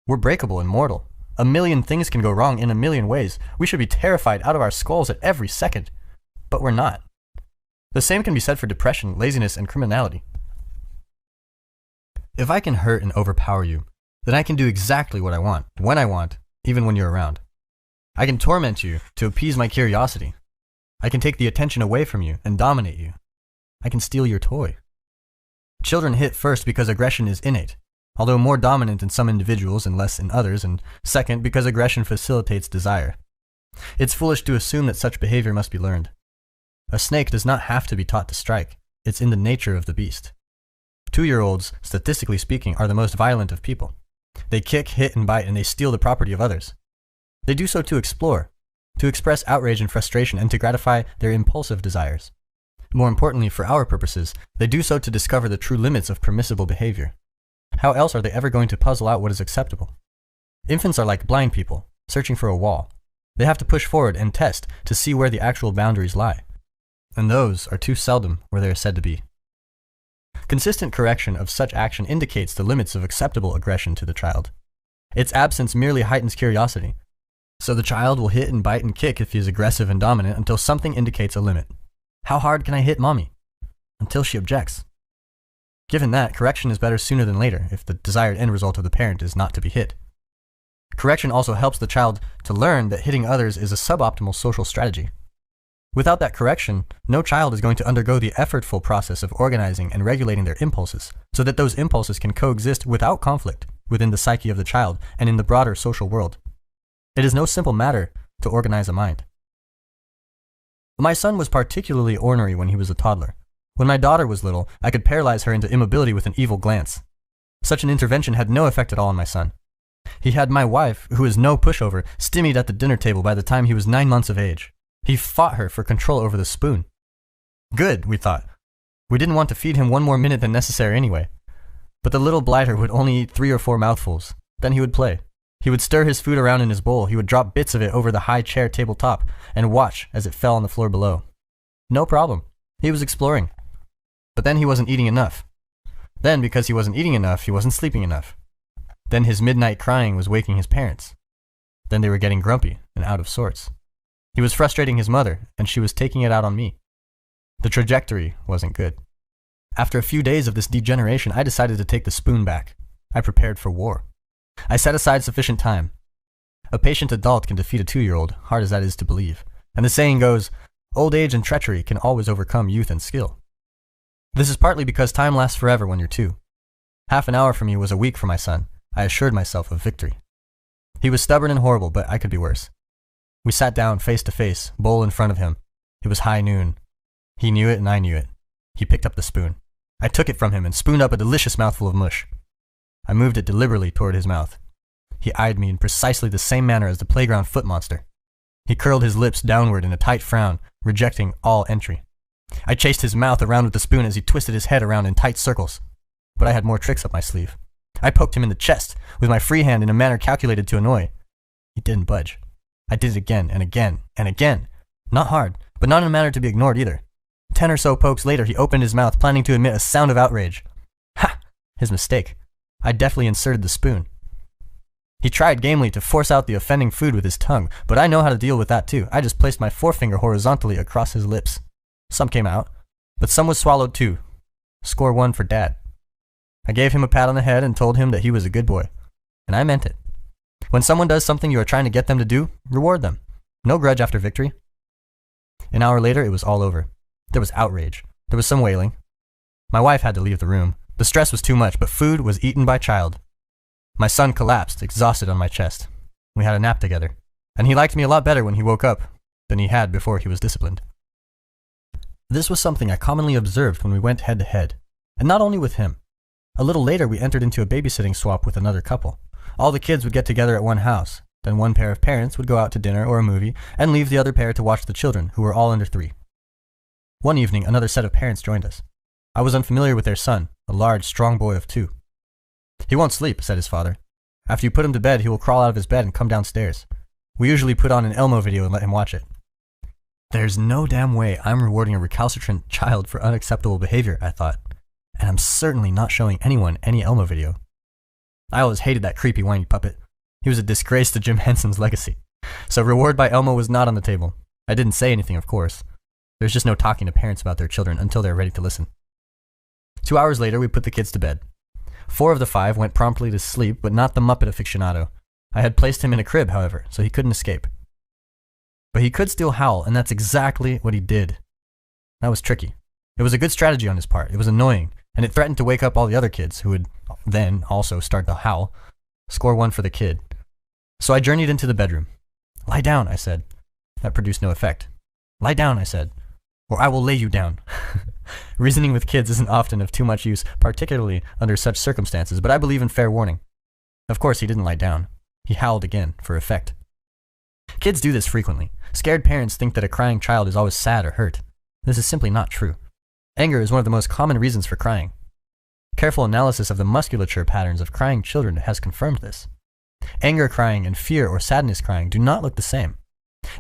We're breakable and mortal. A million things can go wrong in a million ways. We should be terrified out of our skulls at every second. But we're not. The same can be said for depression, laziness, and criminality. If I can hurt and overpower you, then I can do exactly what I want, when I want, even when you're around. I can torment you to appease my curiosity. I can take the attention away from you and dominate you. I can steal your toy. Children hit first because aggression is innate, although more dominant in some individuals and less in others, and second because aggression facilitates desire. It's foolish to assume that such behavior must be learned. A snake does not have to be taught to strike. It's in the nature of the beast. 2-year-olds, statistically speaking, are the most violent of people. They kick, hit, and bite, and they steal the property of others. They do so to explore, to express outrage and frustration, and to gratify their impulsive desires. More importantly, for our purposes, they do so to discover the true limits of permissible behavior. How else are they ever going to puzzle out what is acceptable? Infants are like blind people, searching for a wall. They have to push forward and test to see where the actual boundaries lie. And those are too seldom where they are said to be. Consistent correction of such action indicates the limits of acceptable aggression to the child. Its absence merely heightens curiosity. So the child will hit and bite and kick if he is aggressive and dominant until something indicates a limit. How hard can I hit mommy? Until she objects. Given that, correction is better sooner than later if the desired end result of the parent is not to be hit. Correction also helps the child to learn that hitting others is a suboptimal social strategy. Without that correction, no child is going to undergo the effortful process of organizing and regulating their impulses so that those impulses can coexist without conflict within the psyche of the child and in the broader social world. It is no simple matter to organize a mind. My son was particularly ornery when he was a toddler. When my daughter was little, I could paralyze her into immobility with an evil glance. Such an intervention had no effect at all on my son. He had my wife, who is no pushover, stymied at the dinner table by the time he was 9 months of age. He fought her for control over the spoon. Good, we thought. We didn't want to feed him 1 more minute than necessary anyway. But the little blighter would only eat 3 or 4 mouthfuls. Then he would play. He would stir his food around in his bowl. He would drop bits of it over the high chair tabletop and watch as it fell on the floor below. No problem. He was exploring. But then he wasn't eating enough. Then, because he wasn't eating enough, he wasn't sleeping enough. Then his midnight crying was waking his parents. Then they were getting grumpy and out of sorts. He was frustrating his mother, and she was taking it out on me. The trajectory wasn't good. After a few days of this degeneration, I decided to take the spoon back. I prepared for war. I set aside sufficient time. A patient adult can defeat a 2-year-old, hard as that is to believe. And the saying goes, old age and treachery can always overcome youth and skill. This is partly because time lasts forever when you're 2. Half an hour for me was a week for my son. I assured myself of victory. He was stubborn and horrible, but I could be worse. We sat down face to face, bowl in front of him. It was high noon. He knew it and I knew it. He picked up the spoon. I took it from him and spooned up a delicious mouthful of mush. I moved it deliberately toward his mouth. He eyed me in precisely the same manner as the playground foot monster. He curled his lips downward in a tight frown, rejecting all entry. I chased his mouth around with the spoon as he twisted his head around in tight circles. But I had more tricks up my sleeve. I poked him in the chest with my free hand in a manner calculated to annoy. He didn't budge. I did it again and again and again. Not hard, but not in a manner to be ignored either. 10 or so pokes later, he opened his mouth, planning to emit a sound of outrage. Ha! His mistake. I deftly inserted the spoon. He tried gamely to force out the offending food with his tongue, but I know how to deal with that too. I just placed my forefinger horizontally across his lips. Some came out, but some was swallowed too. Score 1 for Dad. I gave him a pat on the head and told him that he was a good boy. And I meant it. When someone does something you are trying to get them to do, reward them. No grudge after victory. An hour later, it was all over. There was outrage. There was some wailing. My wife had to leave the room. The stress was too much, but food was eaten by child. My son collapsed, exhausted on my chest. We had a nap together, and he liked me a lot better when he woke up than he had before he was disciplined. This was something I commonly observed when we went head to head, and not only with him. A little later, we entered into a babysitting swap with another couple. All the kids would get together at one house. Then one pair of parents would go out to dinner or a movie and leave the other pair to watch the children, who were all under 3. One evening, another set of parents joined us. I was unfamiliar with their son, a large, strong boy of 2. "He won't sleep," said his father. "After you put him to bed, he will crawl out of his bed and come downstairs. We usually put on an Elmo video and let him watch it." There's no damn way I'm rewarding a recalcitrant child for unacceptable behavior, I thought. And I'm certainly not showing anyone any Elmo video. I always hated that creepy whiny puppet. He was a disgrace to Jim Henson's legacy. So reward by Elmo was not on the table. I didn't say anything, of course. There's just no talking to parents about their children until they're ready to listen. 2 hours later, we put the kids to bed. 4 of the 5 went promptly to sleep, but not the Muppet aficionado. I had placed him in a crib, however, so he couldn't escape. But he could still howl, and that's exactly what he did. That was tricky. It was a good strategy on his part. It was annoying, and it threatened to wake up all the other kids, who would then also start to howl. Score 1 for the kid. So I journeyed into the bedroom. "Lie down," I said. That produced no effect. "Lie down," I said, "or I will lay you down." Reasoning with kids isn't often of too much use, particularly under such circumstances, but I believe in fair warning. Of course, he didn't lie down. He howled again, for effect. Kids do this frequently. Scared parents think that a crying child is always sad or hurt. This is simply not true. Anger is one of the most common reasons for crying. Careful analysis of the musculature patterns of crying children has confirmed this. Anger crying and fear or sadness crying do not look the same.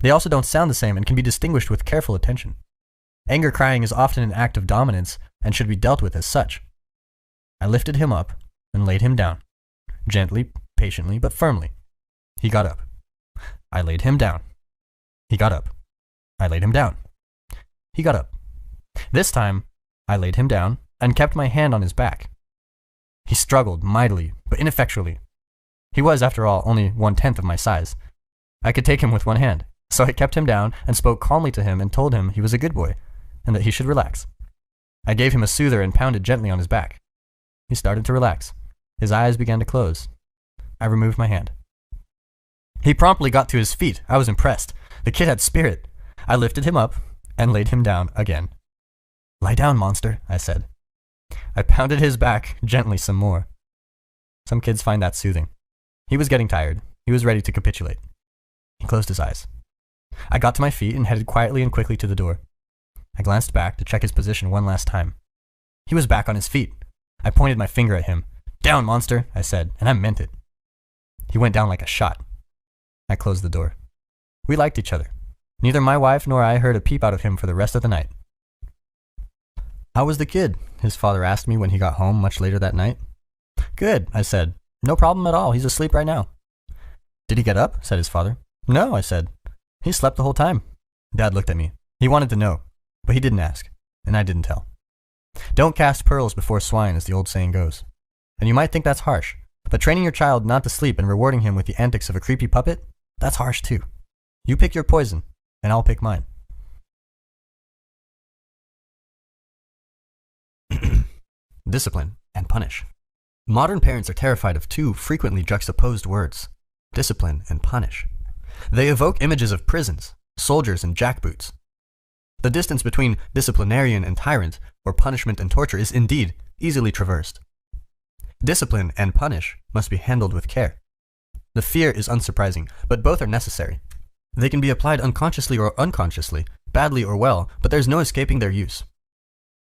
They also don't sound the same and can be distinguished with careful attention. Anger crying is often an act of dominance and should be dealt with as such. I lifted him up and laid him down. Gently, patiently, but firmly. He got up. I laid him down. He got up. I laid him down. He got up. This time, I laid him down and kept my hand on his back. He struggled mightily, but ineffectually. He was, after all, only 1/10 of my size. I could take him with one hand, so I kept him down and spoke calmly to him and told him he was a good boy and that he should relax. I gave him a soother and pounded gently on his back. He started to relax. His eyes began to close. I removed my hand. He promptly got to his feet. I was impressed. The kid had spirit. I lifted him up and laid him down again. "Lie down, monster," I said. I pounded his back gently some more. Some kids find that soothing. He was getting tired. He was ready to capitulate. He closed his eyes. I got to my feet and headed quietly and quickly to the door. I glanced back to check his position one last time. He was back on his feet. I pointed my finger at him. "Down, monster," I said, and I meant it. He went down like a shot. I closed the door. We liked each other. Neither my wife nor I heard a peep out of him for the rest of the night. "How was the kid?" his father asked me when he got home much later that night. "Good," I said. "No problem at all. He's asleep right now." "Did he get up?" said his father. "No," I said. "He slept the whole time." Dad looked at me. He wanted to know, but he didn't ask, and I didn't tell. Don't cast pearls before swine, as the old saying goes. And you might think that's harsh, but training your child not to sleep and rewarding him with the antics of a creepy puppet, that's harsh too. You pick your poison, and I'll pick mine. Discipline and punish. Modern parents are terrified of 2 frequently juxtaposed words, discipline and punish. They evoke images of prisons, soldiers, and jackboots. The distance between disciplinarian and tyrant, or punishment and torture, is indeed easily traversed. Discipline and punish must be handled with care. The fear is unsurprising, but both are necessary. They can be applied unconsciously or unconsciously, badly or well, but there's no escaping their use.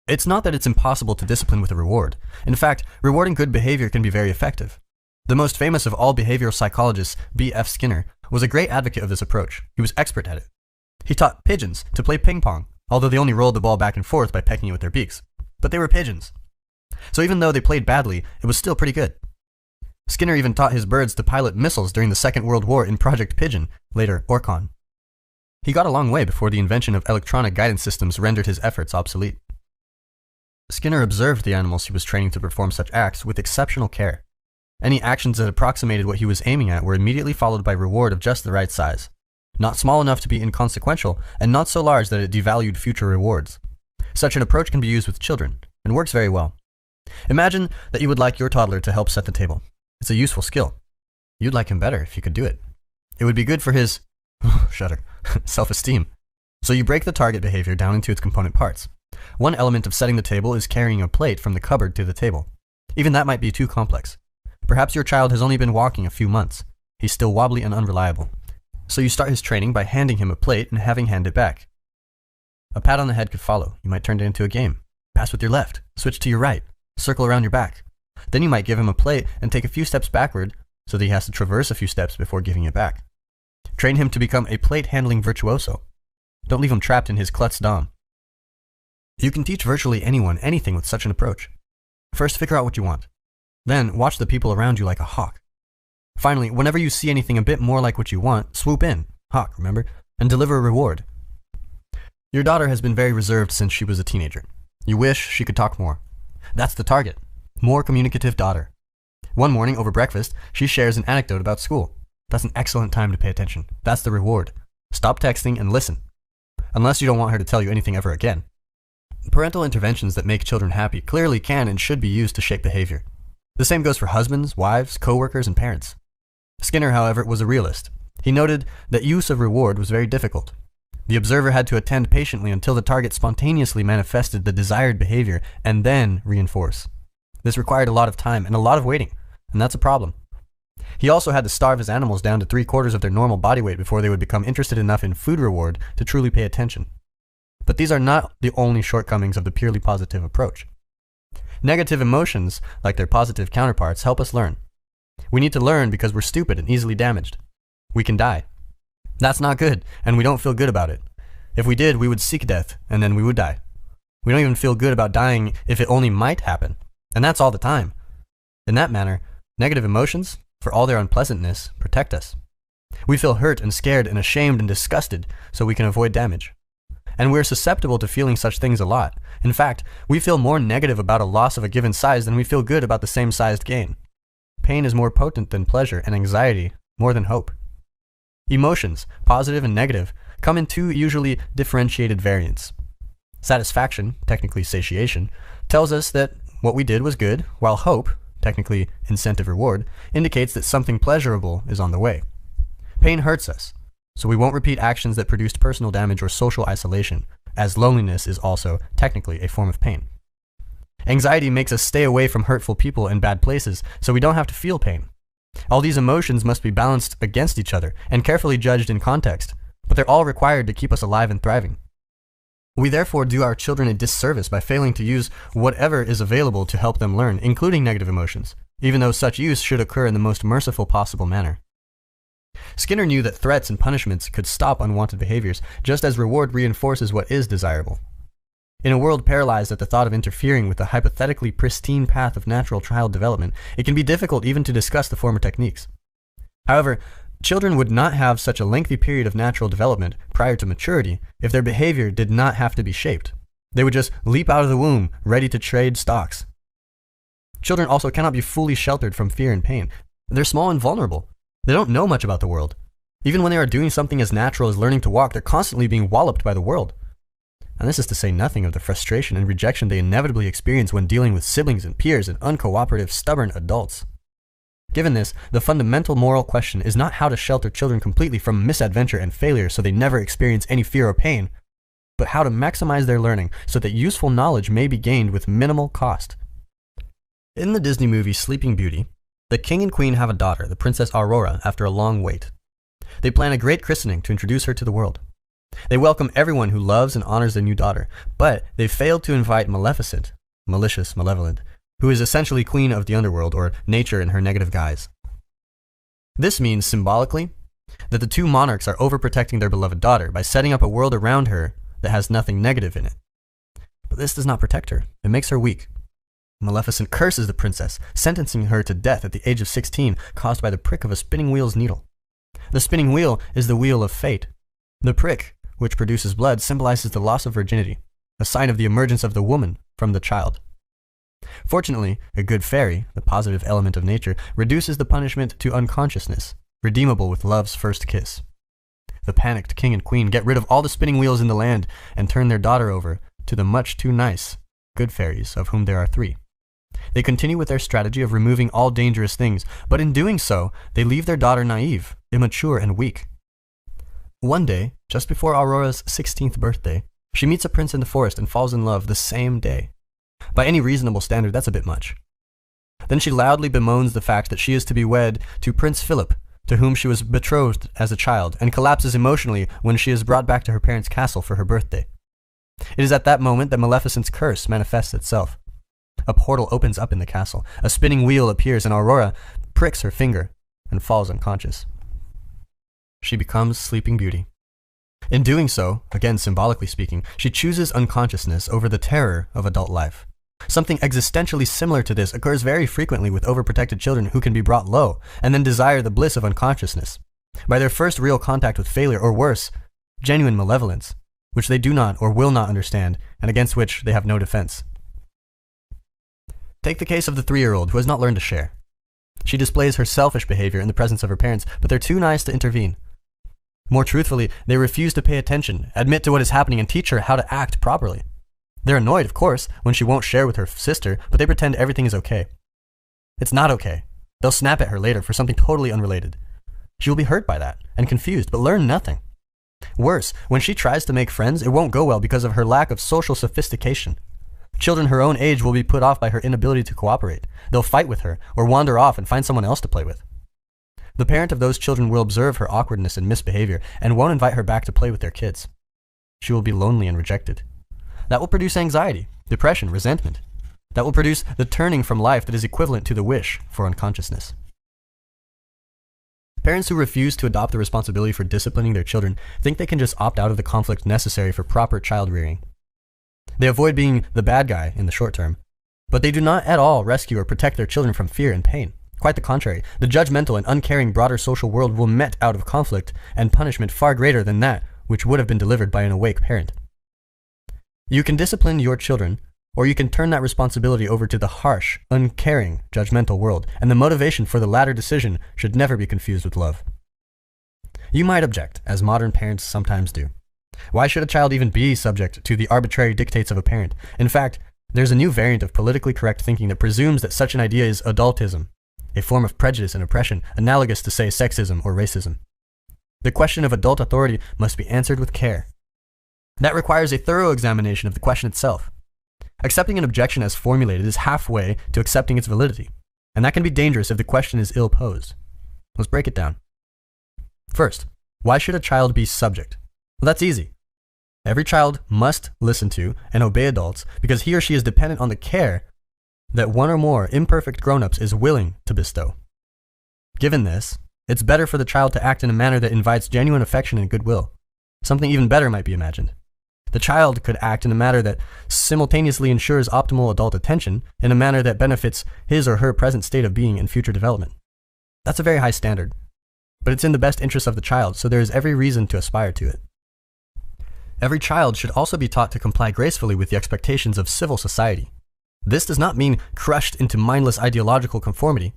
It's not that it's impossible to discipline with a reward. In fact, rewarding good behavior can be very effective. The most famous of all behavioral psychologists, B.F. Skinner, was a great advocate of this approach. He was expert at it. He taught pigeons to play ping pong, although they only rolled the ball back and forth by pecking it with their beaks. But they were pigeons. So even though they played badly, it was still pretty good. Skinner even taught his birds to pilot missiles during the Second World War in Project Pigeon, later Orcon. He got a long way before the invention of electronic guidance systems rendered his efforts obsolete. Skinner observed the animals he was training to perform such acts with exceptional care. Any actions that approximated what he was aiming at were immediately followed by reward of just the right size. Not small enough to be inconsequential, and not so large that it devalued future rewards. Such an approach can be used with children, and works very well. Imagine that you would like your toddler to help set the table. It's a useful skill. You'd like him better if you could do it. It would be good for his, shudder, self-esteem. So you break the target behavior down into its component parts. One element of setting the table is carrying a plate from the cupboard to the table. Even that might be too complex. Perhaps your child has only been walking a few months. He's still wobbly and unreliable. So you start his training by handing him a plate and having hand it back. A pat on the head could follow. You might turn it into a game. Pass with your left, switch to your right, circle around your back. Then you might give him a plate and take a few steps backward so that he has to traverse a few steps before giving it back. Train him to become a plate handling virtuoso. Don't leave him trapped in his klutz dom. You can teach virtually anyone anything with such an approach. First, figure out what you want. Then, watch the people around you like a hawk. Finally, whenever you see anything a bit more like what you want, swoop in, hawk, remember, and deliver a reward. Your daughter has been very reserved since she was a teenager. You wish she could talk more. That's the target. More communicative daughter. One morning over breakfast, she shares an anecdote about school. That's an excellent time to pay attention. That's the reward. Stop texting and listen. Unless you don't want her to tell you anything ever again. Parental interventions that make children happy clearly can and should be used to shape behavior. The same goes for husbands, wives, co-workers, and parents. Skinner, however, was a realist. He noted that use of reward was very difficult. The observer had to attend patiently until the target spontaneously manifested the desired behavior and then reinforce. This required a lot of time and a lot of waiting, and that's a problem. He also had to starve his animals down to 3/4 of their normal body weight before they would become interested enough in food reward to truly pay attention. But these are not the only shortcomings of the purely positive approach. Negative emotions, like their positive counterparts, help us learn. We need to learn because we're stupid and easily damaged. We can die. That's not good, and we don't feel good about it. If we did, we would seek death, and then we would die. We don't even feel good about dying if it only might happen, and that's all the time. In that manner, negative emotions, for all their unpleasantness, protect us. We feel hurt and scared and ashamed and disgusted so we can avoid damage. And we're susceptible to feeling such things a lot. In fact, we feel more negative about a loss of a given size than we feel good about the same sized gain. Pain is more potent than pleasure, and anxiety more than hope. Emotions, positive and negative, come in two usually differentiated variants. Satisfaction, technically satiation, tells us that what we did was good, while hope, technically incentive reward, indicates that something pleasurable is on the way. Pain hurts us, so we won't repeat actions that produced personal damage or social isolation, as loneliness is also technically a form of pain. Anxiety makes us stay away from hurtful people and bad places, so we don't have to feel pain. All these emotions must be balanced against each other and carefully judged in context, but they're all required to keep us alive and thriving. We therefore do our children a disservice by failing to use whatever is available to help them learn, including negative emotions, even though such use should occur in the most merciful possible manner. Skinner knew that threats and punishments could stop unwanted behaviors, just as reward reinforces what is desirable. In a world paralyzed at the thought of interfering with the hypothetically pristine path of natural child development, it can be difficult even to discuss the former techniques. However, children would not have such a lengthy period of natural development prior to maturity if their behavior did not have to be shaped. They would just leap out of the womb, ready to trade stocks. Children also cannot be fully sheltered from fear and pain. They're small and vulnerable. They don't know much about the world. Even when they are doing something as natural as learning to walk, they're constantly being walloped by the world. And this is to say nothing of the frustration and rejection they inevitably experience when dealing with siblings and peers and uncooperative, stubborn adults. Given this, the fundamental moral question is not how to shelter children completely from misadventure and failure so they never experience any fear or pain, but how to maximize their learning so that useful knowledge may be gained with minimal cost. In the Disney movie Sleeping Beauty, the king and queen have a daughter, the Princess Aurora, after a long wait. They plan a great christening to introduce her to the world. They welcome everyone who loves and honors their new daughter, but they failed to invite Maleficent, malicious, malevolent, who is essentially queen of the underworld, or nature in her negative guise. This means, symbolically, that the two monarchs are overprotecting their beloved daughter by setting up a world around her that has nothing negative in it. But this does not protect her. It makes her weak. Maleficent curses the princess, sentencing her to death at the age of 16, caused by the prick of a spinning wheel's needle. The spinning wheel is the wheel of fate. The prick, which produces blood, symbolizes the loss of virginity, a sign of the emergence of the woman from the child. Fortunately, a good fairy, the positive element of nature, reduces the punishment to unconsciousness, redeemable with love's first kiss. The panicked king and queen get rid of all the spinning wheels in the land and turn their daughter over to the much too nice good fairies, of whom there are 3. They continue with their strategy of removing all dangerous things, but in doing so, they leave their daughter naive, immature, and weak. One day, just before Aurora's 16th birthday, she meets a prince in the forest and falls in love the same day. By any reasonable standard, that's a bit much. Then she loudly bemoans the fact that she is to be wed to Prince Philip, to whom she was betrothed as a child, and collapses emotionally when she is brought back to her parents' castle for her birthday. It is at that moment that Maleficent's curse manifests itself. A portal opens up in the castle, a spinning wheel appears, and Aurora pricks her finger and falls unconscious. She becomes Sleeping Beauty. In doing so, again symbolically speaking, she chooses unconsciousness over the terror of adult life. Something existentially similar to this occurs very frequently with overprotected children who can be brought low and then desire the bliss of unconsciousness. By their first real contact with failure, or worse, genuine malevolence, which they do not or will not understand and against which they have no defense. Take the case of the 3-year-old who has not learned to share. She displays her selfish behavior in the presence of her parents, but they're too nice to intervene. More truthfully, they refuse to pay attention, admit to what is happening, and teach her how to act properly. They're annoyed, of course, when she won't share with her sister, but they pretend everything is okay. It's not okay. They'll snap at her later for something totally unrelated. She will be hurt by that and confused, but learn nothing. Worse, when she tries to make friends, it won't go well because of her lack of social sophistication. Children her own age will be put off by her inability to cooperate. They'll fight with her or wander off and find someone else to play with. The parent of those children will observe her awkwardness and misbehavior and won't invite her back to play with their kids. She will be lonely and rejected. That will produce anxiety, depression, resentment. That will produce the turning from life that is equivalent to the wish for unconsciousness. Parents who refuse to adopt the responsibility for disciplining their children think they can just opt out of the conflict necessary for proper child rearing. They avoid being the bad guy in the short term, but they do not at all rescue or protect their children from fear and pain. Quite the contrary, the judgmental and uncaring broader social world will met out of conflict and punishment far greater than that which would have been delivered by an awake parent. You can discipline your children, or you can turn that responsibility over to the harsh, uncaring, judgmental world, and the motivation for the latter decision should never be confused with love. You might object, as modern parents sometimes do. Why should a child even be subject to the arbitrary dictates of a parent? In fact, there's a new variant of politically correct thinking that presumes that such an idea is adultism, a form of prejudice and oppression, analogous to, say, sexism or racism. The question of adult authority must be answered with care. That requires a thorough examination of the question itself. Accepting an objection as formulated is halfway to accepting its validity, and that can be dangerous if the question is ill posed. Let's break it down. First, why should a child be subject? Well, that's easy. Every child must listen to and obey adults because he or she is dependent on the care that one or more imperfect grown-ups is willing to bestow. Given this, it's better for the child to act in a manner that invites genuine affection and goodwill. Something even better might be imagined. The child could act in a manner that simultaneously ensures optimal adult attention in a manner that benefits his or her present state of being and future development. That's a very high standard, but it's in the best interest of the child, so there is every reason to aspire to it. Every child should also be taught to comply gracefully with the expectations of civil society. This does not mean crushed into mindless ideological conformity.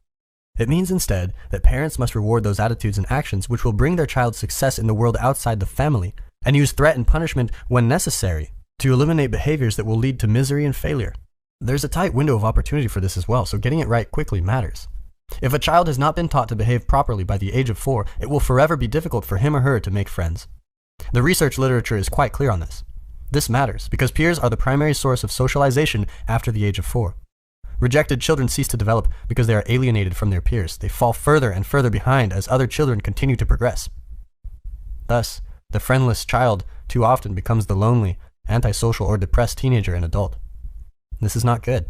It means instead that parents must reward those attitudes and actions which will bring their child success in the world outside the family, and use threat and punishment when necessary to eliminate behaviors that will lead to misery and failure. There's a tight window of opportunity for this as well, so getting it right quickly matters. If a child has not been taught to behave properly by the age of 4, it will forever be difficult for him or her to make friends. The research literature is quite clear on this. This matters because peers are the primary source of socialization after the age of 4. Rejected children cease to develop because they are alienated from their peers. They fall further and further behind as other children continue to progress. Thus, the friendless child too often becomes the lonely, antisocial, or depressed teenager and adult. This is not good.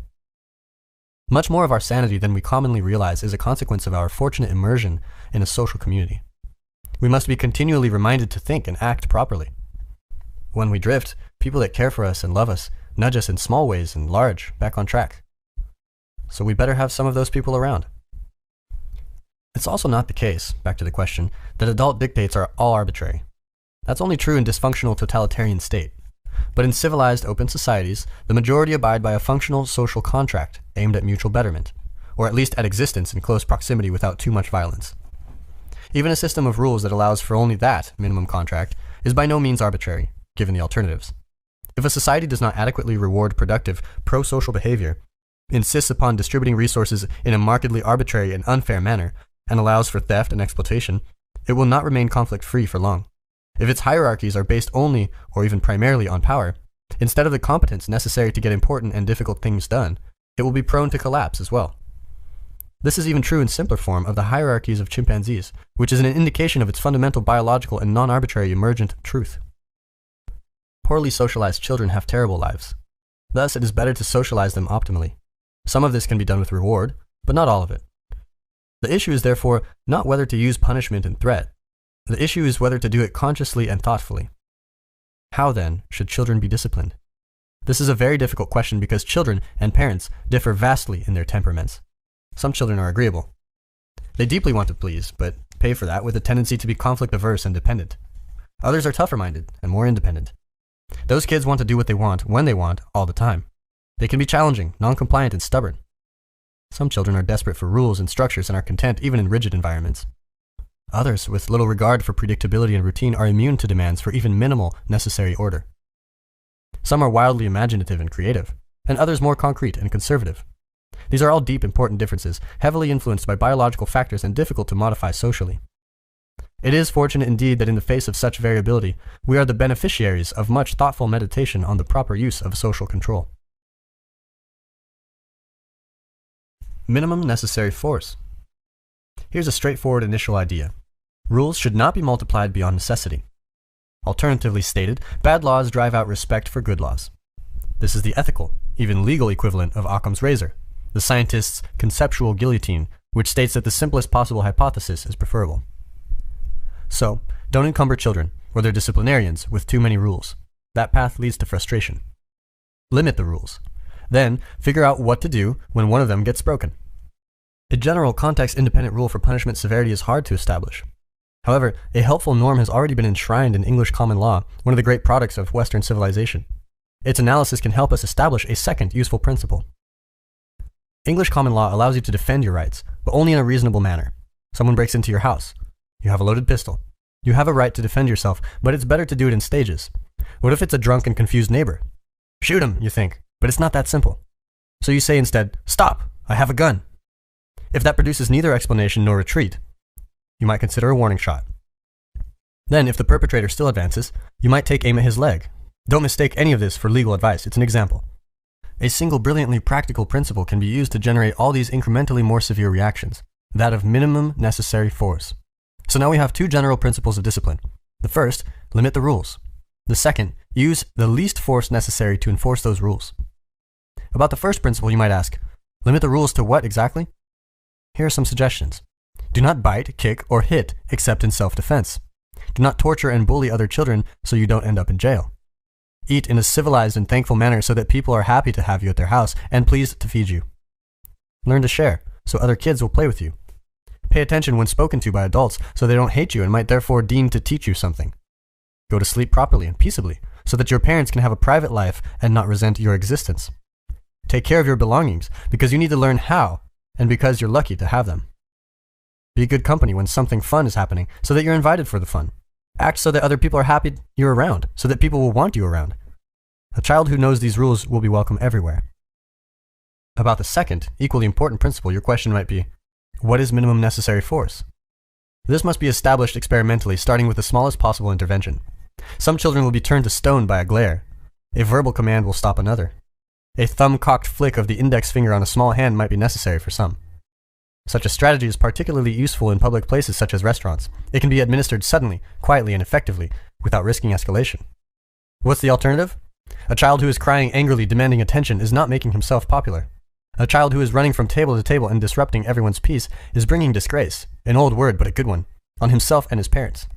Much more of our sanity than we commonly realize is a consequence of our fortunate immersion in a social community. We must be continually reminded to think and act properly. When we drift, people that care for us and love us nudge us in small ways and large back on track. So we better have some of those people around. It's also not the case, back to the question, that adult dictates are all arbitrary. That's only true in dysfunctional totalitarian state. But in civilized open societies, the majority abide by a functional social contract aimed at mutual betterment, or at least at existence in close proximity without too much violence. Even a system of rules that allows for only that minimum contract is by no means arbitrary, given the alternatives. If a society does not adequately reward productive, pro-social behavior, insists upon distributing resources in a markedly arbitrary and unfair manner, and allows for theft and exploitation, it will not remain conflict-free for long. If its hierarchies are based only, or even primarily, on power, instead of the competence necessary to get important and difficult things done, it will be prone to collapse as well. This is even true in simpler form of the hierarchies of chimpanzees, which is an indication of its fundamental biological and non-arbitrary emergent truth. Poorly socialized children have terrible lives. Thus, it is better to socialize them optimally. Some of this can be done with reward, but not all of it. The issue is therefore not whether to use punishment and threat. The issue is whether to do it consciously and thoughtfully. How, then, should children be disciplined? This is a very difficult question because children and parents differ vastly in their temperaments. Some children are agreeable. They deeply want to please, but pay for that with a tendency to be conflict-averse and dependent. Others are tougher-minded and more independent. Those kids want to do what they want, when they want, all the time. They can be challenging, non-compliant, and stubborn. Some children are desperate for rules and structures and are content even in rigid environments. Others, with little regard for predictability and routine, are immune to demands for even minimal, necessary order. Some are wildly imaginative and creative, and others more concrete and conservative. These are all deep, important differences, heavily influenced by biological factors and difficult to modify socially. It is fortunate indeed that in the face of such variability, we are the beneficiaries of much thoughtful meditation on the proper use of social control. Minimum necessary force. Here's a straightforward initial idea. Rules should not be multiplied beyond necessity. Alternatively stated, bad laws drive out respect for good laws. This is the ethical, even legal equivalent of Occam's razor, the scientist's conceptual guillotine, which states that the simplest possible hypothesis is preferable. So, don't encumber children, or their disciplinarians, with too many rules. That path leads to frustration. Limit the rules. Then, figure out what to do when one of them gets broken. A general context-independent rule for punishment severity is hard to establish. However, a helpful norm has already been enshrined in English common law, one of the great products of Western civilization. Its analysis can help us establish a second useful principle. English common law allows you to defend your rights, but only in a reasonable manner. Someone breaks into your house. You have a loaded pistol. You have a right to defend yourself, but it's better to do it in stages. What if it's a drunk and confused neighbor? Shoot him, you think, but it's not that simple. So you say instead, "Stop! I have a gun." If that produces neither explanation nor retreat, you might consider a warning shot. Then, if the perpetrator still advances, you might take aim at his leg. Don't mistake any of this for legal advice, it's an example. A single brilliantly practical principle can be used to generate all these incrementally more severe reactions, that of minimum necessary force. So now we have two general principles of discipline. The first, limit the rules. The second, use the least force necessary to enforce those rules. About the first principle, you might ask, limit the rules to what exactly? Here are some suggestions. Do not bite, kick, or hit except in self-defense. Do not torture and bully other children so you don't end up in jail. Eat in a civilized and thankful manner so that people are happy to have you at their house and pleased to feed you. Learn to share so other kids will play with you. Pay attention when spoken to by adults so they don't hate you and might therefore deign to teach you something. Go to sleep properly and peaceably so that your parents can have a private life and not resent your existence. Take care of your belongings because you need to learn how and because you're lucky to have them. Be good company when something fun is happening so that you're invited for the fun. Act so that other people are happy you're around so that people will want you around. A child who knows these rules will be welcome everywhere. About the second, equally important principle, your question might be, what is minimum necessary force? This must be established experimentally, starting with the smallest possible intervention. Some children will be turned to stone by a glare. A verbal command will stop another. A thumb-cocked flick of the index finger on a small hand might be necessary for some. Such a strategy is particularly useful in public places such as restaurants. It can be administered suddenly, quietly, and effectively, without risking escalation. What's the alternative? A child who is crying angrily, demanding attention, is not making himself popular. A child who is running from table to table and disrupting everyone's peace is bringing disgrace, an old word but a good one, on himself and his parents.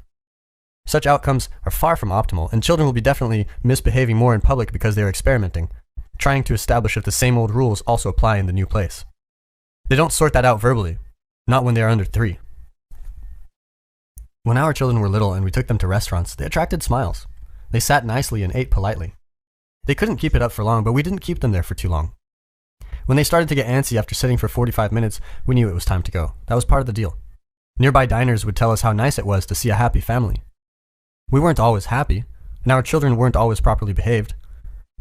Such outcomes are far from optimal, and children will be definitely misbehaving more in public because they are experimenting, trying to establish if the same old rules also apply in the new place. They don't sort that out verbally, not when they are under 3. When our children were little and we took them to restaurants, they attracted smiles. They sat nicely and ate politely. They couldn't keep it up for long, but we didn't keep them there for too long. When they started to get antsy after sitting for 45 minutes, we knew it was time to go. That was part of the deal. Nearby diners would tell us how nice it was to see a happy family. We weren't always happy, and our children weren't always properly behaved.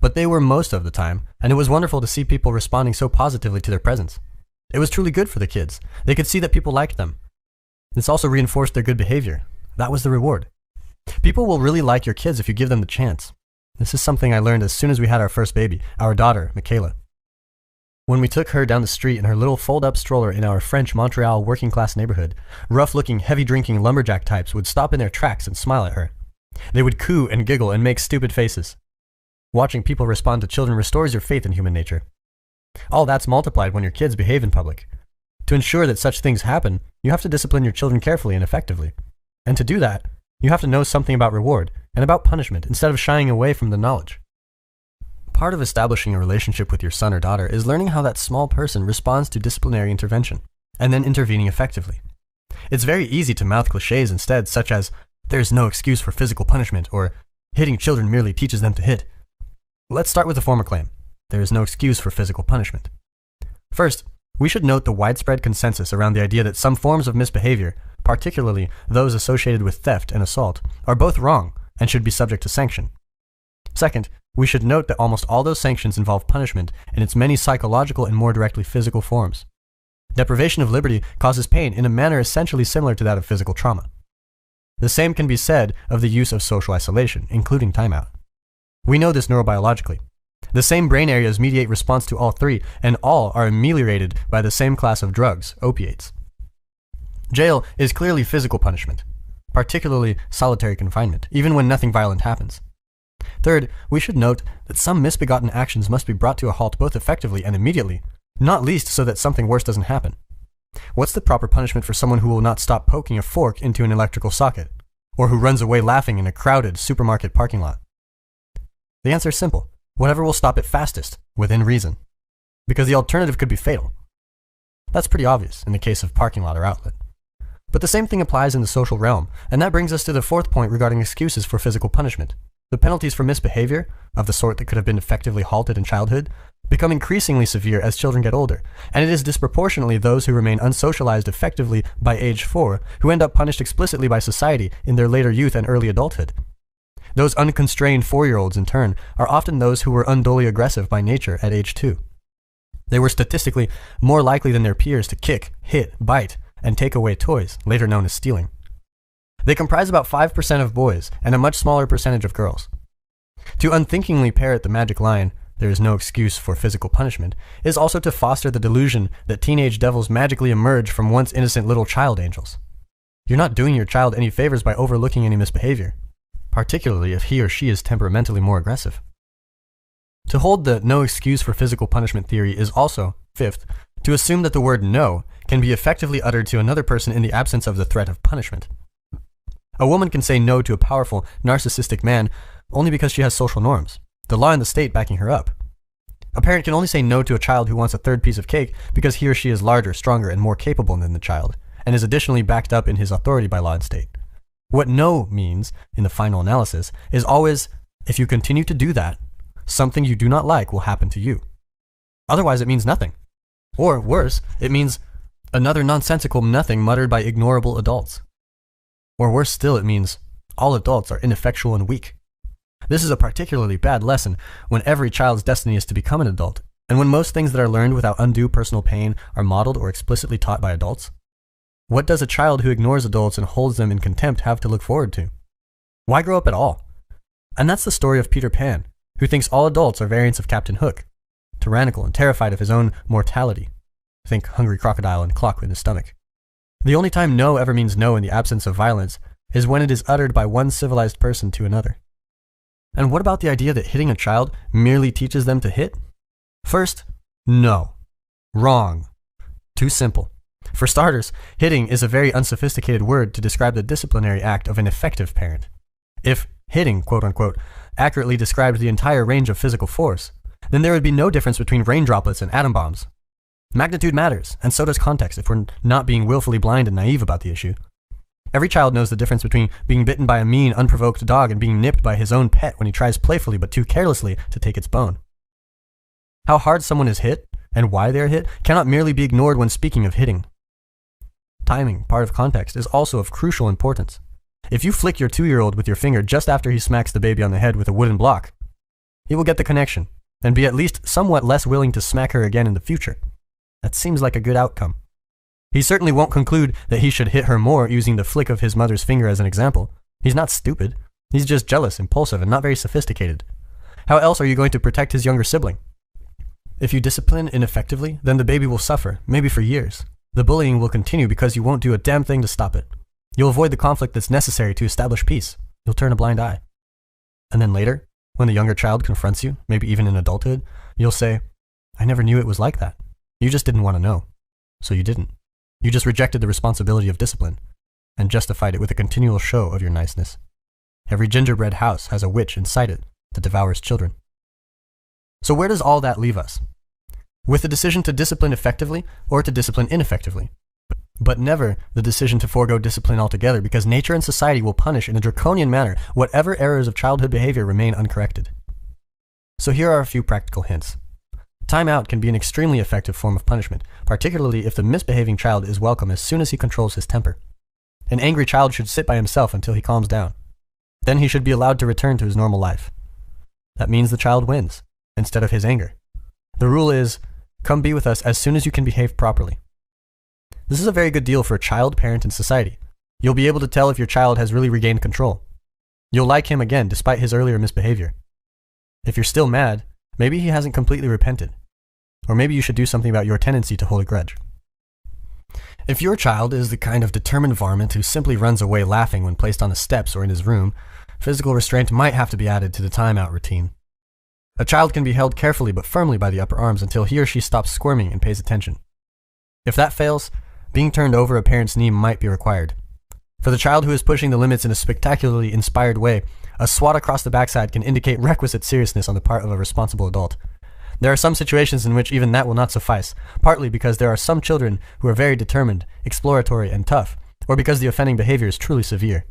But they were most of the time, and it was wonderful to see people responding so positively to their presence. It was truly good for the kids. They could see that people liked them. This also reinforced their good behavior. That was the reward. People will really like your kids if you give them the chance. This is something I learned as soon as we had our first baby, our daughter, Michaela. When we took her down the street in her little fold-up stroller in our French Montreal working-class neighborhood, rough-looking, heavy-drinking lumberjack types would stop in their tracks and smile at her. They would coo and giggle and make stupid faces. Watching people respond to children restores your faith in human nature. All that's multiplied when your kids behave in public. To ensure that such things happen, you have to discipline your children carefully and effectively. And to do that, you have to know something about reward and about punishment instead of shying away from the knowledge. Part of establishing a relationship with your son or daughter is learning how that small person responds to disciplinary intervention, and then intervening effectively. It's very easy to mouth cliches instead, such as, "There's no excuse for physical punishment," or "Hitting children merely teaches them to hit." Let's start with the former claim. There is no excuse for physical punishment. First, we should note the widespread consensus around the idea that some forms of misbehavior, particularly those associated with theft and assault, are both wrong and should be subject to sanction. Second, we should note that almost all those sanctions involve punishment in its many psychological and more directly physical forms. Deprivation of liberty causes pain in a manner essentially similar to that of physical trauma. The same can be said of the use of social isolation, including timeout. We know this neurobiologically. The same brain areas mediate response to all three, and all are ameliorated by the same class of drugs, opiates. Jail is clearly physical punishment, particularly solitary confinement, even when nothing violent happens. Third, we should note that some misbegotten actions must be brought to a halt both effectively and immediately, not least so that something worse doesn't happen. What's the proper punishment for someone who will not stop poking a fork into an electrical socket, or who runs away laughing in a crowded supermarket parking lot? The answer is simple. Whatever will stop it fastest, within reason. Because the alternative could be fatal. That's pretty obvious in the case of parking lot or outlet. But the same thing applies in the social realm, and that brings us to the fourth point regarding excuses for physical punishment. The penalties for misbehavior, of the sort that could have been effectively halted in childhood, become increasingly severe as children get older, and it is disproportionately those who remain unsocialized effectively by age 4 who end up punished explicitly by society in their later youth and early adulthood. Those unconstrained 4-year-olds, in turn, are often those who were undully aggressive by nature at age 2. They were statistically more likely than their peers to kick, hit, bite, and take away toys, later known as stealing. They comprise about 5% of boys and a much smaller percentage of girls. To unthinkingly parrot the magic line, "There is no excuse for physical punishment," is also to foster the delusion that teenage devils magically emerge from once innocent little child angels. You're not doing your child any favors by overlooking any misbehavior, particularly if he or she is temperamentally more aggressive. To hold the no excuse for physical punishment theory is also, fifth, to assume that the word no can be effectively uttered to another person in the absence of the threat of punishment. A woman can say no to a powerful, narcissistic man only because she has social norms, the law and the state backing her up. A parent can only say no to a child who wants a third piece of cake because he or she is larger, stronger, and more capable than the child, and is additionally backed up in his authority by law and state. What no means, in the final analysis, is always, if you continue to do that, something you do not like will happen to you. Otherwise, it means nothing. Or, worse, it means another nonsensical nothing muttered by ignorable adults. Or worse still, it means all adults are ineffectual and weak. This is a particularly bad lesson when every child's destiny is to become an adult, and when most things that are learned without undue personal pain are modeled or explicitly taught by adults. What does a child who ignores adults and holds them in contempt have to look forward to? Why grow up at all? And that's the story of Peter Pan, who thinks all adults are variants of Captain Hook, tyrannical and terrified of his own mortality. Think hungry crocodile and clock in his stomach. The only time no ever means no in the absence of violence is when it is uttered by one civilized person to another. And what about the idea that hitting a child merely teaches them to hit? First, no. Wrong. Too simple. For starters, hitting is a very unsophisticated word to describe the disciplinary act of an effective parent. If hitting, quote-unquote, accurately described the entire range of physical force, then there would be no difference between rain droplets and atom bombs. Magnitude matters, and so does context if we're not being willfully blind and naive about the issue. Every child knows the difference between being bitten by a mean, unprovoked dog and being nipped by his own pet when he tries playfully but too carelessly to take its bone. How hard someone is hit, and why they are hit, cannot merely be ignored when speaking of hitting. Timing, part of context, is also of crucial importance. If you flick your 2-year-old with your finger just after he smacks the baby on the head with a wooden block, he will get the connection and be at least somewhat less willing to smack her again in the future. That seems like a good outcome. He certainly won't conclude that he should hit her more using the flick of his mother's finger as an example. He's not stupid. He's just jealous, impulsive, and not very sophisticated. How else are you going to protect his younger sibling? If you discipline ineffectively, then the baby will suffer, maybe for years. The bullying will continue because you won't do a damn thing to stop it. You'll avoid the conflict that's necessary to establish peace. You'll turn a blind eye. And then later, when the younger child confronts you, maybe even in adulthood, you'll say, I never knew it was like that. You just didn't want to know. So you didn't. You just rejected the responsibility of discipline and justified it with a continual show of your niceness. Every gingerbread house has a witch inside it that devours children. So where does all that leave us? With the decision to discipline effectively or to discipline ineffectively. But never the decision to forego discipline altogether, because nature and society will punish in a draconian manner whatever errors of childhood behavior remain uncorrected. So here are a few practical hints. Time out can be an extremely effective form of punishment, particularly if the misbehaving child is welcome as soon as he controls his temper. An angry child should sit by himself until he calms down. Then he should be allowed to return to his normal life. That means the child wins, instead of his anger. The rule is, come be with us as soon as you can behave properly. This is a very good deal for a child, parent, and society. You'll be able to tell if your child has really regained control. You'll like him again despite his earlier misbehavior. If you're still mad, maybe he hasn't completely repented. Or maybe you should do something about your tendency to hold a grudge. If your child is the kind of determined varmint who simply runs away laughing when placed on the steps or in his room, physical restraint might have to be added to the timeout routine. A child can be held carefully but firmly by the upper arms until he or she stops squirming and pays attention. If that fails, being turned over a parent's knee might be required. For the child who is pushing the limits in a spectacularly inspired way, a swat across the backside can indicate requisite seriousness on the part of a responsible adult. There are some situations in which even that will not suffice, partly because there are some children who are very determined, exploratory, and tough, or because the offending behavior is truly severe.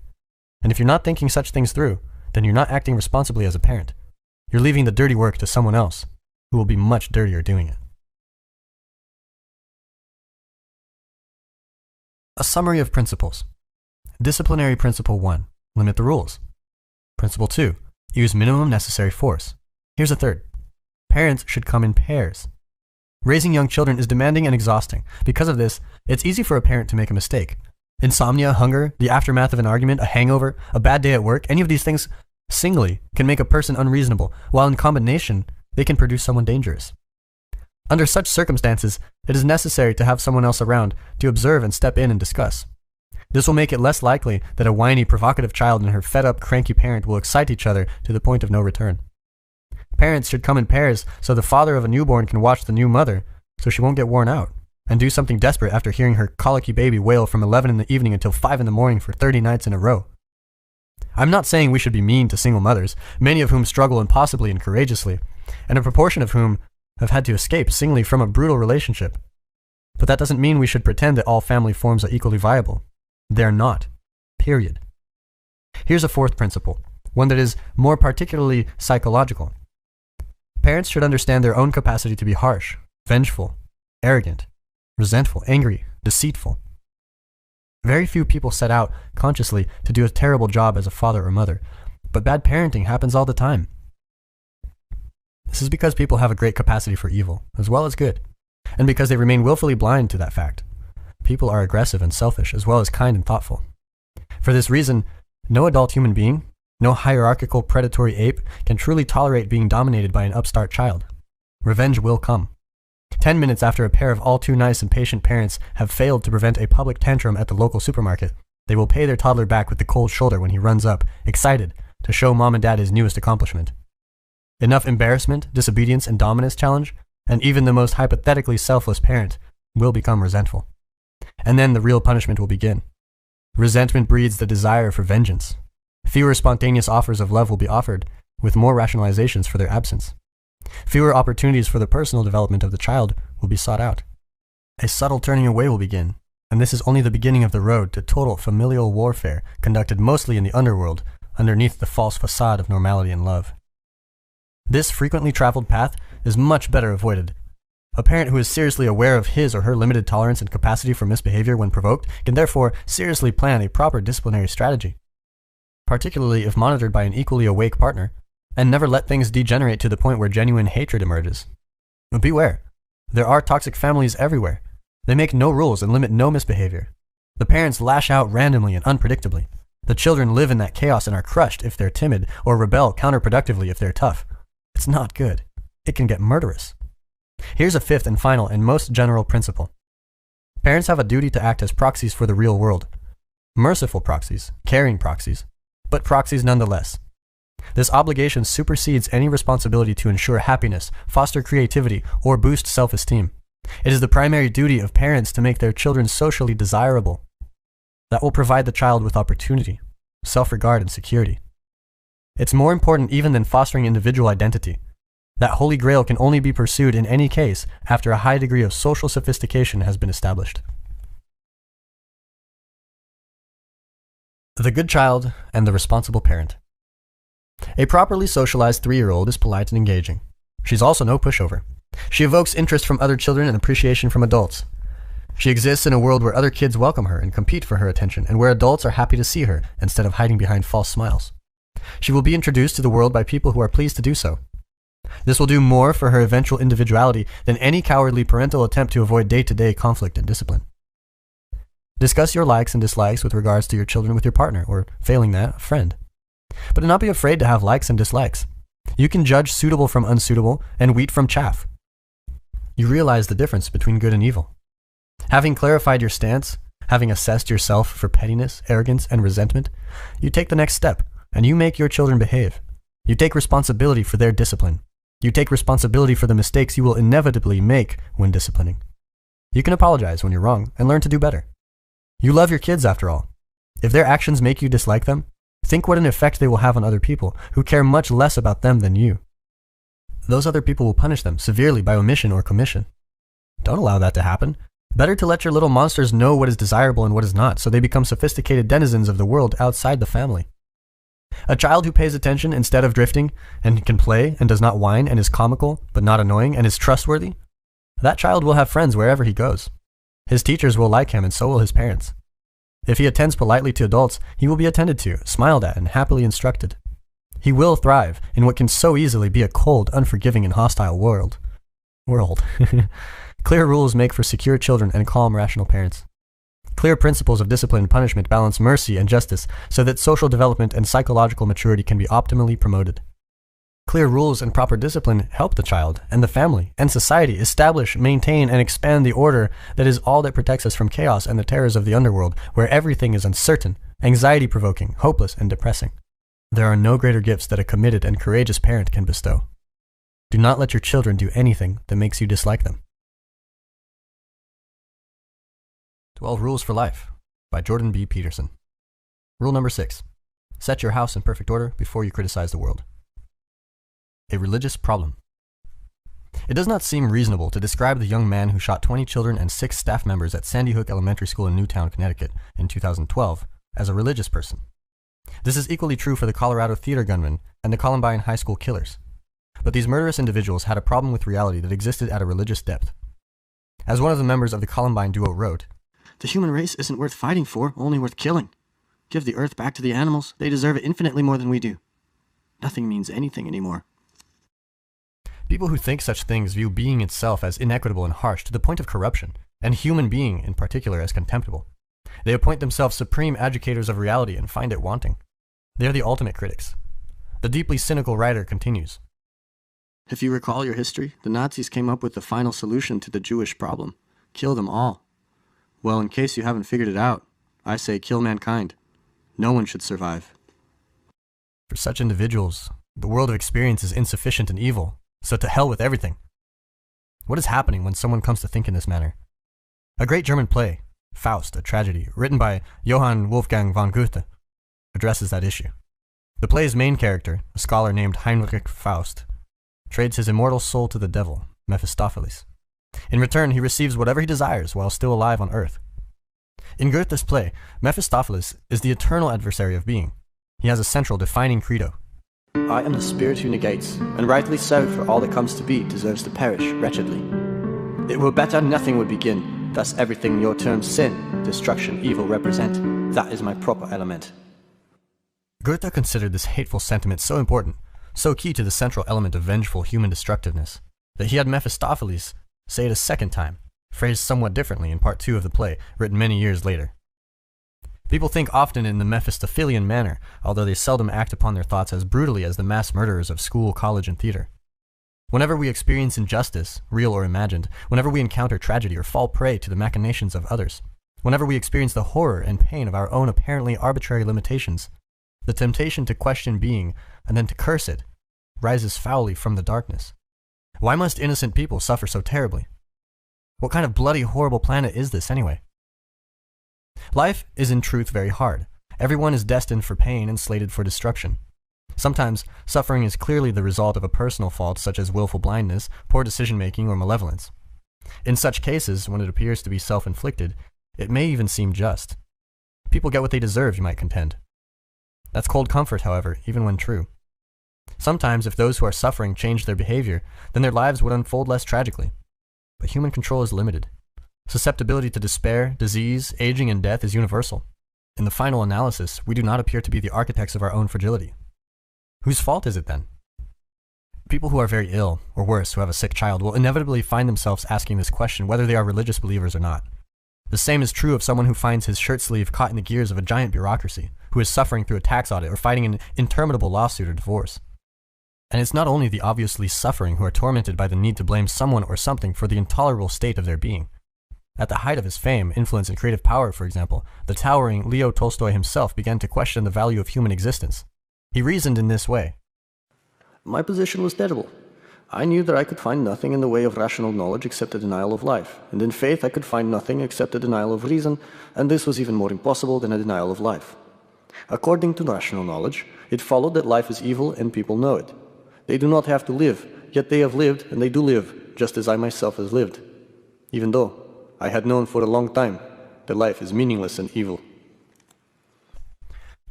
And if you're not thinking such things through, then you're not acting responsibly as a parent. You're leaving the dirty work to someone else, who will be much dirtier doing it. A summary of principles. Disciplinary Principle 1. Limit the rules. Principle 2. Use minimum necessary force. Here's a third. Parents should come in pairs. Raising young children is demanding and exhausting. Because of this, it's easy for a parent to make a mistake. Insomnia, hunger, the aftermath of an argument, a hangover, a bad day at work, any of these things singly can make a person unreasonable, while in combination, they can produce someone dangerous. Under such circumstances, it is necessary to have someone else around to observe and step in and discuss. This will make it less likely that a whiny, provocative child and her fed-up, cranky parent will excite each other to the point of no return. Parents should come in pairs so the father of a newborn can watch the new mother so she won't get worn out and do something desperate after hearing her colicky baby wail from 11 in the evening until 5 in the morning for 30 nights in a row. I'm not saying we should be mean to single mothers, many of whom struggle impossibly and courageously, and a proportion of whom have had to escape singly from a brutal relationship. But that doesn't mean we should pretend that all family forms are equally viable. They're not. Period. Here's a fourth principle, one that is more particularly psychological. Parents should understand their own capacity to be harsh, vengeful, arrogant, resentful, angry, deceitful. Very few people set out consciously to do a terrible job as a father or mother, but bad parenting happens all the time. This is because people have a great capacity for evil, as well as good, and because they remain willfully blind to that fact. People are aggressive and selfish, as well as kind and thoughtful. For this reason, no adult human being, no hierarchical predatory ape can truly tolerate being dominated by an upstart child. Revenge will come. 10 minutes after a pair of all too nice and patient parents have failed to prevent a public tantrum at the local supermarket, they will pay their toddler back with the cold shoulder when he runs up, excited, to show mom and dad his newest accomplishment. Enough embarrassment, disobedience, and dominance challenge, and even the most hypothetically selfless parent will become resentful. And then the real punishment will begin. Resentment breeds the desire for vengeance. Fewer spontaneous offers of love will be offered, with more rationalizations for their absence. Fewer opportunities for the personal development of the child will be sought out. A subtle turning away will begin, and this is only the beginning of the road to total familial warfare conducted mostly in the underworld, underneath the false facade of normality and love. This frequently traveled path is much better avoided. A parent who is seriously aware of his or her limited tolerance and capacity for misbehavior when provoked can therefore seriously plan a proper disciplinary strategy. Particularly if monitored by an equally awake partner, and never let things degenerate to the point where genuine hatred emerges. But beware, there are toxic families everywhere. They make no rules and limit no misbehavior. The parents lash out randomly and unpredictably. The children live in that chaos and are crushed if they're timid, or rebel counterproductively if they're tough. It's not good. It can get murderous. Here's a fifth and final and most general principle. Parents have a duty to act as proxies for the real world. Merciful proxies, caring proxies, but proxies nonetheless. This obligation supersedes any responsibility to ensure happiness, foster creativity, or boost self-esteem. It is the primary duty of parents to make their children socially desirable. That will provide the child with opportunity, self-regard, and security. It's more important even than fostering individual identity. That holy grail can only be pursued in any case after a high degree of social sophistication has been established. The good child and the responsible parent. A properly socialized 3-year-old is polite and engaging. She's also no pushover. She evokes interest from other children and appreciation from adults. She exists in a world where other kids welcome her and compete for her attention, and where adults are happy to see her instead of hiding behind false smiles. She will be introduced to the world by people who are pleased to do so. This will do more for her eventual individuality than any cowardly parental attempt to avoid day-to-day conflict and discipline. Discuss your likes and dislikes with regards to your children with your partner, or failing that, a friend. But do not be afraid to have likes and dislikes. You can judge suitable from unsuitable and wheat from chaff. You realize the difference between good and evil. Having clarified your stance, having assessed yourself for pettiness, arrogance, and resentment, you take the next step, and you make your children behave. You take responsibility for their discipline. You take responsibility for the mistakes you will inevitably make when disciplining. You can apologize when you're wrong and learn to do better. You love your kids after all. If their actions make you dislike them, think what an effect they will have on other people who care much less about them than you. Those other people will punish them severely by omission or commission. Don't allow that to happen. Better to let your little monsters know what is desirable and what is not, so they become sophisticated denizens of the world outside the family. A child who pays attention instead of drifting, and can play and does not whine and is comical but not annoying and is trustworthy, that child will have friends wherever he goes. His teachers will like him, and so will his parents. If he attends politely to adults, he will be attended to, smiled at, and happily instructed. He will thrive in what can so easily be a cold, unforgiving, and hostile world. Clear rules make for secure children and calm, rational parents. Clear principles of discipline and punishment balance mercy and justice so that social development and psychological maturity can be optimally promoted. Clear rules and proper discipline help the child and the family and society establish, maintain, and expand the order that is all that protects us from chaos and the terrors of the underworld, where everything is uncertain, anxiety-provoking, hopeless, and depressing. There are no greater gifts that a committed and courageous parent can bestow. Do not let your children do anything that makes you dislike them. 12 Rules for Life by Jordan B. Peterson. Rule number 6. Set your house in perfect order before you criticize the world. A religious problem. It does not seem reasonable to describe the young man who shot 20 children and 6 staff members at Sandy Hook Elementary School in Newtown, Connecticut in 2012 as a religious person. This is equally true for the Colorado theater gunman and the Columbine high school killers. But these murderous individuals had a problem with reality that existed at a religious depth. As one of the members of the Columbine duo wrote, "The human race isn't worth fighting for, only worth killing. Give the earth back to the animals, they deserve it infinitely more than we do. Nothing means anything anymore." People who think such things view being itself as inequitable and harsh to the point of corruption, and human being in particular as contemptible. They appoint themselves supreme adjudicators of reality and find it wanting. They are the ultimate critics. The deeply cynical writer continues, "If you recall your history, the Nazis came up with the final solution to the Jewish problem. Kill them all. Well, in case you haven't figured it out, I say kill mankind. No one should survive." For such individuals, the world of experience is insufficient and evil, so to hell with everything. What is happening when someone comes to think in this manner? A great German play, Faust, a tragedy, written by Johann Wolfgang von Goethe, addresses that issue. The play's main character, a scholar named Heinrich Faust, trades his immortal soul to the devil, Mephistopheles. In return, he receives whatever he desires while still alive on earth. In Goethe's play, Mephistopheles is the eternal adversary of being. He has a central defining credo. "I am the spirit who negates, and rightly so, for all that comes to be deserves to perish wretchedly. It were better nothing would begin, thus everything your terms sin, destruction, evil represent. That is my proper element." Goethe considered this hateful sentiment so important, so key to the central element of vengeful human destructiveness, that he had Mephistopheles say it a second time, phrased somewhat differently in part 2 of the play, written many years later. People think often in the Mephistophelian manner, although they seldom act upon their thoughts as brutally as the mass murderers of school, college, and theater. Whenever we experience injustice, real or imagined, whenever we encounter tragedy or fall prey to the machinations of others, whenever we experience the horror and pain of our own apparently arbitrary limitations, the temptation to question being and then to curse it rises foully from the darkness. Why must innocent people suffer so terribly? What kind of bloody, horrible planet is this anyway? Life is in truth very hard. Everyone is destined for pain and slated for destruction. Sometimes, suffering is clearly the result of a personal fault such as willful blindness, poor decision-making, or malevolence. In such cases, when it appears to be self-inflicted, it may even seem just. People get what they deserve, you might contend. That's cold comfort, however, even when true. Sometimes, if those who are suffering change their behavior, then their lives would unfold less tragically. But human control is limited. Susceptibility to despair, disease, aging, and death is universal. In the final analysis, we do not appear to be the architects of our own fragility. Whose fault is it then? People who are very ill, or worse, who have a sick child, will inevitably find themselves asking this question whether they are religious believers or not. The same is true of someone who finds his shirt sleeve caught in the gears of a giant bureaucracy, who is suffering through a tax audit or fighting an interminable lawsuit or divorce. And it's not only the obviously suffering who are tormented by the need to blame someone or something for the intolerable state of their being. At the height of his fame, influence, and creative power, for example, the towering Leo Tolstoy himself began to question the value of human existence. He reasoned in this way. My position was terrible. I knew that I could find nothing in the way of rational knowledge except the denial of life, and in faith I could find nothing except the denial of reason, and this was even more impossible than a denial of life. According to rational knowledge, it followed that life is evil and people know it. They do not have to live, yet they have lived and they do live, just as I myself have lived, even though I had known for a long time that life is meaningless and evil.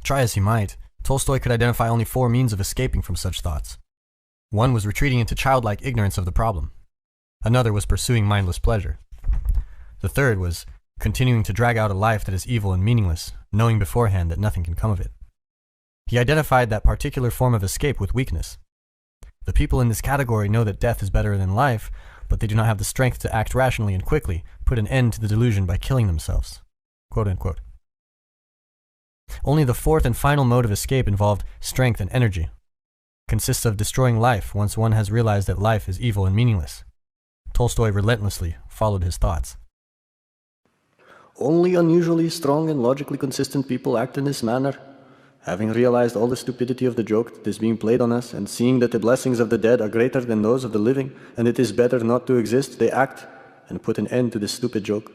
Try as he might, Tolstoy could identify only 4 means of escaping from such thoughts. One was retreating into childlike ignorance of the problem. Another was pursuing mindless pleasure. The third was continuing to drag out a life that is evil and meaningless, knowing beforehand that nothing can come of it. He identified that particular form of escape with weakness. The people in this category know that death is better than life, but they do not have the strength to act rationally and quickly, put an end to the delusion by killing themselves. Quote unquote. Only the 4th and final mode of escape involved strength and energy. Consists of destroying life once one has realized that life is evil and meaningless. Tolstoy relentlessly followed his thoughts. Only unusually strong and logically consistent people act in this manner. Having realized all the stupidity of the joke that is being played on us, and seeing that the blessings of the dead are greater than those of the living, and it is better not to exist, they act and put an end to this stupid joke.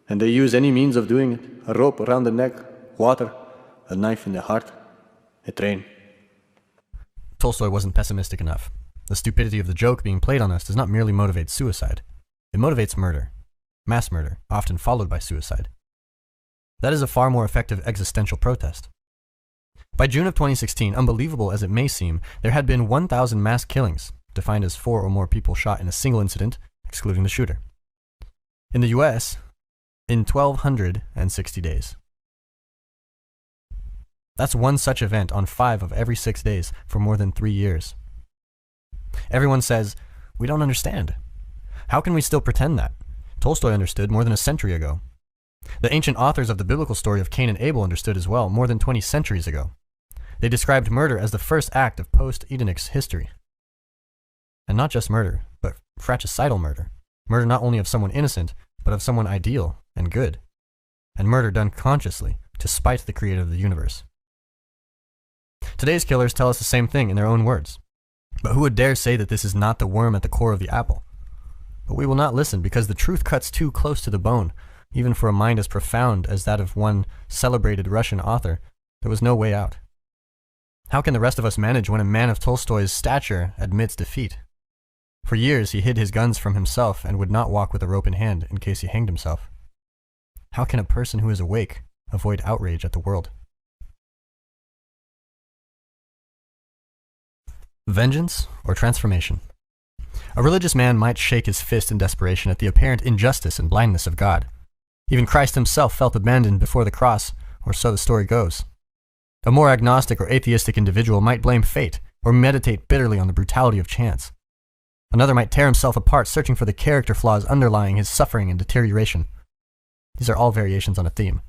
And they use any means of doing it: a rope around the neck, water, a knife in the heart, a train. Tolstoy wasn't pessimistic enough. The stupidity of the joke being played on us does not merely motivate suicide. It motivates murder. Mass murder, often followed by suicide. That is a far more effective existential protest. By June of 2016, unbelievable as it may seem, there had been 1,000 mass killings, defined as 4 or more people shot in a single incident, excluding the shooter. In the US, in 1,260 days. That's one such event on 5 of every 6 days for more than 3 years. Everyone says, we don't understand. How can we still pretend that? Tolstoy understood more than a century ago. The ancient authors of the biblical story of Cain and Abel understood as well more than 20 centuries ago. They described murder as the first act of post-Edenic history. And not just murder, but fratricidal murder. Murder not only of someone innocent, but of someone ideal and good. And murder done consciously, to spite the creator of the universe. Today's killers tell us the same thing in their own words. But who would dare say that this is not the worm at the core of the apple? But we will not listen, because the truth cuts too close to the bone. Even for a mind as profound as that of one celebrated Russian author, there was no way out. How can the rest of us manage when a man of Tolstoy's stature admits defeat? For years he hid his guns from himself and would not walk with a rope in hand in case he hanged himself. How can a person who is awake avoid outrage at the world? Vengeance or transformation? A religious man might shake his fist in desperation at the apparent injustice and blindness of God. Even Christ himself felt abandoned before the cross, or so the story goes. A more agnostic or atheistic individual might blame fate, or meditate bitterly on the brutality of chance. Another might tear himself apart searching for the character flaws underlying his suffering and deterioration. These are all variations on a theme.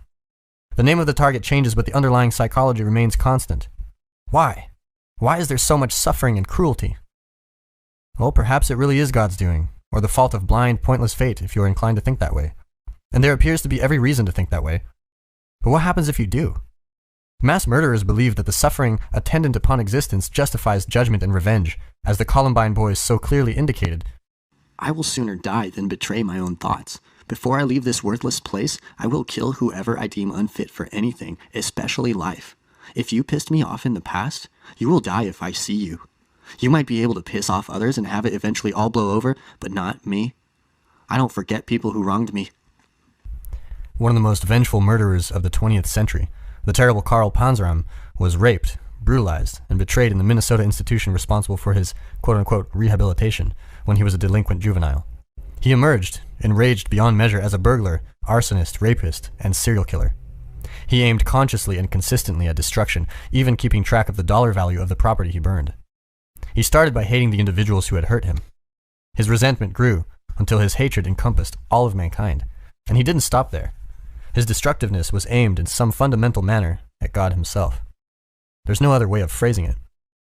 The name of the target changes, but the underlying psychology remains constant. Why? Why is there so much suffering and cruelty? Well, perhaps it really is God's doing, or the fault of blind, pointless fate if you are inclined to think that way. And there appears to be every reason to think that way. But what happens if you do? Mass murderers believe that the suffering attendant upon existence justifies judgment and revenge, as the Columbine boys so clearly indicated. I will sooner die than betray my own thoughts. Before I leave this worthless place, I will kill whoever I deem unfit for anything, especially life. If you pissed me off in the past, you will die if I see you. You might be able to piss off others and have it eventually all blow over, but not me. I don't forget people who wronged me. One of the most vengeful murderers of the 20th century, the terrible Karl Panzram, was raped, brutalized, and betrayed in the Minnesota institution responsible for his quote-unquote rehabilitation when he was a delinquent juvenile. He emerged, enraged beyond measure as a burglar, arsonist, rapist, and serial killer. He aimed consciously and consistently at destruction, even keeping track of the dollar value of the property he burned. He started by hating the individuals who had hurt him. His resentment grew until his hatred encompassed all of mankind, and he didn't stop there. His destructiveness was aimed in some fundamental manner at God himself. There's no other way of phrasing it.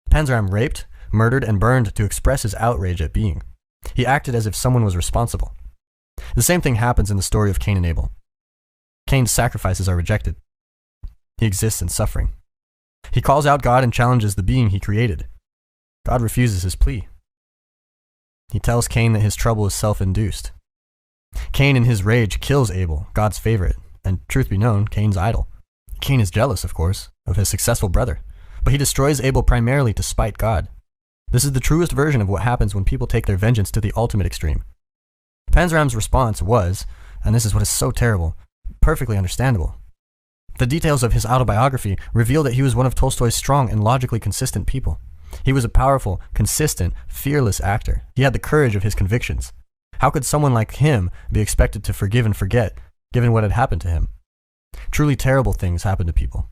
Panzram raped, murdered, and burned to express his outrage at being. He acted as if someone was responsible. The same thing happens in the story of Cain and Abel. Cain's sacrifices are rejected. He exists in suffering. He calls out God and challenges the being he created. God refuses his plea. He tells Cain that his trouble is self-induced. Cain in his rage kills Abel, God's favorite, and truth be known, Cain's idol. Cain is jealous, of course, of his successful brother, but he destroys Abel primarily to spite God. This is the truest version of what happens when people take their vengeance to the ultimate extreme. Panzram's response was, and this is what is so terrible, perfectly understandable. The details of his autobiography reveal that he was one of Tolstoy's strong and logically consistent people. He was a powerful, consistent, fearless actor. He had the courage of his convictions. How could someone like him be expected to forgive and forget, given what had happened to him? Truly terrible things happen to people.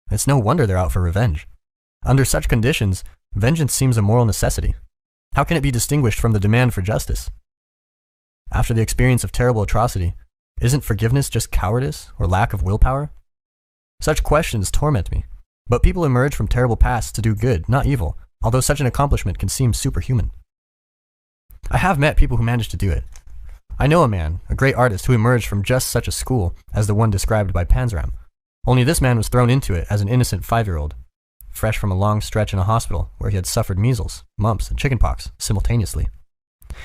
It's no wonder they're out for revenge. Under such conditions, vengeance seems a moral necessity. How can it be distinguished from the demand for justice? After the experience of terrible atrocity, isn't forgiveness just cowardice or lack of willpower? Such questions torment me. But people emerge from terrible pasts to do good, not evil, although such an accomplishment can seem superhuman. I have met people who managed to do it. I know a man, a great artist, who emerged from just such a school as the one described by Panzram. Only this man was thrown into it as an innocent 5-year-old, fresh from a long stretch in a hospital where he had suffered measles, mumps, and chickenpox simultaneously.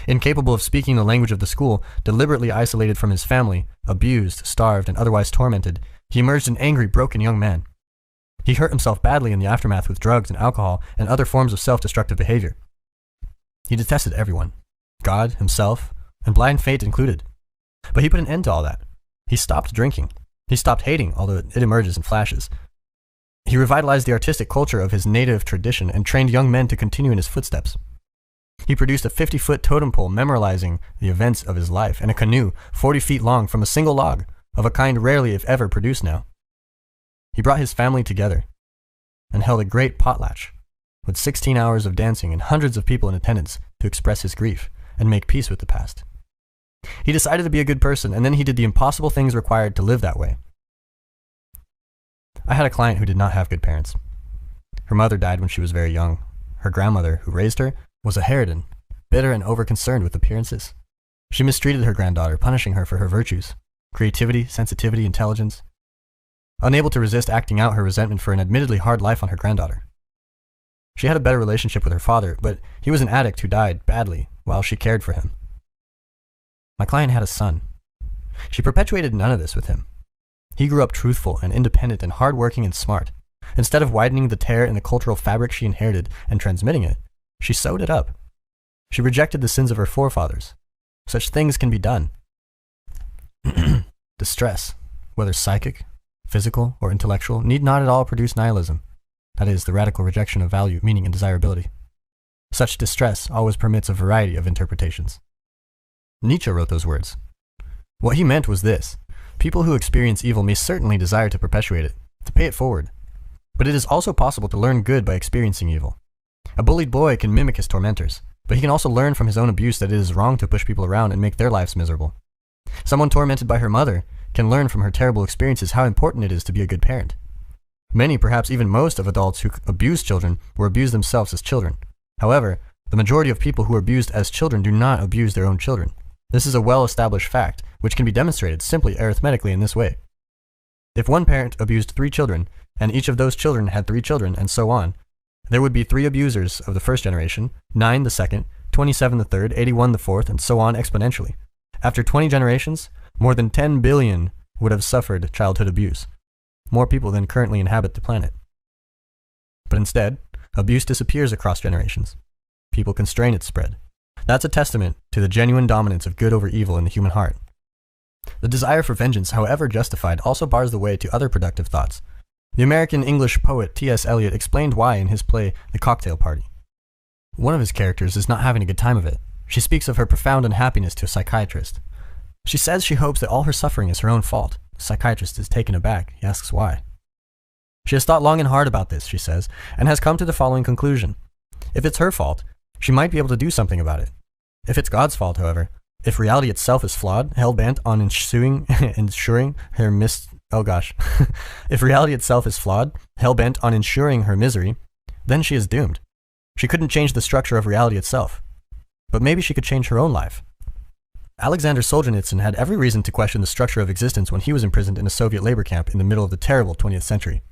Incapable of speaking the language of the school, deliberately isolated from his family, abused, starved, and otherwise tormented, he emerged an angry, broken young man. He hurt himself badly in the aftermath with drugs and alcohol and other forms of self-destructive behavior. He detested everyone, God, himself, and blind fate included. But he put an end to all that. He stopped drinking. He stopped hating, although it emerges in flashes. He revitalized the artistic culture of his native tradition and trained young men to continue in his footsteps. He produced a 50-foot totem pole memorializing the events of his life and a canoe 40 feet long from a single log, of a kind rarely if ever produced now. He brought his family together and held a great potlatch with 16 hours of dancing and hundreds of people in attendance to express his grief and make peace with the past. He decided to be a good person, and then he did the impossible things required to live that way. I had a client who did not have good parents. Her mother died when she was very young. Her grandmother, who raised her, was a harridan, bitter and over-concerned with appearances. She mistreated her granddaughter, punishing her for her virtues, creativity, sensitivity, intelligence. Unable to resist acting out her resentment for an admittedly hard life on her granddaughter. She had a better relationship with her father, but he was an addict who died badly while she cared for him. My client had a son. She perpetuated none of this with him. He grew up truthful and independent and hardworking and smart. Instead of widening the tear in the cultural fabric she inherited and transmitting it, she sewed it up. She rejected the sins of her forefathers. Such things can be done. Distress, whether psychic, physical, or intellectual, need not at all produce nihilism. That is, the radical rejection of value, meaning, and desirability. Such distress always permits a variety of interpretations. Nietzsche wrote those words. What he meant was this: people who experience evil may certainly desire to perpetuate it, to pay it forward. But it is also possible to learn good by experiencing evil. A bullied boy can mimic his tormentors, but he can also learn from his own abuse that it is wrong to push people around and make their lives miserable. Someone tormented by her mother can learn from her terrible experiences how important it is to be a good parent. Many, perhaps even most, of adults who abuse children were abused themselves as children. However, the majority of people who are abused as children do not abuse their own children. This is a well-established fact, which can be demonstrated simply arithmetically in this way. If one parent abused 3 children, and each of those children had 3 children, and so on, there would be 3 abusers of the first generation, 9 the second, 27 the third, 81 the fourth, and so on exponentially. After 20 generations, more than 10 billion would have suffered childhood abuse, more people than currently inhabit the planet. But instead, abuse disappears across generations. People constrain its spread. That's a testament to the genuine dominance of good over evil in the human heart. The desire for vengeance, however justified, also bars the way to other productive thoughts. The American English poet T.S. Eliot explained why in his play The Cocktail Party. One of his characters is not having a good time of it. She speaks of her profound unhappiness to a psychiatrist. She says she hopes that all her suffering is her own fault. The psychiatrist is taken aback. He asks why. She has thought long and hard about this, she says, and has come to the following conclusion. If it's her fault, she might be able to do something about it. If it's God's fault, however, if reality itself is flawed, hell-bent on ensuring her if reality itself is flawed, hell-bent on ensuring her misery, then she is doomed. She couldn't change the structure of reality itself. But maybe she could change her own life. Alexander Solzhenitsyn had every reason to question the structure of existence when he was imprisoned in a Soviet labor camp in the middle of the terrible 20th century.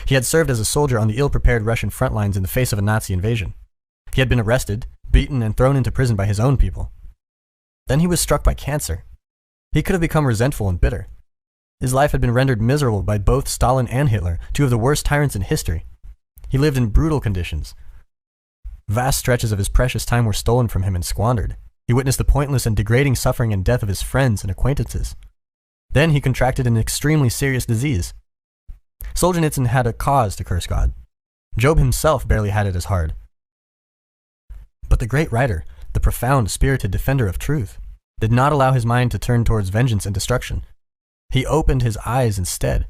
He had served as a soldier on the ill-prepared Russian front lines in the face of a Nazi invasion. He had been arrested, beaten, and thrown into prison by his own people. Then he was struck by cancer. He could have become resentful and bitter. His life had been rendered miserable by both Stalin and Hitler, 2 of the worst tyrants in history. He lived in brutal conditions. Vast stretches of his precious time were stolen from him and squandered. He witnessed the pointless and degrading suffering and death of his friends and acquaintances. Then he contracted an extremely serious disease. Solzhenitsyn had a cause to curse God. Job himself barely had it as hard. But the great writer, the profound, spirited defender of truth, did not allow his mind to turn towards vengeance and destruction. He opened his eyes instead.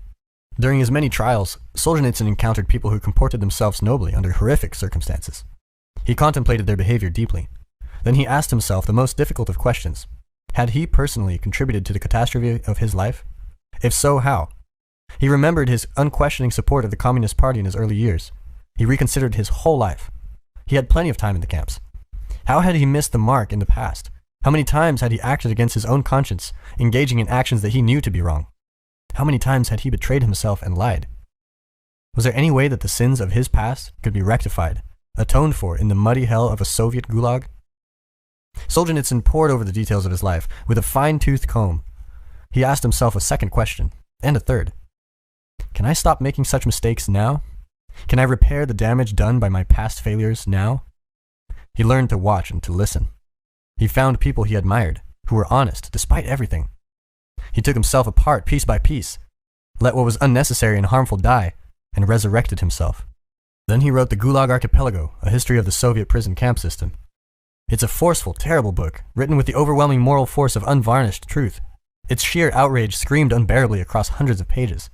During his many trials, Solzhenitsyn encountered people who comported themselves nobly under horrific circumstances. He contemplated their behavior deeply. Then he asked himself the most difficult of questions. Had he personally contributed to the catastrophe of his life? If so, how? He remembered his unquestioning support of the Communist Party in his early years. He reconsidered his whole life. He had plenty of time in the camps. How had he missed the mark in the past? How many times had he acted against his own conscience, engaging in actions that he knew to be wrong? How many times had he betrayed himself and lied? Was there any way that the sins of his past could be rectified, atoned for in the muddy hell of a Soviet gulag? Solzhenitsyn pored over the details of his life with a fine-toothed comb. He asked himself a second question, and a third. Can I stop making such mistakes now? Can I repair the damage done by my past failures now? He learned to watch and to listen. He found people he admired, who were honest despite everything. He took himself apart piece by piece, let what was unnecessary and harmful die, and resurrected himself. Then he wrote the Gulag Archipelago, a history of the Soviet prison camp system. It's a forceful, terrible book, written with the overwhelming moral force of unvarnished truth. Its sheer outrage screamed unbearably across hundreds of pages.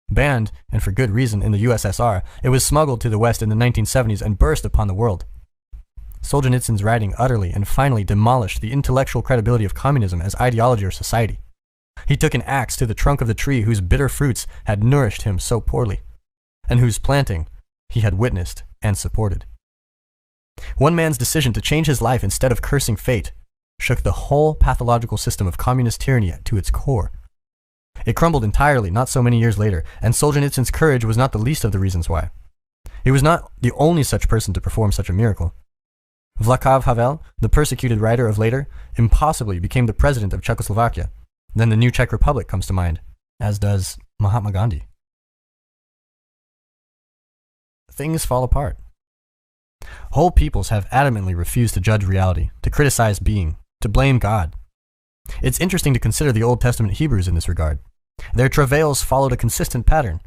Banned, and for good reason, in the USSR, it was smuggled to the West in the 1970s and burst upon the world. Solzhenitsyn's writing utterly and finally demolished the intellectual credibility of communism as ideology or society. He took an axe to the trunk of the tree whose bitter fruits had nourished him so poorly, and whose planting he had witnessed and supported. One man's decision to change his life instead of cursing fate shook the whole pathological system of communist tyranny to its core. It crumbled entirely not so many years later, and Solzhenitsyn's courage was not the least of the reasons why. He was not the only such person to perform such a miracle. Václav Havel, the persecuted writer of later, impossibly became the president of Czechoslovakia. Then the new Czech Republic comes to mind, as does Mahatma Gandhi. Things fall apart. Whole peoples have adamantly refused to judge reality, to criticize being, to blame God. It's interesting to consider the Old Testament Hebrews in this regard. Their travails followed a consistent pattern.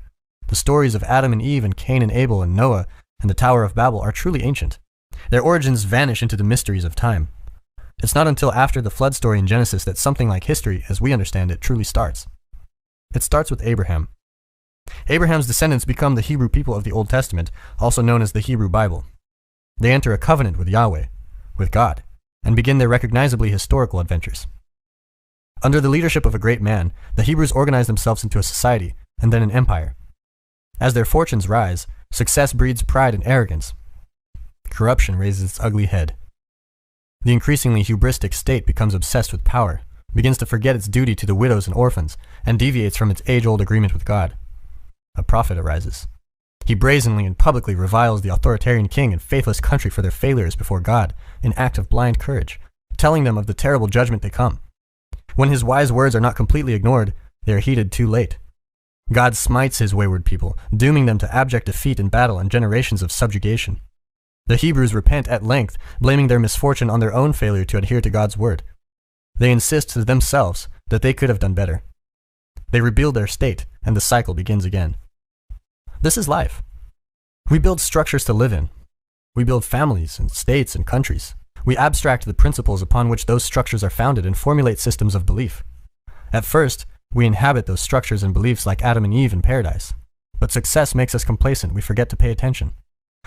The stories of Adam and Eve and Cain and Abel and Noah and the Tower of Babel are truly ancient. Their origins vanish into the mysteries of time. It's not until after the flood story in Genesis that something like history, as we understand it, truly starts. It starts with Abraham. Abraham's descendants become the Hebrew people of the Old Testament, also known as the Hebrew Bible. They enter a covenant with Yahweh, with God, and begin their recognizably historical adventures. Under the leadership of a great man, the Hebrews organize themselves into a society and then an empire. As their fortunes rise, success breeds pride and arrogance. Corruption raises its ugly head. The increasingly hubristic state becomes obsessed with power, begins to forget its duty to the widows and orphans, and deviates from its age-old agreement with God. A prophet arises. He brazenly and publicly reviles the authoritarian king and faithless country for their failures before God, in act of blind courage, telling them of the terrible judgment they come. When his wise words are not completely ignored, they are heeded too late. God smites his wayward people, dooming them to abject defeat in battle and generations of subjugation. The Hebrews repent at length, blaming their misfortune on their own failure to adhere to God's word. They insist to themselves that they could have done better. They rebuild their state, and the cycle begins again. This is life. We build structures to live in. We build families and states and countries. We abstract the principles upon which those structures are founded and formulate systems of belief. At first, we inhabit those structures and beliefs like Adam and Eve in paradise. But success makes us complacent. We forget to pay attention.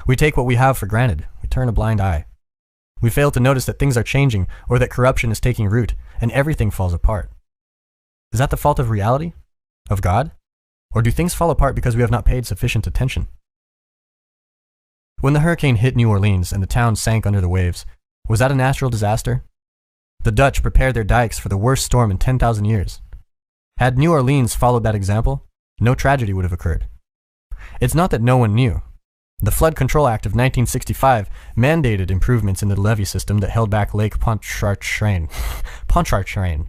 We take what we have for granted. We turn a blind eye. We fail to notice that things are changing or that corruption is taking root, and everything falls apart. Is that the fault of reality? Of God? Or do things fall apart because we have not paid sufficient attention? When the hurricane hit New Orleans and the town sank under the waves, was that a natural disaster? The Dutch prepared their dikes for the worst storm in 10,000 years. Had New Orleans followed that example, no tragedy would have occurred. It's not that no one knew. The Flood Control Act of 1965 mandated improvements in the levee system that held back Lake Pontchartrain. Pontchartrain.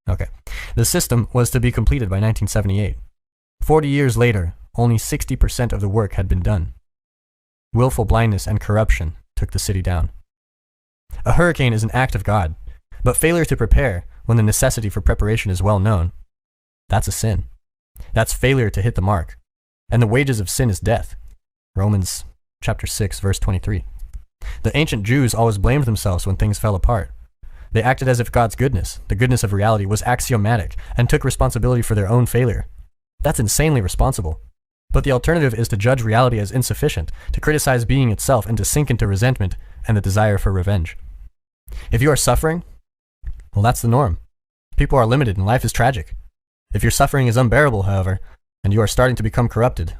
Okay. The system was to be completed by 1978. 40 years later, only 60% of the work had been done. Willful blindness and corruption took the city down. A hurricane is an act of God, but failure to prepare when the necessity for preparation is well known, that's a sin. That's failure to hit the mark. And the wages of sin is death. Romans chapter 6, verse 23. The ancient Jews always blamed themselves when things fell apart. They acted as if God's goodness, the goodness of reality, was axiomatic and took responsibility for their own failure. That's insanely responsible. But the alternative is to judge reality as insufficient, to criticize being itself, and to sink into resentment and the desire for revenge. If you are suffering, well, that's the norm. People are limited and life is tragic. If your suffering is unbearable, however, and you are starting to become corrupted,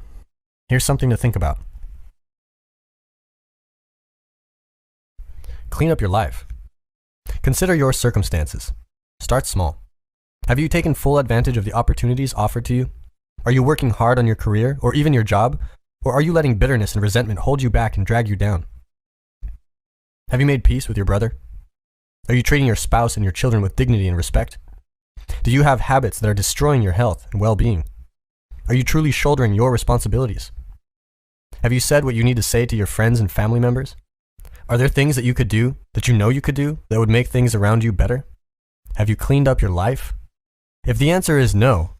here's something to think about. Clean up your life. Consider your circumstances. Start small. Have you taken full advantage of the opportunities offered to you? Are you working hard on your career or even your job? Or are you letting bitterness and resentment hold you back and drag you down? Have you made peace with your brother? Are you treating your spouse and your children with dignity and respect? Do you have habits that are destroying your health and well-being? Are you truly shouldering your responsibilities? Have you said what you need to say to your friends and family members? Are there things that you could do, that you know you could do, that would make things around you better? Have you cleaned up your life? If the answer is no,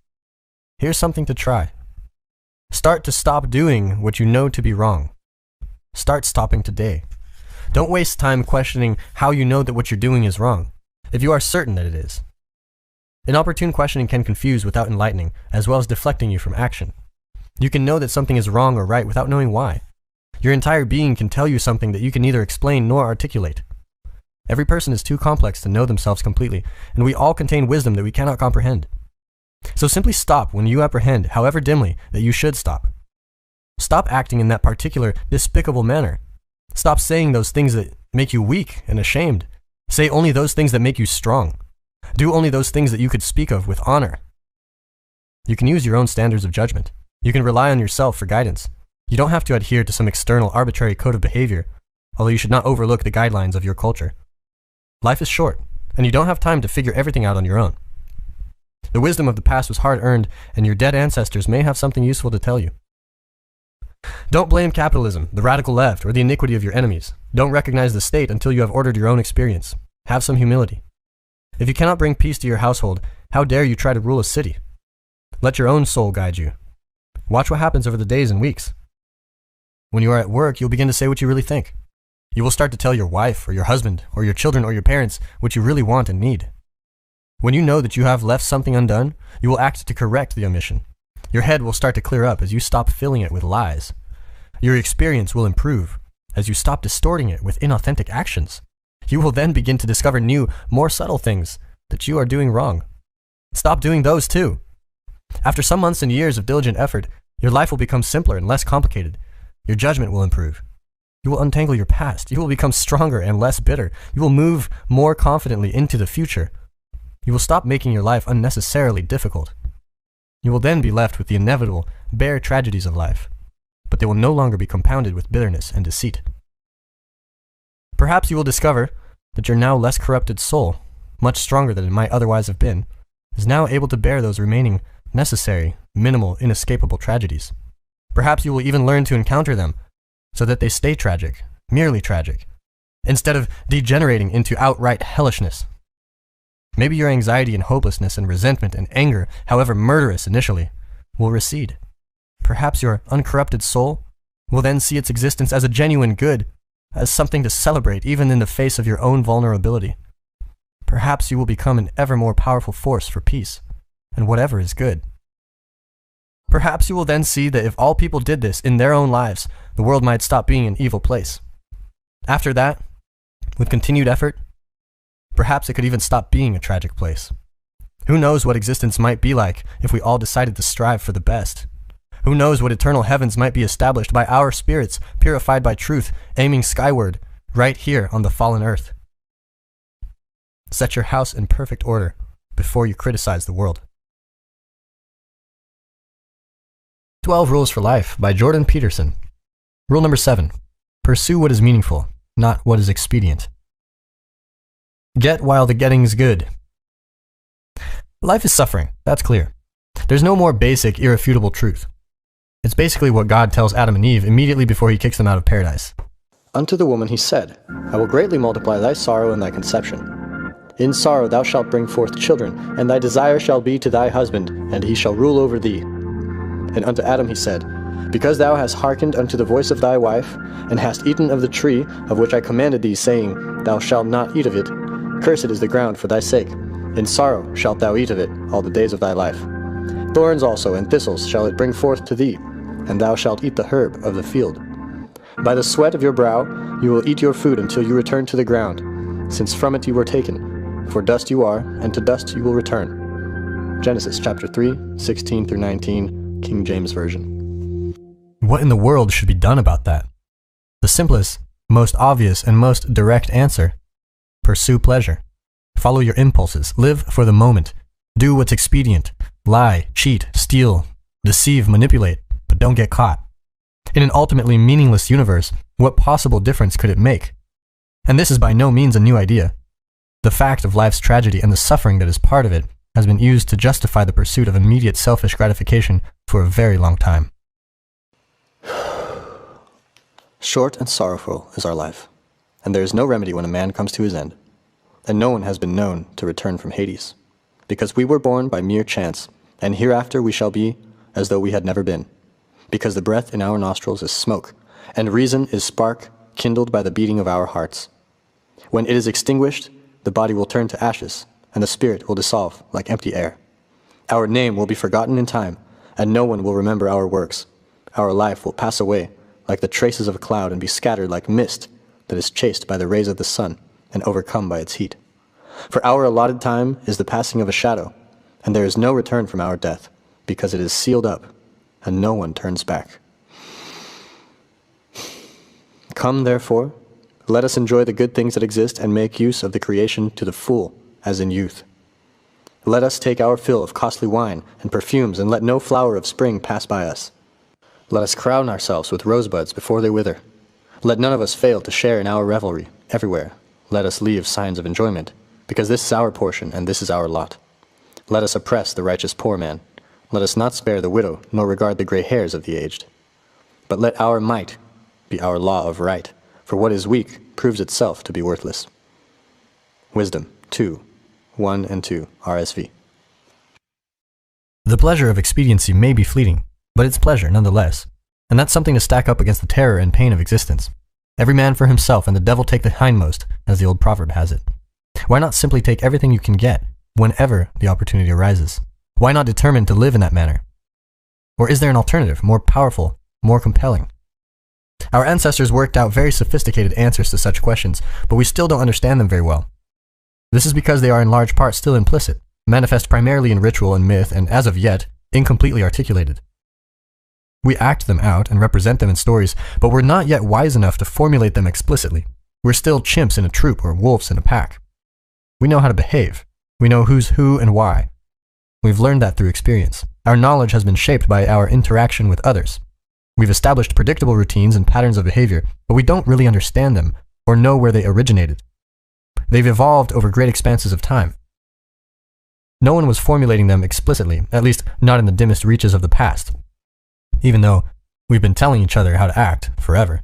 here's something to try. Start to stop doing what you know to be wrong. Start stopping today. Don't waste time questioning how you know that what you're doing is wrong, if you are certain that it is. Inopportune questioning can confuse without enlightening, as well as deflecting you from action. You can know that something is wrong or right without knowing why. Your entire being can tell you something that you can neither explain nor articulate. Every person is too complex to know themselves completely, and we all contain wisdom that we cannot comprehend. So simply stop when you apprehend, however dimly, that you should stop. Stop acting in that particular despicable manner. Stop saying those things that make you weak and ashamed. Say only those things that make you strong. Do only those things that you could speak of with honor. You can use your own standards of judgment. You can rely on yourself for guidance. You don't have to adhere to some external arbitrary code of behavior, although you should not overlook the guidelines of your culture. Life is short, and you don't have time to figure everything out on your own. The wisdom of the past was hard-earned, and your dead ancestors may have something useful to tell you. Don't blame capitalism, the radical left, or the iniquity of your enemies. Don't recognize the state until you have ordered your own experience. Have some humility. If you cannot bring peace to your household, how dare you try to rule a city? Let your own soul guide you. Watch what happens over the days and weeks. When you are at work, you'll begin to say what you really think. You will start to tell your wife, or your husband, or your children, or your parents what you really want and need. When you know that you have left something undone, you will act to correct the omission. Your head will start to clear up as you stop filling it with lies. Your experience will improve. as you stop distorting it with inauthentic actions. You will then begin to discover new, more subtle things that you are doing wrong. Stop doing those too. After some months and years of diligent effort, your life will become simpler and less complicated. Your judgment will improve. You will untangle your past. You will become stronger and less bitter. You will move more confidently into the future. You will stop making your life unnecessarily difficult. You will then be left with the inevitable, bare tragedies of life, but they will no longer be compounded with bitterness and deceit. Perhaps you will discover that your now less corrupted soul, much stronger than it might otherwise have been, is now able to bear those remaining necessary, minimal, inescapable tragedies. Perhaps you will even learn to encounter them so that they stay tragic, merely tragic, instead of degenerating into outright hellishness. Maybe your anxiety and hopelessness and resentment and anger, however murderous initially, will recede. Perhaps your uncorrupted soul will then see its existence as a genuine good, as something to celebrate even in the face of your own vulnerability. Perhaps you will become an ever more powerful force for peace and whatever is good. Perhaps you will then see that if all people did this in their own lives, the world might stop being an evil place. After that, with continued effort, perhaps it could even stop being a tragic place. Who knows what existence might be like if we all decided to strive for the best? Who knows what eternal heavens might be established by our spirits, purified by truth, aiming skyward, right here on the fallen earth? Set your house in perfect order before you criticize the world. 12 Rules for Life by Jordan Peterson. Rule number 7. Pursue what is meaningful, not what is expedient. Get while the getting's good. Life is suffering, that's clear. There's no more basic, irrefutable truth. It's basically what God tells Adam and Eve immediately before he kicks them out of paradise. Unto the woman he said, I will greatly multiply thy sorrow and thy conception. In sorrow thou shalt bring forth children, and thy desire shall be to thy husband, and he shall rule over thee. And unto Adam he said, Because thou hast hearkened unto the voice of thy wife, and hast eaten of the tree of which I commanded thee, saying, Thou shalt not eat of it, cursed is the ground for thy sake. In sorrow shalt thou eat of it all the days of thy life. Thorns also and thistles shall it bring forth to thee, and thou shalt eat the herb of the field. By the sweat of your brow you will eat your food until you return to the ground, since from it you were taken. For dust you are, and to dust you will return. Genesis chapter 3, 16 through 19, King James Version. What in the world should be done about that? The simplest, most obvious, and most direct answer: pursue pleasure. Follow your impulses. Live for the moment. Do what's expedient. Lie, cheat, steal, deceive, manipulate, but don't get caught. In an ultimately meaningless universe, what possible difference could it make? And this is by no means a new idea. The fact of life's tragedy and the suffering that is part of it has been used to justify the pursuit of immediate selfish gratification for a very long time. Short and sorrowful is our life, and there is no remedy when a man comes to his end, and no one has been known to return from Hades, because we were born by mere chance, and hereafter we shall be as though we had never been, because the breath in our nostrils is smoke, and reason is spark kindled by the beating of our hearts. When it is extinguished, the body will turn to ashes, and the spirit will dissolve like empty air. Our name will be forgotten in time, and no one will remember our works. Our life will pass away like the traces of a cloud and be scattered like mist that is chased by the rays of the sun and overcome by its heat. For our allotted time is the passing of a shadow, and there is no return from our death, because it is sealed up, and no one turns back. Come, therefore, let us enjoy the good things that exist and make use of the creation to the full, as in youth. Let us take our fill of costly wine and perfumes, and let no flower of spring pass by us. Let us crown ourselves with rosebuds before they wither. Let none of us fail to share in our revelry everywhere. Let us leave signs of enjoyment, because this is our portion and this is our lot. Let us oppress the righteous poor man. Let us not spare the widow, nor regard the gray hairs of the aged. But let our might be our law of right, for what is weak proves itself to be worthless. Wisdom 2, 1 and 2, RSV. The pleasure of expediency may be fleeting, but it's pleasure nonetheless, and that's something to stack up against the terror and pain of existence. Every man for himself, and the devil take the hindmost, as the old proverb has it. Why not simply take everything you can get, whenever the opportunity arises? Why not determine to live in that manner? Or is there an alternative, more powerful, more compelling? Our ancestors worked out very sophisticated answers to such questions, but we still don't understand them very well. This is because they are in large part still implicit, manifest primarily in ritual and myth, and as of yet, incompletely articulated. We act them out and represent them in stories, but we're not yet wise enough to formulate them explicitly. We're still chimps in a troop or wolves in a pack. We know how to behave. We know who's who and why. We've learned that through experience. Our knowledge has been shaped by our interaction with others. We've established predictable routines and patterns of behavior, but we don't really understand them or know where they originated. They've evolved over great expanses of time. No one was formulating them explicitly, at least not in the dimmest reaches of the past, even though we've been telling each other how to act forever.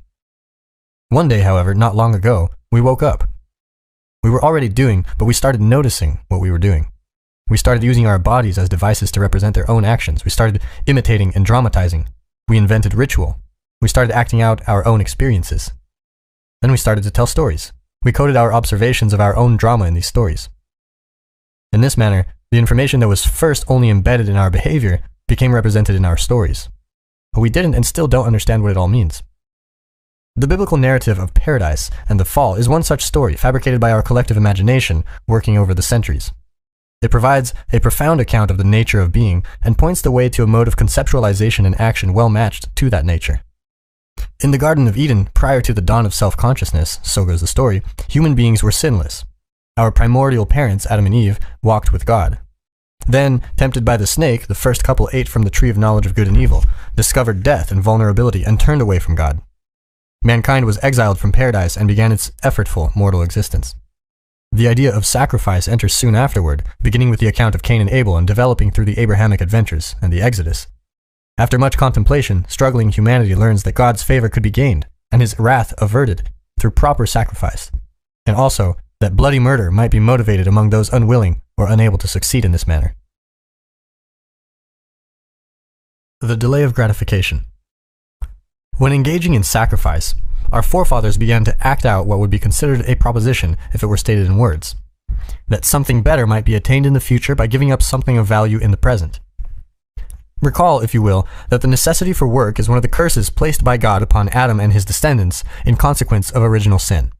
One day, however, not long ago, we woke up. We were already doing, but we started noticing what we were doing. We started using our bodies as devices to represent their own actions. We started imitating and dramatizing. We invented ritual. We started acting out our own experiences. Then we started to tell stories. We coded our observations of our own drama in these stories. In this manner, the information that was first only embedded in our behavior became represented in our stories. But we didn't and still don't understand what it all means. The biblical narrative of paradise and the fall is one such story fabricated by our collective imagination working over the centuries. It provides a profound account of the nature of being and points the way to a mode of conceptualization and action well matched to that nature. In the Garden of Eden, prior to the dawn of self-consciousness, so goes the story, human beings were sinless. Our primordial parents, Adam and Eve, walked with God. Then, tempted by the snake, the first couple ate from the tree of knowledge of good and evil, discovered death and vulnerability, and turned away from God. Mankind was exiled from paradise and began its effortful mortal existence. The idea of sacrifice enters soon afterward, beginning with the account of Cain and Abel and developing through the Abrahamic adventures and the Exodus. After much contemplation, struggling humanity learns that God's favor could be gained and his wrath averted through proper sacrifice, and also that bloody murder might be motivated among those unwilling or unable to succeed in this manner. The delay of gratification. When engaging in sacrifice, our forefathers began to act out what would be considered a proposition if it were stated in words, that something better might be attained in the future by giving up something of value in the present. Recall, if you will, that the necessity for work is one of the curses placed by God upon Adam and his descendants in consequence of original sin.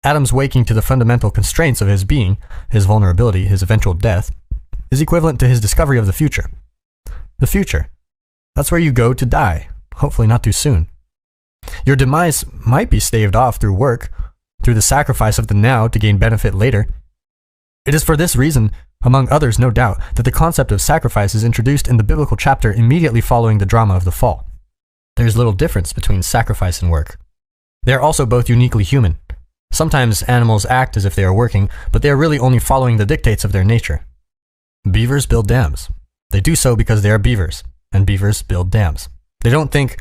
Adam's waking to the fundamental constraints of his being, his vulnerability, his eventual death, is equivalent to his discovery of the future. The future. That's where you go to die, hopefully not too soon. Your demise might be staved off through work, through the sacrifice of the now to gain benefit later. It is for this reason, among others no doubt, that the concept of sacrifice is introduced in the biblical chapter immediately following the drama of the fall. There is little difference between sacrifice and work. They are also both uniquely human. Sometimes animals act as if they are working, but they are really only following the dictates of their nature. Beavers build dams. They do so because they are beavers, and beavers build dams. They don't think,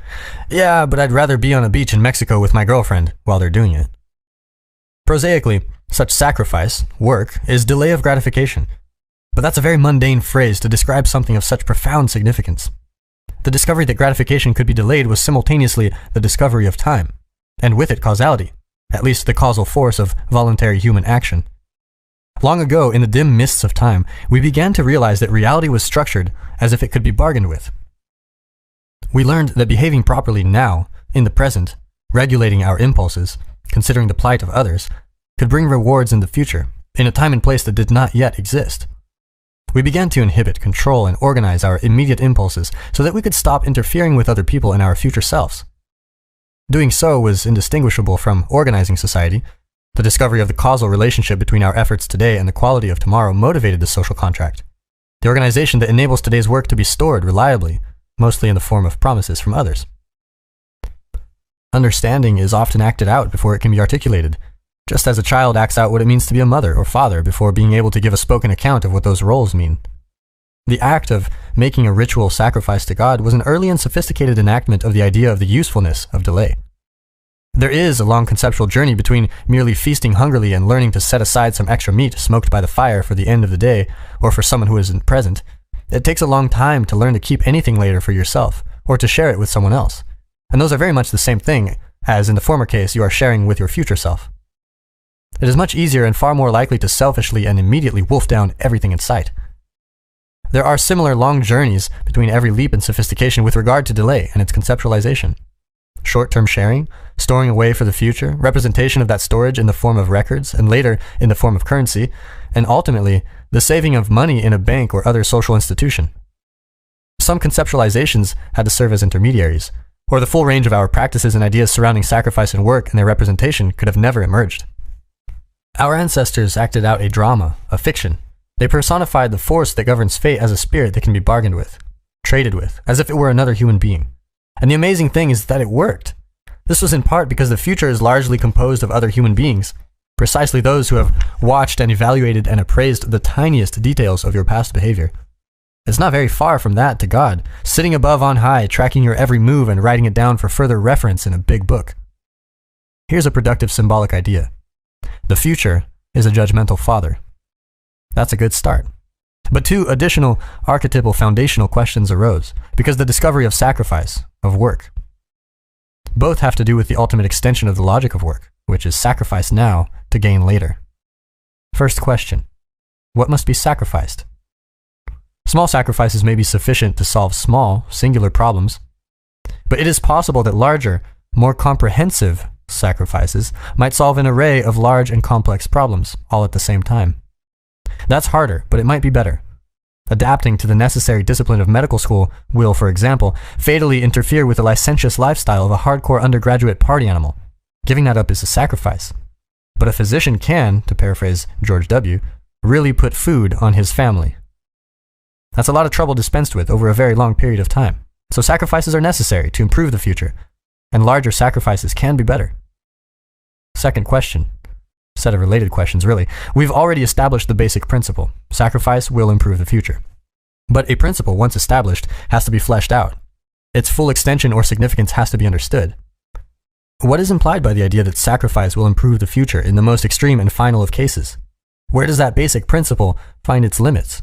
yeah, but I'd rather be on a beach in Mexico with my girlfriend while they're doing it. Prosaically, such sacrifice, work, is delay of gratification. But that's a very mundane phrase to describe something of such profound significance. The discovery that gratification could be delayed was simultaneously the discovery of time, and with it causality, at least the causal force of voluntary human action. Long ago, in the dim mists of time, we began to realize that reality was structured as if it could be bargained with. We learned that behaving properly now, in the present, regulating our impulses, considering the plight of others, could bring rewards in the future, in a time and place that did not yet exist. We began to inhibit, control, and organize our immediate impulses so that we could stop interfering with other people and our future selves. Doing so was indistinguishable from organizing society. The discovery of the causal relationship between our efforts today and the quality of tomorrow motivated the social contract. The organization that enables today's work to be stored reliably, mostly in the form of promises from others. Understanding is often acted out before it can be articulated, just as a child acts out what it means to be a mother or father before being able to give a spoken account of what those roles mean. The act of making a ritual sacrifice to God was an early and sophisticated enactment of the idea of the usefulness of delay. There is a long conceptual journey between merely feasting hungrily and learning to set aside some extra meat smoked by the fire for the end of the day or for someone who isn't present. It takes a long time to learn to keep anything later for yourself or to share it with someone else. And those are very much the same thing, as in the former case you are sharing with your future self. It is much easier and far more likely to selfishly and immediately wolf down everything in sight. There are similar long journeys between every leap in sophistication with regard to delay and its conceptualization. short-term sharing, storing away for the future, representation of that storage in the form of records, and later in the form of currency, and ultimately, the saving of money in a bank or other social institution. Some conceptualizations had to serve as intermediaries, or the full range of our practices and ideas surrounding sacrifice and work and their representation could have never emerged. Our ancestors acted out a drama, a fiction. They personified the force that governs fate as a spirit that can be bargained with, traded with, as if it were another human being. And the amazing thing is that it worked. This was in part because the future is largely composed of other human beings, precisely those who have watched and evaluated and appraised the tiniest details of your past behavior. It's not very far from that to God, sitting above on high, tracking your every move and writing it down for further reference in a big book. Here's a productive symbolic idea. The future is a judgmental father. That's a good start. But two additional archetypal foundational questions arose because the discovery of sacrifice, of work. Both have to do with the ultimate extension of the logic of work, which is sacrifice now to gain later. First question, what must be sacrificed? Small sacrifices may be sufficient to solve small, singular problems, but it is possible that larger, more comprehensive sacrifices might solve an array of large and complex problems all at the same time. That's harder, but it might be better. Adapting to the necessary discipline of medical school will, for example, fatally interfere with the licentious lifestyle of a hardcore undergraduate party animal. Giving that up is a sacrifice. But a physician can, to paraphrase George W., really put food on his family. That's a lot of trouble dispensed with over a very long period of time. So sacrifices are necessary to improve the future, and larger sacrifices can be better. Second question. Set of related questions, really. We've already established the basic principle. Sacrifice will improve the future. But a principle, once established, has to be fleshed out. Its full extension or significance has to be understood. What is implied by the idea that sacrifice will improve the future in the most extreme and final of cases? Where does that basic principle find its limits?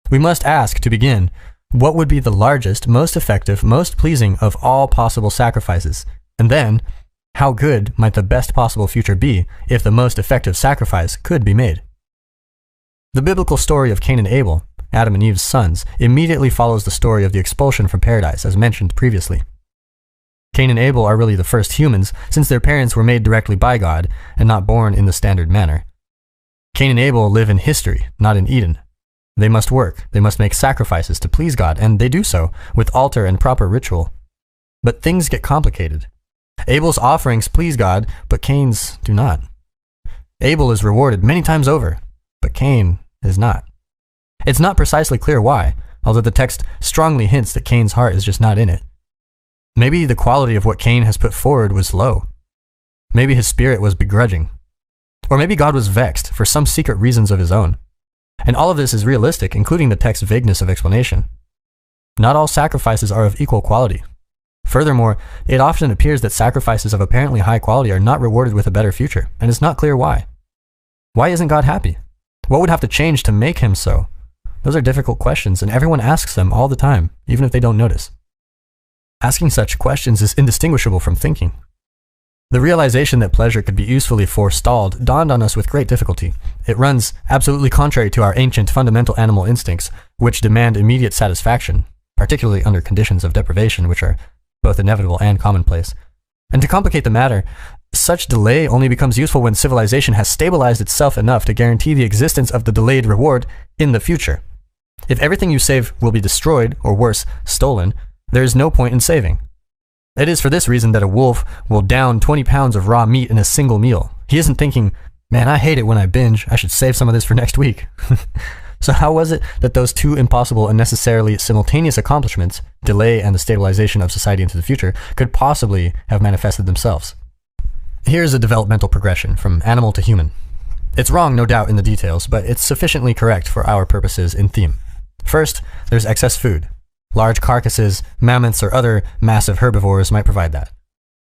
We must ask, to begin, what would be the largest, most effective, most pleasing of all possible sacrifices? And then, how good might the best possible future be if the most effective sacrifice could be made? The biblical story of Cain and Abel, Adam and Eve's sons, immediately follows the story of the expulsion from paradise, as mentioned previously. Cain and Abel are really the first humans, since their parents were made directly by God and not born in the standard manner. Cain and Abel live in history, not in Eden. They must work, they must make sacrifices to please God, and they do so with altar and proper ritual. But things get complicated. Abel's offerings please God, but Cain's do not. Abel is rewarded many times over, but Cain is not. It's not precisely clear why, although the text strongly hints that Cain's heart is just not in it. Maybe the quality of what Cain has put forward was low. Maybe his spirit was begrudging. Or maybe God was vexed for some secret reasons of his own. And all of this is realistic, including the text's vagueness of explanation. Not all sacrifices are of equal quality. Furthermore, it often appears that sacrifices of apparently high quality are not rewarded with a better future, and it's not clear why. Why isn't God happy? What would have to change to make him so? Those are difficult questions, and everyone asks them all the time, even if they don't notice. Asking such questions is indistinguishable from thinking. The realization that pleasure could be usefully forestalled dawned on us with great difficulty. It runs absolutely contrary to our ancient fundamental animal instincts, which demand immediate satisfaction, particularly under conditions of deprivation, which are both inevitable and commonplace. And to complicate the matter, such delay only becomes useful when civilization has stabilized itself enough to guarantee the existence of the delayed reward in the future. If everything you save will be destroyed, or worse, stolen, there is no point in saving. It is for this reason that a wolf will down 20 pounds of raw meat in a single meal. He isn't thinking, man, I hate it when I binge. I should save some of this for next week. So how was it that those two impossible and necessarily simultaneous accomplishments, delay and the stabilization of society into the future, could possibly have manifested themselves? Here's a developmental progression from animal to human. It's wrong, no doubt, in the details, but it's sufficiently correct for our purposes in theme. First, there's excess food. Large carcasses, mammoths, or other massive herbivores might provide that.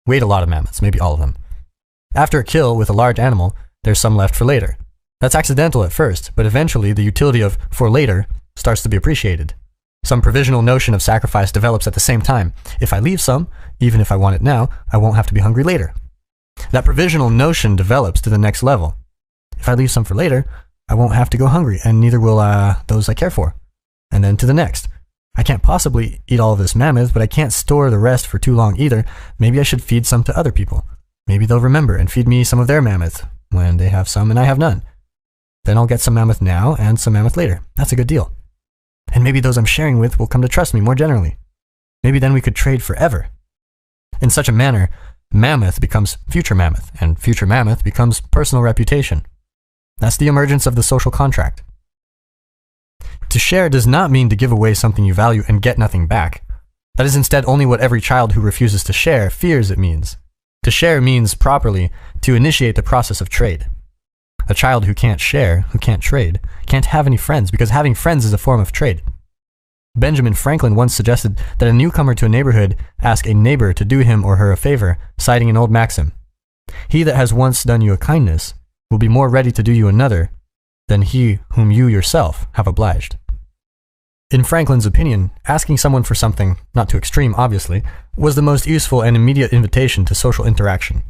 We ate a lot of mammoths, maybe all of them. After a kill with a large animal, there's some left for later. That's accidental at first, but eventually the utility of for later starts to be appreciated. Some provisional notion of sacrifice develops at the same time. If I leave some, even if I want it now, I won't have to be hungry later. That provisional notion develops to the next level. If I leave some for later, I won't have to go hungry, and neither will those I care for. And then to the next. I can't possibly eat all of this mammoth, but I can't store the rest for too long either. Maybe I should feed some to other people. Maybe they'll remember and feed me some of their mammoth when they have some and I have none. Then I'll get some mammoth now and some mammoth later. That's a good deal. And maybe those I'm sharing with will come to trust me more generally. Maybe then we could trade forever. In such a manner, mammoth becomes future mammoth, and future mammoth becomes personal reputation. That's the emergence of the social contract. To share does not mean to give away something you value and get nothing back. That is instead only what every child who refuses to share fears it means. To share means, properly, to initiate the process of trade. A child who can't share, who can't trade, can't have any friends because having friends is a form of trade. Benjamin Franklin once suggested that a newcomer to a neighborhood ask a neighbor to do him or her a favor, citing an old maxim. He that has once done you a kindness will be more ready to do you another than he whom you yourself have obliged. In Franklin's opinion, asking someone for something, not too extreme obviously, was the most useful and immediate invitation to social interaction.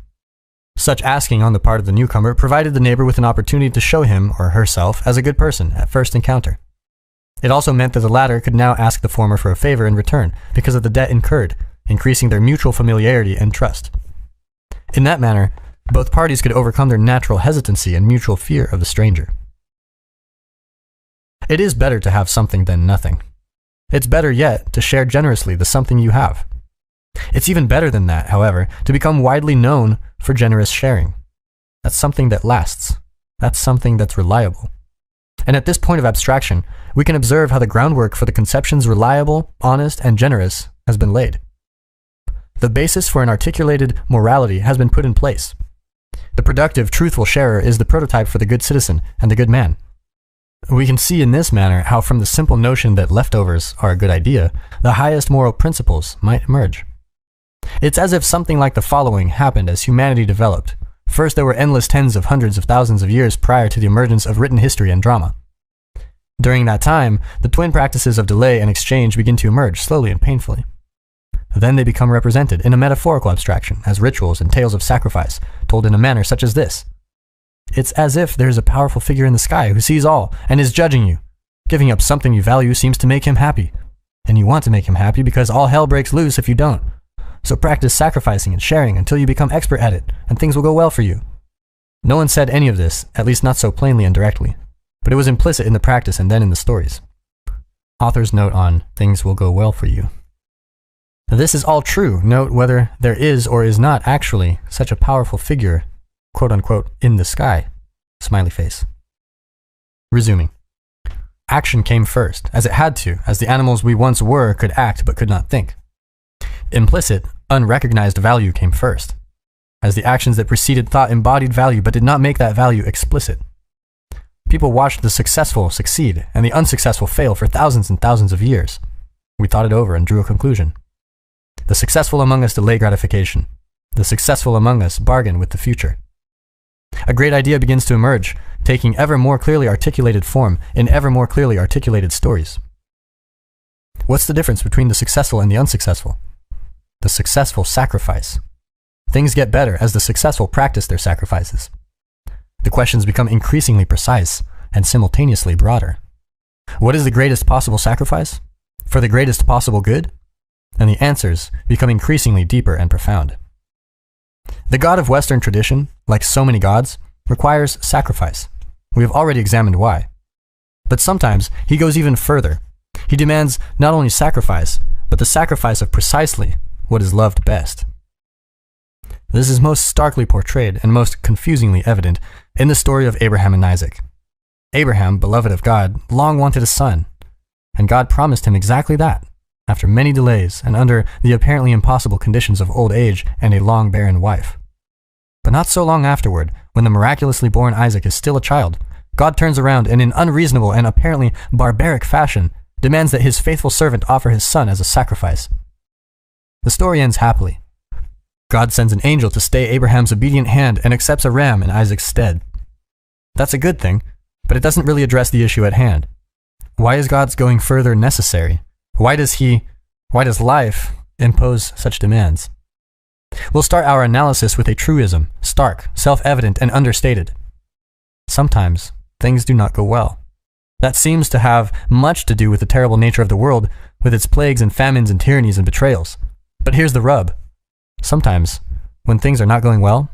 Such asking on the part of the newcomer provided the neighbor with an opportunity to show him or herself as a good person at first encounter. It also meant that the latter could now ask the former for a favor in return because of the debt incurred, increasing their mutual familiarity and trust. In that manner, both parties could overcome their natural hesitancy and mutual fear of the stranger. It is better to have something than nothing. It's better yet to share generously the something you have. It's even better than that, however, to become widely known for generous sharing. That's something that lasts. That's something that's reliable. And at this point of abstraction, we can observe how the groundwork for the conceptions reliable, honest, and generous has been laid. The basis for an articulated morality has been put in place. The productive, truthful sharer is the prototype for the good citizen and the good man. We can see in this manner how from the simple notion that leftovers are a good idea, the highest moral principles might emerge. It's as if something like the following happened as humanity developed. First, there were endless tens of hundreds of thousands of years prior to the emergence of written history and drama. During that time, the twin practices of delay and exchange begin to emerge slowly and painfully. Then they become represented in a metaphorical abstraction as rituals and tales of sacrifice, told in a manner such as this. It's as if there is a powerful figure in the sky who sees all and is judging you. Giving up something you value seems to make him happy. And you want to make him happy because all hell breaks loose if you don't. So practice sacrificing and sharing until you become expert at it, and things will go well for you. No one said any of this, at least not so plainly and directly, but it was implicit in the practice and then in the stories. Author's note on things will go well for you. Now, this is all true. Note whether there is or is not actually such a powerful figure, quote unquote, in the sky. Smiley face. Resuming. Action came first, as it had to, as the animals we once were could act but could not think. Implicit, unrecognized value came first, as the actions that preceded thought embodied value but did not make that value explicit. People watched the successful succeed and the unsuccessful fail for thousands and thousands of years. We thought it over and drew a conclusion. The successful among us delay gratification. The successful among us bargain with the future. A great idea begins to emerge, taking ever more clearly articulated form in ever more clearly articulated stories. What's the difference between the successful and the unsuccessful? The successful sacrifice. Things get better as the successful practice their sacrifices. The questions become increasingly precise and simultaneously broader. What is the greatest possible sacrifice? For the greatest possible good? And the answers become increasingly deeper and profound. The God of Western tradition, like so many gods, requires sacrifice. We have already examined why. But sometimes he goes even further. He demands not only sacrifice, but the sacrifice of precisely what is loved best. This is most starkly portrayed and most confusingly evident in the story of Abraham and Isaac. Abraham, beloved of God, long wanted a son, and God promised him exactly that, after many delays and under the apparently impossible conditions of old age and a long barren wife. But not so long afterward, when the miraculously born Isaac is still a child, God turns around and in unreasonable and apparently barbaric fashion demands that his faithful servant offer his son as a sacrifice. The story ends happily. God sends an angel to stay Abraham's obedient hand and accepts a ram in Isaac's stead. That's a good thing, but it doesn't really address the issue at hand. Why is God's going further necessary? Why does life impose such demands? We'll start our analysis with a truism, stark, self-evident, and understated. Sometimes things do not go well. That seems to have much to do with the terrible nature of the world with its plagues and famines and tyrannies and betrayals. But here's the rub. Sometimes, when things are not going well,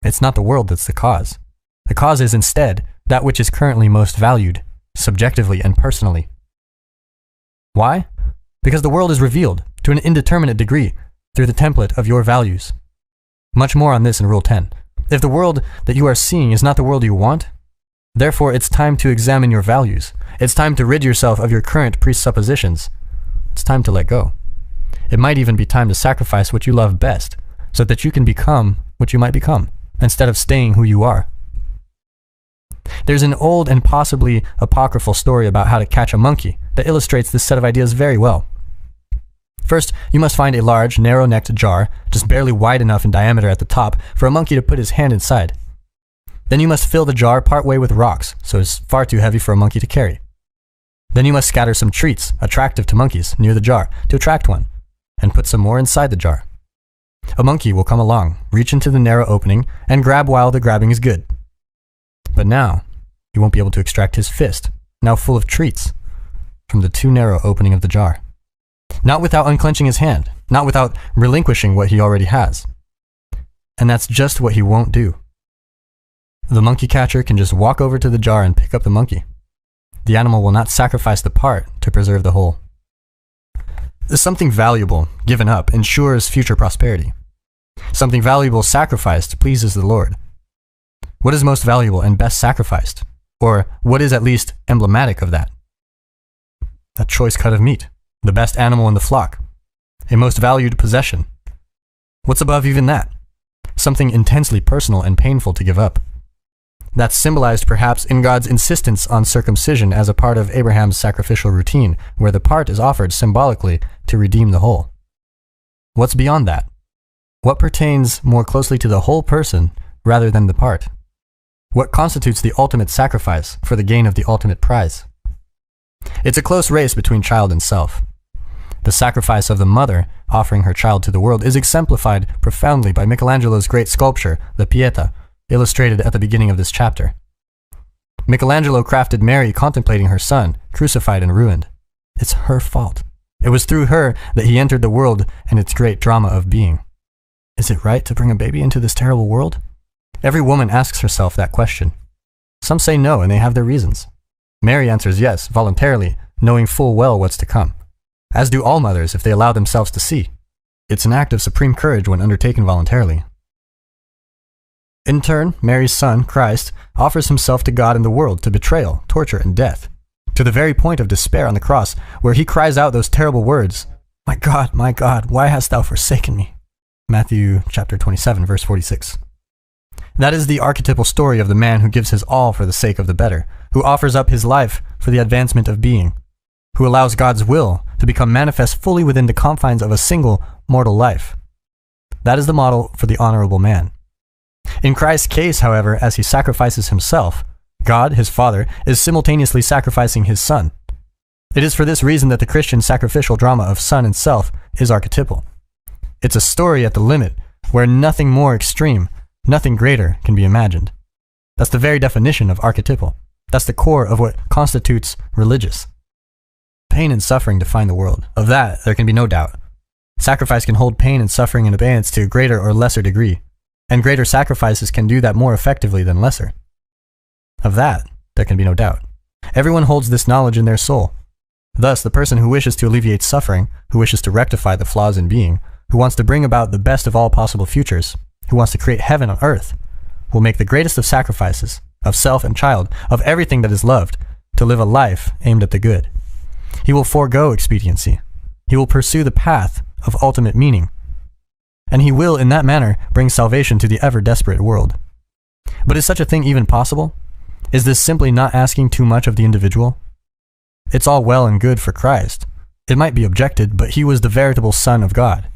it's not the world that's the cause. The cause is instead that which is currently most valued, subjectively and personally. Why? Because the world is revealed, to an indeterminate degree, through the template of your values. Much more on this in Rule 10. If the world that you are seeing is not the world you want, therefore it's time to examine your values. It's time to rid yourself of your current presuppositions. It's time to let go. It might even be time to sacrifice what you love best, so that you can become what you might become, instead of staying who you are. There's an old and possibly apocryphal story about how to catch a monkey that illustrates this set of ideas very well. First, you must find a large, narrow-necked jar, just barely wide enough in diameter at the top for a monkey to put his hand inside. Then you must fill the jar partway with rocks, so it's far too heavy for a monkey to carry. Then you must scatter some treats, attractive to monkeys, near the jar, to attract one, and put some more inside the jar. A monkey will come along, reach into the narrow opening, and grab while the grabbing is good. But now, he won't be able to extract his fist, now full of treats, from the too narrow opening of the jar. Not without unclenching his hand, not without relinquishing what he already has. And that's just what he won't do. The monkey catcher can just walk over to the jar and pick up the monkey. The animal will not sacrifice the part to preserve the whole. Something valuable, given up, ensures future prosperity. Something valuable sacrificed pleases the Lord. What is most valuable and best sacrificed? Or what is at least emblematic of that? A choice cut of meat, the best animal in the flock, a most valued possession. What's above even that? Something intensely personal and painful to give up. That's symbolized perhaps in God's insistence on circumcision as a part of Abraham's sacrificial routine, where the part is offered symbolically to redeem the whole. What's beyond that? What pertains more closely to the whole person rather than the part? What constitutes the ultimate sacrifice for the gain of the ultimate prize? It's a close race between child and self. The sacrifice of the mother offering her child to the world is exemplified profoundly by Michelangelo's great sculpture, the Pietà, illustrated at the beginning of this chapter. Michelangelo crafted Mary contemplating her son, crucified and ruined. It's her fault. It was through her that he entered the world and its great drama of being. Is it right to bring a baby into this terrible world? Every woman asks herself that question. Some say no, and they have their reasons. Mary answers yes, voluntarily, knowing full well what's to come, as do all mothers if they allow themselves to see. It's an act of supreme courage when undertaken voluntarily. In turn, Mary's son, Christ, offers himself to God and the world to betrayal, torture, and death, to the very point of despair on the cross, where he cries out those terrible words, my God, why hast thou forsaken me?" Matthew chapter 27, verse 46. That is the archetypal story of the man who gives his all for the sake of the better, who offers up his life for the advancement of being, who allows God's will to become manifest fully within the confines of a single mortal life. That is the model for the honorable man. In Christ's case, however, as he sacrifices himself, God, his Father, is simultaneously sacrificing his Son. It is for this reason that the Christian sacrificial drama of Son and self is archetypal. It's a story at the limit, where nothing more extreme, nothing greater can be imagined. That's the very definition of archetypal. That's the core of what constitutes religious. Pain and suffering define the world. Of that, there can be no doubt. Sacrifice can hold pain and suffering in abeyance to a greater or lesser degree, and greater sacrifices can do that more effectively than lesser. Of that, there can be no doubt. Everyone holds this knowledge in their soul. Thus, the person who wishes to alleviate suffering, who wishes to rectify the flaws in being, who wants to bring about the best of all possible futures, who wants to create heaven on earth, will make the greatest of sacrifices, of self and child, of everything that is loved, to live a life aimed at the good. He will forego expediency. He will pursue the path of ultimate meaning. And he will, in that manner, bring salvation to the ever-desperate world. But is such a thing even possible? Is this simply not asking too much of the individual? It's all well and good for Christ. It might be objected, but he was the veritable Son of God.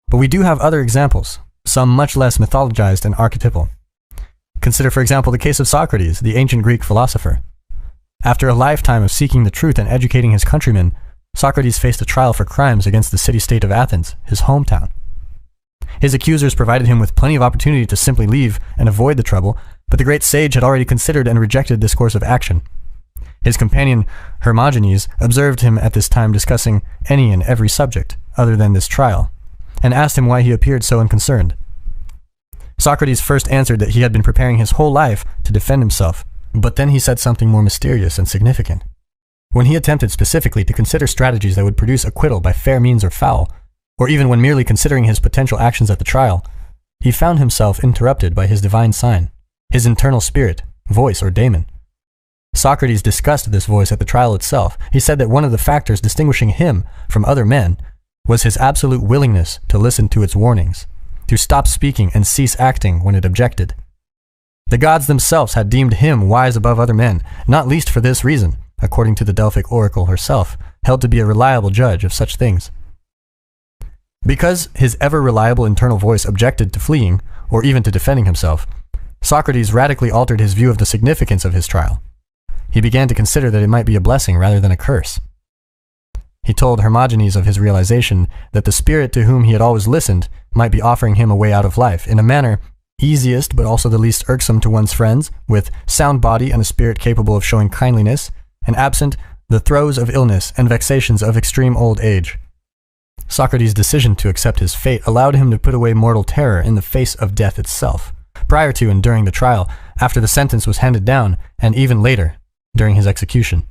But we do have other examples, some much less mythologized and archetypal. Consider, for example, the case of Socrates, the ancient Greek philosopher. After a lifetime of seeking the truth and educating his countrymen, Socrates faced a trial for crimes against the city-state of Athens, his hometown. His accusers provided him with plenty of opportunity to simply leave and avoid the trouble, but the great sage had already considered and rejected this course of action. His companion Hermogenes observed him at this time discussing any and every subject other than this trial, and asked him why he appeared so unconcerned. Socrates first answered that he had been preparing his whole life to defend himself, but then he said something more mysterious and significant. When he attempted specifically to consider strategies that would produce acquittal by fair means or foul, or even when merely considering his potential actions at the trial, he found himself interrupted by his divine sign, his internal spirit, voice, or daemon. Socrates discussed this voice at the trial itself. He said that one of the factors distinguishing him from other men was his absolute willingness to listen to its warnings, to stop speaking and cease acting when it objected. The gods themselves had deemed him wise above other men, not least for this reason, according to the Delphic oracle herself, held to be a reliable judge of such things. Because his ever-reliable internal voice objected to fleeing, or even to defending himself, Socrates radically altered his view of the significance of his trial. He began to consider that it might be a blessing rather than a curse. He told Hermogenes of his realization that the spirit to whom he had always listened might be offering him a way out of life in a manner easiest but also the least irksome to one's friends, with sound body and a spirit capable of showing kindliness, and absent the throes of illness and vexations of extreme old age. Socrates' decision to accept his fate allowed him to put away mortal terror in the face of death itself, prior to and during the trial, after the sentence was handed down, and even later, during his execution.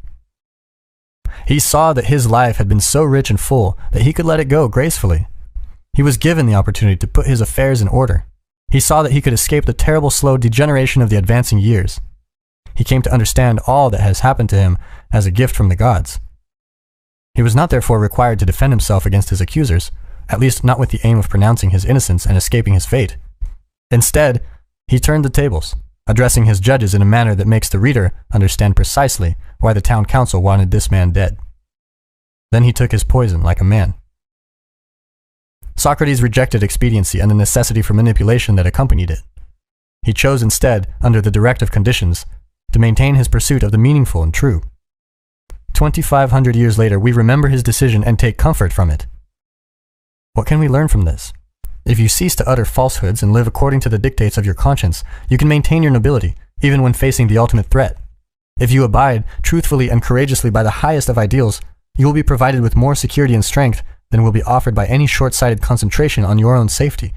He saw that his life had been so rich and full that he could let it go gracefully. He was given the opportunity to put his affairs in order. He saw that he could escape the terrible slow degeneration of the advancing years. He came to understand all that has happened to him as a gift from the gods. He was not therefore required to defend himself against his accusers, at least not with the aim of pronouncing his innocence and escaping his fate. Instead, he turned the tables, addressing his judges in a manner that makes the reader understand precisely why the town council wanted this man dead. Then he took his poison like a man. Socrates rejected expediency and the necessity for manipulation that accompanied it. He chose instead, under the directive conditions, to maintain his pursuit of the meaningful and true. 2,500 years later, we remember his decision and take comfort from it. What can we learn from this? If you cease to utter falsehoods and live according to the dictates of your conscience, you can maintain your nobility, even when facing the ultimate threat. If you abide truthfully and courageously by the highest of ideals, you will be provided with more security and strength than will be offered by any short-sighted concentration on your own safety.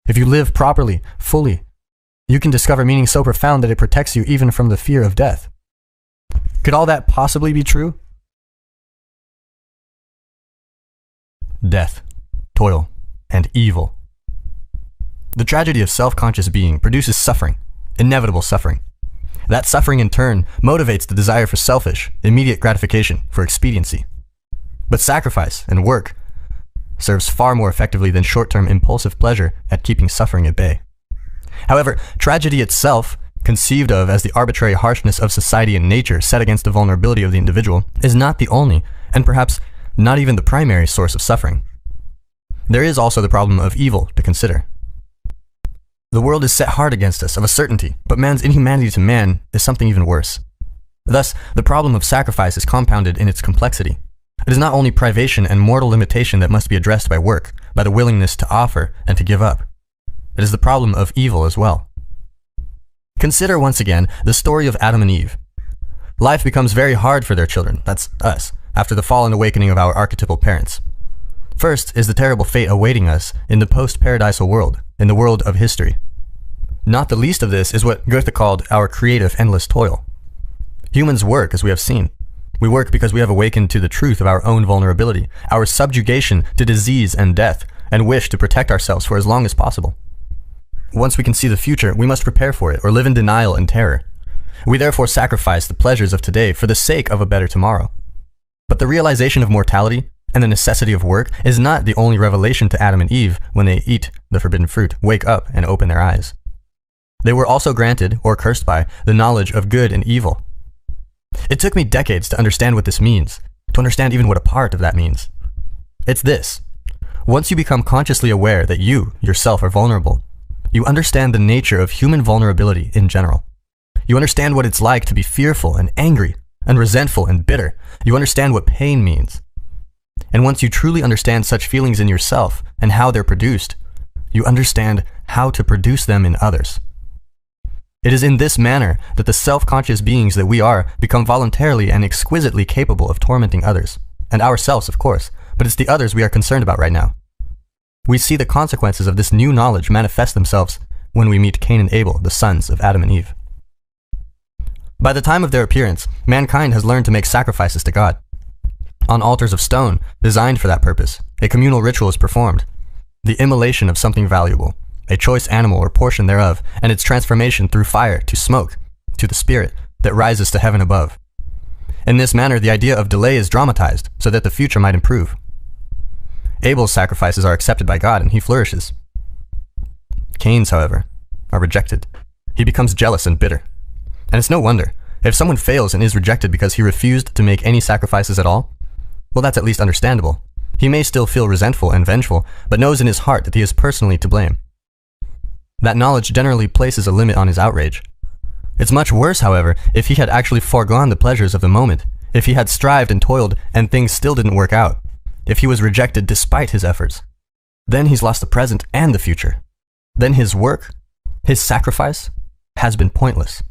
If you live properly, fully, you can discover meaning so profound that it protects you even from the fear of death. Could all that possibly be true? Death, toil, and evil. The tragedy of self-conscious being produces suffering, inevitable suffering. That suffering in turn motivates the desire for selfish, immediate gratification, for expediency. But sacrifice and work serves far more effectively than short-term impulsive pleasure at keeping suffering at bay. However, tragedy itself, conceived of as the arbitrary harshness of society and nature set against the vulnerability of the individual, is not the only, and perhaps not even the primary source of suffering. There is also the problem of evil to consider. The world is set hard against us of a certainty, but man's inhumanity to man is something even worse. Thus, the problem of sacrifice is compounded in its complexity. It is not only privation and mortal limitation that must be addressed by work, by the willingness to offer and to give up. It is the problem of evil as well. Consider once again the story of Adam and Eve. Life becomes very hard for their children, that's us, after the fall and awakening of our archetypal parents. First is the terrible fate awaiting us in the post-paradisal world, in the world of history. Not the least of this is what Goethe called our creative endless toil. Humans work, as we have seen. We work because we have awakened to the truth of our own vulnerability, our subjugation to disease and death, and wish to protect ourselves for as long as possible. Once we can see the future, we must prepare for it or live in denial and terror. We therefore sacrifice the pleasures of today for the sake of a better tomorrow. But the realization of mortality and the necessity of work is not the only revelation to Adam and Eve when they eat the forbidden fruit, wake up, and open their eyes. They were also granted, or cursed by, the knowledge of good and evil. It took me decades to understand what this means, to understand even what a part of that means. It's this. Once you become consciously aware that you, yourself, are vulnerable, you understand the nature of human vulnerability in general. You understand what it's like to be fearful and angry and resentful and bitter. You understand what pain means. And once you truly understand such feelings in yourself and how they're produced, you understand how to produce them in others. It is in this manner that the self-conscious beings that we are become voluntarily and exquisitely capable of tormenting others, and ourselves, of course, but it's the others we are concerned about right now. We see the consequences of this new knowledge manifest themselves when we meet Cain and Abel, the sons of Adam and Eve. By the time of their appearance, mankind has learned to make sacrifices to God. On altars of stone, designed for that purpose, a communal ritual is performed. The immolation of something valuable, a choice animal or portion thereof, and its transformation through fire to smoke, to the spirit that rises to heaven above. In this manner, the idea of delay is dramatized so that the future might improve. Abel's sacrifices are accepted by God and he flourishes. Cain's, however, are rejected. He becomes jealous and bitter. And it's no wonder. If someone fails and is rejected because he refused to make any sacrifices at all, well, that's at least understandable. He may still feel resentful and vengeful, but knows in his heart that he is personally to blame. That knowledge generally places a limit on his outrage. It's much worse, however, if he had actually foregone the pleasures of the moment, if he had strived and toiled and things still didn't work out, if he was rejected despite his efforts. Then he's lost the present and the future. Then his work, his sacrifice, has been pointless.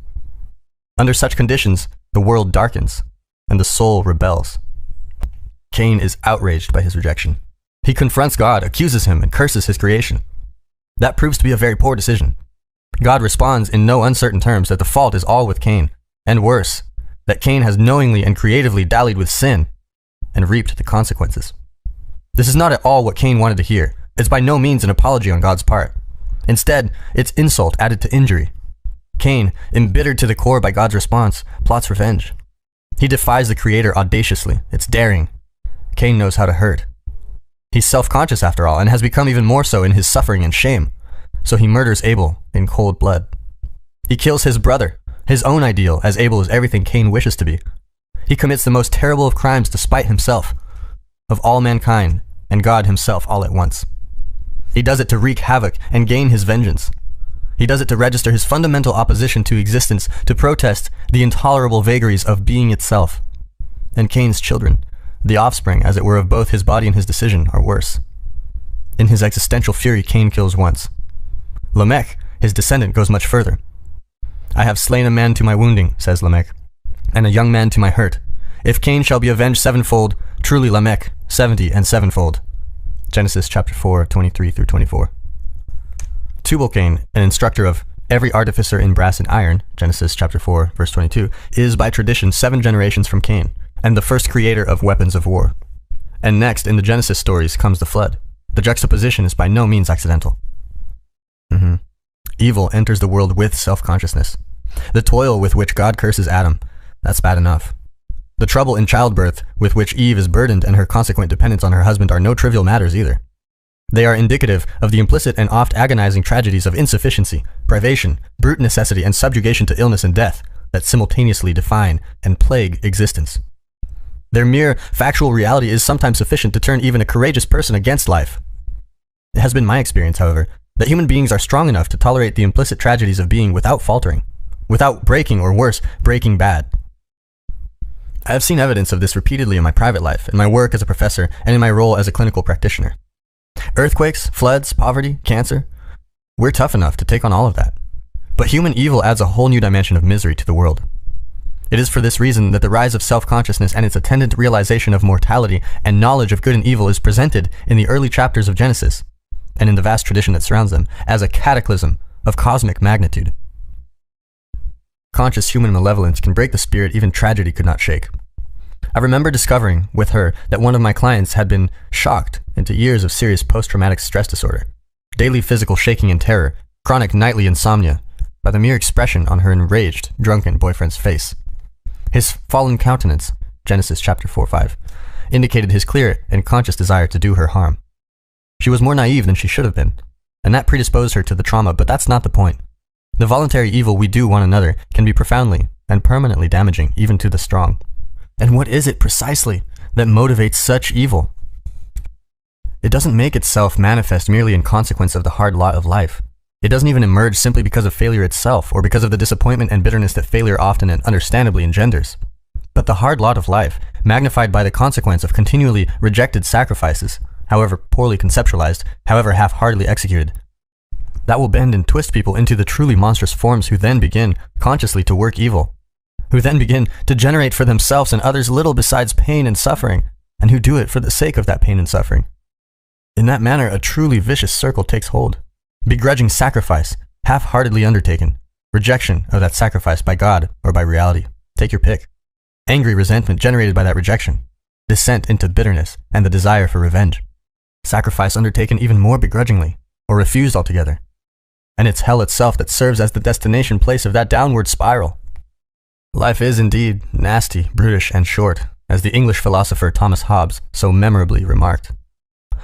Under such conditions, the world darkens, and the soul rebels. Cain is outraged by his rejection. He confronts God, accuses him, and curses his creation. That proves to be a very poor decision. God responds in no uncertain terms that the fault is all with Cain, and worse, that Cain has knowingly and creatively dallied with sin and reaped the consequences. This is not at all what Cain wanted to hear. It's by no means an apology on God's part. Instead, it's insult added to injury. Cain, embittered to the core by God's response, plots revenge. He defies the Creator audaciously. It's daring. Cain knows how to hurt. He's self-conscious after all, and has become even more so in his suffering and shame. So he murders Abel in cold blood. He kills his brother, his own ideal, as Abel is everything Cain wishes to be. He commits the most terrible of crimes to spite himself, of all mankind, and God himself all at once. He does it to wreak havoc and gain his vengeance. He does it to register his fundamental opposition to existence, to protest the intolerable vagaries of being itself. And Cain's children, the offspring, as it were, of both his body and his decision, are worse. In his existential fury, Cain kills once. Lamech, his descendant, goes much further. I have slain a man to my wounding, says Lamech, and a young man to my hurt. If Cain shall be avenged sevenfold, truly Lamech, 70 and sevenfold. Genesis chapter 4, 23 through 24. Tubal-Cain, an instructor of every artificer in brass and iron, Genesis chapter 4, verse 22, is by tradition 7 generations from Cain, and the first creator of weapons of war. And next, in the Genesis stories, comes the flood. The juxtaposition is by no means accidental. Evil enters the world with self-consciousness. The toil with which God curses Adam, that's bad enough. The trouble in childbirth with which Eve is burdened and her consequent dependence on her husband are no trivial matters either. They are indicative of the implicit and oft agonizing tragedies of insufficiency, privation, brute necessity, and subjugation to illness and death that simultaneously define and plague existence. Their mere factual reality is sometimes sufficient to turn even a courageous person against life. It has been my experience, however, that human beings are strong enough to tolerate the implicit tragedies of being without faltering, without breaking, or worse, breaking bad. I have seen evidence of this repeatedly in my private life, in my work as a professor, and in my role as a clinical practitioner. Earthquakes, floods, poverty, cancer. We're tough enough to take on all of that. But human evil adds a whole new dimension of misery to the world. It is for this reason that the rise of self-consciousness and its attendant realization of mortality and knowledge of good and evil is presented in the early chapters of Genesis, and in the vast tradition that surrounds them, as a cataclysm of cosmic magnitude. Conscious human malevolence can break the spirit even tragedy could not shake. I remember discovering with her that one of my clients had been shocked into years of serious post-traumatic stress disorder, daily physical shaking and terror, chronic nightly insomnia, by the mere expression on her enraged, drunken boyfriend's face. His fallen countenance, Genesis chapter 4-5, indicated his clear and conscious desire to do her harm. She was more naive than she should have been, and that predisposed her to the trauma, but that's not the point. The voluntary evil we do one another can be profoundly and permanently damaging, even to the strong. And what is it precisely that motivates such evil? It doesn't make itself manifest merely in consequence of the hard lot of life. It doesn't even emerge simply because of failure itself, or because of the disappointment and bitterness that failure often and understandably engenders. But the hard lot of life, magnified by the consequence of continually rejected sacrifices, however poorly conceptualized, however half-heartedly executed, That will bend and twist people into the truly monstrous forms who then begin consciously to work evil, who then begin to generate for themselves and others little besides pain and suffering, and who do it for the sake of that pain and suffering. In that manner, a truly vicious circle takes hold. Begrudging sacrifice, half-heartedly undertaken, rejection of that sacrifice by God or by reality. Take your pick. Angry resentment generated by that rejection, descent into bitterness and the desire for revenge. Sacrifice undertaken even more begrudgingly, or refused altogether. And it's hell itself that serves as the destination place of that downward spiral. Life is indeed nasty, brutish, and short, as the English philosopher Thomas Hobbes so memorably remarked.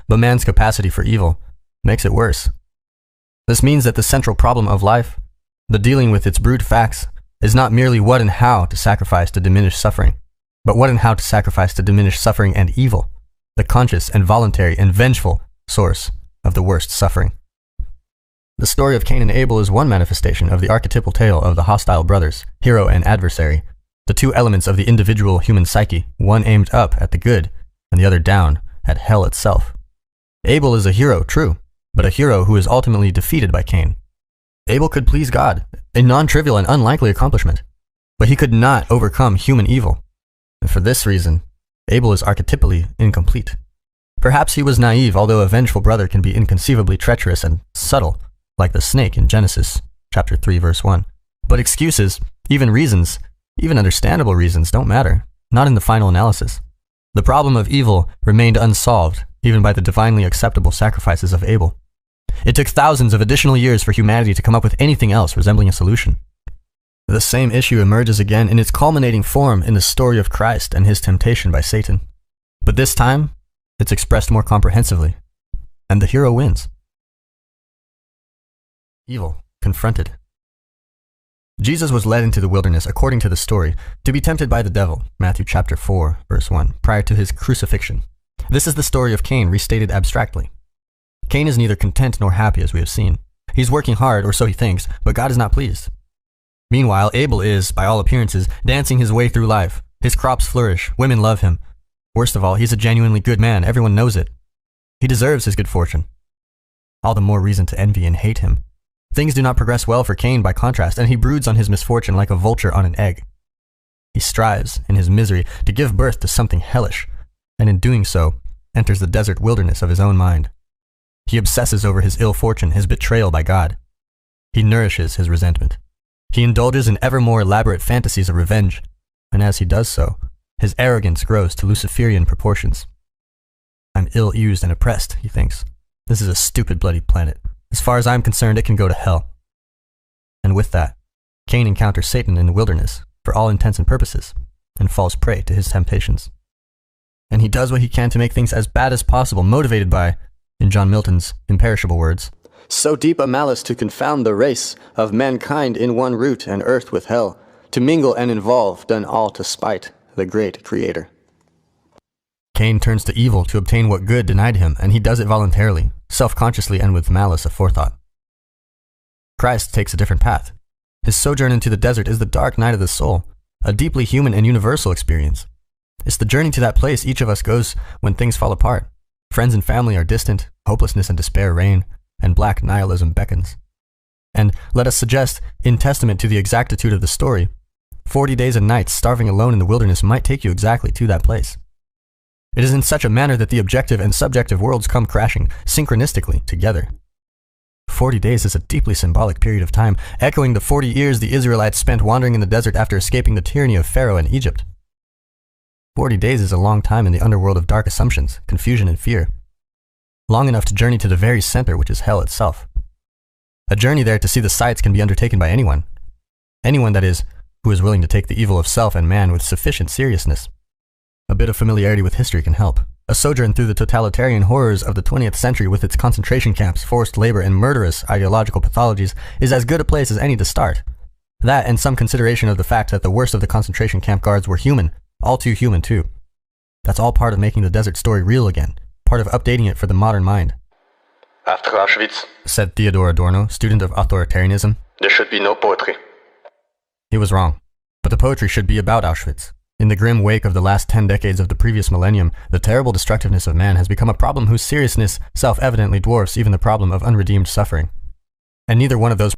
But man's capacity for evil makes it worse. This means that the central problem of life, the dealing with its brute facts, is not merely what and how to sacrifice to diminish suffering, but what and how to sacrifice to diminish suffering and evil, the conscious and voluntary and vengeful source of the worst suffering. The story of Cain and Abel is one manifestation of the archetypal tale of the hostile brothers, hero and adversary, the two elements of the individual human psyche, one aimed up at the good and the other down at hell itself. Abel is a hero, true, but a hero who is ultimately defeated by Cain. Abel could please God, a non-trivial and unlikely accomplishment, but he could not overcome human evil. And for this reason, Abel is archetypally incomplete. Perhaps he was naive, although a vengeful brother can be inconceivably treacherous and subtle, like the snake in Genesis chapter 3, verse 1. But excuses, even reasons, even understandable reasons, don't matter, not in the final analysis. The problem of evil remained unsolved, even by the divinely acceptable sacrifices of Abel. It took thousands of additional years for humanity to come up with anything else resembling a solution. The same issue emerges again in its culminating form in the story of Christ and his temptation by Satan. But this time, it's expressed more comprehensively, and the hero wins. Evil confronted. Jesus was led into the wilderness, according to the story, to be tempted by the devil, Matthew chapter 4, verse 1, prior to his crucifixion. This is the story of Cain restated abstractly. Cain is neither content nor happy, as we have seen. He's working hard, or so he thinks, but God is not pleased. Meanwhile, Abel is, by all appearances, dancing his way through life. His crops flourish, women love him. Worst of all, he's a genuinely good man, everyone knows it. He deserves his good fortune. All the more reason to envy and hate him. Things do not progress well for Cain by contrast, and he broods on his misfortune like a vulture on an egg. He strives, in his misery, to give birth to something hellish, and in doing so, enters the desert wilderness of his own mind. He obsesses over his ill fortune, his betrayal by God. He nourishes his resentment. He indulges in ever more elaborate fantasies of revenge, and as he does so, his arrogance grows to Luciferian proportions. I'm ill-used and oppressed, he thinks. This is a stupid bloody planet. As far as I'm concerned, it can go to hell. And with that, Cain encounters Satan in the wilderness, for all intents and purposes, and falls prey to his temptations. And he does what he can to make things as bad as possible, motivated by, in John Milton's imperishable words, so deep a malice to confound the race of mankind in one root and earth with hell, to mingle and involve, done all to spite the great Creator. Cain turns to evil to obtain what good denied him, and he does it voluntarily, self-consciously and with malice aforethought. Christ takes a different path. His sojourn into the desert is the dark night of the soul, a deeply human and universal experience. It's the journey to that place each of us goes when things fall apart. Friends and family are distant, hopelessness and despair reign, and black nihilism beckons. And let us suggest, in testament to the exactitude of the story, 40 days and nights starving alone in the wilderness might take you exactly to that place. It is in such a manner that the objective and subjective worlds come crashing synchronistically together. 40 days is a deeply symbolic period of time, echoing the 40 years the Israelites spent wandering in the desert after escaping the tyranny of Pharaoh in Egypt. 40 days is a long time in the underworld of dark assumptions, confusion, and fear. Long enough to journey to the very center, which is hell itself. A journey there to see the sights can be undertaken by anyone. Anyone, that is, who is willing to take the evil of self and man with sufficient seriousness. A bit of familiarity with history can help. A sojourn through the totalitarian horrors of the 20th century with its concentration camps, forced labor, and murderous ideological pathologies is as good a place as any to start. That and some consideration of the fact that the worst of the concentration camp guards were human, all too human too. That's all part of making the desert story real again, part of updating it for the modern mind. After Auschwitz, said Theodor Adorno, student of authoritarianism, there should be no poetry. He was wrong, but the poetry should be about Auschwitz. In the grim wake of the last 10 decades of the previous millennium, the terrible destructiveness of man has become a problem whose seriousness self-evidently dwarfs even the problem of unredeemed suffering. and neither one of those